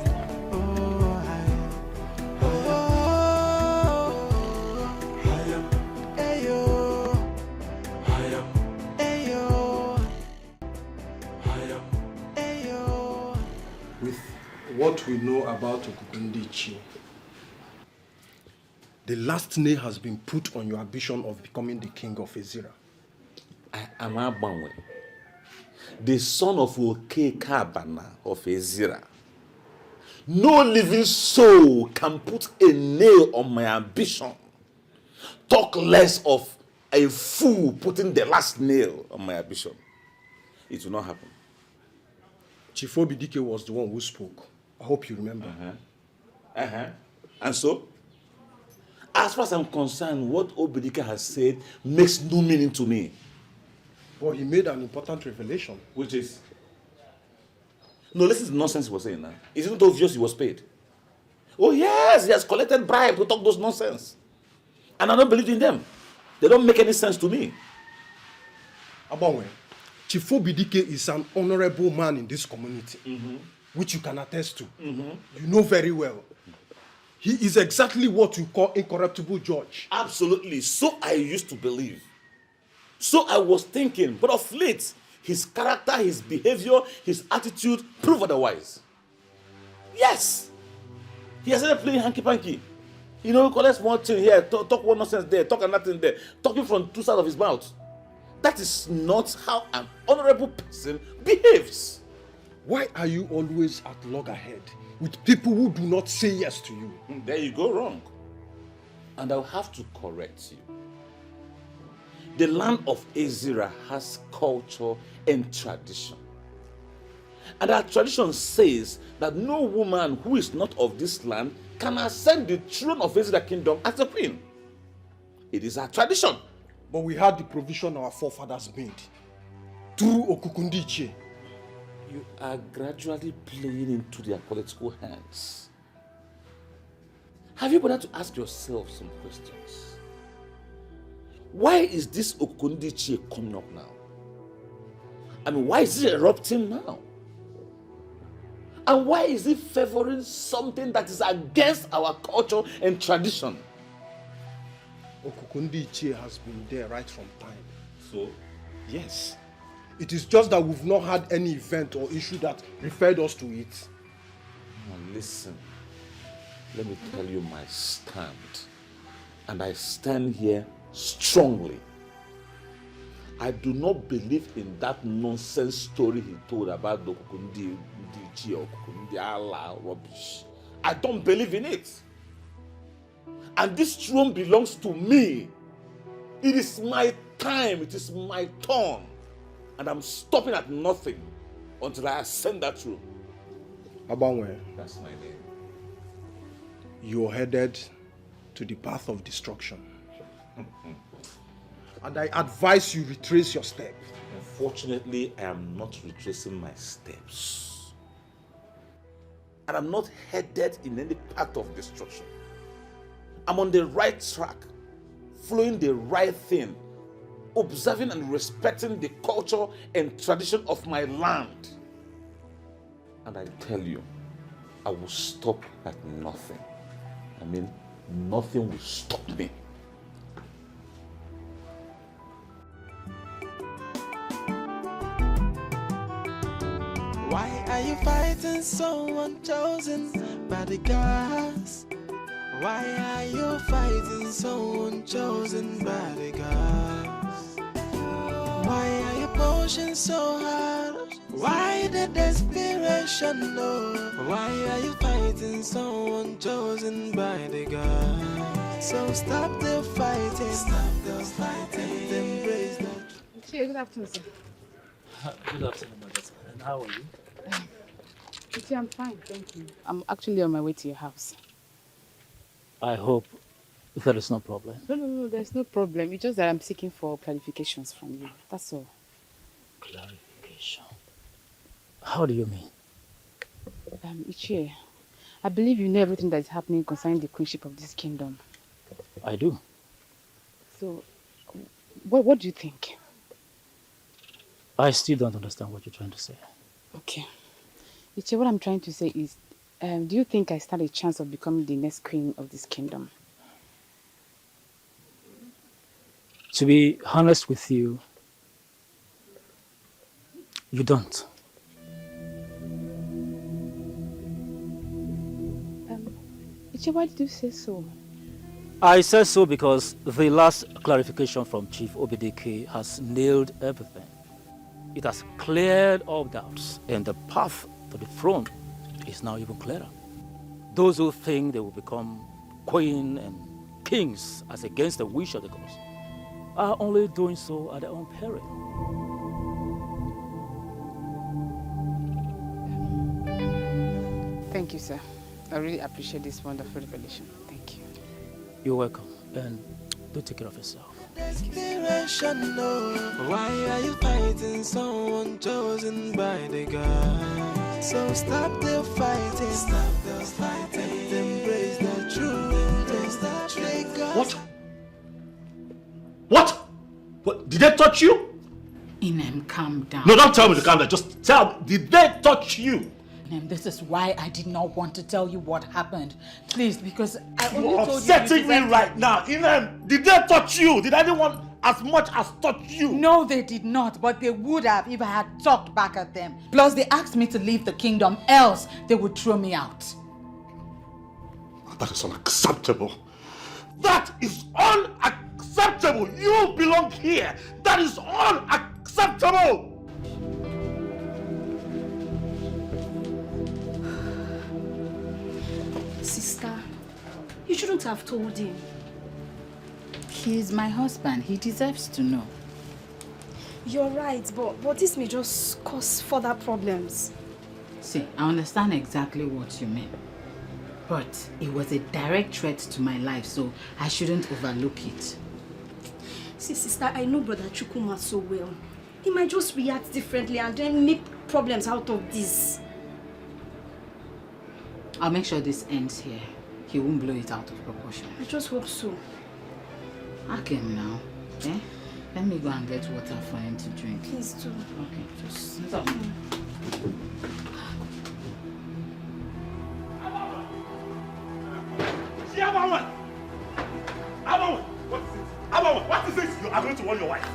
I: Oh, I am. Ayo. I am. Ayo. I am. Ayo.
O: With what we know about Okukundichi, the last nail has been put on your ambition of becoming the king of Ezira.
J: I am Abanwe, the son of Oke Kabana of Ezira. No living soul can put a nail on my ambition. Talk less of a fool putting the last nail on my ambition. It will not happen.
O: Chief Obidike was the one who spoke. I hope you remember.
J: And so? As far as I'm concerned, what Obidike has said makes no meaning to me.
O: But he made an important revelation.
J: Which is? No, listen to the nonsense he was saying now. Isn't it obvious he was paid? Oh yes, he has collected bribe to talk those nonsense. And I don't believe in them. They don't make any sense to me.
O: Abanwe, Chief Obidike is an honorable man in this community, which you can attest to. You know very well. He is exactly what you call incorruptible judge.
J: Absolutely. So I used to believe. So I was thinking, but of late, his character, his behavior, his attitude prove otherwise. Yes. He has started playing hanky-panky. You know, collect one thing here, talk one nonsense there, talk another thing there, talking from 2 sides of his mouth. That is not how an honorable person behaves.
O: Why are you always at loggerhead with people who do not say yes to you?
J: There you go wrong. And I'll have to correct you. The land of Ezira has culture and tradition. And our tradition says that no woman who is not of this land can ascend the throne of Ezira kingdom as a queen. It is our tradition.
O: But we had the provision our forefathers made through Okukundiche.
J: You are gradually playing into their political hands. Have you bothered to ask yourself some questions? Why is this Okukundiche coming up now? I mean, why is it erupting now? And why is it favoring something that is against our culture and tradition?
O: Okukundiche has been there right from time.
J: So?
O: Yes. It is just that we've not had any event or issue that referred us to it.
J: Now listen. let me tell you my stand. And I stand here strongly. I do not believe in that nonsense story he told about the Kukundi or Kukundi Allah rubbish. I don't believe in it. And this throne belongs to me. It is my time. It is my turn. And I'm stopping at nothing until I ascend that throne.
O: Abanwe.
J: That's my name.
O: You're headed to the path of destruction. And I advise you retrace your step.
J: Unfortunately, I am not retracing my steps. And I'm not headed in any path of destruction. I'm on the right track, following the right thing, observing and respecting the culture and tradition of my land. And I tell you, I will stop at nothing. I mean, nothing will stop me.
I: Why are you fighting someone chosen by the gods? Why are you fighting someone chosen by the gods? Why are you pushing so hard? Why the desperation? No. Why are you fighting someone chosen by the gods? So stop the fighting. Stop the fighting. Embrace the
C: Good afternoon, sir.
Q: Good afternoon, madam. And how are you?
C: I'm fine, thank you. I'm actually on my way to your house.
Q: I hope there is no problem.
C: No, there's no problem. It's just that I'm seeking for clarifications from you. That's all.
Q: Clarification? How do you mean?
C: Ichie, I believe you know everything that is happening concerning the queenship of this kingdom.
Q: I do.
C: So, what do you think?
Q: I still don't understand what you're trying to say.
C: Okay. Ichie, what I'm trying to say is, do you think I stand a chance of becoming the next queen of this kingdom?
Q: To be honest with you, you don't.
C: Ichie, why did you say so?
Q: I said so because the last clarification from Chief Obedeke has nailed everything. It has cleared all doubts, and the path to the throne is now even clearer. Those who think they will become queen and kings as against the wish of the gods are only doing so at their own peril.
C: Thank you, sir. I really appreciate this wonderful revelation. Thank you.
Q: You're welcome, and do take care of yourself.
I: Desperation, no. Why are you fighting someone chosen by the God? So stop the fighting. Stop the fighting. Embrace the truth.
K: What? Did they touch you?
T: Inem, calm down.
K: No, don't tell me to calm down. Just tell me, did they touch you?
T: Inem, this is why I did not want to tell you what happened. Please, because I only
K: You're
T: told you.
K: upsetting me right now. Inem, did they touch you? Did anyone as much as touch you?
T: No, they did not, but they would have if I had talked back at them. Plus, they asked me to leave the kingdom, else they would throw me out.
K: That is unacceptable. That is unacceptable. You belong here. That is unacceptable.
R: Sister, you shouldn't have told him.
T: He's my husband. He deserves to know.
R: You're right, but this may just cause further problems.
T: See, I understand exactly what you mean. But it was a direct threat to my life, so I shouldn't overlook it.
R: See, sister, I know Brother Chukuma so well. He might just react differently and then make problems out of this.
T: I'll make sure this ends here. He won't blow it out of proportion.
R: I just hope so.
T: Ask him now. Eh? Let me go and get water for him to drink.
R: Please do.
T: Okay, just stop.
K: What is this? You are going to warn your wife.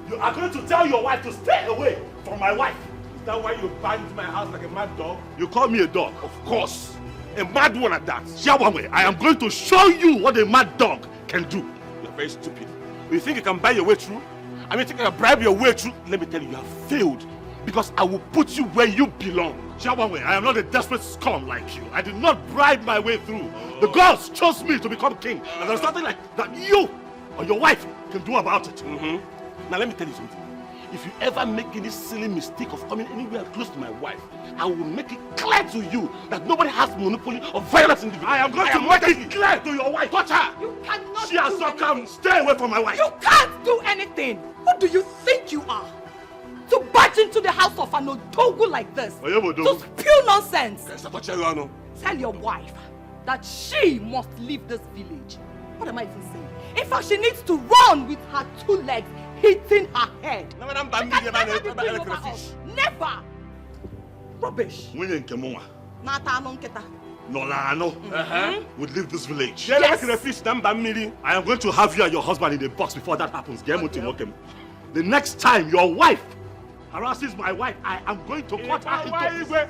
K: You are going to tell your wife to stay away from my wife. Is that why you banged my house like a mad dog? You call me a dog? Of course.
N: A mad one at that. Yawame, I am going to show you what a mad dog can do. You're very stupid. You think you can buy your way through? I mean, you think you can bribe your way through? Let me tell you, you have failed. Because I will put you where you belong. Yawame, I am not a desperate scum like you. I did not bribe my way through. The gods chose me to become king. And there's nothing like that you or your wife can do about it. Now let me tell you something. If you ever make any silly mistake of coming anywhere close to my wife, I will make it clear to you that nobody has monopoly of violence in the village. I am going to make it clear to your wife. Touch her!
A: You cannot
N: She has not come. Stay away from my wife.
A: You can't do anything! Who do you think you are? To barge into the house of an Odogu like this? To spew nonsense! Tell your wife that she must leave this village. What am I even saying? In fact, she needs to run with her 2 legs hitting her head. Never! Rubbish.
N: Nolano would leave this village. Yes. I am going to have you and your husband in the box before that happens. The next time your wife harasses my wife, I am going to cut her into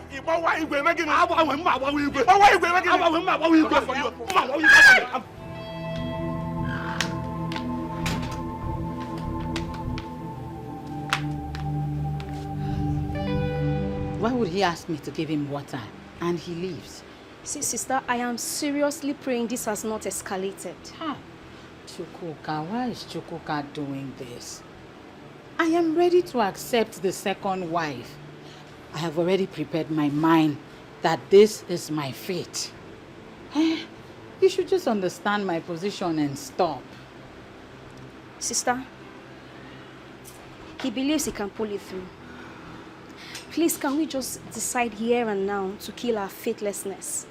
D: Why would he ask me to give him water and he leaves?
R: See, sister, I am seriously praying this has not escalated.
D: Chukwuka, why is Chukwuka doing this? I am ready to accept the second wife. I have already prepared my mind that this is my fate. You should just understand my position and stop.
R: Sister, he believes he can pull it through. Please, can we just decide here and now to kill our faithlessness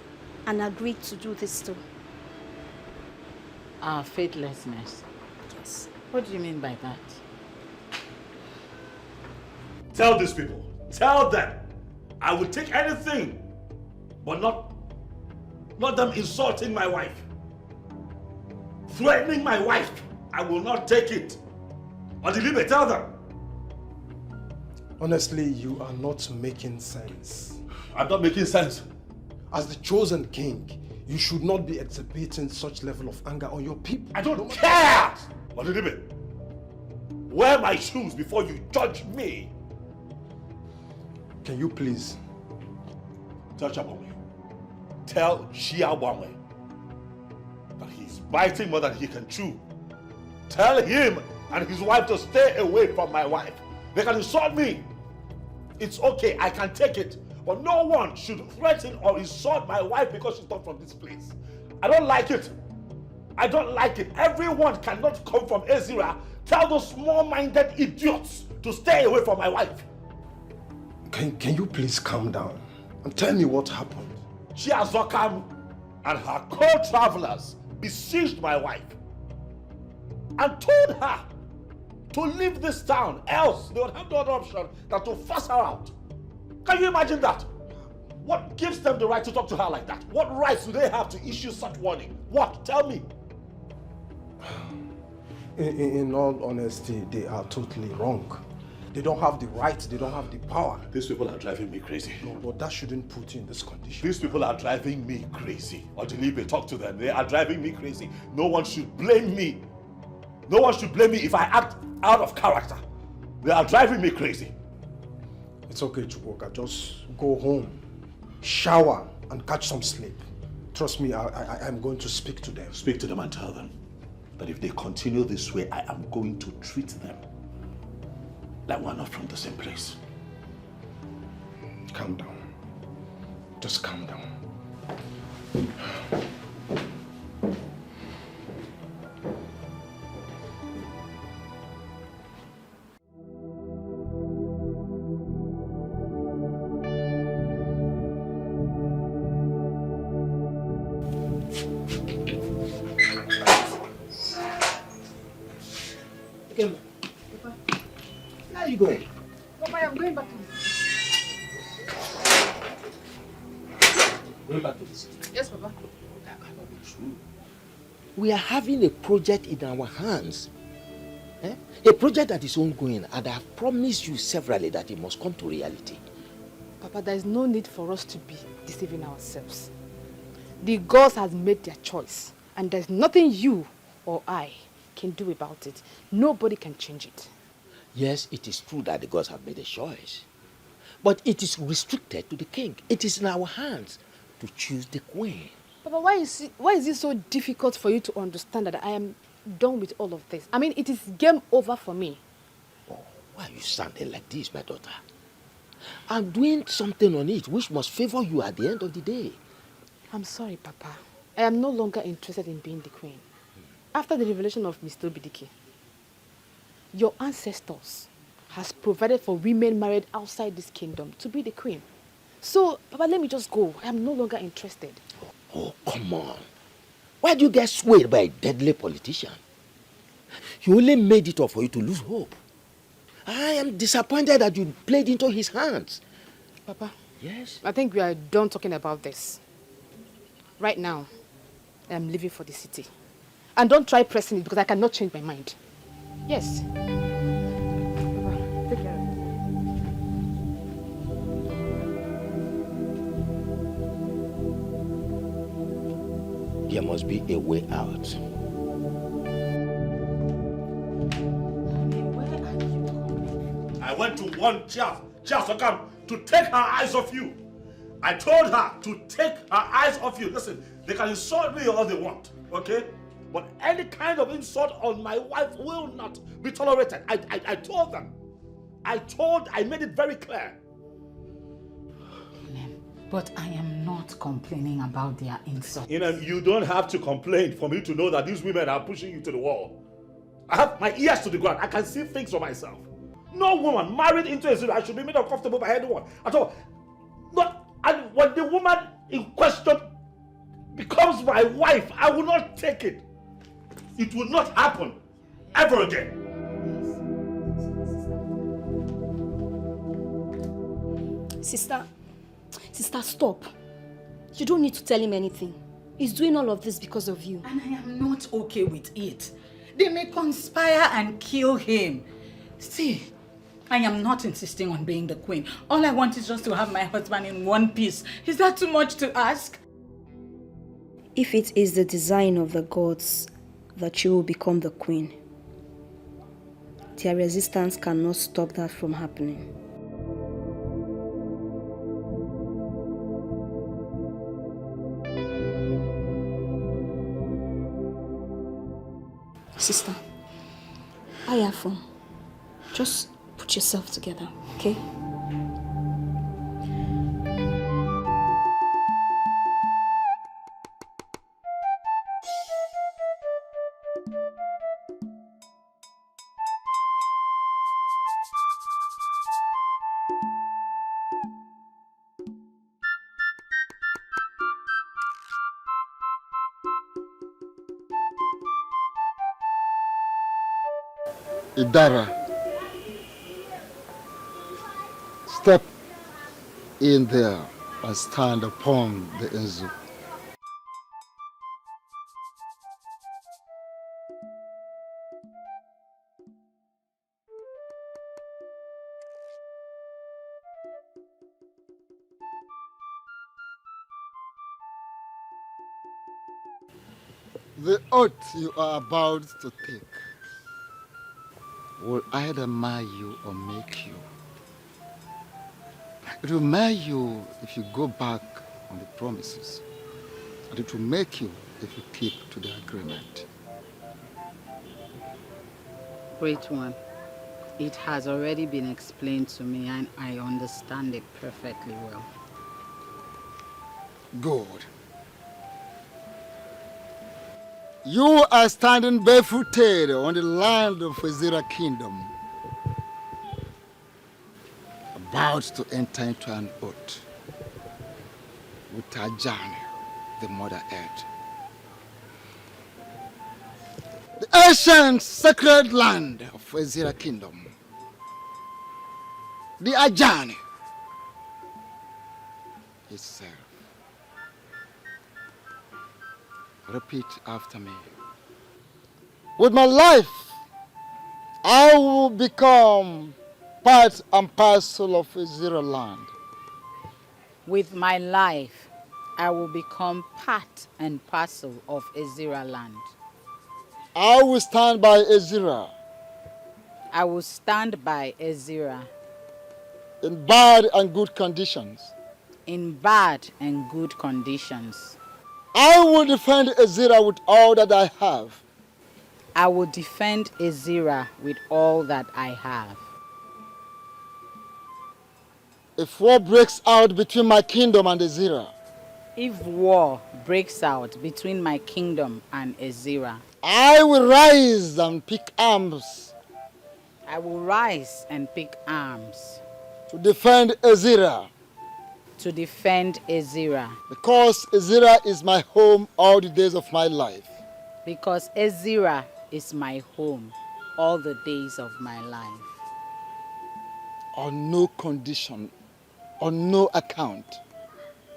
R: and agree to do this too?
D: Our faithlessness?
R: Yes.
D: What do you mean by that?
N: Tell these people, tell them, I will take anything, but not them insulting my wife, threatening my wife. I will not take it. Odilibe, tell them.
O: Honestly, you are not making sense.
N: I'm not making sense.
O: As the chosen king, you should not be exhibiting such level of anger on your people.
N: I don't care! Odilibe, wear my shoes before you judge me.
O: Can you please?
N: Tell Chabonwe, tell Shiawamwe that he's biting more than he can chew. Tell him and his wife to stay away from my wife. They can insult me. It's okay, I can take it. But no one should threaten or insult my wife because she's not from this place. I don't like it. I don't like it. Everyone cannot come from Ezira. Tell those small-minded idiots to stay away from my wife.
O: Can you please calm down and tell me what happened?
N: Chiazokam and her co-travelers besieged my wife and told her to leave this town, else they would have no other option than to force her out. Can you imagine that? What gives them the right to talk to her like that? What rights do they have to issue such warning? What? Tell me.
O: In all honesty, they are totally wrong. They don't have the right, they don't have the power.
N: These people are driving me crazy.
O: No, but that shouldn't put you in this condition.
N: These people are driving me crazy. Odilibe, talk to them. They are driving me crazy. No one should blame me. No one should blame me if I act out of character. They are driving me crazy.
O: It's okay, Chukwuka. Just go home, shower, and catch some sleep. Trust me, I'm going to speak to them.
N: Speak to them and tell them that if they continue this way, I am going to treat them like we're not from the same place.
O: Calm down. Just calm down.
M: Where are you going?
H: Papa, I'm going back to
M: Going back to the city.
H: Yes, Papa.
M: That cannot be true. We are having a project in our hands. A project that is ongoing, and I have promised you severally that it must come to reality.
C: Papa, there is no need for us to be deceiving ourselves. The gods has made their choice, and there's nothing you or I can do about it. Nobody can change it.
P: Yes, it is true that the gods have made a choice. But it is restricted to the king. It is in our hands to choose the queen.
C: Papa, why is it so difficult for you to understand that I am done with all of this? I mean, it is game over for me.
P: Oh, why are you sounding like this, my daughter? I'm doing something on it which must favor you at the end of the day.
C: I'm sorry, Papa. I am no longer interested in being the queen. After the revelation of Mr. Obidike, your ancestors has provided for women married outside this kingdom to be the queen. So, Papa, let me just go. I am no longer interested.
P: Oh, come on. Why do you get swayed by a deadly politician? He only made it up for you to lose hope. I am disappointed that you played into his hands.
C: Papa.
P: Yes?
C: I think we are done talking about this. Right now, I am leaving for the city. And don't try pressing it because I cannot change my mind. Yes. Take care.
P: There must be a way out.
K: I went to warn Chiaf Sokam to take her eyes off you. I told her to take her eyes off you. Listen, they can insult me all they want, okay? But any kind of insult on my wife will not be tolerated. I told them. I made it very clear.
T: But I am not complaining about their insult.
K: You don't have to complain for me to know that these women are pushing you to the wall. I have my ears to the ground. I can see things for myself. No woman married into a zero should be made uncomfortable by anyone at all. And when the woman in question becomes my wife, I will not take it. It will not happen ever again.
R: Sister, stop. You don't need to tell him anything. He's doing all of this because of you.
T: And I am not okay with it. They may conspire and kill him. See, I am not insisting on being the queen. All I want is just to have my husband in one piece. Is that too much to ask?
R: If it is the design of the gods that you will become the queen, their resistance cannot stop that from happening. Sister, I have fun. Just put yourself together, okay?
L: Idara, step in there and stand upon the Enzu. The oath you are about to take will either mar you or make you. It will mar you if you go back on the promises, and it will make you if you keep to the agreement.
T: Great one. It has already been explained to me and I understand it perfectly well.
L: Good. You are standing barefooted on the land of Ezira Kingdom, about to enter into an oath with Ajani, the Mother Earth. The ancient sacred land of Ezira Kingdom, the Ajani itself. Repeat after me. With my life, I will become part and parcel of Ezira land.
T: With my life,
D: I will become part and parcel of Ezira land.
L: I will stand by Ezira.
D: I will stand by Ezira.
L: In bad and good conditions.
D: In bad and good conditions.
L: I will defend Ezira with all that I have.
D: I will defend Ezira with all that I have.
L: If war breaks out between my kingdom and Ezira.
D: If war breaks out between my kingdom and Ezira.
L: I will rise and pick arms.
D: I will rise and pick arms.
L: To defend Ezira.
D: To defend Ezira.
L: Because Ezira is my home all the days of my life.
D: Because Ezira is my home all the days of my life.
L: On no condition, on no account.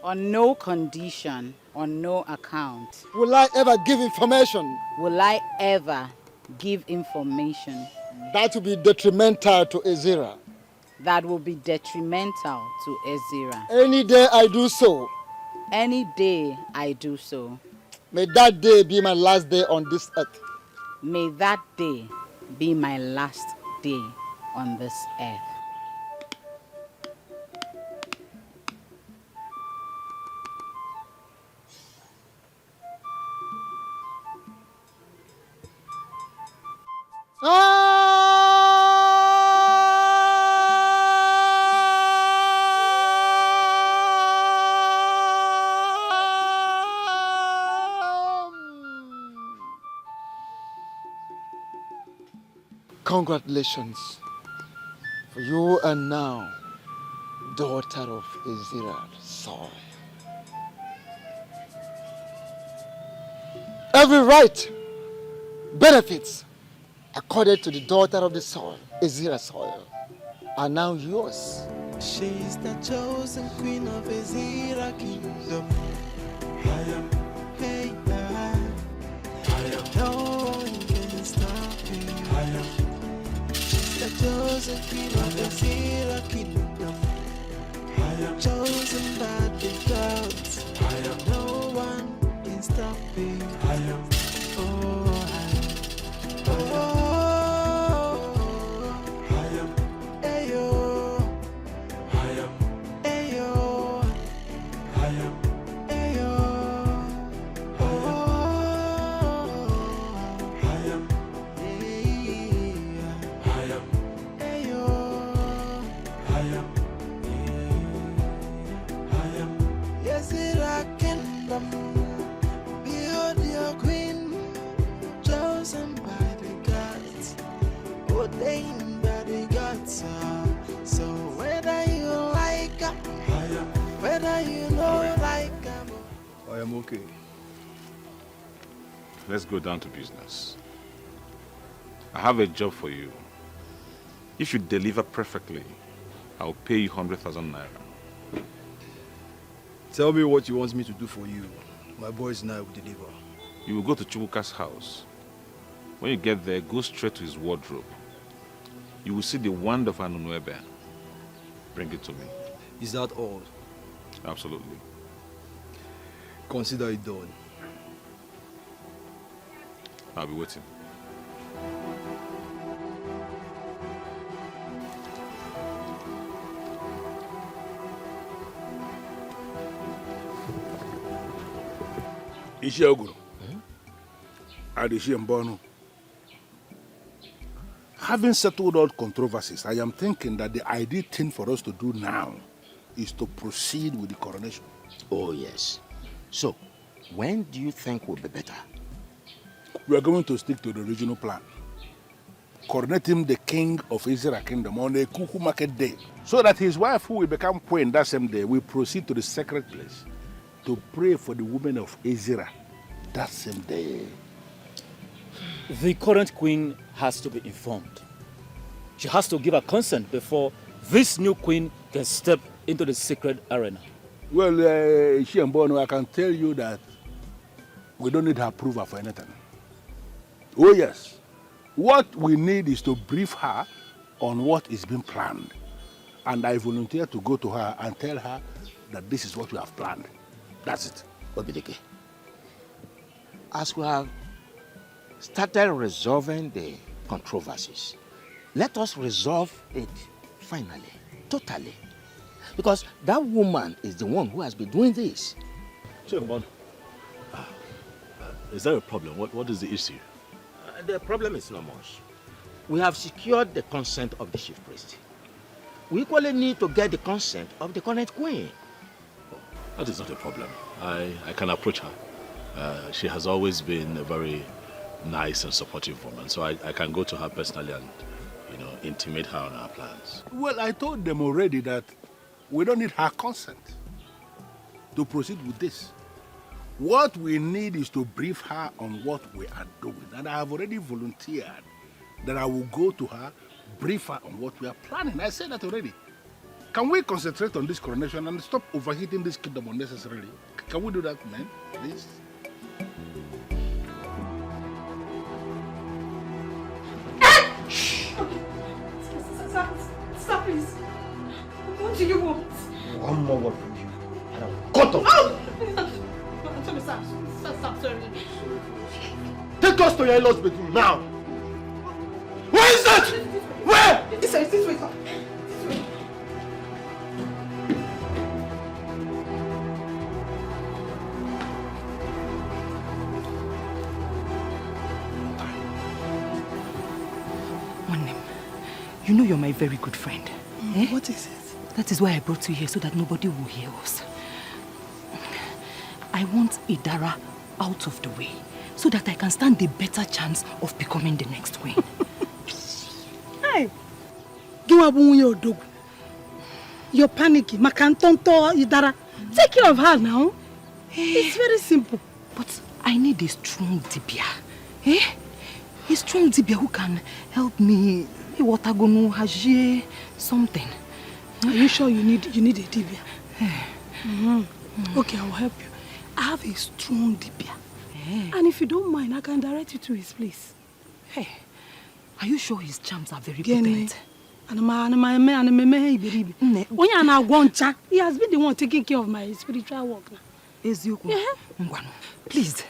D: On no condition, on no account.
L: Will I ever give information?
D: Will I ever give information?
L: That will be detrimental to Ezira.
D: That will be detrimental to Ezira.
L: Any day I do so.
D: Any day I do so.
L: May that day be my last day on this earth.
D: May that day be my last day on this earth.
L: Congratulations, for you are now daughter of Ezira's soil. Every right, benefits, accorded to the daughter of the soil, Ezira's soil, are now yours.
I: She's the chosen queen of Ezira kingdom. I am, hey, I am, no one can stop me. I am. The chosen queen of Ezira kingdom. I am chosen by the gods. I am no one can stop me. I am. Oh, I am. Oh, I am. Ayo. I am. Ayo. I am. Ayo. Oh, I am. Behold your queen, chosen by the gods, ordained by the gods. So whether you like her, whether you know like her,
E: I am okay.
J: Let's go down to business. I have a job for you. If you deliver perfectly, I'll pay you 100,000 naira.
O: Tell me what you want me to do for you. My boys and I will deliver.
J: You will go to Chukwuka's house. When you get there, go straight to his wardrobe. You will see the wand of Anunuebe. Bring it to me.
O: Is that all?
J: Absolutely.
O: Consider it done.
J: I'll be waiting.
E: Ishioguru. Adishimbono. Having settled all controversies, I am thinking that the ideal thing for us to do now is to proceed with the coronation.
P: Oh, yes. So, when do you think will be better?
E: We are going to stick to the original plan. Coronate him the king of Israel kingdom on a Kuku market day, so that his wife, who will become queen that same day, will proceed to the sacred place to pray for the women of Ezira that same day.
Q: The current queen has to be informed. She has to give her consent before this new queen can step into the sacred arena.
E: Well, Shiambono, I can tell you that we don't need her approval for anything. Oh yes, what we need is to brief her on what is being planned. And I volunteer to go to her and tell her that this is what we have planned. That's it.
P: Obidike, as we have started resolving the controversies, let us resolve it finally, totally. Because that woman is the one who has been doing this.
K: Chimon, is there a problem? What is the issue?
P: The problem is not much. We have secured the consent of the chief priest. We equally need to get the consent of the current queen.
K: That is not a problem. I can approach her. She has always been a very nice and supportive woman, so I can go to her personally and, intimate her on our plans.
E: Well, I told them already that we don't need her consent to proceed with this. What we need is to brief her on what we are doing. And I have already volunteered that I will go to her, brief her on what we are planning. I said that already. Can we concentrate on this coronation and stop overheating this kingdom unnecessarily? Can we do that, man? Please?
F: Stop, please. What do you want?
L: One more word from you, and I'll cut off.
F: Stop, sorry.
L: Take us to your in-laws' bedroom now. Where is that? Where?
F: This way, this way.
A: You know you're my very good friend.
F: What is it?
A: That is why I brought you here, so that nobody will hear us. I want Idara out of the way, so that I can stand a better chance of becoming the next queen.
F: Hey! You're panicking. Makantonto Idara. Take care of her now. It's very simple.
A: But I need a strong Dibia. A strong Dibia who can help me. Something.
F: Are you sure you need a Dibia? Okay, I will help you. I have a strong Dibia. And if you don't mind, I can direct you to his place.
A: Hey, are you sure his charms are very potent?
F: He has been the one taking care of my spiritual work now.
A: Please.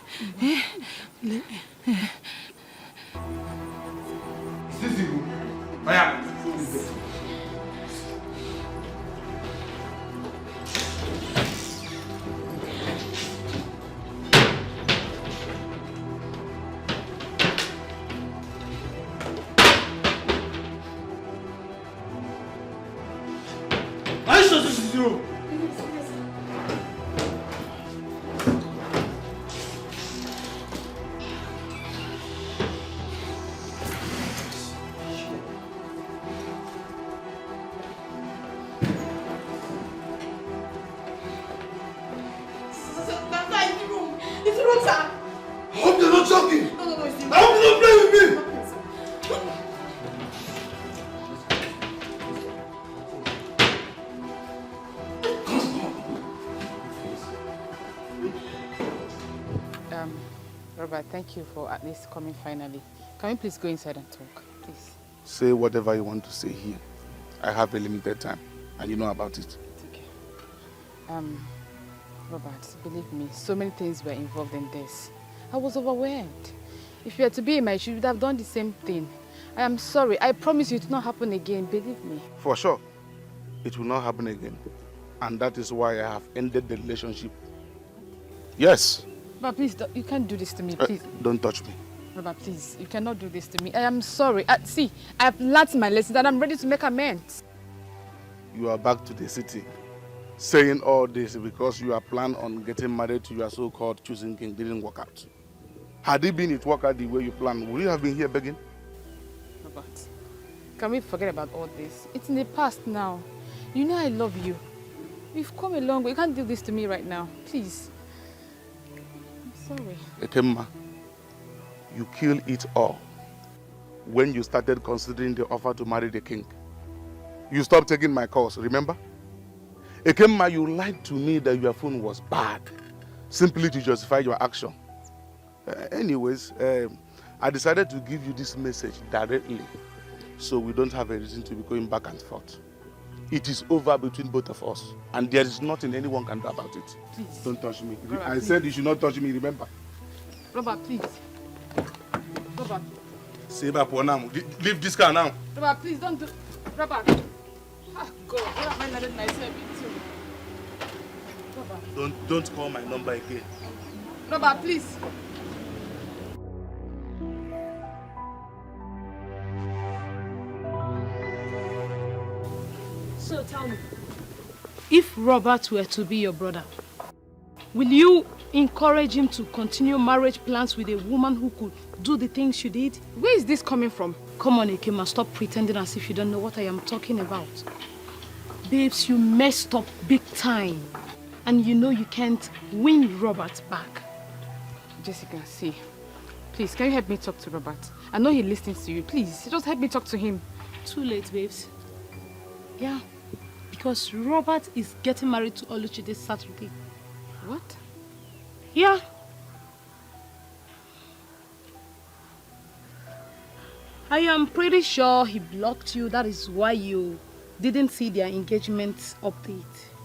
C: Robert, thank you for at least coming finally. Can we please go inside and talk, please?
N: Say whatever you want to say here. I have a limited time, and you know about it.
C: It's okay. Robert, believe me, so many things were involved in this. I was overwhelmed. If you were to be in my shoes, you would have done the same thing. I am sorry. I promise you it will not happen again, believe me.
N: For sure, it will not happen again. And that is why I have ended the relationship. Yes.
C: But please, you can't do this to me, please.
N: Don't touch me.
C: Robert, please, you cannot do this to me. I am sorry. See, I have learned my lesson and I'm ready to make amends.
N: You are back to the city, saying all this because you are planning on getting married to your so-called choosing king didn't work out. Had it been it worked out the way you planned, would you have been here begging?
C: Robert, can we forget about all this? It's in the past now. You know I love you. We've come a long way. You can't do this to me right now. Please. I'm sorry.
N: Ekemma, you killed it all when you started considering the offer to marry the king. You stopped taking my calls, remember? Ekemma, you lied to me that your phone was bad, simply to justify your action. Anyways, I decided to give you this message directly, so we don't have a reason to be going back and forth. it is over between both of us. And there is nothing anyone can do about it.
C: Please.
N: Don't touch me.
C: Robert,
N: I
C: please.
N: said you should not touch me, remember?
C: Robert, please. Robert.
N: Leave this car now.
C: Robert, please don't do... Robert. Ah, God, what am I letting myself into? Robert.
N: Don't call my number again.
C: Robert, please. So tell me, if Robert were to be your brother, will you encourage him to continue marriage plans with a woman who could do the things you did? Where is this coming from? Come on, Ekema, stop pretending as if you don't know what I am talking about. Babes, you messed up big time. And you know you can't win Robert back. Jessica, see. Please, can you help me talk to Robert? I know he listens to you. Please, just help me talk to him. Too late, babes. Yeah, because Robert is getting married to Oluchi this Saturday. What? Yeah. I am pretty sure he blocked you. That is why you didn't see their engagement update.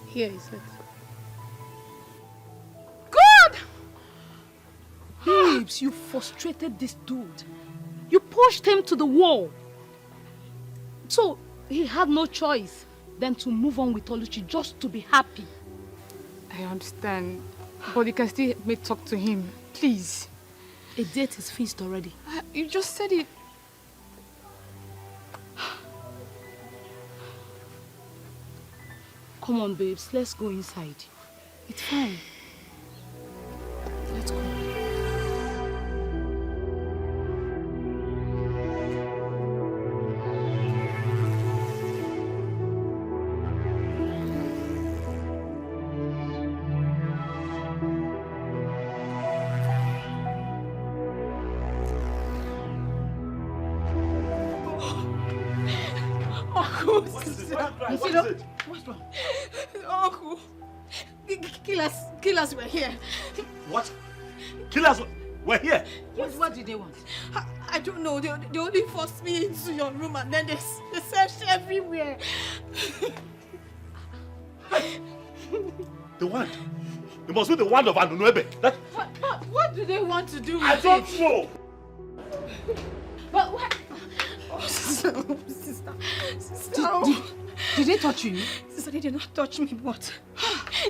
C: Here is it. God! Babes, you frustrated this dude. You pushed him to the wall. So he had no choice than to move on with Oluchi just to be happy. I understand, but you can still help me talk to him, please. A date is fixed already. You just said it. Come on, babes, let's go inside. It's fine. Let's go.
H: What's wrong? Uncle, killers were here.
N: What? Killers were here?
H: What did they want? I don't know. They only forced me into your room and then they searched everywhere.
N: The wand? It must be the wand of Anunuebe.
H: What do they want to do with
N: I don't
H: it?
N: know.
H: But what? Oh, sister.
C: Did they touch you?
H: Sister, they did not touch me, but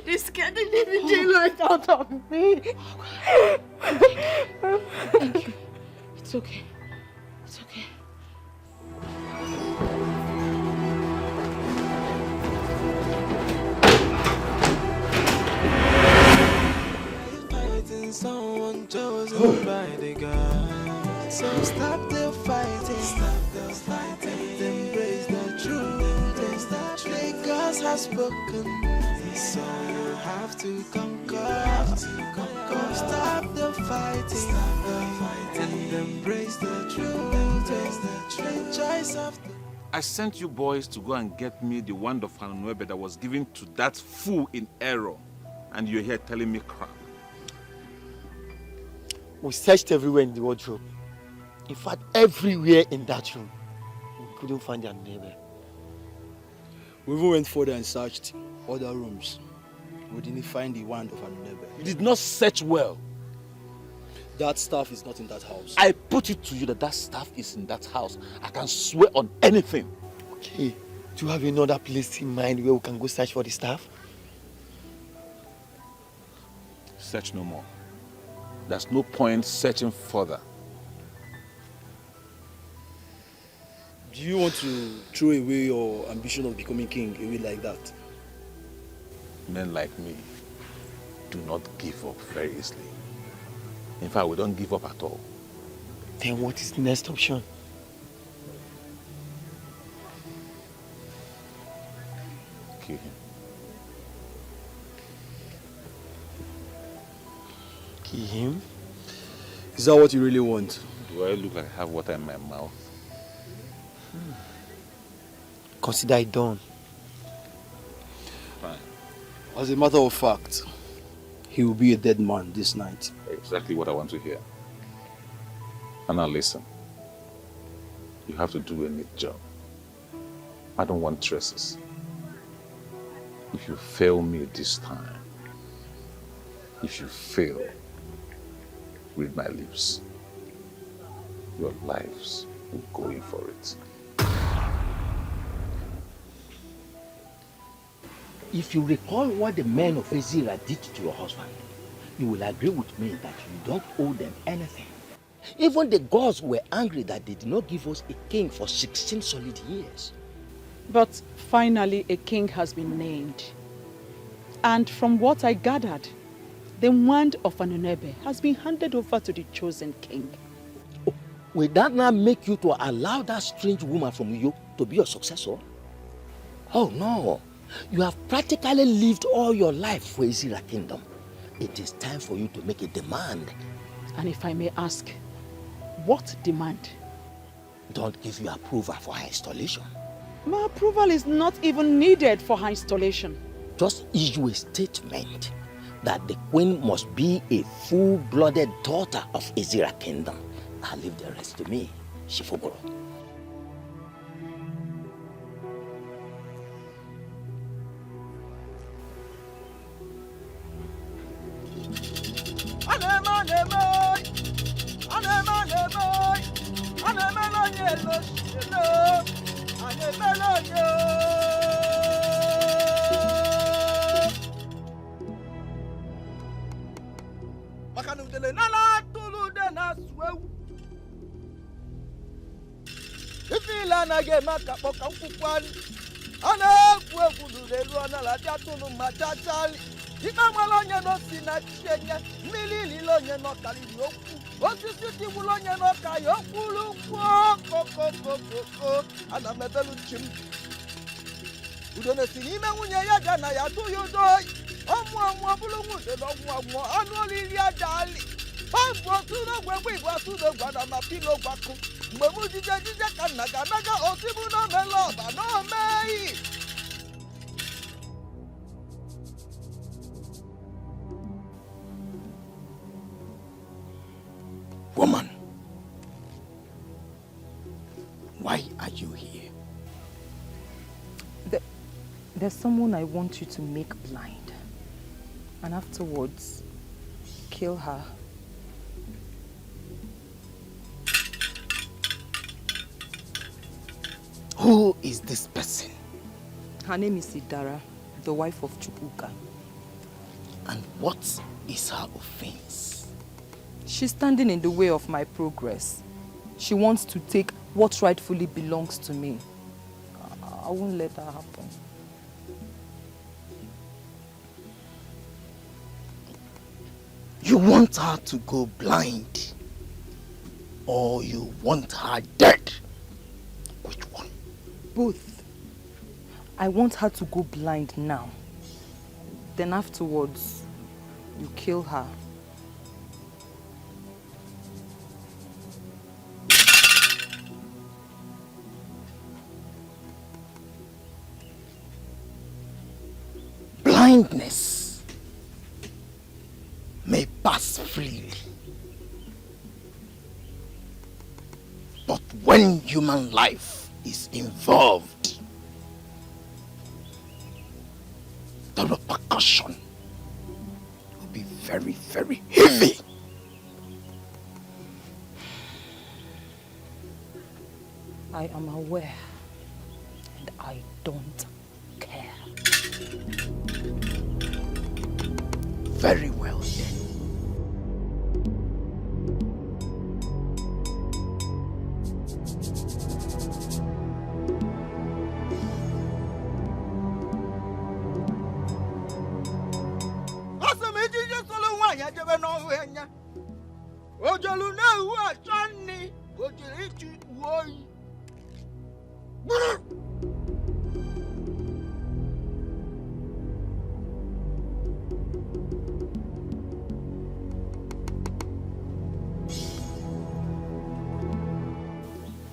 H: they scared the living daylight out of me.
C: Thank you. It's okay. It's okay.
I: Fighting someone chosen by the God. So stop the fighting. Stop the fighting. Embrace the truth. The gods have spoken. So you have to conquer. Stop the fighting. And embrace the truth. The choice of the...
J: I sent you boys to go and get me the wand of Anunuebe that was given to that fool in error. And you're here telling me crap.
L: We searched everywhere in the wardrobe. In fact, everywhere in that room. We couldn't find their neighbor.
S: We even went further and searched other rooms. We didn't find the wand of Anunuebe.
N: You did not search well.
S: That stuff is not in that house.
N: I put it to you that stuff is in that house. I can swear on anything.
L: Okay, do you have another place in mind where we can go search for the stuff?
J: Search no more. There's no point searching further.
S: Do you want to throw away your ambition of becoming king away like that?
J: Men like me do not give up very easily. In fact, we don't give up at all.
L: Then what is the next option?
J: Kill him.
L: Kill him?
S: Is that what you really want?
J: Do I look like I have water in my mouth?
L: Consider it done.
J: Fine.
S: As a matter of fact, he will be a dead man this night.
J: Exactly what I want to hear. And now listen. You have to do a neat job. I don't want traces. If you fail me this time, if you fail, read my lips. Your lives will go in for it.
M: If you recall what the men of Ezra did to your husband, you will agree with me that you don't owe them anything. Even the gods were angry that they did not give us a king for 16 solid years.
B: But finally a king has been named. And from what I gathered, the wand of Anunebe has been handed over to the chosen king.
M: Oh, will that not make you to allow that strange woman from Uyo to be your successor? Oh no, you have practically lived all your life for Ezra Kingdom. It is time for you to make a demand.
B: And if I may ask, what demand?
M: Don't give your approval for her installation.
B: My approval is not even needed for her installation.
M: Just issue a statement that the queen must be a full-blooded daughter of Ezra Kingdom. I'll leave the rest to me, Shifuguro. Woman, why are you here?
A: There's someone I want you to make blind. And afterwards, kill her.
M: Who is this person?
A: Her name is Idara, the wife of Chukwuka.
M: And what is her offense?
A: She's standing in the way of my progress. She wants to take what rightfully belongs to me. I won't let that happen.
M: You want her to go blind? Or you want her dead? Which one?
A: Both. I want her to go blind now. Then afterwards, you kill her.
M: Blindness may pass freely, but when human life is involved, the repercussion will be very, very heavy.
A: I am aware, and I don't care.
M: Very well then.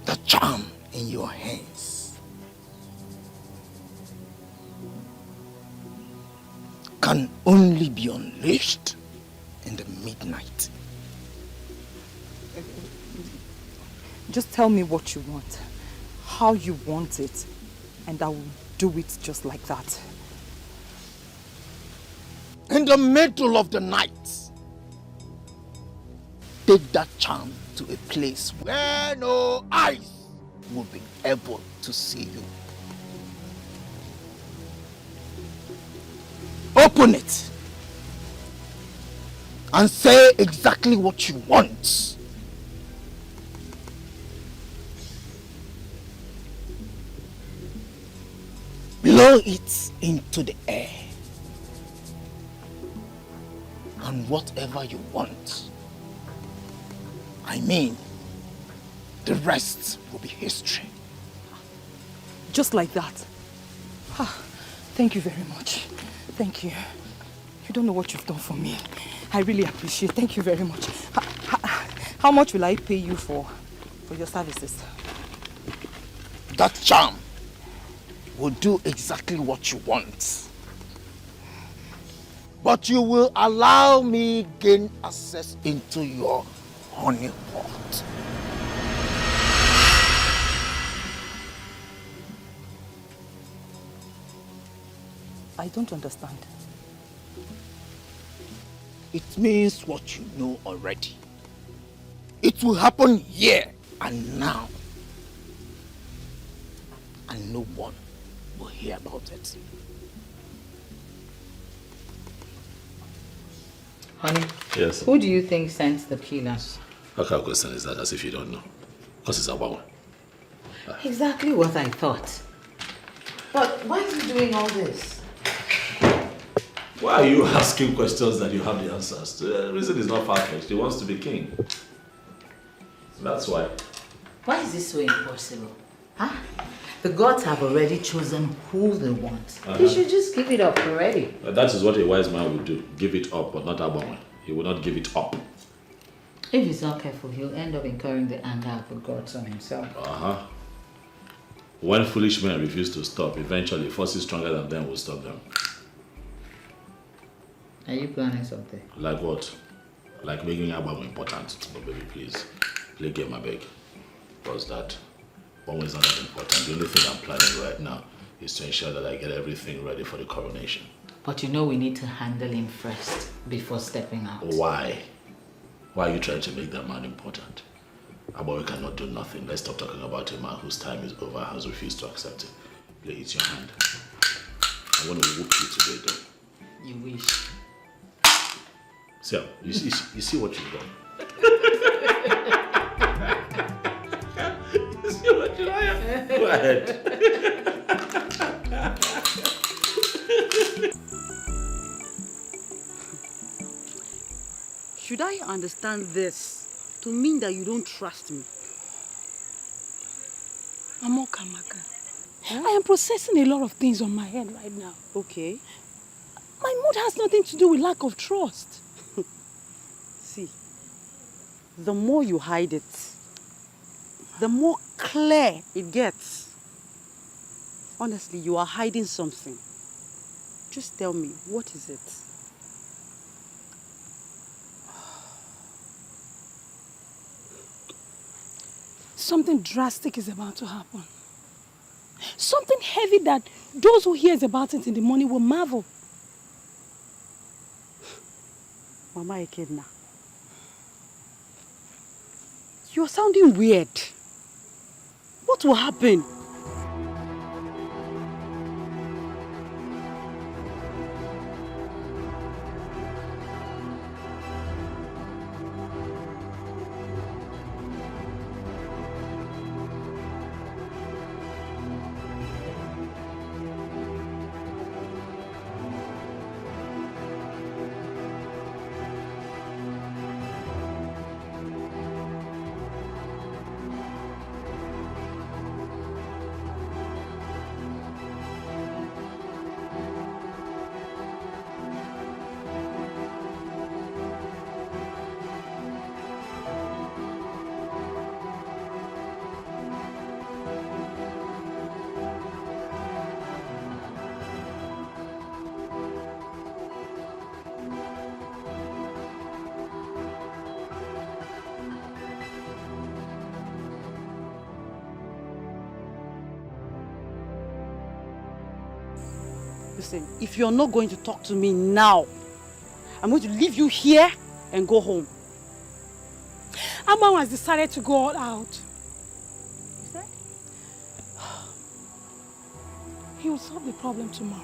M: The charm in your hands can only be unleashed in the midnight.
A: Just tell me what you want, how you want it, and I will do it just like that.
L: in the middle of the night, take that charm to a place where no eyes will be able to see you. Open it and say exactly what you want. Blow it into the air, and whatever you want, I mean, the rest will be history.
A: Just like that. Ah, thank you very much. Thank you. You don't know what you've done for me. I really appreciate it. Thank you very much. How much will I pay you for your services?
L: That charm will do exactly what you want. But you will allow me gain access into your honey pot.
A: I don't understand.
L: It means what you know already. It will happen here and now. And no one will hear about it.
T: Honey?
K: Yes.
T: Who do you think sent the killers?
K: How kind of question is that as if you don't know? Because it's our one.
T: Exactly what I thought. But why is he doing all this?
K: Why are you asking questions that you have the answers to? The reason is not far-fetched. He wants to be king. That's why.
T: Why is this so impossible? Huh? The gods have already chosen who they want. They should just give it up already.
K: That is what a wise man would do. Give it up, but not Abonwe. He will not give it up.
T: If he's not careful, he'll end up incurring the anger of the gods on himself.
K: When foolish men refuse to stop, eventually forces stronger than them will stop them.
T: Are you planning something?
K: Like what? Like making Abonwe important. No, baby, please. Play game, I beg. What's that? Abonwe is not that important. The only thing I'm planning right now is to ensure that I get everything ready for the coronation.
T: But you know we need to handle him first before stepping out.
K: Why? Why are you trying to make that man important? Abonwe cannot do nothing. Let's stop talking about a man whose time is over, has refused to accept it. Play it your hand. I want to whoop you today, though.
T: You wish.
K: See, you see what you've done. You see what you've done? Go ahead.
H: Should I understand this to mean that you don't trust me?
F: Amokamaka, I am processing a lot of things on my head right now.
H: Okay.
F: My mood has nothing to do with lack of trust.
H: See, the more you hide it, the more clear it gets. Honestly, you are hiding something. Just tell me, what is it?
F: Something drastic is about to happen. Something heavy that those who hears about it in the morning will marvel.
H: Mama Ekedna, you're sounding weird. What will happen? Listen, if you're not going to talk to me now,
F: I'm going to leave you here and go home. Amon has decided to go all out. You said? He will solve the problem tomorrow.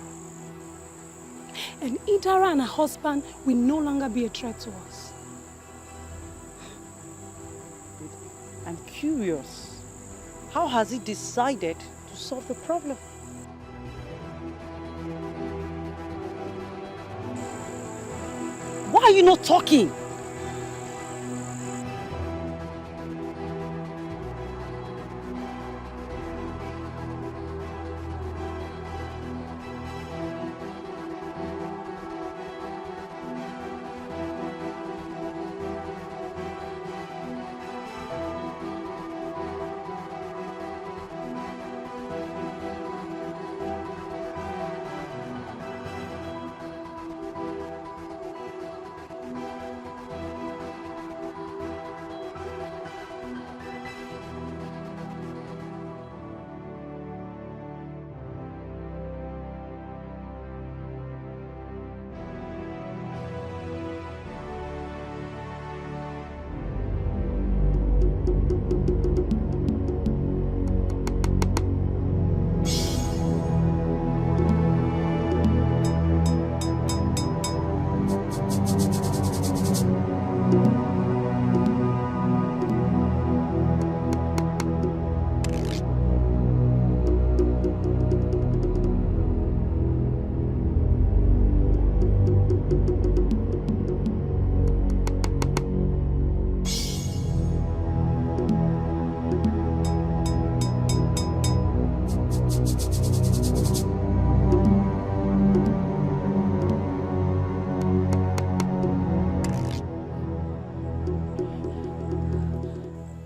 F: And Idara and her husband will no longer be a threat to us.
B: I'm curious. How has he decided to solve the problem? Why are you not talking?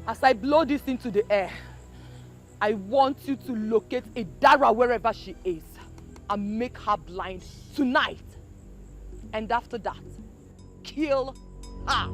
A: As I blow this into the air, I want you to locate Idara wherever she is and make her blind tonight. And after that, kill her.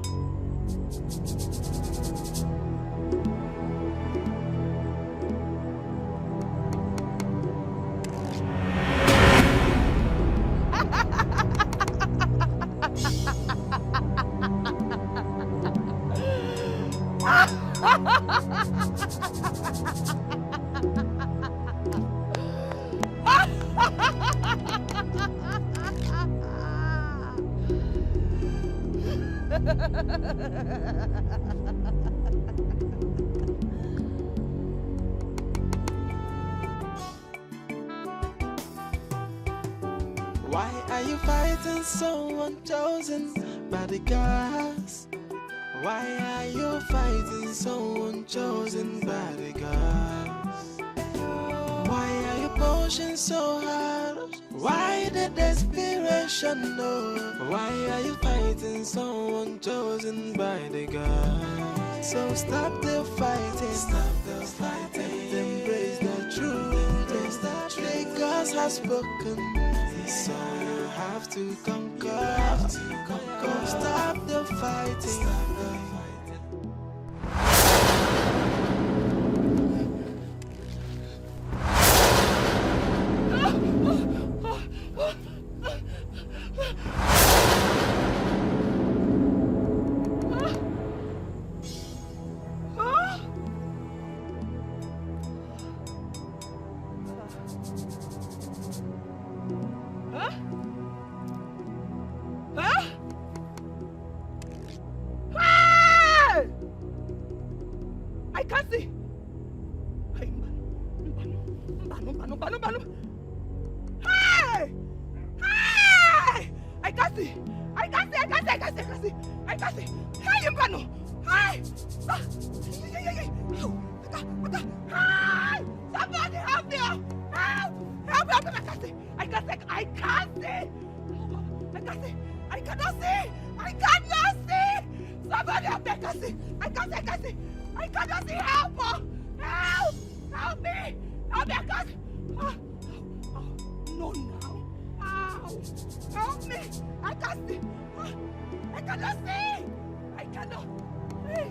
I: Why are you fighting so unchosen by the gods? Why are you fighting so unchosen by the gods? Why are you pushing so hard? Why the desperation? No. Why are you fighting so unchosen by the gods? So stop the fighting. Stop the fighting. Embrace the truth. Embrace the truth. The gods have spoken. So you have to conquer. You have to conquer. Stop the fighting. Stop the fighting.
A: I can't see. Hey! Hey! I can't see. I can't see. Hey, Mbano! Hey! Hey! Somebody help me! Help! Help! I can't see. I cannot see. Somebody help me! I can't see. I cannot see. Help! Help me! I can't see. No, now. Help me! I can't see. I cannot see. I cannot. Hey!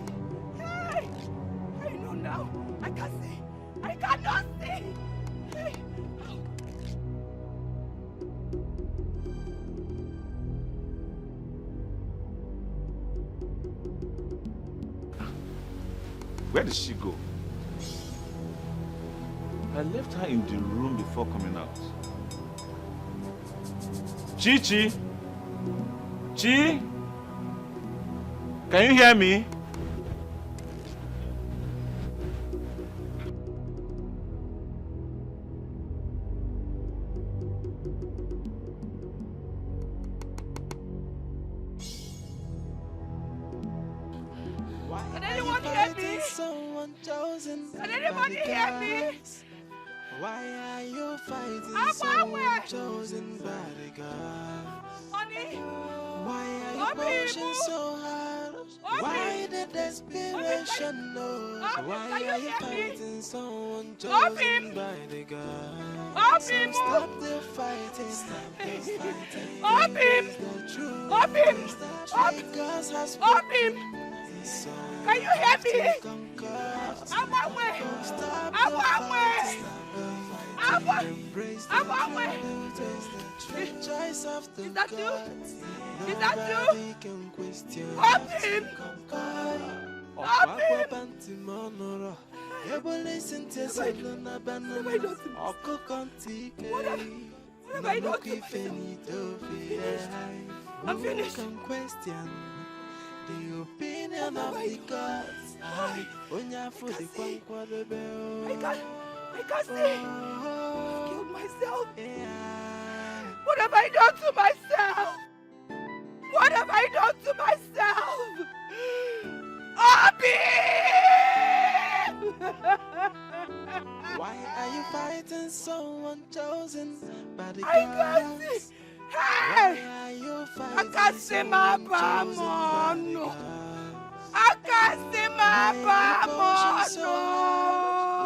A: I know now. I can't see. I cannot see. Hey!
J: Where did she go? I left her in the room before coming out. Chi? Chi? Can you hear me?
I: Can anyone hear me? Can anybody hear me? Why are you fighting someone chosen by the gods?
A: Honey?
I: Why are you pushing so hard? Why the desperation? No. Why are you fighting someone chosen by the gods? So stop the fighting. Stop the fighting.
A: Up him!
I: Jesus has
A: Can you hear me? I'm on way! I'm on way! I'm on way! Is that you? Is that you? Up him! Up him! What have I done to myself? I'm finished.
I: The opinion of the gods.
A: I can't see. I've killed myself. What have I done to myself? What have I done to myself? Abi!
I: Why are you fighting someone chosen by the gods?
A: I can't see. Hey! I can't see my bamon. I can't see my bamon.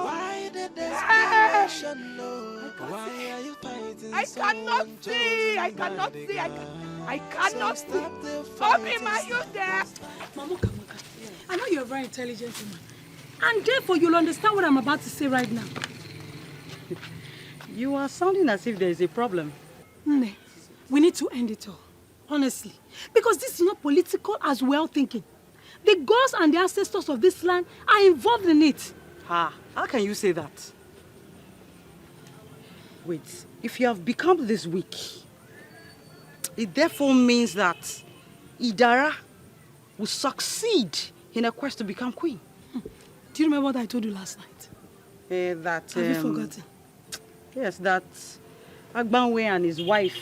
I: Why the desperation? Why are you fighting?
A: I cannot see. I cannot see. I cannot see. Obi, are you there?
F: Mama, I know you're a very intelligent woman. And therefore, you'll understand what I'm about to say right now.
U: You are sounding as if there is a problem.
F: Nne, we need to end it all. Honestly. Because this is not political as well thinking. The gods and the ancestors of this land are involved in it.
U: How can you say that? Wait, if you have become this weak, it therefore means that Idara will succeed in her quest to become queen.
F: Do you remember what I told you last night?
U: That
F: Have you forgotten?
U: Yes, that Agbanwe and his wife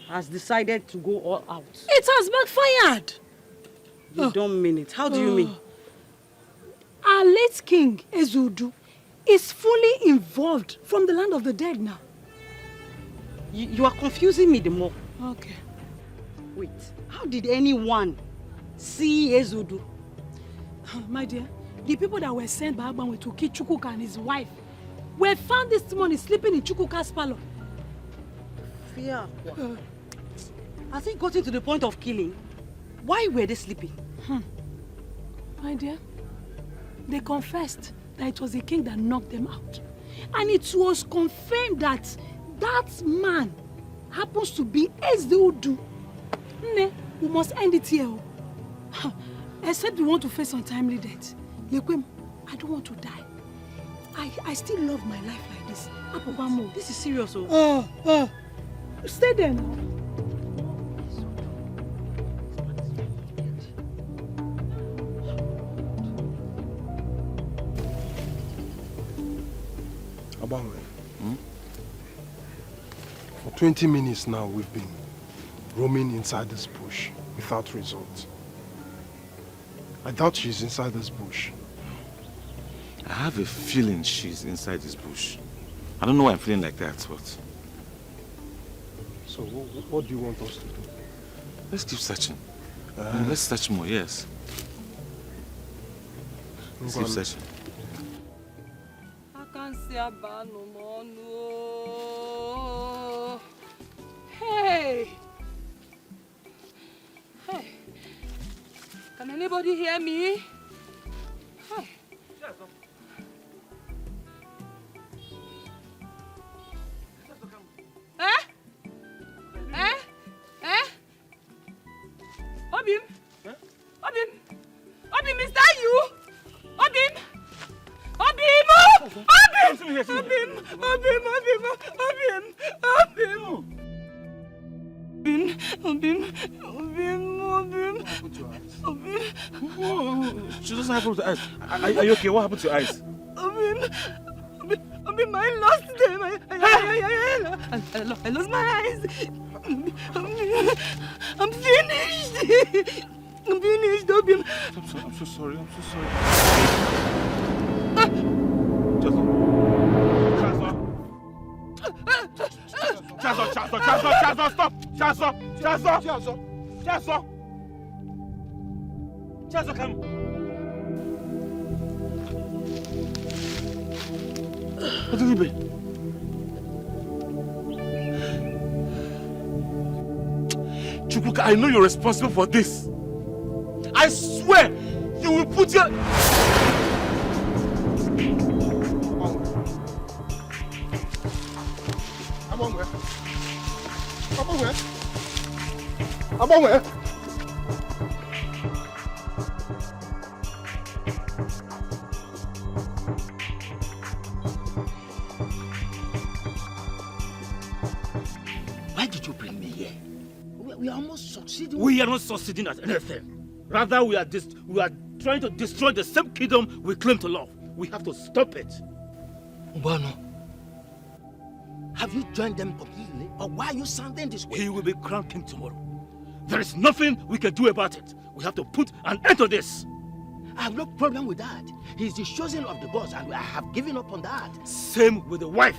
U: has decided to go all out.
F: It has backfired.
U: You don't mean it. How do you mean?
F: Our late king, Ezudu, is fully involved from the land of the dead now.
U: You are confusing me the more.
F: Okay.
U: Wait, how did anyone see Ezudu?
F: My dear, the people that were sent by Agbanwe to kill Chukwuka and his wife were found this morning sleeping in Chukwuka's palace.
U: Fear. Has it gotten to the point of killing? Why were they sleeping?
F: My dear, they confessed that it was the king that knocked them out. And it was confirmed that that man happens to be Ezudu. Ne, we must end it here. Except we want to face untimely death. Lekwem, I don't want to die. I still love my life like this.
U: This is serious.
F: Stay there now.
O: Agbanwe. For 20 minutes now, we've been roaming inside this bush without result. I doubt she's inside this bush.
J: I have a feeling she's inside this bush. I don't know why I'm feeling like that, but...
O: So what do you want us to do?
J: Let's keep searching. Let's search more, yes. Let's keep searching.
A: I can't see a bar no more, no. Hey! Hey! Can anybody hear me? Hey! Eh? Eh? Eh? Obim? Obim? Obim, is that you? Obim?
N: She doesn't happen to eyes. Are you okay? What happened to your eyes?
U: My last day, I lost my eyes. I'm finished. I'm finished, Obim.
N: I'm so sorry. Chazo, stop! Chazo, come. What did it be? Chukwuka, I know you're responsible for this. I swear you will put your...
L: I'm on where?
M: Why did you bring me here? We are almost succeeding.
Q: We are not succeeding at anything. Rather, we are trying to destroy the same kingdom we claim to love. We have to stop it.
M: Mbano, have you joined them completely? Or why are you sounding this way?
Q: He will be crowned king tomorrow. There is nothing we can do about it. We have to put an end to this.
M: I have no problem with that. He's the chosen of the gods and I have given up on that.
Q: Same with the wife.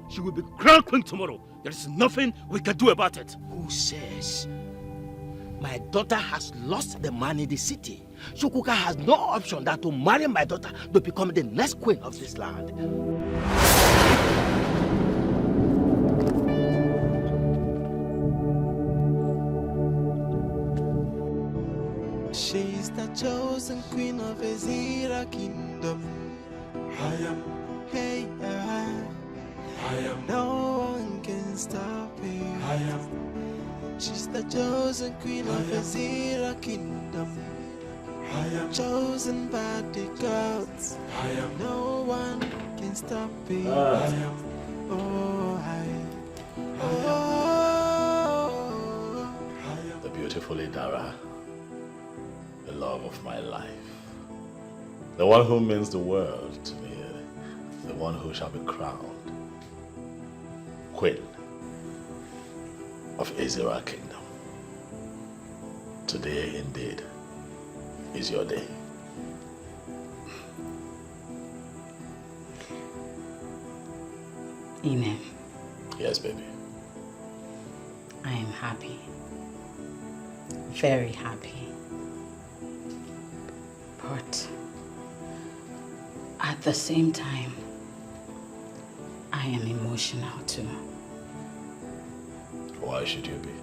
Q: She will be crowned queen tomorrow. There is nothing we can do about it.
M: Who says? My daughter has lost the man in the city. Chukwuka has no option than to marry my daughter to become the next queen of this land.
I: She's the chosen queen of Ezira kingdom. I am, hey, I am. No one can stop me. I am. She's the chosen queen of Ezira kingdom. I am chosen by the gods. I am. No one can stop me. I am.
K: The beautiful Idara, the love of my life, the one who means the world to me, the one who shall be crowned Queen of Ezira Kingdom. Today, indeed, is your day.
T: Ine.
K: Yes, baby.
T: I am happy. Very happy. But at the same time, I am emotional too.
K: Why should you be?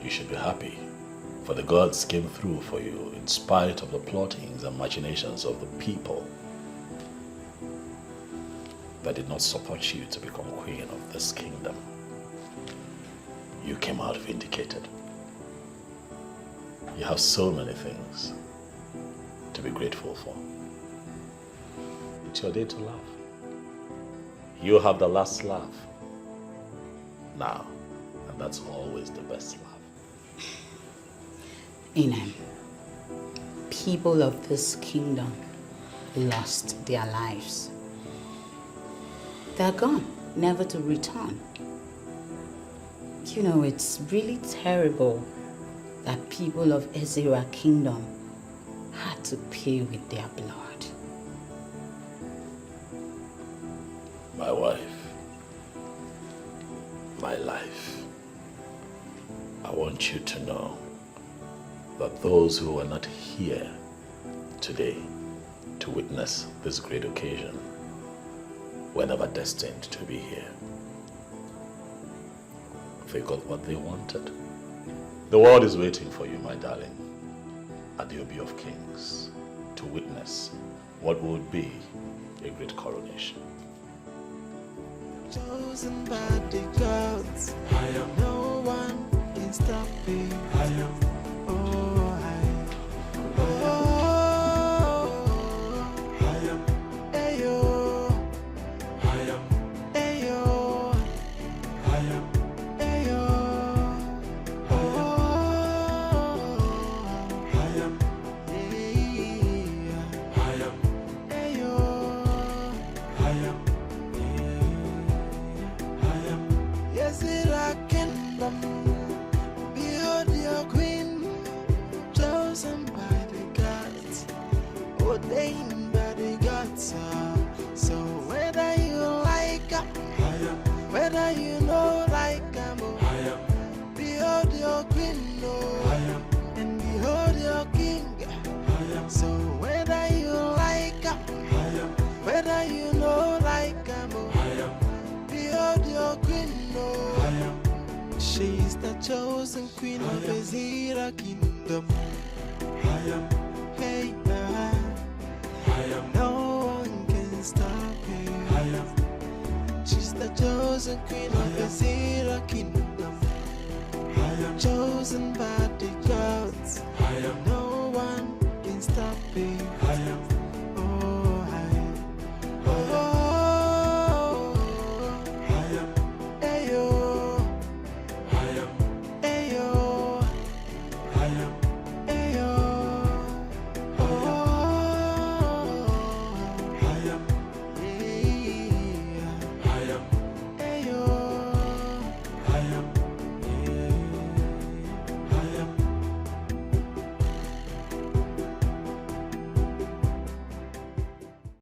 K: You should be happy, for the gods came through for you in spite of the plottings and machinations of the people that did not support you to become queen of this kingdom. You came out vindicated. You have so many things to be grateful for. It's your day to laugh. You have the last laugh now, and that's always the best laugh.
T: Ine, people of this kingdom lost their lives. They're gone, never to return. You know, it's really terrible that people of Ezira Kingdom had to pay with their blood.
K: My wife, my life, I want you to know that those who are not here today to witness this great occasion were never destined to be here. They got what they wanted. The world is waiting for you, my darling, at the Obi of Kings, to witness what would be a great coronation.
I: Chosen by the gods. I am. No one can stop me. I am. ordained by the gods. So whether you like her, whether you know like her, behold your queen, and behold your king. So whether you like her, whether you know like her, behold your queen. She is the chosen queen of Ezra kingdom. Hey, no one can stop her. She's the chosen queen of Ezra kingdom. Chosen by the gods. No